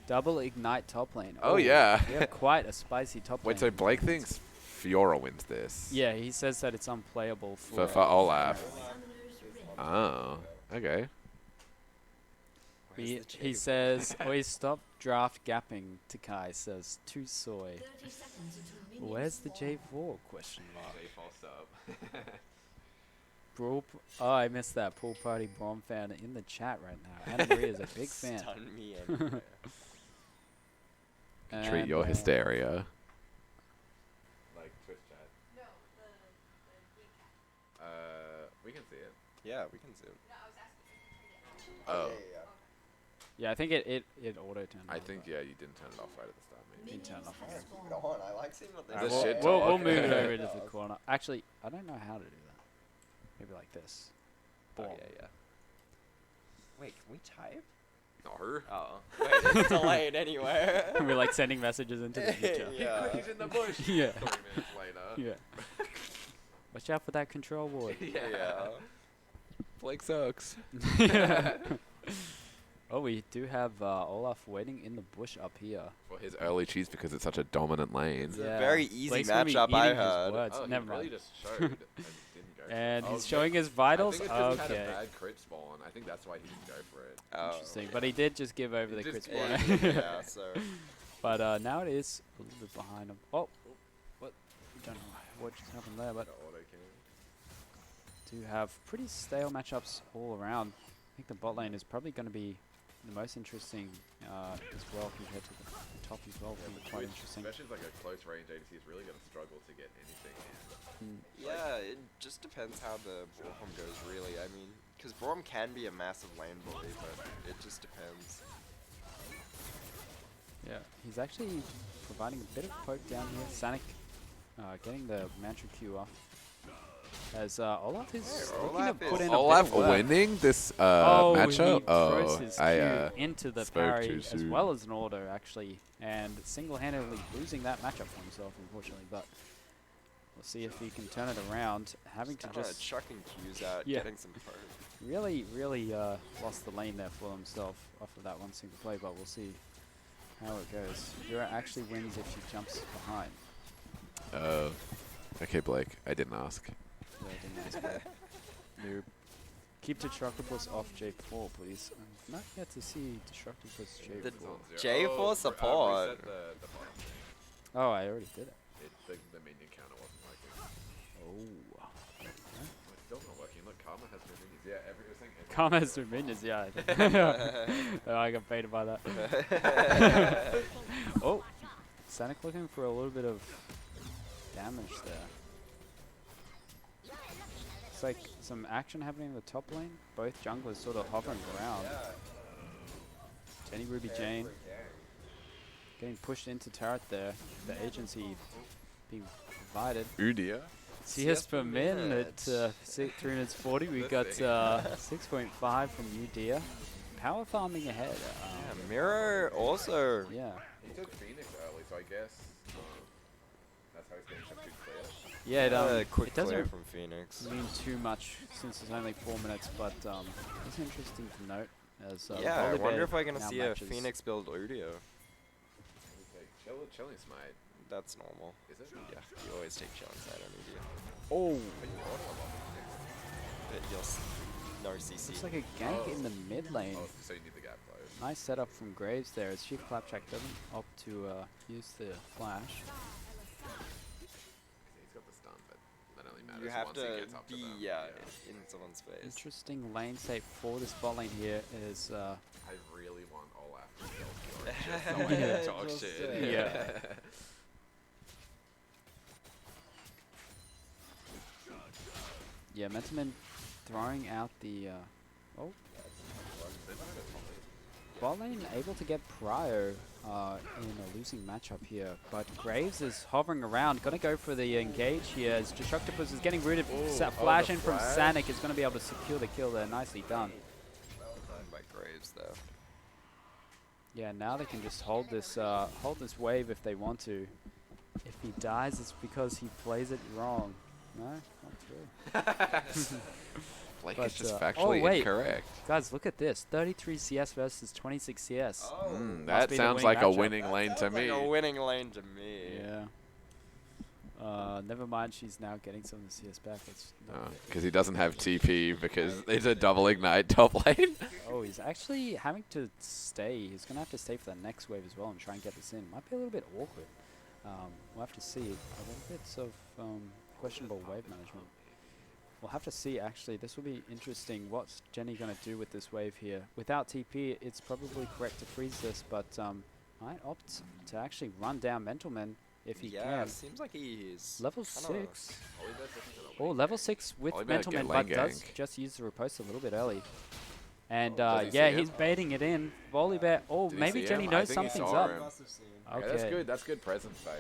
Double ignite top lane. Oh, Ooh, yeah. We have quite a spicy top lane. Wait, so Blake thinks Fiora wins this? Yeah, he says that it's unplayable For Olaf. Oh, okay. He says, always stop draft gapping to Kai, says to Soy. 30 seconds until Where's the J4 question mark? up. Brawl oh, I missed that. Pool Party Brom fan in the chat right now. Anna Maria's a big fan. Stun me anywhere. Treat And, your hysteria. Like Twitch chat. No, the recap. We can see it. Yeah, we can zoom. No, I was asking if you turned it on. Oh. Yeah, I think it auto-turned I on. think, yeah, you didn't turn it off right at the start, maybe. You can turn it off. Yeah, keep it on. I like seeing what they Alright, This say. shit we'll talk. move it over to the corner. Actually, I don't know how to do that. Maybe like this. Oh, Boom. yeah. Wait, can we type? No. Oh. Wait, it's delayed anyway. We're like sending messages into the future. Yeah. He's in the bush. Yeah. 3 minutes later. Yeah. Watch out for that control ward. Yeah. Blake sucks. Oh, we do have Olaf waiting in the bush up here. For his early cheese because it's such a dominant lane. It's a very easy Blake's gonna be matchup, I eating his heard. words. Oh, Never he really mind. just showed. and didn't go for And it. he's Okay. showing his I vitals. think it's 'cause he had Okay. a bad crit spawn. I think that's why he didn't go for it. Oh, Interesting. But he did just give over He the crit just- spawn. yeah, so. But now it is a little bit behind him. Oh, what? Don't know what just happened there, but do have pretty stale matchups all around. I think the bot lane is probably going to be the most interesting as well compared to the top as well. Yeah, Be but quite Twitch, interesting. especially like a close range ADC, is really going to struggle to get anything in. Yeah, it just depends how the Braum goes, really. I mean, because Braum can be a massive lane bully, but it just depends. Yeah, he's actually providing a bit of poke down here. Sanic getting the Mantra Q off. As Olaf is looking Olaf to put is- in a Olaf bit of work. winning this Oh, matchup? he throws his Q I into the spoke parry too as soon. well as an order, actually, and single-handedly losing that matchup for himself, unfortunately. But we'll see if he can turn it around. Having to just chucking Qs out, Yeah. getting some poke. really lost the lane there for himself off of that one single play. But we'll see how it goes. Jura actually wins if she jumps behind. Okay, Blake, I didn't ask. Yeah, didn't ask for it. Noob. Keep Destructibus off J4, please. I've not yet to see Destructibus J4. The J4 support. Reset the button. Oh, I already did it. The minion counter wasn't working. Oh. It's still not working. Look, Karma has no minions. Yeah, it was saying Karma has 2 minions, yeah. I think. Oh, I got baited by that. Oh. Sanic looking for a little bit of damage there. It's like some action happening in the top lane. Both junglers sort of hovering around. Jenny Ruby Jane getting pushed into turret there. The agency being provided. Udia. CS per min at 3 minutes 40. We got 6.5 from Udia. Power farming ahead. Yeah, Mirror also. Yeah. He took Phoenix early, so I guess that's how he's getting some good clear. Yeah, Quick it clear doesn't from Phoenix. mean too much since it's only 4 minutes, but it's interesting to note. As Yeah, I Volibear wonder if I'm gonna now see a matches. Phoenix build Udio. Chilling Smite. That's normal. Is it? Yeah, you always take chilling side on Udio. Oh, But you auto a lot of Phoenix. But you'll no CC. looks like a gank in the mid lane. Oh, so you need the gap closed. Nice setup from Graves there as Chief Clapjack doesn't opt to use the flash. He's got the stun, but that only matters You have once to he gets up to be them. in someone's face. Interesting lane state for this bot lane here is I really want Olaf to kill Fjord just so I Yeah. can talk Just, shit. yeah. Yeah, Mentamin throwing out the oh, bot lane able to get Pryo in a losing matchup here, but Graves is hovering around, gonna go for the engage here as Destructibus is getting rooted. Flash the in from flash. Sanic is gonna be able to secure the kill there. Nicely done. Well done by Graves though. Yeah, now they can just hold this wave if they want to. If he dies, it's because he plays it wrong. No, not true. Blake But, is just oh, factually wait. incorrect. Guys, look at this. 33 CS versus 26 CS. That be the sounds winning like a matchup. winning lane to me. Like a winning lane to me. Yeah. Never mind, she's now getting some of the CS back. It's not good. Because he doesn't have TP because it's a double ignite top lane. Oh, he's actually having to stay. He's going to have to stay for the next wave as well and try and get this in. Might be a little bit awkward. We'll have to see. A little bits of questionable wave management. We'll have to see, actually. This will be interesting. What's Jenny going to do with this wave here? Without TP, it's probably correct to freeze this, but might opt to actually run down Mentalman if he Yeah, can. seems like he is. Level kinda- 6. Oh, level 6 with Ollie better get Mentalman, but lane does gank. just use the riposte a little bit early. And does he see yeah, him? he's baiting it in. Volibear. Oh, Did he maybe see Jenny him? knows I think he something's saw up. him. Okay. Yeah, that's good. That's good presence by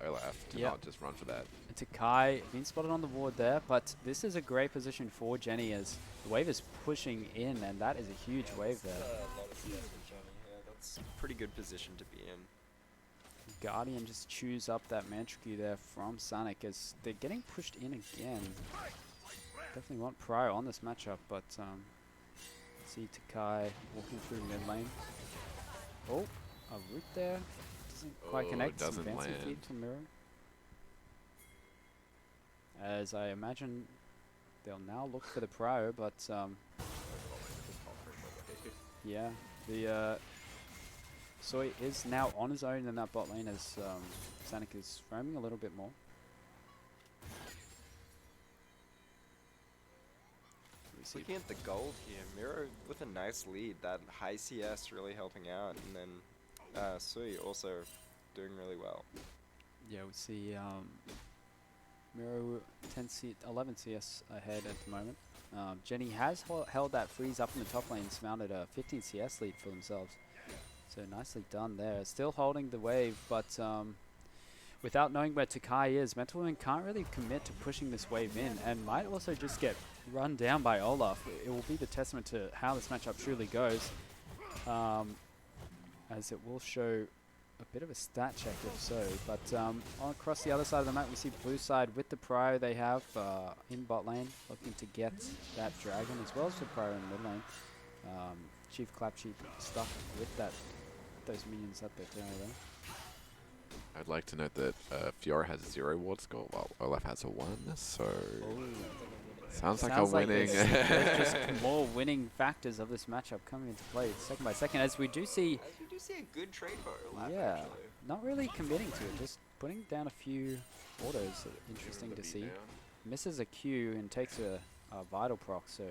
Olaf to Yeah. not just run for that. To Kai, being spotted on the ward there, but this is a great position for Jenny as the wave is pushing in, and that is a huge wave there. A lot of CS for Johnny here. That's a pretty good position to be in. Guardian just chews up that Mantricue there from Sonic as they're getting pushed in again. Definitely want Pryo on this matchup, but see Takai walking through mid lane. Oh, a root there. Doesn't quite Oh, connect. Some doesn't fancy land. feed from Mirror. As I imagine they'll now look for the Pryo, but yeah, the Soy is now on his own in that bot lane as Sonic is roaming a little bit more. Looking at the gold here, Miro with a nice lead. That high CS really helping out, and then Sui also doing really well. Yeah, we see Miro 11 CS ahead at the moment. Jenny has held that freeze up in the top lane, mounted a 15 CS lead for themselves. So nicely done there. Still holding the wave, but without knowing where Takai is, Mental Women can't really commit to pushing this wave in, and might also just get run down by Olaf. It will be the testament to how this matchup truly goes, as it will show a bit of a stat check if so. But across the other side of the map, we see blue side with the Prio they have in bot lane, looking to get that dragon as well as the Prio in mid lane. Chief Clapcheap stuck with those minions that they're throwing there. I'd like to note that Fiora has 0 ward score while Olaf has a 1, so sounds like a winning. There's just more winning factors of this matchup coming into play second by second, as we do see a good trade for Olaf. yeah, actually. not really committing to it, just putting down a few autos. Interesting to see. Misses a Q and takes a vital proc, so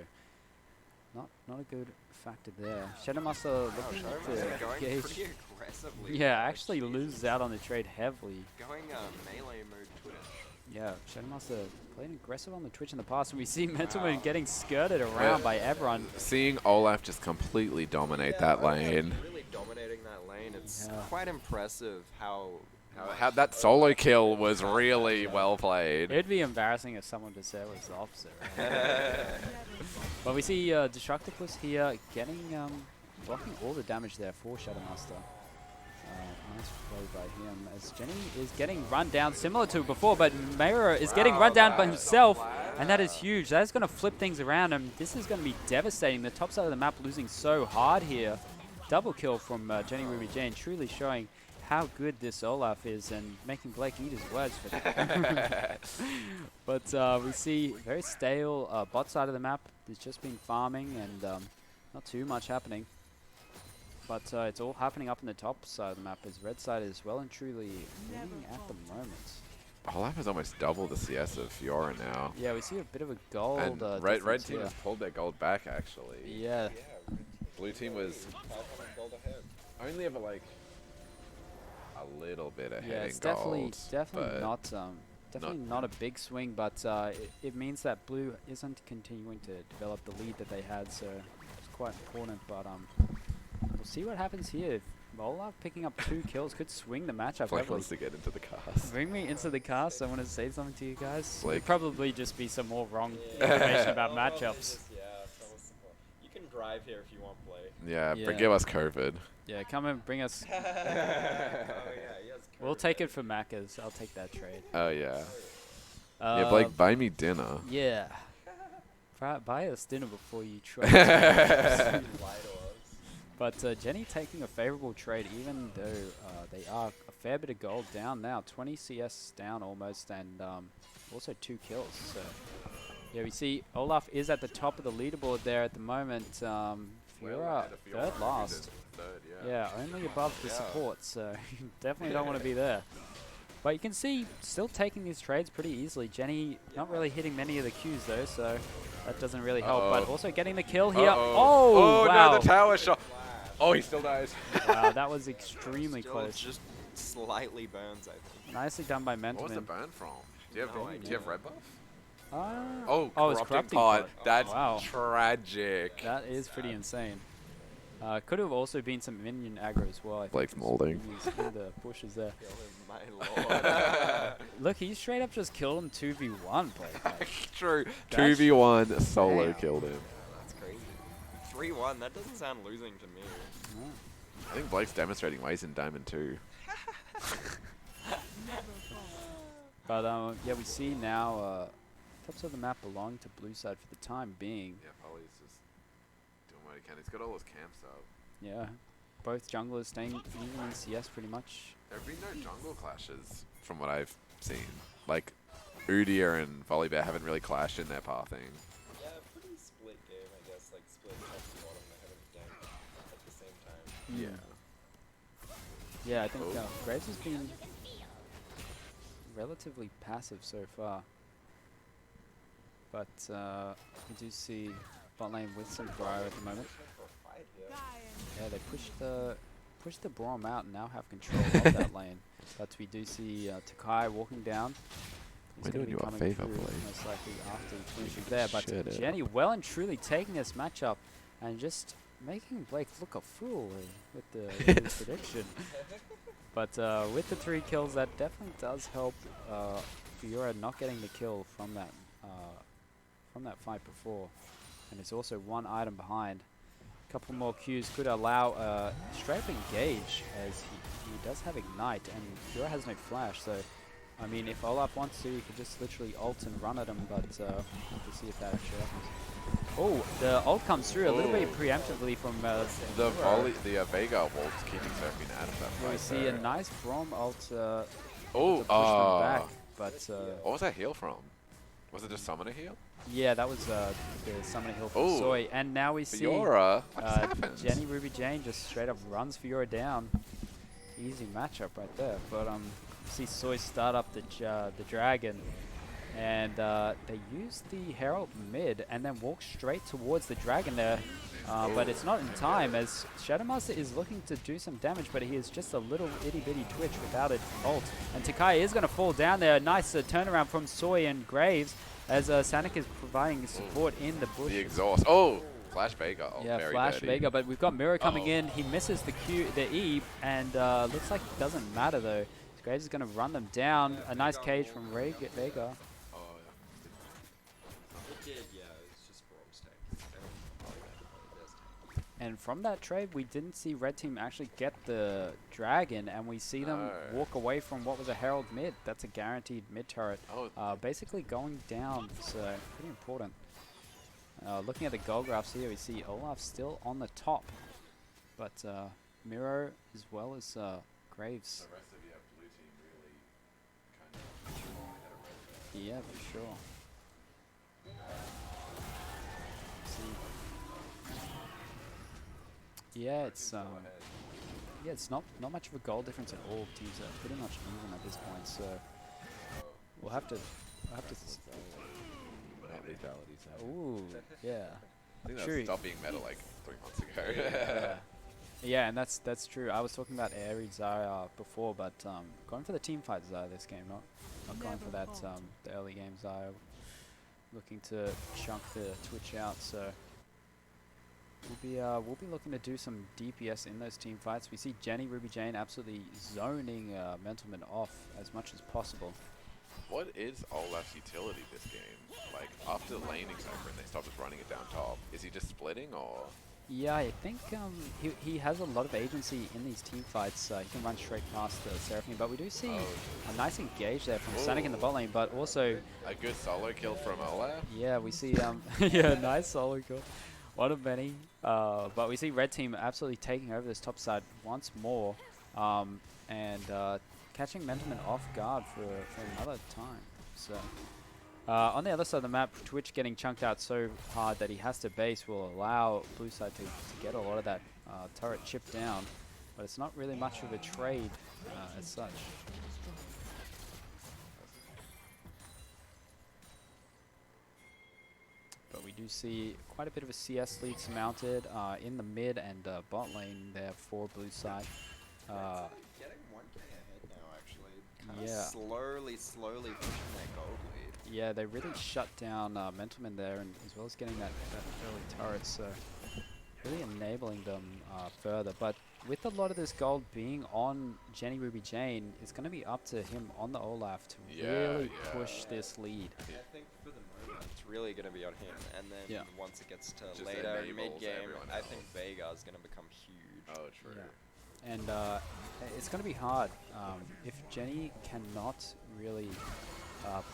not a good factor there. Shadowmaster looking to gauge. Pretty aggressively. Yeah, actually loses out on the trade heavily. Going melee mode Twitch. Yeah, Shadowmaster playing aggressive on the Twitch in the past, and we see Mentalman getting skirted around by everyone. Seeing Olaf just completely dominate that lane. Really dominating that lane. It's quite impressive how that solo kill was really well played. It'd be embarrassing if someone just said it was the opposite, right? But we see Destructicus here getting blocking all the damage there for Shadowmaster. Nice play by him, as Jenny is getting run down similar to before, but Mayra is getting run down by himself, and that is huge. That is going to flip things around, and this is going to be devastating. The top side of the map losing so hard here. Double kill from Jenny Ruby Jane, truly showing how good this Olaf is and making Blake eat his words for that. But we see very stale bot side of the map. There's just been farming and not too much happening. But it's all happening up in the top side of the map, as red side is well and truly winning at the moment. Olaf has almost double the CS of Fiora now. Yeah, we see a bit of a gold And red team has pulled their gold back, actually. Yeah. Blue team was only ever like a little bit ahead Yeah, in it's gold. definitely not a big swing, but it means that blue isn't continuing to develop the lead that they had, so it's quite important. But we'll see what happens here. Olaf picking up 2 kills could swing the matchup. Blake wants to get into the cast. Bring me into the cast. I want to say something to you guys. Blake. It'll probably just be some more wrong information about matchups. Tell us some more. You can drive here if you want, Blake. Yeah, Yeah. but give us COVID. Yeah, come and bring us. Oh yeah, he has We'll take it for Macca's. I'll take that trade. Oh yeah. Yeah, Blake, buy me dinner. Yeah. Buy us dinner before you try. But Jenny taking a favorable trade, even though they are a fair bit of gold down now. 20 CS down almost, and also 2 kills. So yeah, we see Olaf is at the top of the leaderboard there at the moment. Fiora, third last. Yeah, only above the support, so you definitely don't want to be there. But you can see, still taking these trades pretty easily. Jenny not really hitting many of the Qs though, so that doesn't really help. But also getting the kill here. Oh, wow. No, the tower shot. Oh, he still dies. Wow, that was extremely Still close. just slightly burns, I think. Nicely done by What was the Mentman. burn from? Do you have red buff? It's corrupting pod. pod. That's Wow. tragic. That is pretty insane. Could have also been some minion aggro as well. I think Blake's some molding. minions in the bushes there. My lord. Look, he straight up just killed him 2v1, Blake. Like, True. That's- 2v1 solo Damn. killed him. That's crazy. 3-1, that doesn't sound losing to me. no. I think Blake's demonstrating ways in Diamond 2. But yeah, we see now tops of the map belong to blue side for the time being. Yeah, Polly's just doing what he can. He's got all his camps up. Yeah, both junglers staying even in CS pretty much. There have been no jungle clashes from what I've seen. Like, Udyr and Volibear haven't really clashed in their pathing. Yeah, pretty split game, I guess. Like, split top to bottom ahead of the game at the same time. Yeah. Yeah, I think Oh. Graves has been relatively passive so far. But we do see bot lane with some Cryo at the moment. Yeah, they pushed push the Braum out and now have control of that lane. But we do see Takai walking down. He's going to be coming through most likely after he finishes there. But Jenny well and truly taking this matchup and just making Blake look a fool with his prediction. But with the 3 kills, that definitely does help Fiora not getting the kill from that fight before. And it's also 1 item behind. A couple more Qs could allow straight up engage, as he does have Ignite, and Fiora has no flash, so I mean, if Olaf wants to, he could just literally ult and run at him, but we'll see if that actually happens. Oh, the ult comes through a little bit preemptively from the volley, the Vega ult's keeping Seraphine out of that fight. We see a nice Braum ult to push them back, but what was that heal from? Was it just summoner heal? Yeah, that was the summoner heal from Soy, and now we see Fiora. Jenny Ruby Jane just straight up runs Fiora down. Easy matchup right there, but see Soy start up the dragon, and they use the Herald mid and then walk straight towards the dragon there, but it's not in time as Shadowmaster is looking to do some damage, but he is just a little itty bitty twitch without its ult, and Takai is going to fall down there. Nice turnaround from Soy and Graves as Sanic is providing support in the bush. The exhaust. Flash Vega. Yeah, very Flash dirty. Vega, but we've got Mirror coming in. He misses the E, and looks like it doesn't matter though. Graves is going to run them down. A nice cage from Vega. It did, yeah. It's just Braum's tank. And from that trade, we didn't see Red Team actually get the dragon, and we see them walk away from what was a Herald mid. That's a guaranteed mid turret. Basically going down, so pretty important. Looking at the goal graphs here, we see Olaf still on the top, but Miro as well as Graves. The rest of your blue team really kind of Yeah, for sure. Yeah, it's not much of a goal difference at all. Teams are pretty much even at this point, so we'll have to. Ooh, yeah. I think True. that stopped being meta like 3 months ago. Yeah, and that's true. I was talking about Aerie Zarya before, but going for the team fight Zarya this game, not going for that the early game Zarya. Looking to chunk the Twitch out, so we'll be looking to do some DPS in those team fights. We see Jenny Ruby Jane absolutely zoning Mentalman off as much as possible. What is Olaf's utility this game? Like, after laning's over and they stop just running it down top, is he just splitting or? Yeah, I think he has a lot of agency in these team fights. He can run straight past the Seraphine, but we do see a nice engage there from Sanic in the bot lane, but also a good solo kill from Olaf. Yeah, we see yeah, nice solo kill, one of many. But we see Red Team absolutely taking over this top side once more, and catching Mentalman off guard for another time. So on the other side of the map, Twitch getting chunked out so hard that he has to base will allow blue side to get a lot of that turret chipped down, but it's not really much of a trade as such. But we do see quite a bit of a CS lead surmounted in the mid and bot lane there for blue side. Getting 1k ahead now, actually. Yeah. Slowly pushing their gold lead. Yeah, they really shut down Mentalman there, and as well as getting that early turret, so really enabling them further. But with a lot of this gold being on Jenny Ruby Jane, it's going to be up to him on the Olaf to really push this lead. I think for the moment, it's really going to be on him, and then once it gets to just later mid-game, I think Vega is going to become huge. Oh, true. Yeah. And it's going to be hard. If Jenny cannot really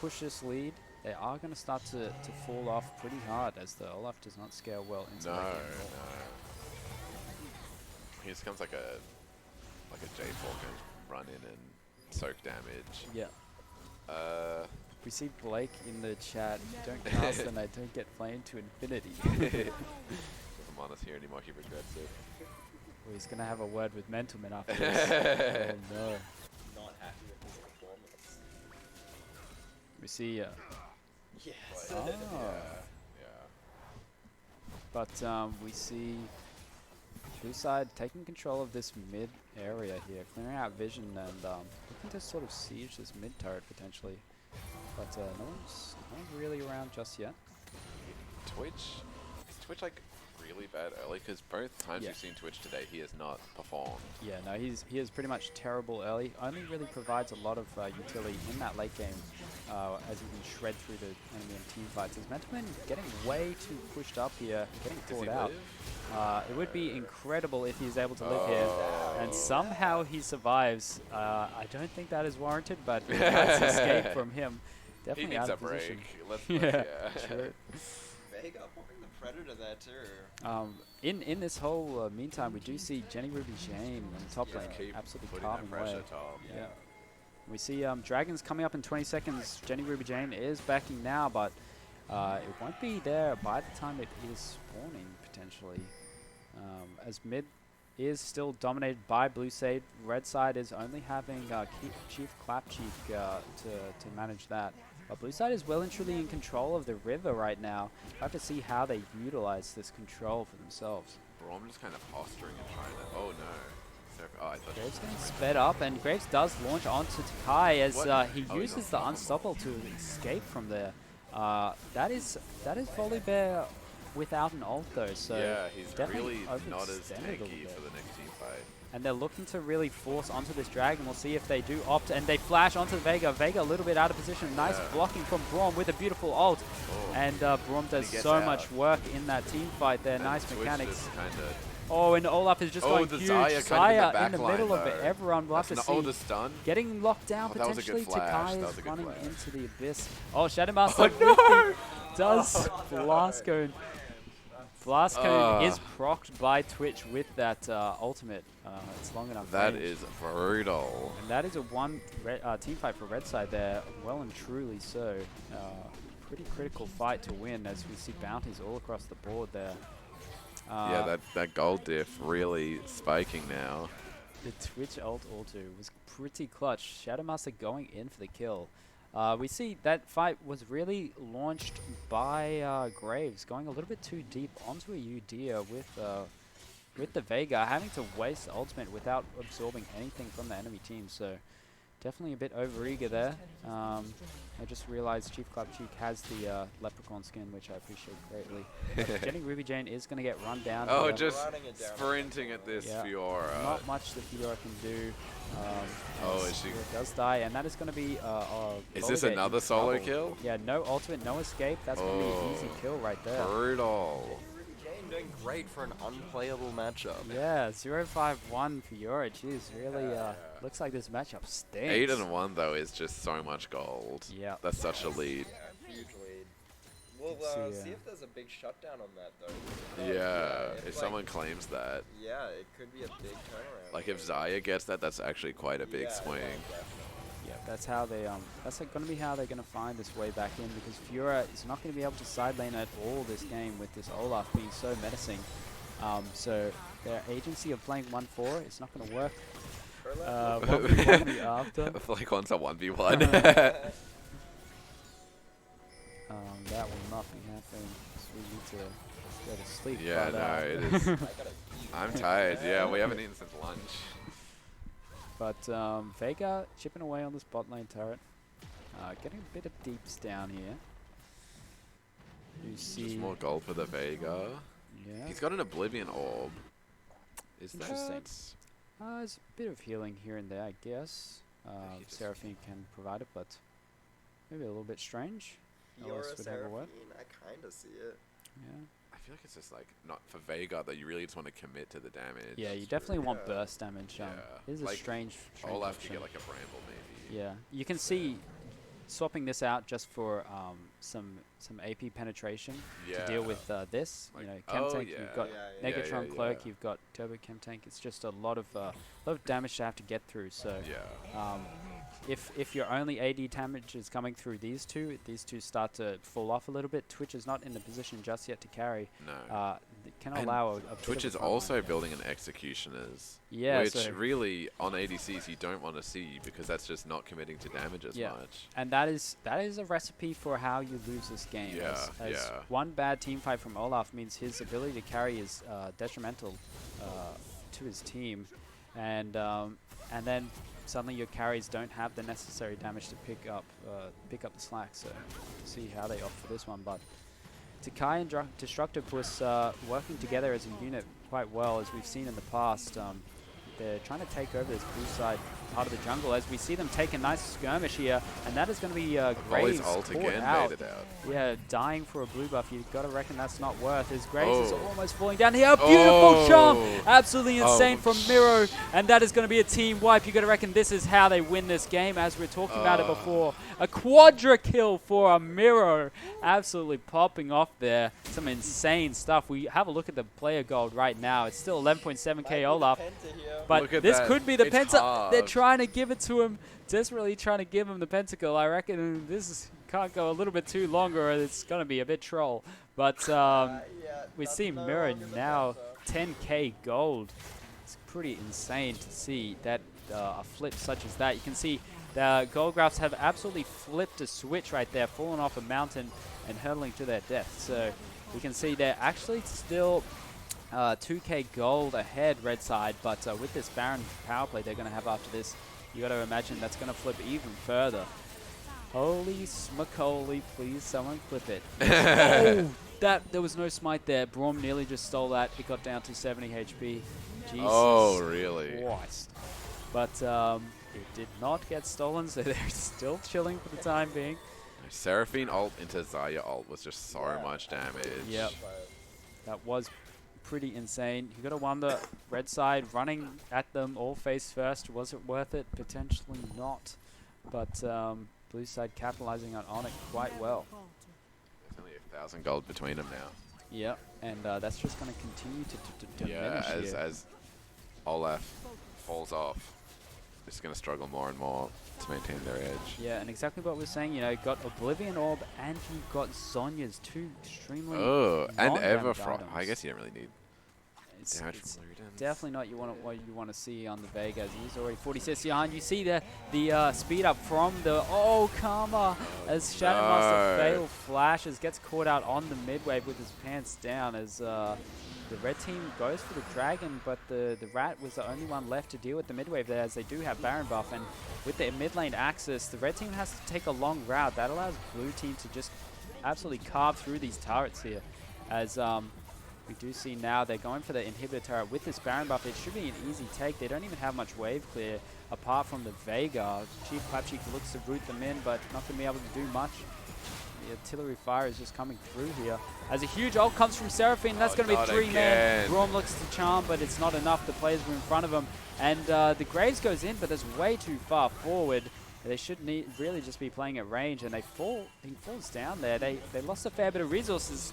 push this lead, they are going to start to fall off pretty hard as the Olaf does not scale well into that game at all. He just comes like a J4 can run in and soak damage. Yeah. We see Blake in the chat, don't cast and I don't get flamed to infinity. If I'm honest here anymore, he regrets it. Well, he's going to have a word with Mentalman after this. Oh no. Not happy with his performance. We see... Yes. Oh. Yeah. But we see Blue side taking control of this mid area here, clearing out vision and looking to sort of siege this mid turret potentially. But no one's really around just yet. Twitch, is Twitch like really bad early? Because both times you've seen Twitch today, he has not performed. Yeah, no, he is pretty much terrible early. Only really provides a lot of utility in that late game as he can shred through the enemy and team fights. His Metaman getting way too pushed up here, getting caught out. It would be incredible if he's able to live here, and somehow he survives. I don't think that is warranted, but nice escape from him. Definitely out of position. Yeah, true. Vega popping the Predator there too. In this whole meantime, we do see Jenny Ruby Jane in the top lane, absolutely carving away. Yeah. We see Dragons coming up in 20 seconds. Jenny Ruby Jane is backing now, but it won't be there by the time it is spawning, potentially. As mid is still dominated by Blue Side. Red side is only having Chief Clapcheek to manage that. But Blue side is well and truly in control of the river right now. I have to see how they utilize this control for themselves. Bro, I'm just kind of posturing and trying to... Oh no. I thought Graves getting sped up, and Graves does launch onto Takai as he uses the Unstoppable to escape from there. That is Volibear without an ult though, so yeah, he's really not as overextended a little tanky bit. for the next team fight. And they're looking to really force onto this dragon. We'll see if they do opt, and they flash onto Vega. Vega a little bit out of position. Nice blocking from Braum with a beautiful ult. And Braum does so much work in that team fight there. And nice Twitch mechanics. Kinda Oh, and Olaf is just going huge. Xayah in the middle of everyone. We'll have to see. The stun. Getting locked down potentially. Takai is running flash. into the abyss. Oh, Shadowmaster does Blast Cone. Blast Cone is procced by Twitch with that ultimate. It's long enough. That range. is brutal. And that is a team fight for red side there. Well and truly so. Pretty critical fight to win as we see bounties all across the board there. Yeah, that gold diff really spiking now. The Twitch ult auto was pretty clutch. Shadowmaster going in for the kill. We see that fight was really launched by Graves, going a little bit too deep onto a Udea with the Vega, having to waste ultimate without absorbing anything from the enemy team. So definitely a bit overeager there. I just realized Chief Clapcheek has the leprechaun skin, which I appreciate greatly. Jenny Ruby Jane is going to get run down. Oh, just sprinting at this Fiora. Not much the Fiora can do. Is she? Fiora does die, and that is going to be. Is this another solo kill? Yeah, no ultimate, no escape. That's going to be an easy kill right there. Brutal. Doing great for an unplayable matchup. Yeah, 0-5-1 Fiora. Jeez, really looks like this matchup stinks. 8-1 though is just so much gold. Yeah, that's such a lead. Huge lead. We'll see if there's a big shutdown on that though. Yeah, if someone claims that. Yeah, it could be a big turnaround. Like if Xayah gets that, that's actually quite a big swing. Yeah, that's how they that's going to be how they're going to find this way back in, because Fiora is not going to be able to side lane at all this game with this Olaf being so menacing. So their agency of playing 1-4 is not going to work. 1v1 after. Like once a 1v1. That will not be happening. So we need to go to sleep. Yeah, but, no, it is. I'm tired. Yeah, we haven't eaten since lunch. But Vega chipping away on this bot lane turret. Getting a bit of deeps down here. You see just more gold for the Vega. Yeah. He's got an Oblivion Orb. Is Interesting. that? There's a bit of healing here and there, I guess. Seraphine can provide it, but maybe a little bit strange. Fiora, Seraphine, I kind of see it. Yeah. I feel like it's just like not for Vega that you really just want to commit to the damage. Yeah, you definitely want burst damage. This is like a strange Olaf option. to get like a Bramble maybe. Yeah, you can see swapping this out just for some AP penetration to deal with this. Like, you know, Chem Tank, you've got Negatron Cloak, you've got Turbo Chem Tank. It's just a lot of damage to have to get through. So if your only AD damage is coming through these two start to fall off a little bit. Twitch is not in the position just yet to carry. No. It can And allow a bit Twitch of is a front also line. building an executioners, Yeah, which so really on ADCs you don't want to see because that's just not committing to damage as much. and that is a recipe for how you lose this game. Yeah, as one bad team fight from Olaf means his ability to carry is detrimental to his team, and then suddenly your carries don't have the necessary damage to pick up the slack. So see how they opt for this one, but Takai and Destructopus working together as a unit quite well, as we've seen in the past. They're trying to take over this blue side part of the jungle, as we see them take a nice skirmish here, and that is going to be Graves ult caught again out. baited out. Yeah, dying for a blue buff. You've got to reckon that's not worth. As Graves is Oh. almost falling down here. Beautiful charm! Absolutely insane Oh. from Miro, and that is going to be a team wipe. You've got to reckon this is how they win this game, as we're talking about it before. A quadra kill for a Miro. Absolutely popping off there. Some insane stuff. We have a look at the player gold right now. It's still 11.7k Olaf. But Look at this that. could be the It's Penta. They're halved. trying to give it to him. Desperately trying to give him the pentacle. I reckon can't go a little bit too longer, or it's going to be a bit troll. But we see Mirror now 10k gold. It's pretty insane to see that a flip such as that. You can see the gold graphs have absolutely flipped a switch right there, fallen off a mountain and hurtling to their death. So we can see they're actually still 2k gold ahead, red side, but with this Baron power play they're going to have after this, you got to imagine that's going to flip even further. Holy smokeholy, please someone clip it. Oh, there was no smite there. Braum nearly just stole that. It got down to 70 HP. Jesus Oh, really? Christ. But it did not get stolen, so they're still chilling for the time being. Seraphine ult into Zarya ult was just so much damage. Yep. That was pretty insane. You gotta wonder, red side running at them all face first, was it worth it? Potentially not. But blue side capitalizing on it quite well. There's only 1,000 gold between them now. Yep, and that's just gonna continue to diminish here. As Olaf falls off, it's going to struggle more and more to maintain their edge. Yeah, and exactly what we're saying, you know, got Oblivion Orb and you've got Zhonya's, two extremely Oh, and non-damaged Everfrost. items. I guess you don't really need It's damage from Ludens. definitely not what you want to see on the Vegas. He's already 46 behind. You see the speed up from the Karma as Shadow Master fail flashes, gets caught out on the mid wave with his pants down as the red team goes for the dragon, but the rat was the only one left to deal with the mid wave there, as they do have Baron buff, and with their mid lane access, the red team has to take a long route. That allows blue team to just absolutely carve through these turrets here, as we do see now they're going for the inhibitor turret with this Baron buff. It should be an easy take. They don't even have much wave clear apart from the Veigar. Chief Clapcheek looks to root them in, but not going to be able to do much. The artillery fire is just coming through here. As a huge ult comes from Seraphine, that's going to be 3 men. Braum looks to charm, but it's not enough. The players were in front of him. And the Graves goes in, but that's way too far forward. They should really just be playing at range, and he falls down there. They lost a fair bit of resources.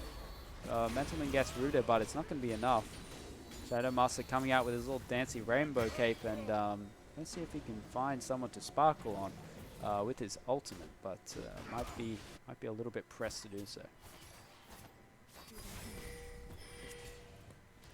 Mentalman gets rooted, but it's not going to be enough. Shadow Master coming out with his little dancy rainbow cape, and let's see if he can find someone to sparkle on with his ultimate, but might be a little bit pressed to do so.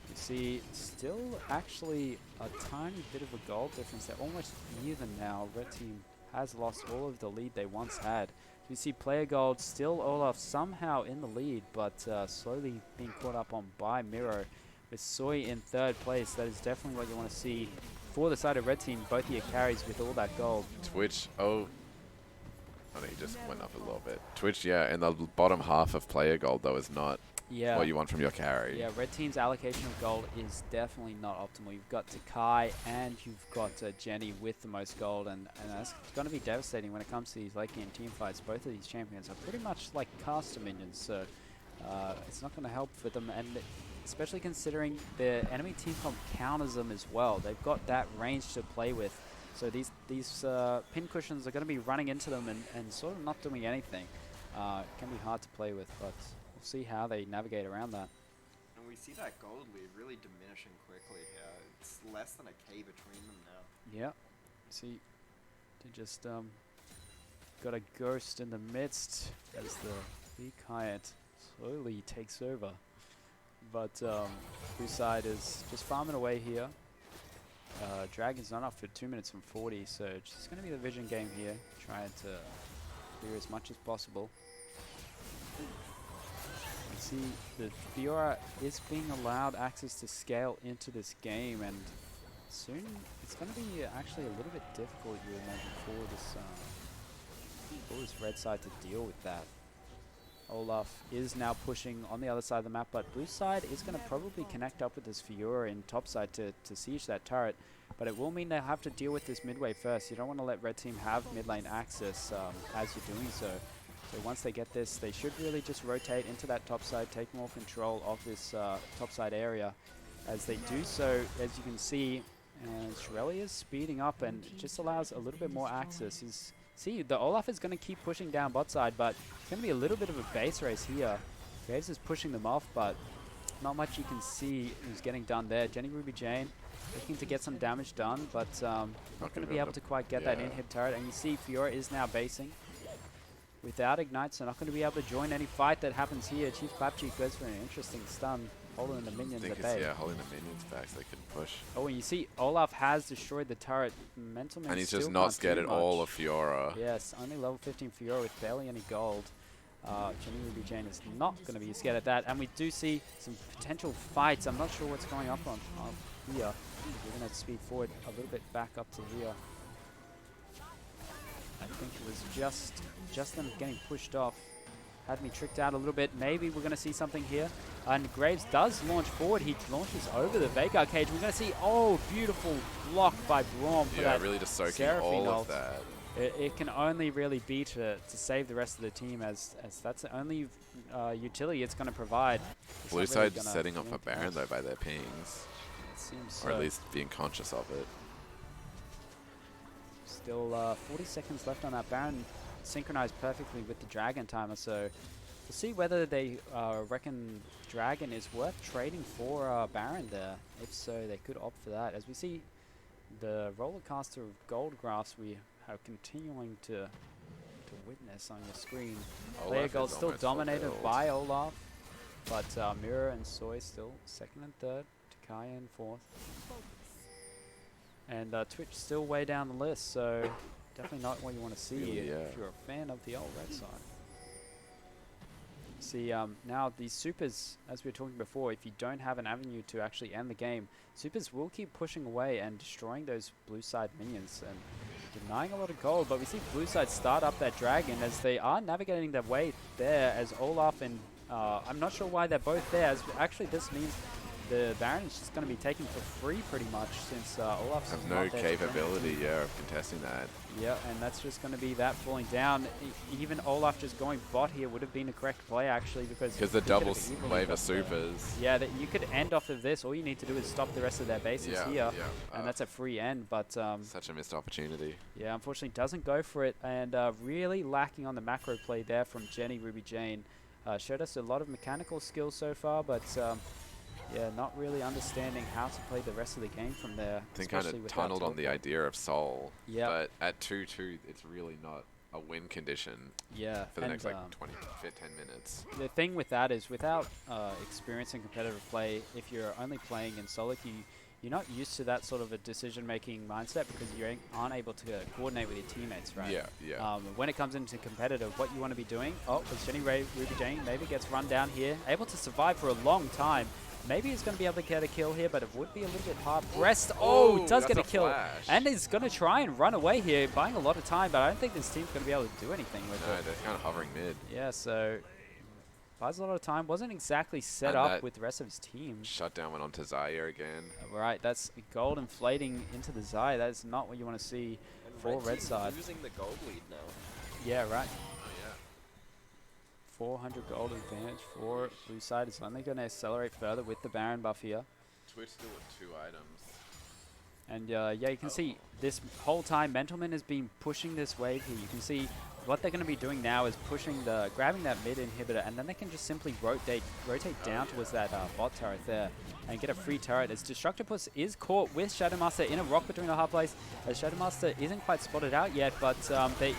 You see, still actually a tiny bit of a goal difference. They're almost even now. Red team has lost all of the lead they once had. You see player gold, still Olaf somehow in the lead, but slowly being caught up on by Miro. With Soy in 3rd place, that is definitely what you want to see for the side of red team. Both of your carries with all that gold. Twitch, oh no, he just went up a little bit. Twitch, yeah, in the bottom half of player gold, though, is not what you want from your carry. Yeah, red team's allocation of gold is definitely not optimal. You've got Takai and you've got Jenny with the most gold, and that's going to be devastating when it comes to these late game team fights. Both of these champions are pretty much like caster minions, so it's not going to help for them, and especially considering the enemy team comp counters them as well. They've got that range to play with. So these pin cushions are going to be running into them and sort of not doing anything. It can be hard to play with, but we'll see how they navigate around that. And we see that gold lead really diminishing quickly here. It's less than a K between them now. Yeah. See, to just got a ghost in the midst as the Lee Kayat slowly takes over. But blue side is just farming away here. Dragon's not up for 2 minutes and 40, so it's just going to be the vision game here, trying to clear as much as possible. You see the Fiora is being allowed access to scale into this game, and soon it's going to be actually a little bit difficult, you would imagine, for this red side to deal with that. Olaf is now pushing on the other side of the map, but blue side is going to probably connect up with this Fiora in top side to siege that turret, but it will mean they'll have to deal with this mid wave first. You don't want to let red team have mid lane access as you're doing so. So once they get this, they should really just rotate into that top side, take more control of this top side area. As they do so, as you can see, Shirelli is speeding up and it just allows a little bit more access. See, the Olaf is going to keep pushing down bot side, but it's going to be a little bit of a base race here. Graves is pushing them off, but not much you can see who's getting done there. Jenny Ruby Jane looking to get some damage done, but not going to be able to quite get that in-hit turret. And you see Fiora is now basing. Without Ignite, so not going to be able to join any fight that happens here. Chief Clapcheek goes for an interesting stun, holding the minions at bay. Yeah, holding the minions back so they can push. Oh, and you see Olaf has destroyed the turret. Mental and he's just not scared at all of Fiora. Yes, only level 15 Fiora with barely any gold. Jenny Ruby Jane is not going to be scared at that. And we do see some potential fights. I'm not sure what's going on here. We're going to speed forward a little bit back up to here. I think it was just them getting pushed off. Had me tricked out a little bit. Maybe we're going to see something here. And Graves does launch forward. He launches over the Veigar cage. We're going to see, oh, beautiful block by Braum. Yeah, really just soaking all of that. It can only really be to save the rest of the team, as that's the only utility it's going to provide. Blue side setting up a Baron, though, by their pings. It seems or at least being conscious of it. Still 40 seconds left on that Baron, synchronized perfectly with the Dragon timer, so we'll see whether they reckon Dragon is worth trading for Baron there. If so, they could opt for that. As we see the rollercoaster of gold graphs we are continuing to witness on your screen. Player gold still dominated by Olaf, but Mirror and Soy still second and third, Takaya in fourth. And Twitch still way down the list, so definitely not what you want to see if you're a fan of the old red side. See, now these supers, as we were talking before, if you don't have an avenue to actually end the game, supers will keep pushing away and destroying those blue side minions and denying a lot of gold. But we see blue side start up that Dragon as they are navigating their way there, as Olaf and I'm not sure why they're both there, as actually this means the Baron is just going to be taken for free pretty much, since Olaf's have no capability of contesting that. Yeah, and that's just going to be that falling down. Even Olaf just going bot here would have been a correct play, actually, because the double wave of supers. Yeah, that you could end off of this. All you need to do is stop the rest of their bases here, and that's a free end. But such a missed opportunity. Yeah, unfortunately doesn't go for it, and really lacking on the macro play there from Jenny Ruby Jane. Showed us a lot of mechanical skills so far, but yeah, not really understanding how to play the rest of the game from there. I think kind of tunneled on the idea of Soul. Yeah. But at 2-2, it's really not a win condition. Yeah. For the next like 10 minutes. The thing with that is, without experience in competitive play, if you're only playing in solo queue, you're not used to that sort of a decision-making mindset because you aren't able to coordinate with your teammates, right? Yeah, yeah. When it comes into competitive, what you want to be doing, because Jenny Ruby Jane maybe gets run down here, able to survive for a long time. Maybe he's going to be able to get a kill here, but it would be a little bit hard pressed. Oh, does get a kill. And he's going to try and run away here, buying a lot of time, but I don't think this team's going to be able to do anything with it. No, they're kind of hovering mid. Yeah, so buys a lot of time. Wasn't exactly set up with the rest of his team. Shutdown went on to Zaire again. Right, that's gold inflating into the Zaire. That is not what you want to see for red side. Losing the gold lead now. Yeah, right. 400 gold advantage for blue side. It's only going to accelerate further with the Baron buff here. Twitch still with 2 items. And yeah, you can see this whole time Mentalman has been pushing this wave here. You can see what they're going to be doing now is grabbing that mid inhibitor, and then they can just simply rotate down towards that bot turret there and get a free turret. As Destructopus is caught with Shadowmaster in a rock between the half place, as Shadowmaster isn't quite spotted out yet, but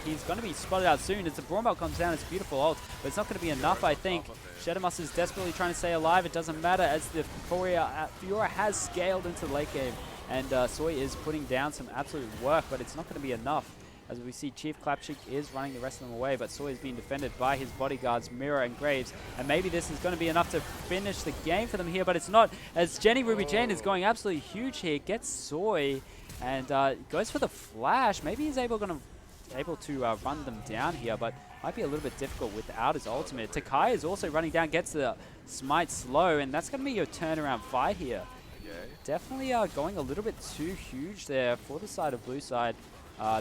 he's going to be spotted out soon as the Brawn Belt comes down. It's a beautiful ult, but it's not going to be enough, I think. Shadowmaster is desperately trying to stay alive. It doesn't matter as the Fiora has scaled into the late game, and Soy is putting down some absolute work, but it's not going to be enough. As we see, Chief Clapcheek is running the rest of them away, but Soy is being defended by his bodyguards, Mirror and Graves. And maybe this is going to be enough to finish the game for them here, but it's not, as Jenny Ruby Jane is going absolutely huge here, gets Soy, and goes for the flash. Maybe he's able to run them down here, but might be a little bit difficult without his ultimate. Takai is also running down, gets the smite slow, and that's going to be your turnaround fight here. Definitely going a little bit too huge there for the side of blue side.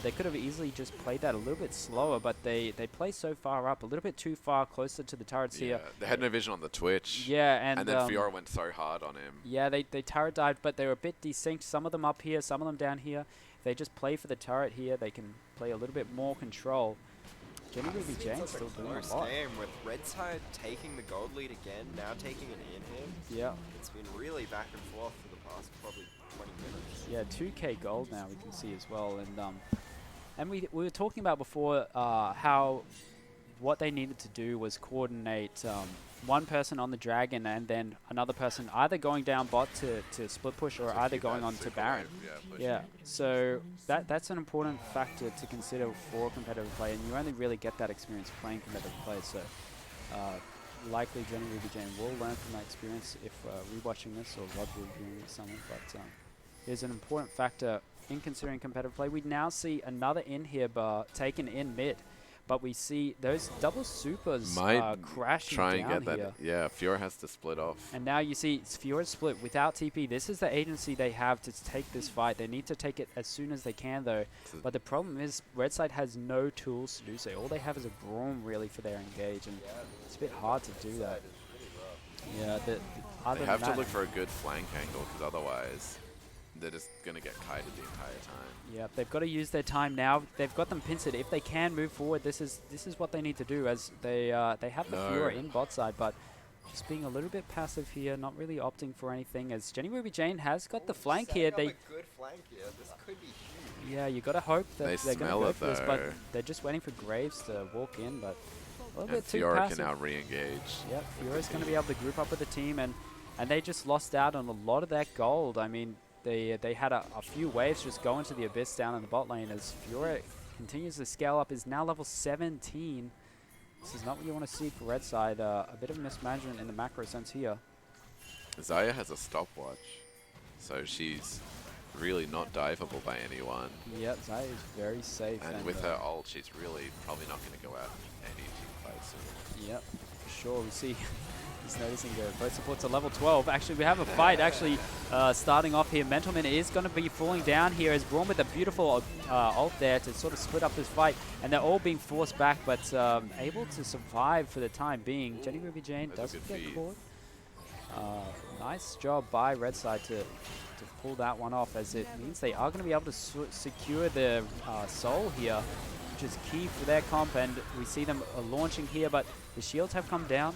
They could have easily just played that a little bit slower, but they play so far up, a little bit too far closer to the turrets here. They had no vision on the Twitch. Yeah, and then Fiora went so hard on him. Yeah, they turret dived, but they were a bit desynced. Some of them up here, some of them down here. If they just play for the turret here, they can play a little bit more control. Jenny Ruby Jane still doing a lot. Game with red side taking the gold lead again, now taking an inhib. Yeah. It's been really back and forth for the past probably 20 minutes. Yeah, 2k gold now we can see as well, and we were talking about before how what they needed to do was coordinate one person on the dragon and then another person either going down bot to split push or either going on to Baron. Yeah, so that's an important factor to consider for competitive play, and you only really get that experience playing competitive play. So likely Jenny Ruby Jane will learn from that experience if rewatching this, or Rod reviewing it someone, but is an important factor in considering competitive play. We now see another inhib taken in mid, but we see those double supers crashing down here. Yeah, Fiora has to split off. And now you see Fiora split without TP. This is the agency they have to take this fight. They need to take it as soon as they can, though. But the problem is red side has no tools to do so. All they have is a Braum, really, for their engage, and it's a bit hard to do that. Yeah, they have to look for a good flank angle, because otherwise they're just going to get kited the entire time. Yeah, they've got to use their time now. They've got them pincered. If they can move forward, this is what they need to do, as they have the Fiora in bot side, but just being a little bit passive here, not really opting for anything, as Jenny Ruby Jane has got the flank here. A good flank here. This could be huge. Yeah, you got to hope that they're going to go for this, but though. They're just waiting for Graves to walk in, but a little And bit too Fiora passive. can now re-engage. Yep, Fiora's going to be able to group up with the team, and they just lost out on a lot of that gold. I mean, they had a few waves just go into the abyss down in the bot lane, as Fiora continues to scale up, is now level 17. This is not what you want to see for red side. A bit of mismanagement in the macro sense here. Xayah has a stopwatch, so she's really not diveable by anyone. Yep, Xayah is very safe. And with her ult, she's really probably not going to go out any team fight soon. Yep, for sure. We see he's noticing both supports are level 12. Actually, we have a fight starting off here. Mentalman is going to be falling down here, as Braum with a beautiful ult there to sort of split up this fight, and they're all being forced back, but able to survive for the time being. Jenny Ruby Jane doesn't get caught. Nice job by red side to pull that one off, as it means they are going to be able to secure the soul here, which is key for their comp, and we see them launching here, but the shields have come down.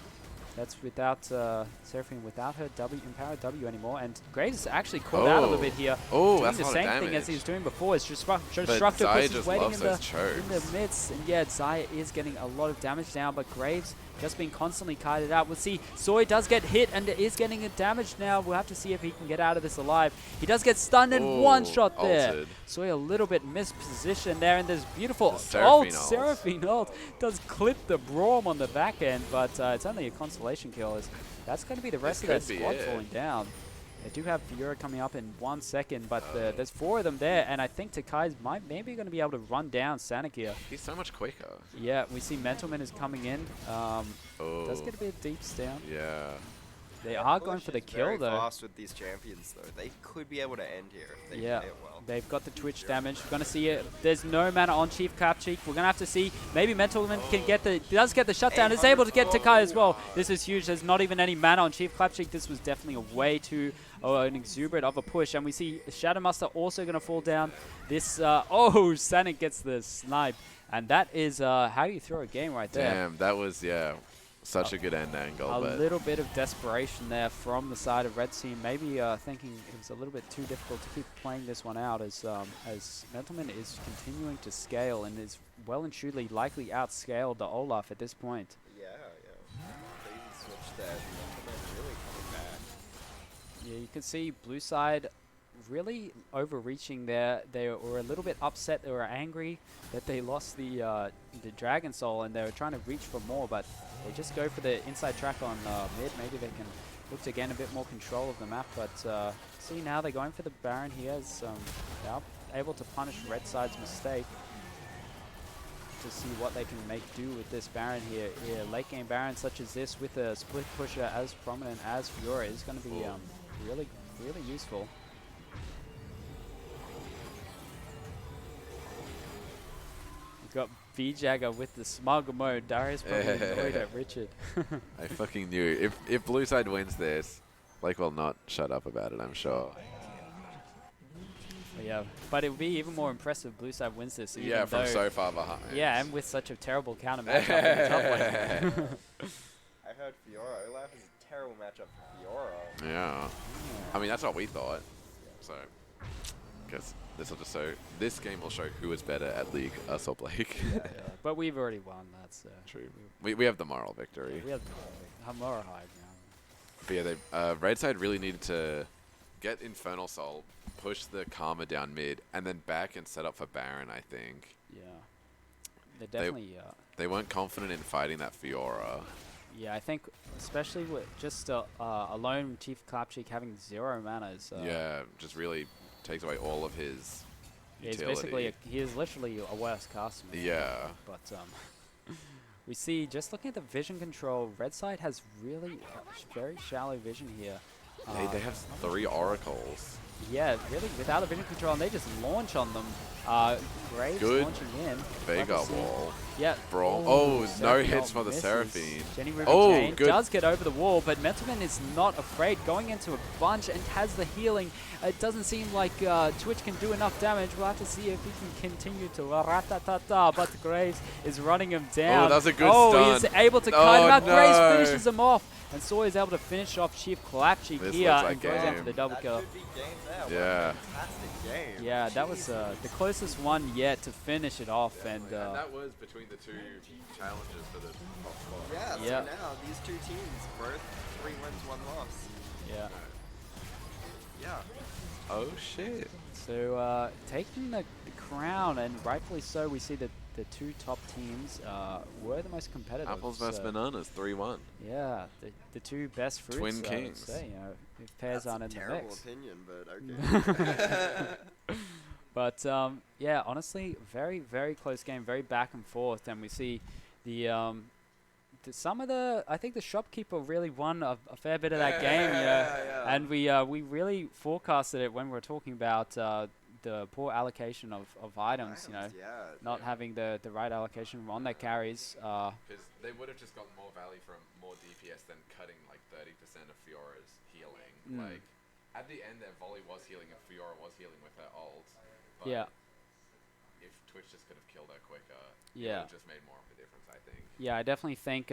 That's without Seraphine, without her empowered W anymore, and Graves actually called out a little bit here. Oh, doing that's the a lot same of thing as he was doing before. It's just Destructor just waiting loves in those the midst, and yeah, Xayah is getting a lot of damage down, but Graves just being constantly kited out. We'll see Soy does get hit and is getting damaged now. We'll have to see if he can get out of this alive. He does get stunned in one shot there. Ulted. Soy a little bit mispositioned there, and there's beautiful Seraphine ult does clip the Braum on the back end, but it's only a consolation kill. That's going to be the rest of their squad falling down. They do have Fiora coming up in 1 second, but there's 4 of them there, and I think Takai's maybe going to be able to run down Sanic here. He's so much quicker. Yeah, we see Mentalman is coming in. Does get a bit deep down. Yeah. They are going for the kill, though. Very fast with these champions, though. They could be able to end here if they play it well. They've got the Twitch damage. We're going to see it. There's no mana on Chief Clapcheek. We're going to have to see. Maybe Mentalman can get does get the shutdown. Is able to get Takai as well. This is huge. There's not even any mana on Chief Clapcheek. This was definitely a way too an exuberant of a push. And we see Shadowmaster also going to fall down. This, Sanic gets the snipe. And that is how you throw a game right there. Damn, that was, yeah, such a good end angle. A But little bit of desperation there from the side of Red Team. Maybe thinking it was a little bit too difficult to keep playing this one out as Mentalman is continuing to scale and is well and truly likely outscaled the Olaf at this point. Yeah. Crazy switch there. Mentalman really coming back. Yeah, you can see blue side really overreaching there. They were a little bit upset. They were angry that they lost the Dragon Soul and they were trying to reach for more, but they just go for the inside track on mid. Maybe they can look to gain a bit more control of the map, but see now they're going for the Baron here as they are able to punish Red side's mistake to see what they can make do with this Baron here. Yeah, late game Baron such as this with a split pusher as prominent as Fiora is going to be really useful. We've got V-Jagger with the smug mode. Darius probably annoyed at Richard. I fucking knew. If blue side wins this, Blake will not shut up about it, I'm sure. Yeah, but it would be even more impressive if blue side wins this. Yeah, from so far behind. Yeah, and with such a terrible counter matchup in the top lane. I heard Fiora. Olaf is a terrible matchup for Fiora. Yeah. I mean, that's what we thought. So, guess this game will show who is better at League, us or Blake. But we've already won. That's true. We have the moral victory. We have the moral high now. But yeah, Red side really needed to get Infernal Soul, push the Karma down mid, and then back and set up for Baron, I think. Yeah. They definitely... they weren't confident in fighting that Fiora. Yeah, I think especially with just a lone Chief Clapcheek having 0 mana is... yeah, just really takes away all of his utility. He's basically... he is literally a worse caster. Yeah. But we see, just looking at the vision control, Red side has really very shallow vision here. They have 3 oracles. Yeah, really, without a vision control, and they just launch on them. Graves Good launching in. Vega wall. Yeah. Brawl. Oh, no Seraphine hits for the misses. Seraphine. Jenny Ruby Oh, Jane good. does get over the wall, but Mentalman is not afraid, going into a bunch and has the healing. It doesn't seem like Twitch can do enough damage. We'll have to see if he can continue to ratatata, but Graves is running him down. Oh, that was a good stun. He's able to cut him out. No. Graves finishes him off. And Sawyer is able to finish off Chief Clapcheek This here looks like and goes in for game. the double kill. That could be game there. Yeah. What a fantastic game. Yeah, that was the closest one yet to finish it off. And that was between the 2 challenges for the top spot. Yeah, so Yeah. now these 2 teams, both 3 wins, 1 loss. yeah. Yeah. Oh, shit. So taking the crown, and rightfully so, we see that the 2 top teams were the most competitive. Apples vs bananas, 3-1. Yeah, the 2 best fruits. Twin I would kings. say, you know, if pairs That's aren't a in the terrible mix. opinion, but okay. But yeah, honestly, very, very close game, very back and forth, and we see the I think the shopkeeper really won a fair bit of that game, you know, and we really forecasted it when we were talking about the poor allocation of items, you know, not having the right allocation on their carries. Because they would have just gotten more value from more DPS than cutting like 30% of Fiora's healing. Like, at the end, their volley was healing and Fiora was healing with her ult. But Yeah. if Twitch just could have killed her quicker, it would Yeah. have just made more of a difference, I think. Yeah, I definitely think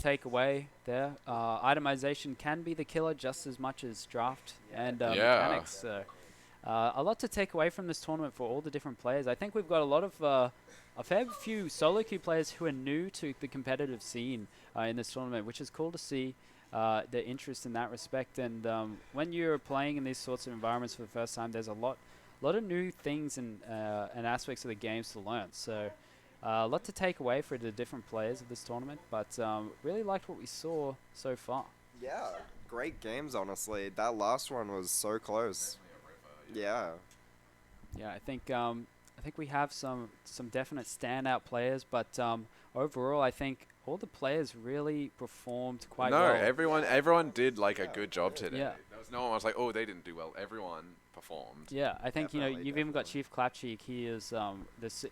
takeaway there. Itemization can be the killer just as much as draft and mechanics. So, a lot to take away from this tournament for all the different players. I think we've got a lot of a fair few solo queue players who are new to the competitive scene in this tournament, which is cool to see. The interest in that respect, and when you're playing in these sorts of environments for the first time, there's a lot of new things and aspects of the games to learn. So a lot to take away for the different players of this tournament, but really liked what we saw so far. Yeah, great games, honestly. That last one was so close. Yeah. Yeah, I think we have some definite standout players, but overall, I think all the players really performed quite well. No, everyone did like a good job today. Yeah. There was no one was like, oh, they didn't do well. Everyone performed. Yeah, I think Definitely, you've even got definitely. Chief Clapcheek. He is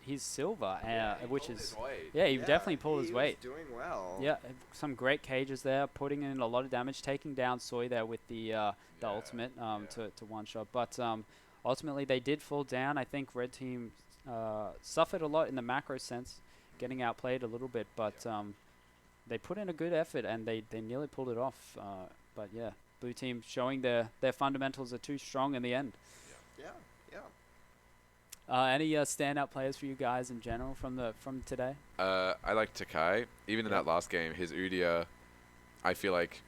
he's silver, He which pulled is his weight. yeah, he definitely pulled his he weight. was doing well. Yeah, some great cages there, putting in a lot of damage, taking down Soy there with the ultimate to one shot. But ultimately, they did fall down. I think Red Team suffered a lot in the macro sense, getting outplayed a little bit, but they put in a good effort and they nearly pulled it off. But yeah, Blue Team showing their fundamentals are too strong in the end. Yeah, yeah. Any standout players for you guys in general from today? I like Takai. Even in that last game, his Udia, I feel like,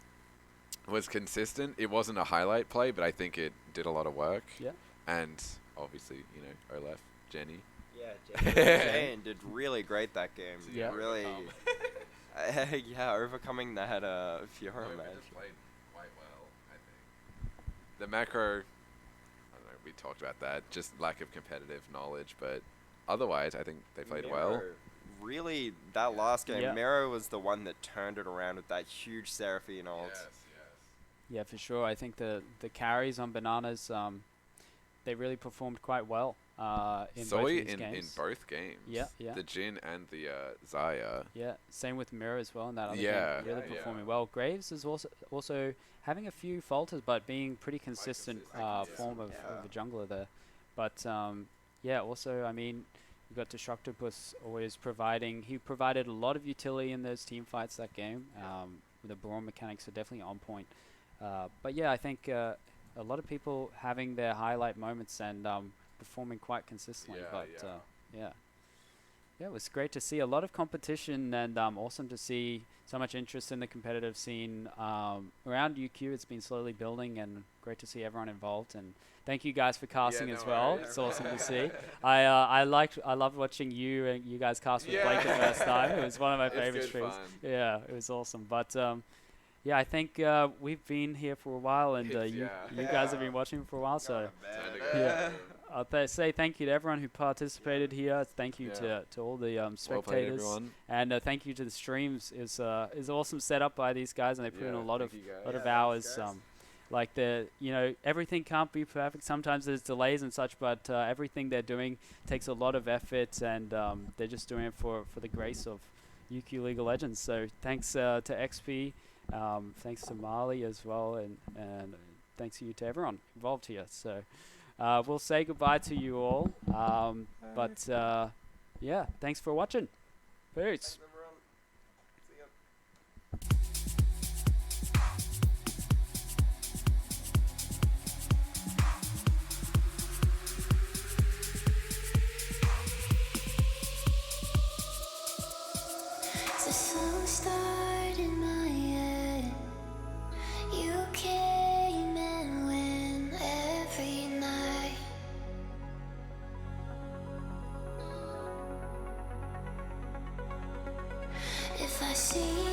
was consistent. It wasn't a highlight play, but I think it did a lot of work. Yeah. And obviously, Olaf, Jenny. Yeah, Jane did really great that game. Yeah. Really. Yeah, overcoming that Fiora match. played quite well, I think. The macro, I don't know, we talked about that. Just lack of competitive knowledge, but otherwise, I think they played well. Miro, really, that last game, Yeah. Miro was the one that turned it around with that huge Seraphine ult. Yes. Yeah, for sure. I think the carries on Bananas, they really performed quite well in both Soy of these in games. both games. Yeah, yeah. The Jin and the Zaya. Yeah, same with Mirror as well in that other Yeah. game. Really Yeah, performing well. Graves is also having a few falters, but being pretty consistent form of the jungler there. But yeah, also, I mean, you got Destructopus always providing. He provided a lot of utility in those team fights that game. The Brawn mechanics are definitely on point. But yeah, I think a lot of people having their highlight moments and performing quite consistently. Yeah, it was great to see a lot of competition and awesome to see so much interest in the competitive scene around UQ. It's been slowly building and great to see everyone involved. And thank you guys for casting no as well. worries. It's awesome to see. I loved watching you guys cast with Blake the first time. It was one of my favorite good streams. fun. Yeah, it was awesome. But yeah, I think we've been here for a while, and you guys have been watching for a while. So yeah, I'll say thank you to everyone who participated here. Thank you to all the spectators, everyone. and thank you to the streams. Is awesome setup by these guys, and they put in a lot of hours. Like everything can't be perfect. Sometimes there's delays and such, but everything they're doing takes a lot of effort, and they're just doing it for the grace of UQ League of Legends. So thanks to XP. Thanks to Marley as well, and thanks to you to everyone involved here. So we'll say goodbye to you all. But yeah, thanks for watching. Peace. It's a slow start in my head. You came and went every night. If I see